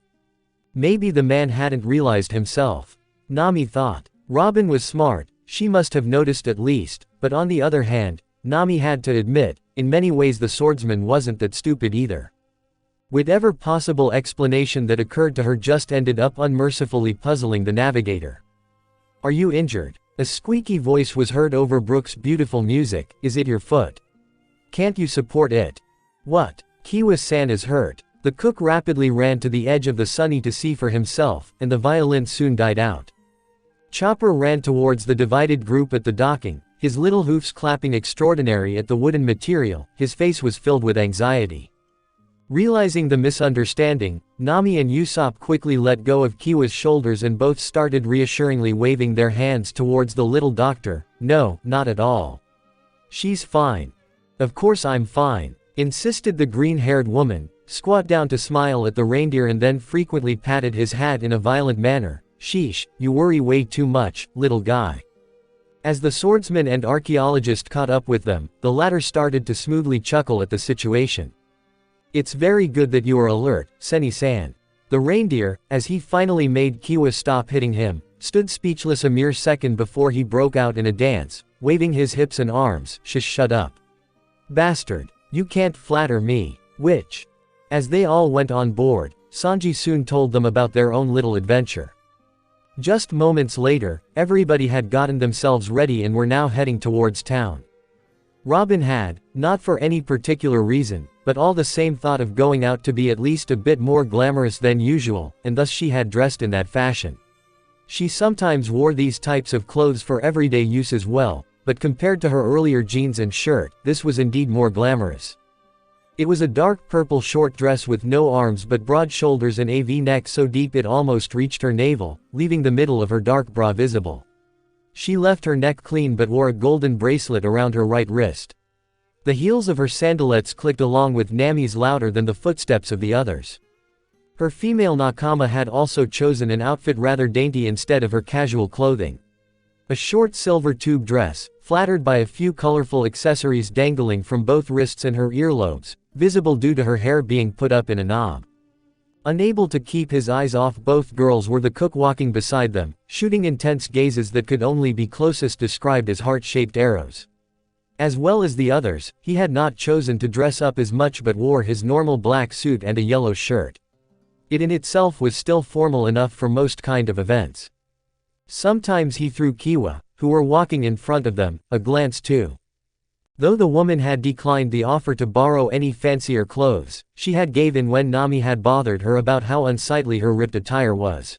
Maybe the man hadn't realized himself. Nami thought. Robin was smart, she must have noticed at least, but on the other hand, Nami had to admit, in many ways the swordsman wasn't that stupid either. Whatever possible explanation that occurred to her just ended up unmercifully puzzling the navigator. Are you injured? A squeaky voice was heard over Brooke's beautiful music. Is it your foot? Can't you support it? What? Kiwa-san is hurt. The cook rapidly ran to the edge of the sunny to see for himself, and the violin soon died out. Chopper ran towards the divided group at the docking, his little hoofs clapping extraordinary at the wooden material. His face was filled with anxiety. Realizing the misunderstanding, Nami and Usopp quickly let go of Kiwa's shoulders and both started reassuringly waving their hands towards the little doctor. No, not at all. She's fine. Of course I'm fine, insisted the green-haired woman, squat down to smile at the reindeer and then frequently patted his hat in a violent manner. Sheesh, you worry way too much, little guy. As the swordsman and archaeologist caught up with them, the latter started to smoothly chuckle at the situation. It's very good that you are alert, Senni-san. The reindeer, as he finally made Kiwa stop hitting him, stood speechless a mere second before he broke out in a dance, waving his hips and arms. Shut up. Bastard. You can't flatter me. Which? As they all went on board, Sanji soon told them about their own little adventure. Just moments later, everybody had gotten themselves ready and were now heading towards town. Robin had, not for any particular reason, but all the same thought of going out to be at least a bit more glamorous than usual, and thus she had dressed in that fashion. She sometimes wore these types of clothes for everyday use as well, but compared to her earlier jeans and shirt, this was indeed more glamorous. It was a dark purple short dress with no arms but broad shoulders and a V-neck so deep it almost reached her navel, leaving the middle of her dark bra visible. She left her neck clean but wore a golden bracelet around her right wrist. The heels of her sandalettes clicked along with Nami's louder than the footsteps of the others. Her female nakama had also chosen an outfit rather dainty instead of her casual clothing. A short silver tube dress, flattered by a few colorful accessories dangling from both wrists and her earlobes, visible due to her hair being put up in a knob. Unable to keep his eyes off both girls were the cook walking beside them, shooting intense gazes that could only be closest described as heart-shaped arrows. As well as the others, he had not chosen to dress up as much but wore his normal black suit and a yellow shirt. It in itself was still formal enough for most kind of events. Sometimes he threw Kiwa, who were walking in front of them, a glance too. Though the woman had declined the offer to borrow any fancier clothes, she had gave in when Nami had bothered her about how unsightly her ripped attire was.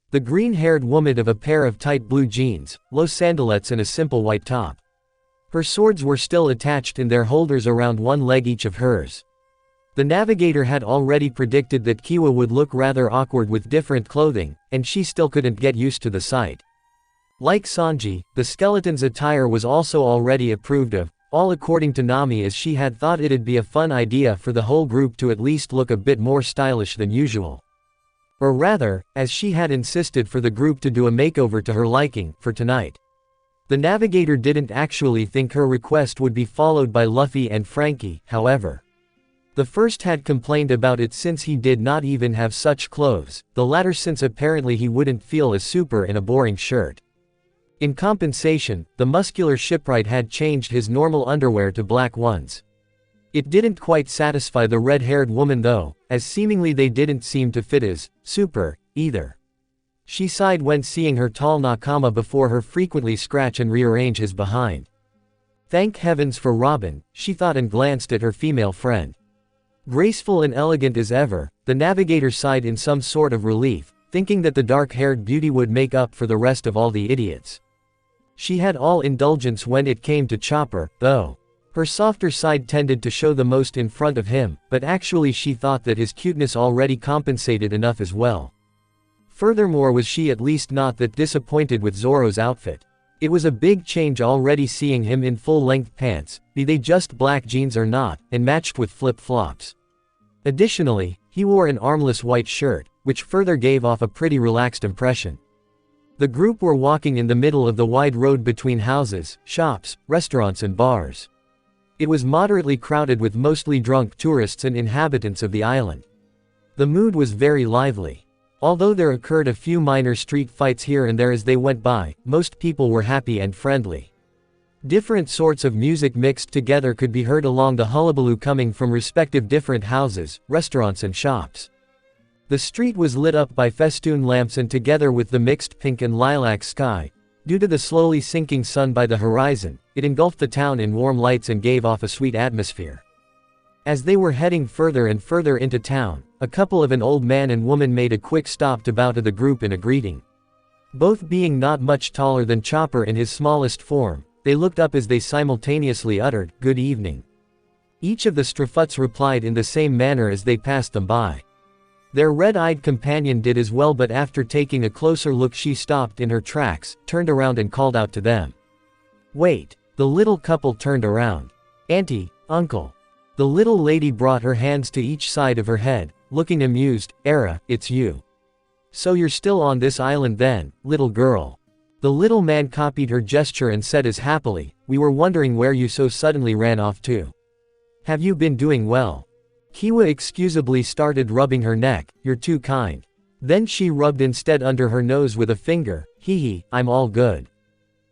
The green-haired woman of a pair of tight blue jeans, low sandalettes and a simple white top. Her swords were still attached in their holders around one leg each of hers. The navigator had already predicted that Kiwa would look rather awkward with different clothing, and she still couldn't get used to the sight. Like Sanji, the skeleton's attire was also already approved of, all according to Nami, as she had thought it'd be a fun idea for the whole group to at least look a bit more stylish than usual. Or rather, as she had insisted for the group to do a makeover to her liking, for tonight. The navigator didn't actually think her request would be followed by Luffy and Frankie, however. The first had complained about it since he did not even have such clothes, the latter since apparently he wouldn't feel as super in a boring shirt. In compensation, the muscular shipwright had changed his normal underwear to black ones. It didn't quite satisfy the red-haired woman though, as seemingly they didn't seem to fit as super either. She sighed when seeing her tall nakama before her frequently scratch and rearrange his behind. Thank heavens for Robin, she thought and glanced at her female friend. Graceful and elegant as ever, the navigator sighed in some sort of relief, thinking that the dark-haired beauty would make up for the rest of all the idiots. She had all indulgence when it came to Chopper, though. Her softer side tended to show the most in front of him, but actually she thought that his cuteness already compensated enough as well. Furthermore, was she at least not that disappointed with Zoro's outfit. It was a big change already seeing him in full-length pants, be they just black jeans or not, and matched with flip-flops. Additionally, he wore an armless white shirt, which further gave off a pretty relaxed impression. The group were walking in the middle of the wide road between houses, shops, restaurants and bars. It was moderately crowded with mostly drunk tourists and inhabitants of the island. The mood was very lively. Although there occurred a few minor street fights here and there as they went by, most people were happy and friendly. Different sorts of music mixed together could be heard along the hullabaloo coming from respective different houses, restaurants and shops. The street was lit up by festoon lamps and together with the mixed pink and lilac sky, due to the slowly sinking sun by the horizon, it engulfed the town in warm lights and gave off a sweet atmosphere. As they were heading further and further into town, a couple of an old man and woman made a quick stop to bow to the group in a greeting. Both being not much taller than Chopper in his smallest form, they looked up as they simultaneously uttered, "Good evening." Each of the Strafuts replied in the same manner as they passed them by. Their red-eyed companion did as well, but after taking a closer look she stopped in her tracks, turned around and called out to them. "Wait!" The little couple turned around. "Auntie, uncle." The little lady brought her hands to each side of her head, looking amused. "Era, it's you. So you're still on this island then, little girl." The little man copied her gesture and said as happily, "We were wondering where you so suddenly ran off to. Have you been doing well?" Kiwa excusably started rubbing her neck. "You're too kind." Then she rubbed instead under her nose with a finger. "Hee, I'm all good.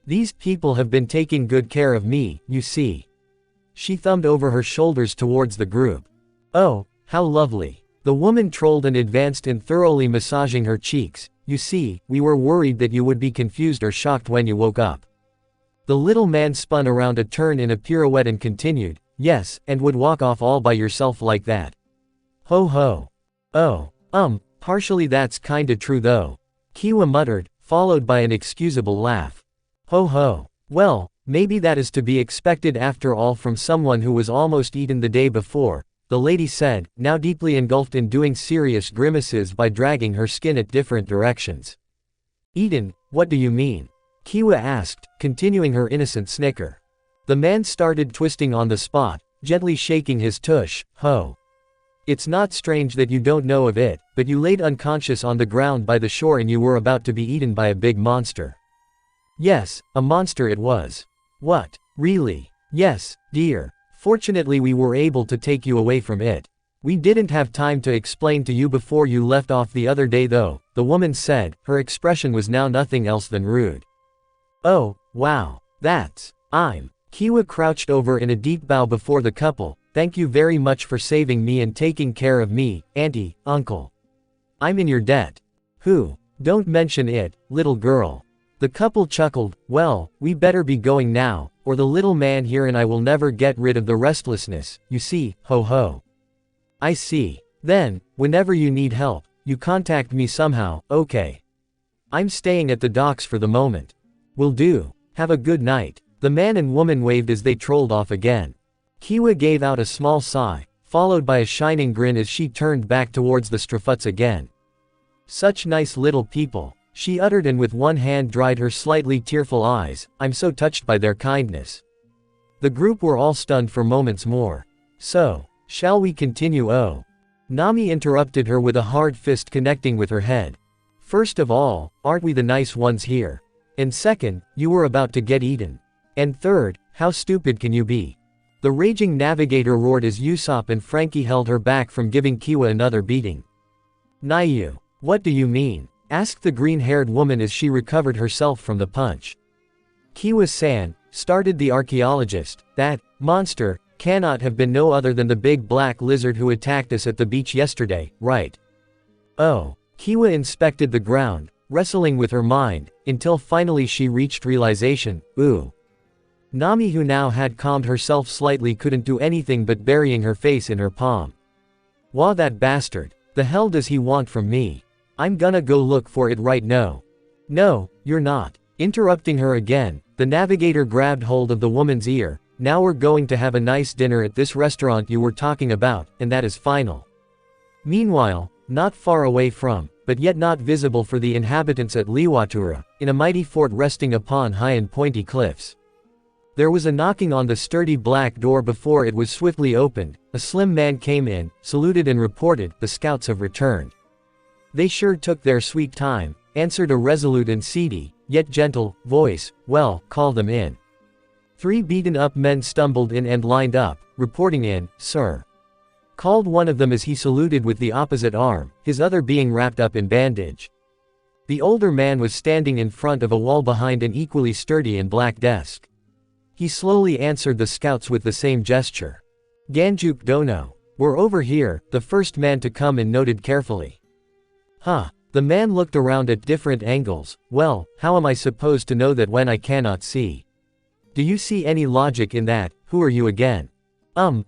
These people have been taking good care of me, you see." She thumbed over her shoulders towards the group. "Oh, how lovely." The woman trolled and advanced in thoroughly massaging her cheeks. "You see, we were worried that you would be confused or shocked when you woke up." The little man spun around a turn in a pirouette and continued, "Yes, and would walk off all by yourself like that. Ho ho. Oh, partially that's kinda true though." Kiwa muttered, followed by an excusable laugh. "Ho ho. Well, maybe that is to be expected after all from someone who was almost eaten the day before," the lady said, now deeply engulfed in doing serious grimaces by dragging her skin at different directions. "Eaten, what do you mean?" Kiwa asked, continuing her innocent snicker. The man started twisting on the spot, gently shaking his tush. "Ho. It's not strange that you don't know of it, but you laid unconscious on the ground by the shore and you were about to be eaten by a big monster." "Yes, a monster it was." "What, really?" "Yes, dear. Fortunately we were able to take you away from it. We didn't have time to explain to you before you left off the other day though," the woman said, her expression was now nothing else than rude. "Oh, wow. Kiwa crouched over in a deep bow before the couple. "Thank you very much for saving me and taking care of me, auntie, uncle. I'm in your debt." "Who? Don't mention it, little girl." The couple chuckled. "Well, we better be going now, or the little man here and I will never get rid of the restlessness, you see, ho ho." "I see. Then, whenever you need help, you contact me somehow, okay? I'm staying at the docks for the moment." "Will do. Have a good night." The man and woman waved as they trolled off again. Kiwa gave out a small sigh, followed by a shining grin as she turned back towards the Strafuts again. "Such nice little people," she uttered and with one hand dried her slightly tearful eyes. "I'm so touched by their kindness." The group were all stunned for moments more. "So, shall we continue?" "Oh." Nami interrupted her with a hard fist connecting with her head. "First of all, aren't we the nice ones here? And second, you were about to get eaten. And third, how stupid can you be?" The raging navigator roared as Usopp and Frankie held her back from giving Kiwa another beating. "Nayu, what do you mean?" asked the green-haired woman as she recovered herself from the punch. "Kiwa-san," started the archaeologist, "that monster cannot have been no other than the big black lizard who attacked us at the beach yesterday, right?" "Oh." Kiwa inspected the ground, wrestling with her mind, until finally she reached realization. "Ooh." Nami, who now had calmed herself slightly, couldn't do anything but burying her face in her palm. "Wah, that bastard. The hell does he want from me? I'm gonna go look for it right now." "No, you're not." Interrupting her again, the navigator grabbed hold of the woman's ear. "Now we're going to have a nice dinner at this restaurant you were talking about, and that is final." Meanwhile, not far away from, but yet not visible for the inhabitants at Liwatura, in a mighty fort resting upon high and pointy cliffs. There was a knocking on the sturdy black door before it was swiftly opened. A slim man came in, saluted and reported, "The scouts have returned." "They sure took their sweet time," answered a resolute and seedy, yet gentle, voice. "Well, call them in." 3 beaten-up men stumbled in and lined up, reporting in, "Sir," called one of them as he saluted with the opposite arm, his other being wrapped up in bandage. The older man was standing in front of a wall behind an equally sturdy and black desk. He slowly answered the scouts with the same gesture. "Ganjuk Dono. We're over here," the first man to come in noted carefully. "Huh." The man looked around at different angles. "Well, how am I supposed to know that when I cannot see? Do you see any logic in that? Who are you again?"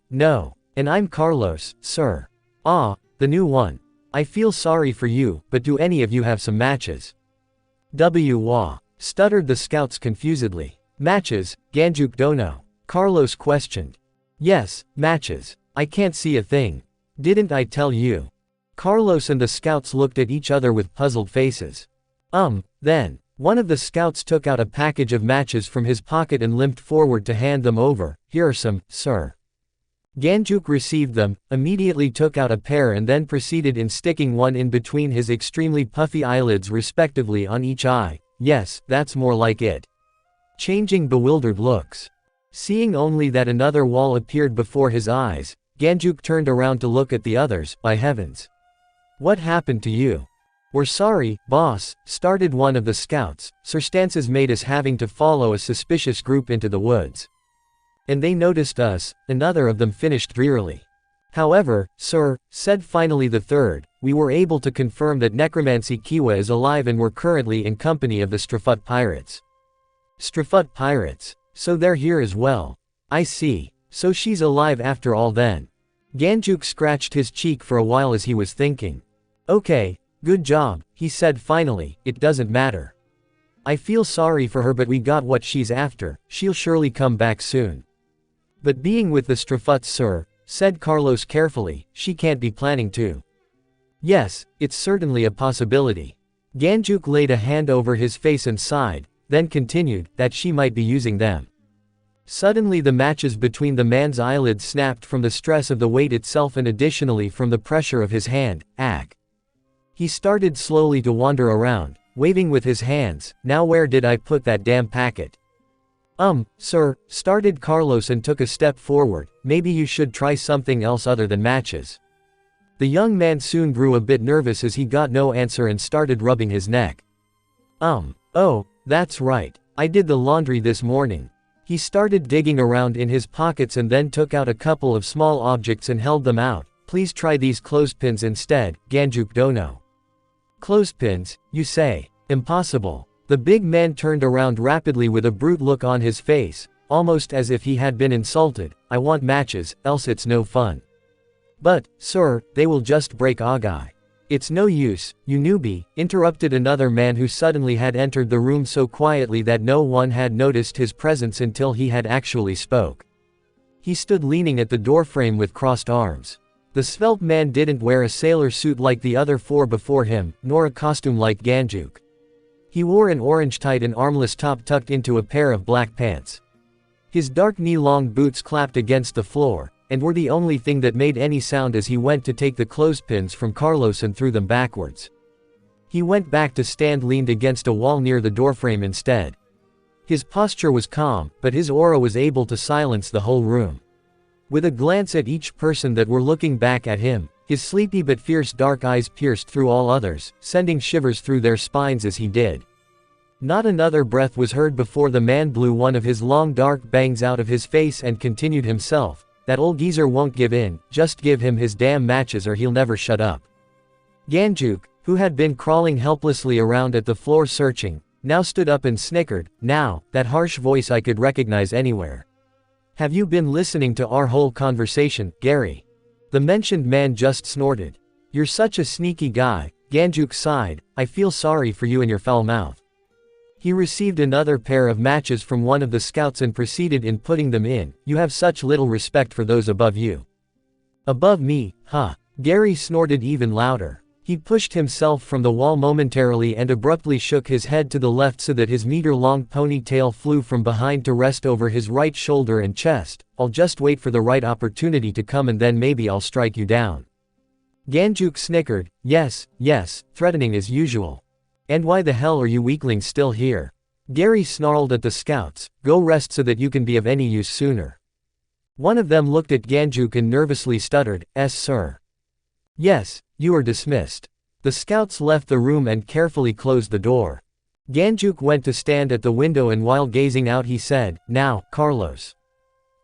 No. And I'm Carlos, sir." "Ah, the new one. I feel sorry for you, but do any of you have some matches?" "Wah," stuttered the scouts confusedly. "Matches, Ganjuk Dono?" Carlos questioned. Yes, matches. I can't see a thing. Didn't I tell you? Carlos and the scouts looked at each other with puzzled faces. Then. One of the scouts took out a package of matches from his pocket and limped forward to hand them over. Here are some, sir. Ganjuk received them, immediately took out a pair and then proceeded in sticking one in between his extremely puffy eyelids respectively on each eye. Yes, that's more like it. Changing bewildered looks. Seeing only that another wall appeared before his eyes, Ganjuk turned around to look at the others. By heavens. What happened to you? We're sorry, boss, started one of the scouts. Circumstances made us having to follow a suspicious group into the woods. And they noticed us, another of them finished drearily. However, sir, said finally the third, we were able to confirm that Necromancy Kiwa is alive and we're currently in company of the Strafut pirates. Strafut pirates? So they're here as well. I see. So she's alive after all then. Ganjuk scratched his cheek for a while as he was thinking. Okay. Good job, he said finally, it doesn't matter. I feel sorry for her but we got what she's after, she'll surely come back soon. But being with the Strafuts, sir, said Carlos carefully, she can't be planning to. Yes, it's certainly a possibility. Ganjuk laid a hand over his face and sighed, then continued, that she might be using them. Suddenly the matches between the man's eyelids snapped from the stress of the weight itself and additionally from the pressure of his hand. He started slowly to wander around, waving with his hands. Now where did I put that damn packet? Sir, started Carlos and took a step forward. Maybe you should try something else other than matches. The young man soon grew a bit nervous as he got no answer and started rubbing his neck. Oh, that's right. I did the laundry this morning. He started digging around in his pockets and then took out a couple of small objects and held them out. Please try these clothespins instead, Ganjuk Dono. Clothespins, you say? Impossible. The big man turned around rapidly with a brute look on his face, almost as if he had been insulted. I want matches, else it's no fun. But, sir, they will just break Agai. It's no use, you newbie, interrupted another man who suddenly had entered the room so quietly that no one had noticed his presence until he had actually spoke. He stood leaning at the doorframe with crossed arms. The svelte man didn't wear a sailor suit like the other four before him, nor a costume like Ganjuk. He wore an orange tight and armless top tucked into a pair of black pants. His dark knee-long boots clapped against the floor, and were the only thing that made any sound as he went to take the clothespins from Carlos and threw them backwards. He went back to stand leaned against a wall near the doorframe instead. His posture was calm, but his aura was able to silence the whole room. With a glance at each person that were looking back at him, his sleepy but fierce dark eyes pierced through all others, sending shivers through their spines as he did. Not another breath was heard before the man blew one of his long dark bangs out of his face and continued himself, that old geezer won't give in, just give him his damn matches or he'll never shut up. Ganjuk, who had been crawling helplessly around at the floor searching, now stood up and snickered. Now, that harsh voice I could recognize anywhere. Have you been listening to our whole conversation, Gary? The mentioned man just snorted. You're such a sneaky guy, Ganjuk sighed, I feel sorry for you and your foul mouth. He received another pair of matches from one of the scouts and proceeded in putting them in. You have such little respect for those above you. Above me, huh? Gary snorted even louder. He pushed himself from the wall momentarily and abruptly shook his head to the left so that his meter-long ponytail flew from behind to rest over his right shoulder and chest. I'll just wait for the right opportunity to come and then maybe I'll strike you down. Ganjuk snickered. Yes, threatening as usual. And why the hell are you weaklings still here? Gary snarled at the scouts. Go rest so that you can be of any use sooner. One of them looked at Ganjuk and nervously stuttered, sir. Yes, you are dismissed. The scouts left the room and carefully closed the door. Ganjuk went to stand at the window and while gazing out he said, Now, Carlos.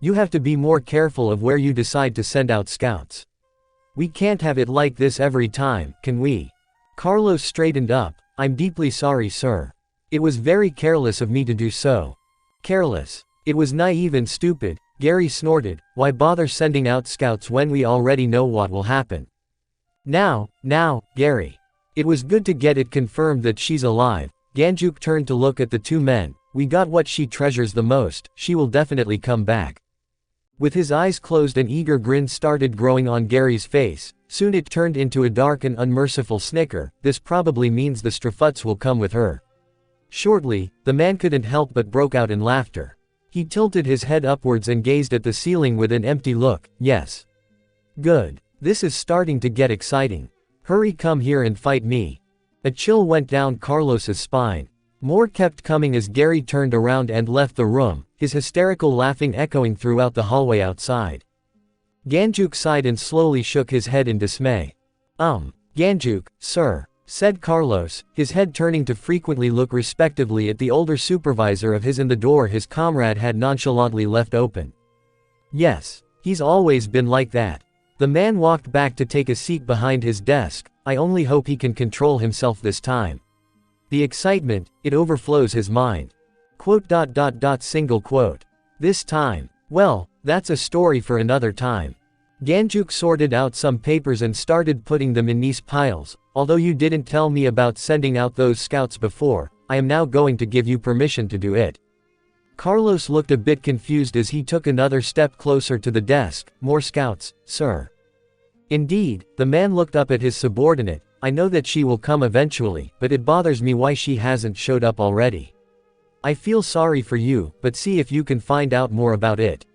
You have to be more careful of where you decide to send out scouts. We can't have it like this every time, can we? Carlos straightened up. I'm deeply sorry, sir. It was very careless of me to do so. Careless. It was naive and stupid, Gary snorted. Why bother sending out scouts when we already know what will happen? Now, Gary. It was good to get it confirmed that she's alive. Ganjuk turned to look at the two men. We got what she treasures the most, she will definitely come back. With his eyes closed, an eager grin started growing on Gary's face. Soon it turned into a dark and unmerciful snicker. This probably means the Strafuts will come with her. Shortly, the man couldn't help but broke out in laughter. He tilted his head upwards and gazed at the ceiling with an empty look. Yes. Good. This is starting to get exciting. Hurry, come here and fight me. A chill went down Carlos's spine. More kept coming as Gary turned around and left the room, his hysterical laughing echoing throughout the hallway outside. Ganjuk sighed and slowly shook his head in dismay. Ganjuk, sir, said Carlos, his head turning to frequently look respectively at the older supervisor of his and the door his comrade had nonchalantly left open. Yes, he's always been like that. The man walked back to take a seat behind his desk. I only hope he can control himself this time. The excitement, it overflows his mind. Single quote. This time. Well, that's a story for another time. Ganjuk sorted out some papers and started putting them in nice piles. Although you didn't tell me about sending out those scouts before, I am now going to give you permission to do it. Carlos looked a bit confused as he took another step closer to the desk. More scouts, sir. Indeed, the man looked up at his subordinate. I know that she will come eventually, but it bothers me why she hasn't showed up already. I feel sorry for you, but see if you can find out more about it.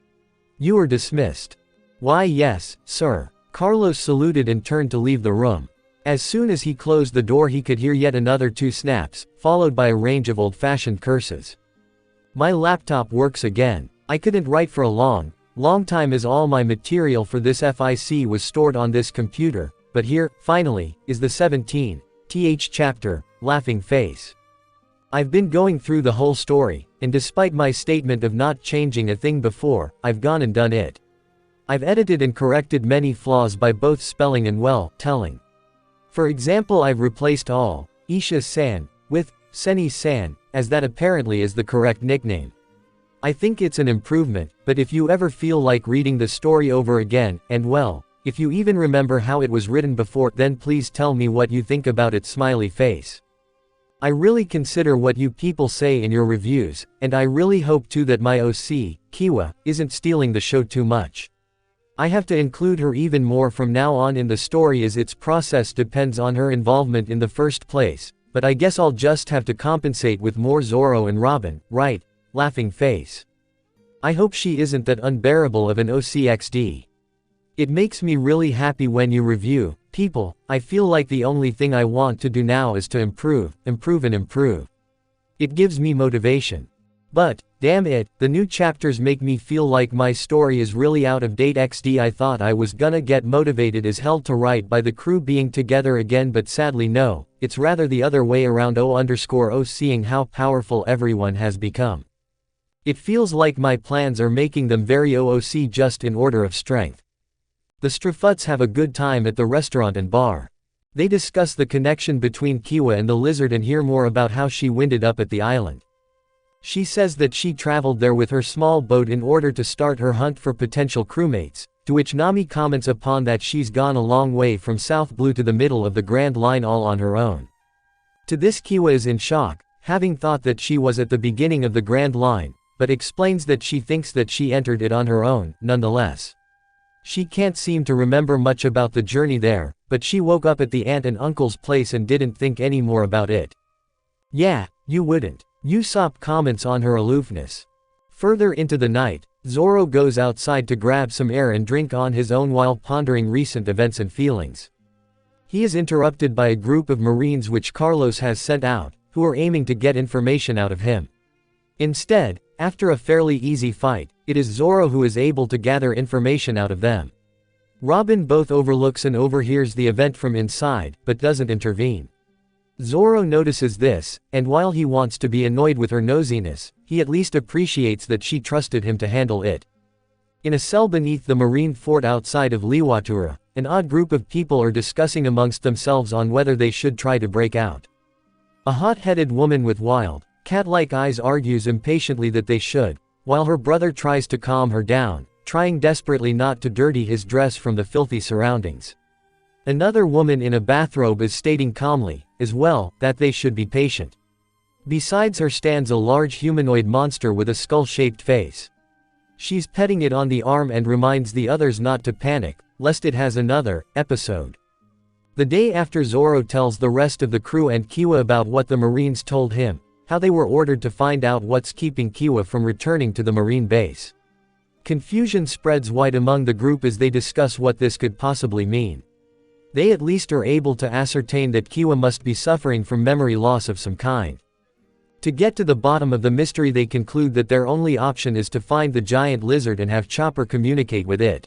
You are dismissed. Why yes, sir. Carlos saluted and turned to leave the room. As soon as he closed the door he could hear yet another 2 snaps, followed by a range of old-fashioned curses. My laptop works again. I couldn't write for a long time as all my material for this FIC was stored on this computer. But here, finally, is the 17th chapter, Laughing Face. I've been going through the whole story, and despite my statement of not changing a thing before, I've gone and done it. I've edited and corrected many flaws by both spelling and telling. For example, I've replaced all Isha-san with Seni-san, as that apparently is the correct nickname. I think it's an improvement, but if you ever feel like reading the story over again, and if you even remember how it was written before, then please tell me what you think about its smiley face. I really consider what you people say in your reviews, and I really hope too that my OC, Kiwa, isn't stealing the show too much. I have to include her even more from now on in the story as its process depends on her involvement in the first place, but I guess I'll just have to compensate with more Zoro and Robin, right? Laughing face. I hope she isn't that unbearable of an OCXD. It makes me really happy when you review people. I feel like the only thing I want to do now is to improve. It gives me motivation. But, damn it, the new chapters make me feel like my story is really out of date XD. I thought I was gonna get motivated as hell to write by the crew being together again, but sadly no, it's rather the other way around. O_O seeing how powerful everyone has become. It feels like my plans are making them very OOC just in order of strength. The Strafuts have a good time at the restaurant and bar. They discuss the connection between Kiwa and the lizard and hear more about how she winded up at the island. She says that she traveled there with her small boat in order to start her hunt for potential crewmates, to which Nami comments upon that she's gone a long way from South Blue to the middle of the Grand Line all on her own. To this Kiwa is in shock, having thought that she was at the beginning of the Grand Line, but explains that she thinks that she entered it on her own, nonetheless. She can't seem to remember much about the journey there, but she woke up at the aunt and uncle's place and didn't think any more about it. Yeah, you wouldn't. Usopp comments on her aloofness. Further into the night, Zoro goes outside to grab some air and drink on his own while pondering recent events and feelings. He is interrupted by a group of Marines which Carlos has sent out, who are aiming to get information out of him. Instead, after a fairly easy fight, it is Zoro who is able to gather information out of them. Robin both overlooks and overhears the event from inside, but doesn't intervene. Zoro notices this, and while he wants to be annoyed with her nosiness, he at least appreciates that she trusted him to handle it. In a cell beneath the marine fort outside of Liwatura, an odd group of people are discussing amongst themselves on whether they should try to break out. A hot-headed woman with wild, cat-like eyes argues impatiently that they should, while her brother tries to calm her down, trying desperately not to dirty his dress from the filthy surroundings. Another woman in a bathrobe is stating calmly, as well, that they should be patient. Besides her stands a large humanoid monster with a skull-shaped face. She's petting it on the arm and reminds the others not to panic, lest it has another episode. The day after, Zoro tells the rest of the crew and Kiwa about what the Marines told him, how they were ordered to find out what's keeping Kiwa from returning to the Marine base. Confusion spreads wide among the group as they discuss what this could possibly mean. They at least are able to ascertain that Kiwa must be suffering from memory loss of some kind. To get to the bottom of the mystery, they conclude that their only option is to find the giant lizard and have Chopper communicate with it.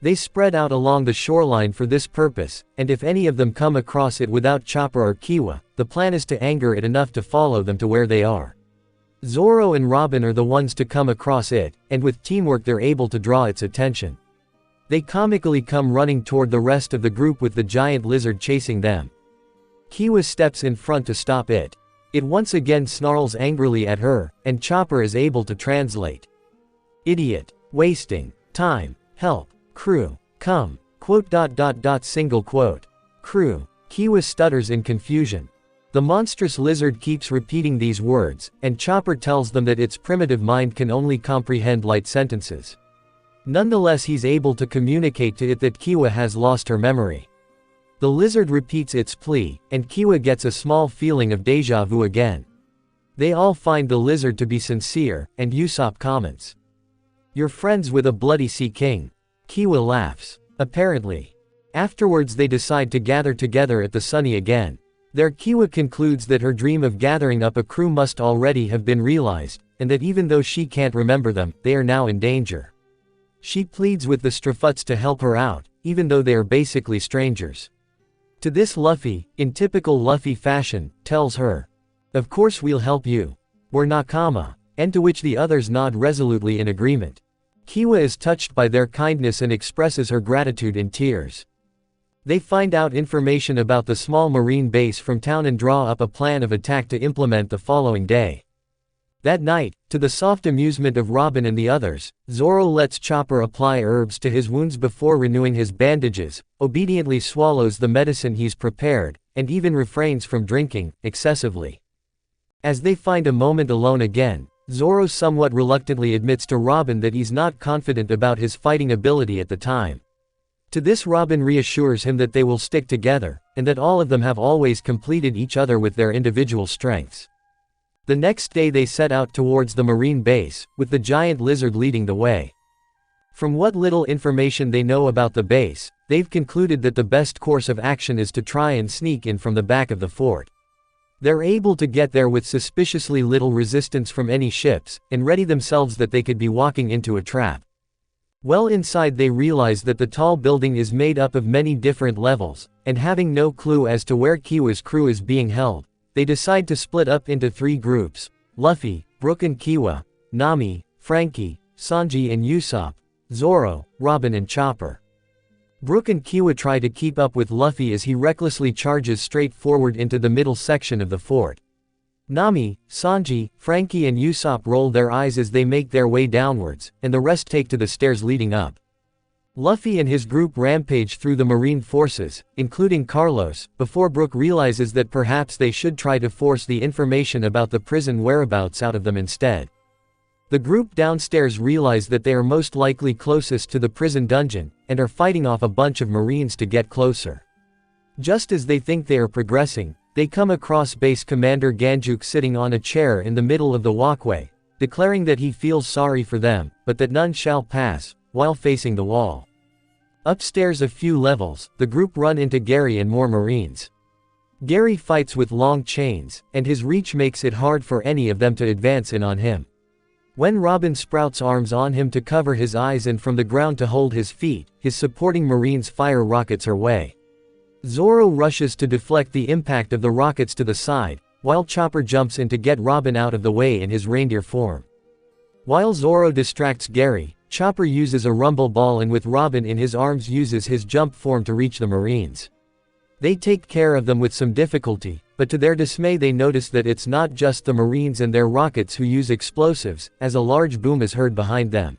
They spread out along the shoreline for this purpose, and if any of them come across it without Chopper or Kiwa, the plan is to anger it enough to follow them to where they are. Zoro and Robin are the ones to come across it, and with teamwork they're able to draw its attention. They comically come running toward the rest of the group with the giant lizard chasing them. Kiwa steps in front to stop it. It once again snarls angrily at her, and Chopper is able to translate. Idiot. Wasting time. Help. Crew. Come. Single quote. Crew. Kiwa stutters in confusion. The monstrous lizard keeps repeating these words, and Chopper tells them that its primitive mind can only comprehend light sentences. Nonetheless, he's able to communicate to it that Kiwa has lost her memory. The lizard repeats its plea, and Kiwa gets a small feeling of deja vu again. They all find the lizard to be sincere, and Usopp comments, "You're friends with a bloody sea king." Kiwa laughs. Apparently. Afterwards they decide to gather together at the Sunny again. There Kiwa concludes that her dream of gathering up a crew must already have been realized, and that even though she can't remember them, they are now in danger. She pleads with the Strafuts to help her out, even though they are basically strangers. To this Luffy, in typical Luffy fashion, tells her, "Of course we'll help you. We're Nakama," and to which the others nod resolutely in agreement. Kiwa is touched by their kindness and expresses her gratitude in tears. They find out information about the small marine base from town and draw up a plan of attack to implement the following day. That night, to the soft amusement of Robin and the others, Zoro lets Chopper apply herbs to his wounds before renewing his bandages, obediently swallows the medicine he's prepared, and even refrains from drinking excessively. As they find a moment alone again, Zoro somewhat reluctantly admits to Robin that he's not confident about his fighting ability at the time. To this Robin reassures him that they will stick together, and that all of them have always completed each other with their individual strengths. The next day they set out towards the marine base, with the giant lizard leading the way. From what little information they know about the base, they've concluded that the best course of action is to try and sneak in from the back of the fort. They're able to get there with suspiciously little resistance from any ships, and ready themselves that they could be walking into a trap. Well inside they realize that the tall building is made up of many different levels, and having no clue as to where Kiwa's crew is being held, they decide to split up into 3 groups: Luffy, Brook and Kiwa, Nami, Frankie, Sanji and Usopp, Zoro, Robin and Chopper. Brook and Kiwa try to keep up with Luffy as he recklessly charges straight forward into the middle section of the fort. Nami, Sanji, Frankie and Usopp roll their eyes as they make their way downwards, and the rest take to the stairs leading up. Luffy and his group rampage through the marine forces, including Carlos, before Brook realizes that perhaps they should try to force the information about the prison whereabouts out of them instead. The group downstairs realize that they are most likely closest to the prison dungeon, and are fighting off a bunch of Marines to get closer. Just as they think they are progressing, they come across Base Commander Ganjuk sitting on a chair in the middle of the walkway, declaring that he feels sorry for them, but that none shall pass, while facing the wall. Upstairs a few levels, the group run into Gary and more Marines. Gary fights with long chains, and his reach makes it hard for any of them to advance in on him. When Robin sprouts arms on him to cover his eyes and from the ground to hold his feet, his supporting Marines fire rockets her way. Zoro rushes to deflect the impact of the rockets to the side, while Chopper jumps in to get Robin out of the way in his reindeer form. While Zoro distracts Gary, Chopper uses a rumble ball and with Robin in his arms uses his jump form to reach the Marines. They take care of them with some difficulty, but to their dismay they notice that it's not just the Marines and their rockets who use explosives, as a large boom is heard behind them.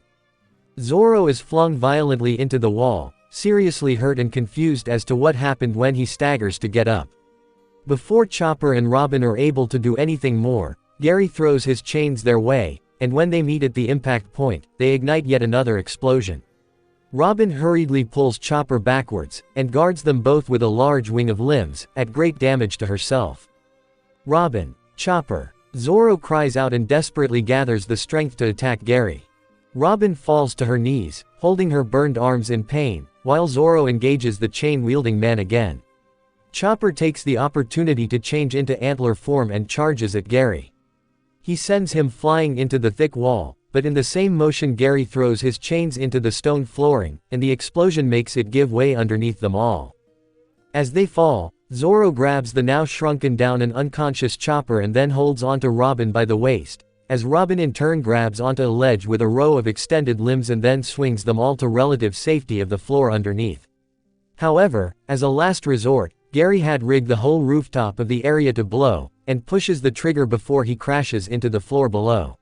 Zoro is flung violently into the wall, seriously hurt and confused as to what happened when he staggers to get up. Before Chopper and Robin are able to do anything more, Gary throws his chains their way, and when they meet at the impact point, they ignite yet another explosion. Robin hurriedly pulls Chopper backwards, and guards them both with a large wing of limbs, at great damage to herself. Robin, Chopper. Zoro cries out and desperately gathers the strength to attack Gary. Robin falls to her knees, holding her burned arms in pain, while Zoro engages the chain-wielding man again. Chopper takes the opportunity to change into antler form and charges at Gary. He sends him flying into the thick wall, but in the same motion Gary throws his chains into the stone flooring, and the explosion makes it give way underneath them all. As they fall, Zoro grabs the now shrunken down and unconscious Chopper and then holds onto Robin by the waist, as Robin in turn grabs onto a ledge with a row of extended limbs and then swings them all to relative safety of the floor underneath. However, as a last resort, Gary had rigged the whole rooftop of the area to blow, and pushes the trigger before he crashes into the floor below.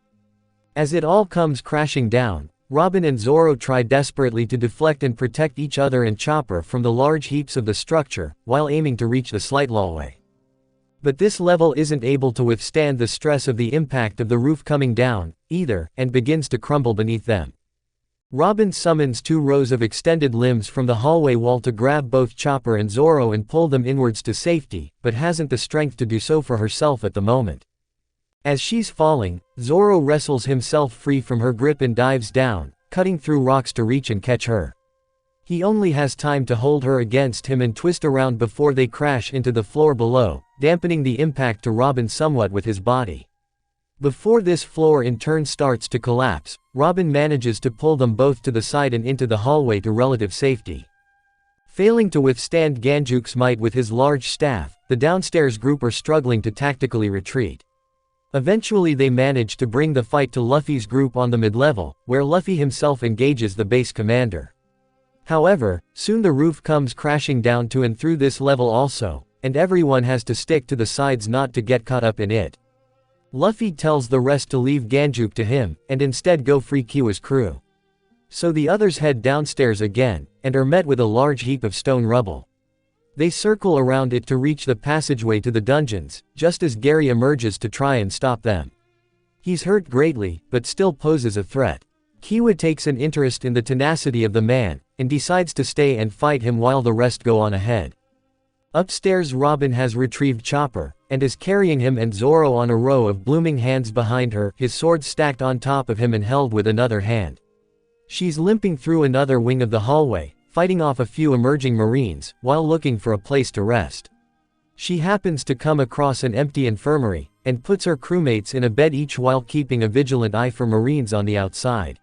As it all comes crashing down, Robin and Zoro try desperately to deflect and protect each other and Chopper from the large heaps of the structure, while aiming to reach the slight hallway. But this level isn't able to withstand the stress of the impact of the roof coming down, either, and begins to crumble beneath them. Robin summons 2 rows of extended limbs from the hallway wall to grab both Chopper and Zoro and pull them inwards to safety, but hasn't the strength to do so for herself at the moment. As she's falling, Zoro wrestles himself free from her grip and dives down, cutting through rocks to reach and catch her. He only has time to hold her against him and twist around before they crash into the floor below, dampening the impact to Robin somewhat with his body. Before this floor in turn starts to collapse, Robin manages to pull them both to the side and into the hallway to relative safety. Failing to withstand Ganjuk's might with his large staff, the downstairs group are struggling to tactically retreat. Eventually they manage to bring the fight to Luffy's group on the mid-level, where Luffy himself engages the base commander. However, soon the roof comes crashing down to and through this level also, and everyone has to stick to the sides not to get caught up in it. Luffy tells the rest to leave Ganjuk to him, and instead go free Kiwa's crew. So the others head downstairs again, and are met with a large heap of stone rubble. They circle around it to reach the passageway to the dungeons, just as Gary emerges to try and stop them. He's hurt greatly, but still poses a threat. Kiwa takes an interest in the tenacity of the man, and decides to stay and fight him while the rest go on ahead. Upstairs Robin has retrieved Chopper, and is carrying him and Zoro on a row of blooming hands behind her, his sword stacked on top of him and held with another hand. She's limping through another wing of the hallway, fighting off a few emerging marines, while looking for a place to rest. She happens to come across an empty infirmary, and puts her crewmates in a bed each while keeping a vigilant eye for marines on the outside.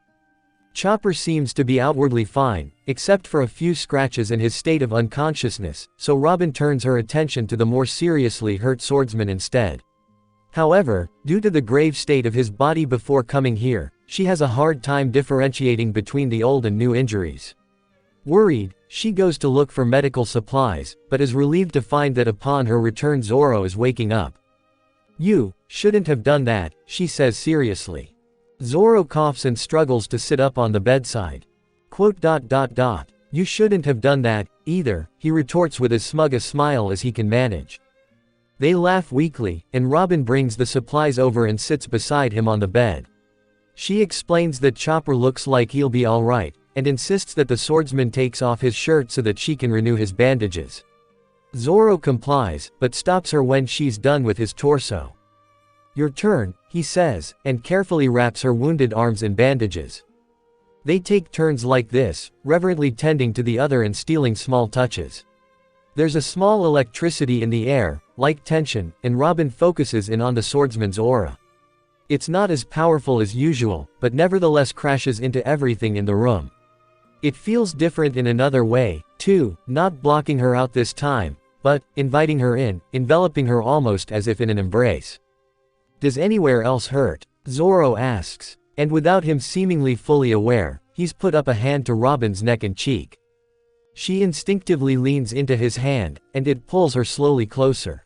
Chopper seems to be outwardly fine, except for a few scratches in his state of unconsciousness, so Robin turns her attention to the more seriously hurt swordsman instead. However, due to the grave state of his body before coming here, she has a hard time differentiating between the old and new injuries. Worried, she goes to look for medical supplies, but is relieved to find that upon her return Zoro is waking up. "You shouldn't have done that," she says seriously. Zoro coughs and struggles to sit up on the bedside. "You shouldn't have done that, either," he retorts with as smug a smile as he can manage. They laugh weakly, and Robin brings the supplies over and sits beside him on the bed. She explains that Chopper looks like he'll be alright, and insists that the swordsman takes off his shirt so that she can renew his bandages. Zoro complies, but stops her when she's done with his torso. "Your turn," he says, and carefully wraps her wounded arms in bandages. They take turns like this, reverently tending to the other and stealing small touches. There's a small electricity in the air, like tension, and Robin focuses in on the swordsman's aura. It's not as powerful as usual, but nevertheless crashes into everything in the room. It feels different in another way, too, not blocking her out this time, but inviting her in, enveloping her almost as if in an embrace. "Does anywhere else hurt?" Zoro asks, and without him seemingly fully aware, he's put up a hand to Robin's neck and cheek. She instinctively leans into his hand, and it pulls her slowly closer.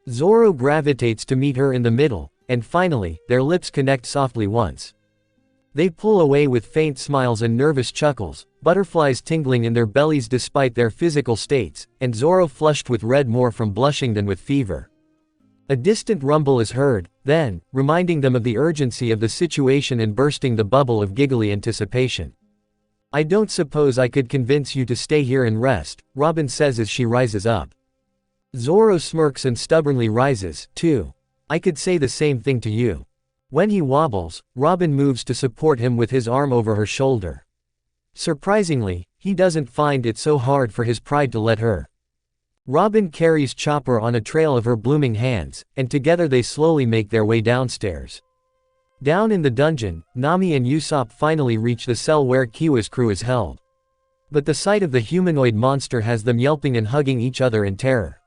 Zoro gravitates to meet her in the middle, and finally, their lips connect softly once. They pull away with faint smiles and nervous chuckles, butterflies tingling in their bellies despite their physical states, and Zoro flushed with red more from blushing than with fever. A distant rumble is heard, then, reminding them of the urgency of the situation and bursting the bubble of giggly anticipation. "I don't suppose I could convince you to stay here and rest," Robin says as she rises up. Zoro smirks and stubbornly rises, too. "I could say the same thing to you." When he wobbles, Robin moves to support him with his arm over her shoulder. Surprisingly, he doesn't find it so hard for his pride to let her. Robin carries Chopper on a trail of her blooming hands, and together they slowly make their way downstairs. Down in the dungeon, Nami and Usopp finally reach the cell where Kiwa's crew is held. But the sight of the humanoid monster has them yelping and hugging each other in terror.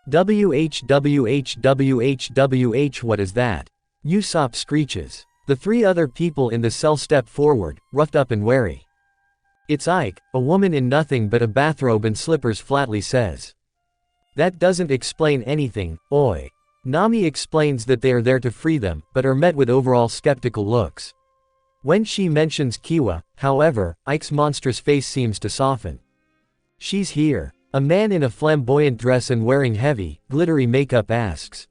WHWHWHWH, what is that? Usopp screeches. The three other people in the cell step forward, roughed up and wary. It's Ike, a woman in nothing but a bathrobe and slippers, flatly says. "That doesn't explain anything, oi." Nami explains that they are there to free them, but are met with overall skeptical looks. When she mentions Kiwa, however, Ike's monstrous face seems to soften. "She's here." A man in a flamboyant dress and wearing heavy, glittery makeup asks.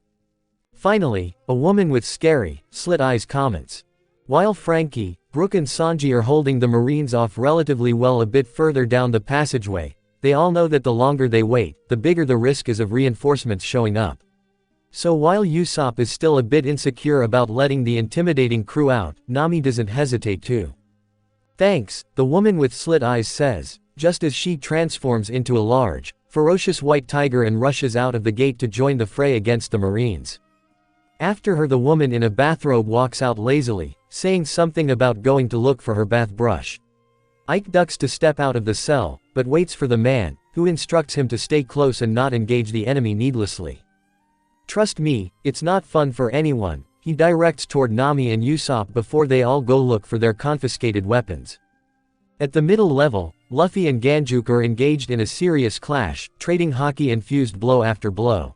Finally, a woman with scary, slit eyes comments. While Frankie, Brook and Sanji are holding the Marines off relatively well a bit further down the passageway, they all know that the longer they wait, the bigger the risk is of reinforcements showing up. So while Usopp is still a bit insecure about letting the intimidating crew out, Nami doesn't hesitate to. "Thanks," the woman with slit eyes says, just as she transforms into a large, ferocious white tiger and rushes out of the gate to join the fray against the Marines. After her, the woman in a bathrobe walks out lazily, saying something about going to look for her bath brush. Ike ducks to step out of the cell, but waits for the man, who instructs him to stay close and not engage the enemy needlessly. "Trust me, it's not fun for anyone," he directs toward Nami and Usopp before they all go look for their confiscated weapons. At the middle level, Luffy and Ganjuk are engaged in a serious clash, trading hockey-infused blow after blow.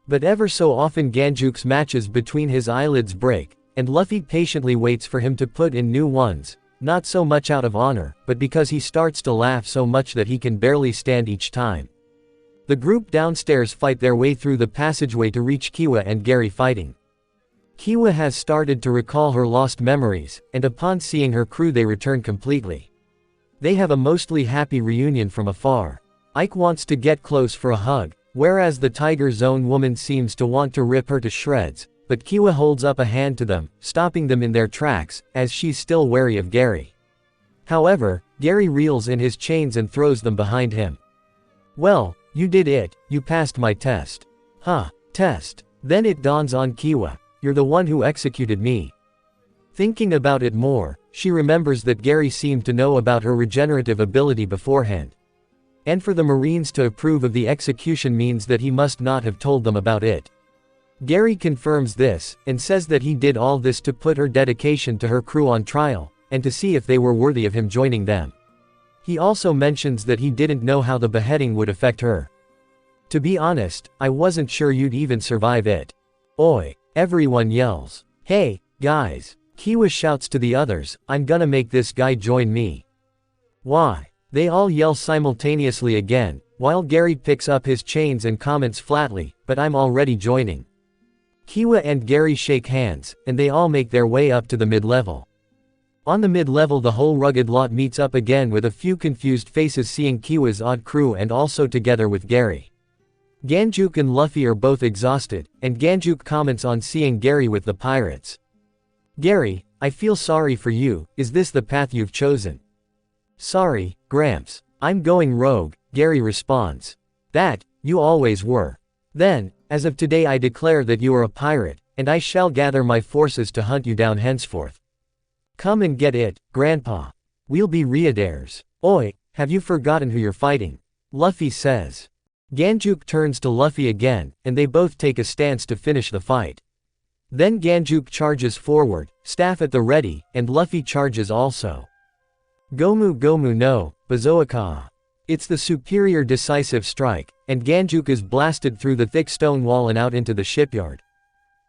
But ever so often Ganjuk's matches between his eyelids break, and Luffy patiently waits for him to put in new ones, not so much out of honor, but because he starts to laugh so much that he can barely stand each time. The group downstairs fight their way through the passageway to reach Kiwa and Gary fighting. Kiwa has started to recall her lost memories, and upon seeing her crew they return completely. They have a mostly happy reunion from afar. Ike wants to get close for a hug, whereas the Tiger Zone woman seems to want to rip her to shreds, but Kiwa holds up a hand to them, stopping them in their tracks, as she's still wary of Gary. However, Gary reels in his chains and throws them behind him. "Well, you did it, you passed my test." "Huh, test?" Then it dawns on Kiwa, "You're the one who executed me." Thinking about it more, she remembers that Gary seemed to know about her regenerative ability beforehand. And for the Marines to approve of the execution means that he must not have told them about it. Gary confirms this, and says that he did all this to put her dedication to her crew on trial, and to see if they were worthy of him joining them. He also mentions that he didn't know how the beheading would affect her. "To be honest, I wasn't sure you'd even survive it." "Oi!" everyone yells. "Hey, guys!" Kiwa shouts to the others, "I'm gonna make this guy join me." "Why?" They all yell simultaneously again, while Gary picks up his chains and comments flatly, "But I'm already joining." Kiwa and Gary shake hands, and they all make their way up to the mid-level. On the mid-level the whole rugged lot meets up again with a few confused faces seeing Kiwa's odd crew and also together with Gary. Ganjuk and Luffy are both exhausted, and Ganjuk comments on seeing Gary with the pirates. "Gary, I feel sorry for you, is this the path you've chosen?" "Sorry, Gramps. I'm going rogue," Gary responds. "That, you always were. Then, as of today I declare that you are a pirate, and I shall gather my forces to hunt you down henceforth. Come and get it, Grandpa. We'll be Readares." "Oi, have you forgotten who you're fighting?" Luffy says. Ganjuk turns to Luffy again, and they both take a stance to finish the fight. Then Ganjuk charges forward, staff at the ready, and Luffy charges also. Gomu Gomu no, Bazoaka. It's the superior decisive strike, and Ganjuk is blasted through the thick stone wall and out into the shipyard.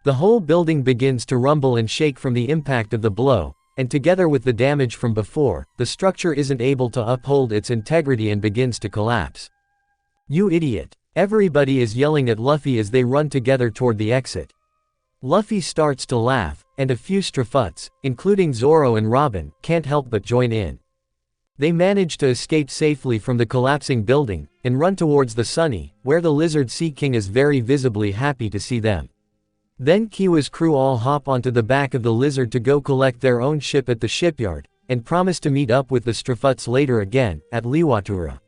The whole building begins to rumble and shake from the impact of the blow, and together with the damage from before, the structure isn't able to uphold its integrity and begins to collapse. "You idiot," Everybody is yelling at Luffy as they run together toward the exit. Luffy starts to laugh, and a few Strafuts, including Zoro and Robin, can't help but join in. They manage to escape safely from the collapsing building, and run towards the Sunny, where the Lizard Sea King is very visibly happy to see them. Then Kiwa's crew all hop onto the back of the Lizard to go collect their own ship at the shipyard, and promise to meet up with the Strafuts later again, at Liwatura.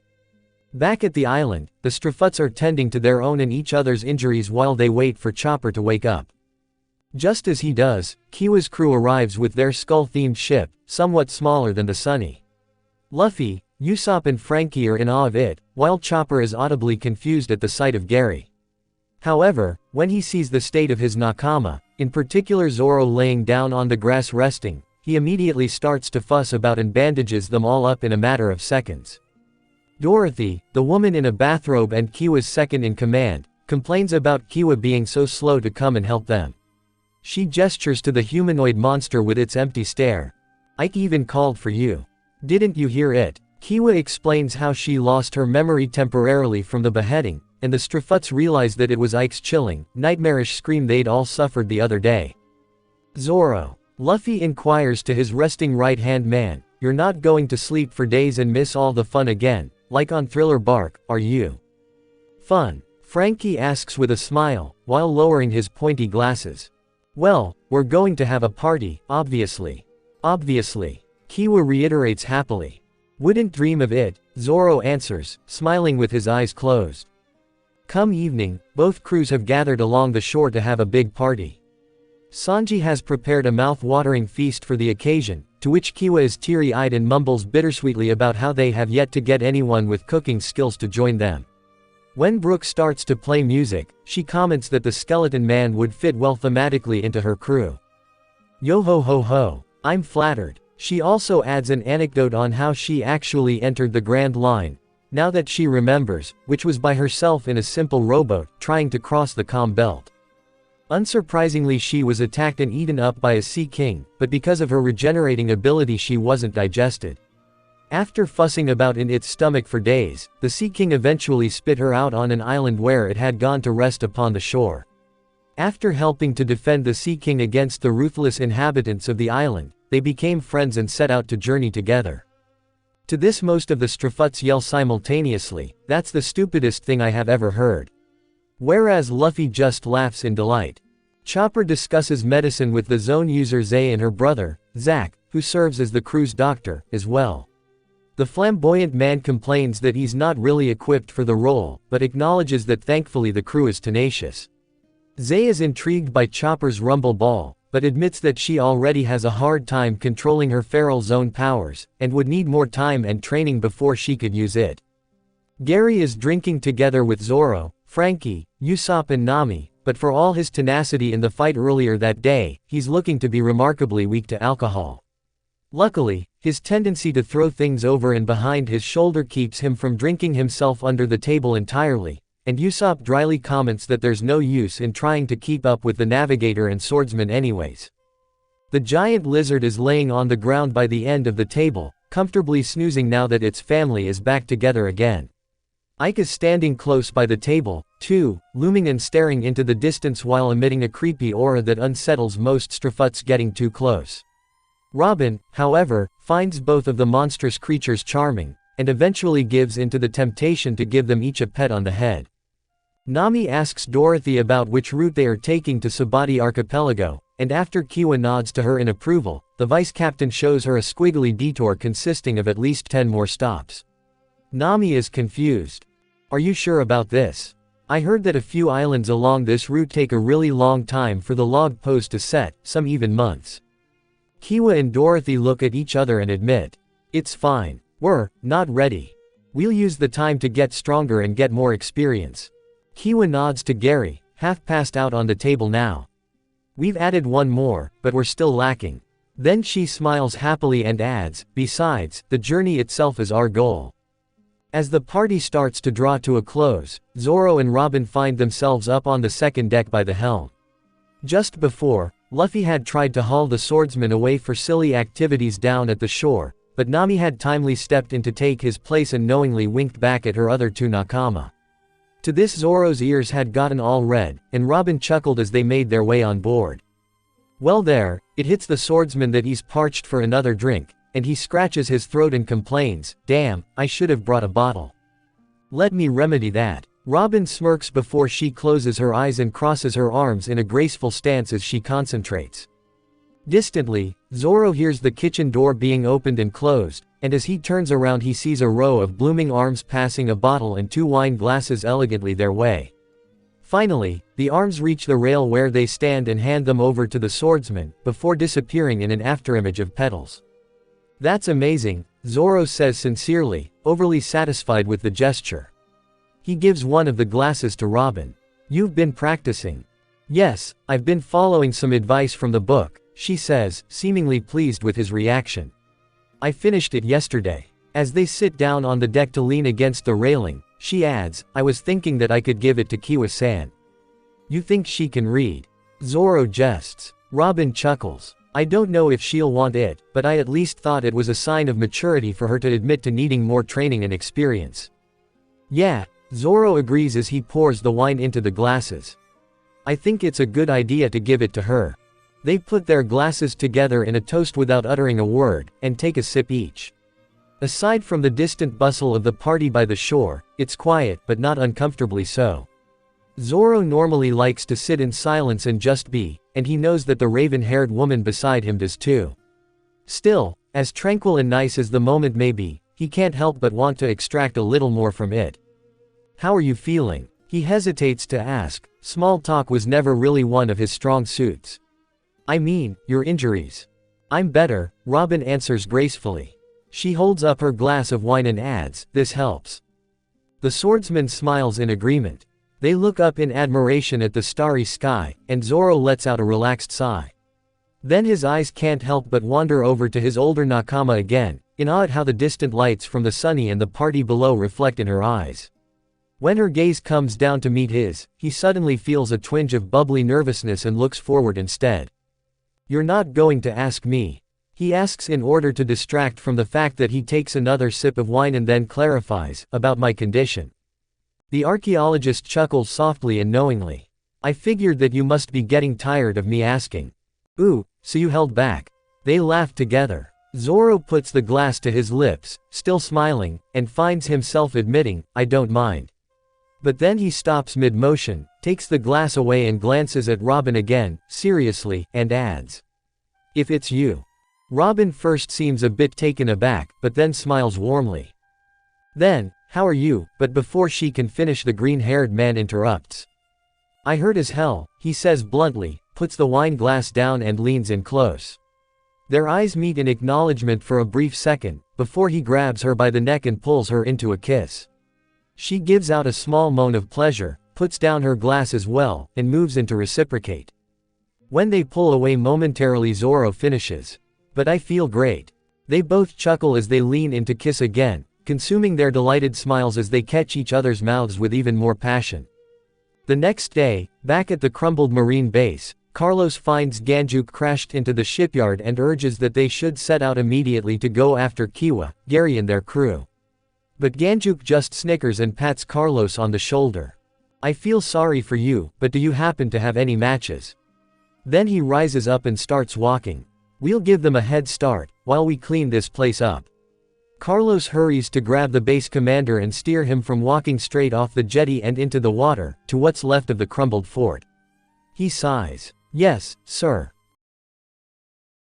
Back at the island, the Strafuts are tending to their own and each other's injuries while they wait for Chopper to wake up. Just as he does, Kiwa's crew arrives with their skull-themed ship, somewhat smaller than the Sunny. Luffy, Usopp and Frankie are in awe of it, while Chopper is audibly confused at the sight of Gary. However, when he sees the state of his nakama, in particular Zoro laying down on the grass resting, he immediately starts to fuss about and bandages them all up in a matter of seconds. Dorothy, the woman in a bathrobe and Kiwa's second-in-command, complains about Kiwa being so slow to come and help them. She gestures to the humanoid monster with its empty stare. "Ike even called for you. Didn't you hear it?" Kiwa explains how she lost her memory temporarily from the beheading, and the Strafuts realize that it was Ike's chilling, nightmarish scream they'd all suffered the other day. Zoro. Luffy inquires to his resting right-hand man, "You're not going to sleep for days and miss all the fun again, like on Thriller Bark, are you?" "Fun?" Frankie asks with a smile, while lowering his pointy glasses. "Well, we're going to have a party, obviously." "Obviously," Kiwa reiterates happily. "Wouldn't dream of it," Zoro answers, smiling with his eyes closed. Come evening, both crews have gathered along the shore to have a big party. Sanji has prepared a mouth-watering feast for the occasion, to which Kiwa is teary-eyed and mumbles bittersweetly about how they have yet to get anyone with cooking skills to join them. When Brooke starts to play music, she comments that the skeleton man would fit well thematically into her crew. "Yo ho ho ho, I'm flattered." She also adds an anecdote on how she actually entered the Grand Line, now that she remembers, which was by herself in a simple rowboat, trying to cross the calm belt. Unsurprisingly, she was attacked and eaten up by a sea king, but because of her regenerating ability she wasn't digested. After fussing about in its stomach for days, the Sea King eventually spit her out on an island where it had gone to rest upon the shore. After helping to defend the Sea King against the ruthless inhabitants of the island, they became friends and set out to journey together. To this most of the Strafuts yell simultaneously, "That's the stupidest thing I have ever heard." Whereas Luffy just laughs in delight. Chopper discusses medicine with the zone user Zay and her brother, Zack, who serves as the crew's doctor, as well. The flamboyant man complains that he's not really equipped for the role, but acknowledges that thankfully the crew is tenacious. Zay is intrigued by Chopper's rumble ball, but admits that she already has a hard time controlling her feral zone powers, and would need more time and training before she could use it. Gary is drinking together with Zoro, Frankie, Usopp and Nami, but for all his tenacity in the fight earlier that day, he's looking to be remarkably weak to alcohol. Luckily, his tendency to throw things over and behind his shoulder keeps him from drinking himself under the table entirely, and Usopp dryly comments that there's no use in trying to keep up with the navigator and swordsman anyways. The giant lizard is laying on the ground by the end of the table, comfortably snoozing now that its family is back together again. Ike is standing close by the table, too, looming and staring into the distance while emitting a creepy aura that unsettles most Strafuts getting too close. Robin, however, finds both of the monstrous creatures charming, and eventually gives in to the temptation to give them each a pet on the head. Nami asks Dorothy about which route they are taking to Sabati Archipelago, and after Kiwa nods to her in approval, the vice captain shows her a squiggly detour consisting of at least 10 more stops. Nami is confused. "Are you sure about this? I heard that a few islands along this route take a really long time for the log post to set, some even months." Kiwa and Dorothy look at each other and admit, "It's fine. We're not ready. We'll use the time to get stronger and get more experience." Kiwa nods to Gary, half passed out on the table now. "We've added one more, but we're still lacking." Then she smiles happily and adds, "Besides, the journey itself is our goal." As the party starts to draw to a close, Zoro and Robin find themselves up on the second deck by the helm. Just before, Luffy had tried to haul the swordsman away for silly activities down at the shore, but Nami had timely stepped in to take his place and knowingly winked back at her other two nakama. To this Zoro's ears had gotten all red, and Robin chuckled as they made their way on board. Well there, it hits the swordsman that he's parched for another drink, and he scratches his throat and complains, "Damn, I should have brought a bottle. Let me remedy that." Robin smirks before she closes her eyes and crosses her arms in a graceful stance as she concentrates. Distantly, Zoro hears the kitchen door being opened and closed, and as he turns around he sees a row of blooming arms passing a bottle and 2 wine glasses elegantly their way. Finally, the arms reach the rail where they stand and hand them over to the swordsman, before disappearing in an afterimage of petals. "That's amazing," Zoro says sincerely, overly satisfied with the gesture. He gives one of the glasses to Robin. "You've been practicing." "Yes, I've been following some advice from the book," she says, seemingly pleased with his reaction. "I finished it yesterday." As they sit down on the deck to lean against the railing, she adds, "I was thinking that I could give it to Kiwa-san." "You think she can read?" Zoro jests. Robin chuckles. "I don't know if she'll want it, but I at least thought it was a sign of maturity for her to admit to needing more training and experience." "Yeah," Zoro agrees as he pours the wine into the glasses. "I think it's a good idea to give it to her." They put their glasses together in a toast without uttering a word, and take a sip each. Aside from the distant bustle of the party by the shore, it's quiet but not uncomfortably so. Zoro normally likes to sit in silence and just be, and he knows that the raven-haired woman beside him does too. Still, as tranquil and nice as the moment may be, he can't help but want to extract a little more from it. "How are you feeling?" he hesitates to ask. Small talk was never really one of his strong suits. "I mean, your injuries." "I'm better," Robin answers gracefully. She holds up her glass of wine and adds, "This helps." The swordsman smiles in agreement. They look up in admiration at the starry sky, and Zoro lets out a relaxed sigh. Then his eyes can't help but wander over to his older nakama again, in awe at how the distant lights from the sunny and the party below reflect in her eyes. When her gaze comes down to meet his, he suddenly feels a twinge of bubbly nervousness and looks forward instead. "You're not going to ask me?" he asks in order to distract from the fact that he takes another sip of wine and then clarifies, "About my condition." The archaeologist chuckles softly and knowingly. "I figured that you must be getting tired of me asking." "Ooh, so you held back." They laugh together. Zoro puts the glass to his lips, still smiling, and finds himself admitting, "I don't mind." But then he stops mid-motion, takes the glass away and glances at Robin again, seriously, and adds, "If it's you." Robin first seems a bit taken aback, but then smiles warmly. Then, "How are you?" But before she can finish the green-haired man interrupts. "I hurt as hell," he says bluntly, puts the wine glass down and leans in close. Their eyes meet in acknowledgement for a brief second, before he grabs her by the neck and pulls her into a kiss. She gives out a small moan of pleasure, puts down her glass as well, and moves in to reciprocate. When they pull away momentarily, Zoro finishes, "But I feel great." They both chuckle as they lean in to kiss again, consuming their delighted smiles as they catch each other's mouths with even more passion. The next day, back at the crumbled marine base, Carlos finds Ganjuk crashed into the shipyard and urges that they should set out immediately to go after Kiwa, Gary and their crew. But Ganjuk just snickers and pats Carlos on the shoulder. "I feel sorry for you, but do you happen to have any matches?" Then he rises up and starts walking. "We'll give them a head start, while we clean this place up." Carlos hurries to grab the base commander and steer him from walking straight off the jetty and into the water, to what's left of the crumbled fort. He sighs. "Yes, sir."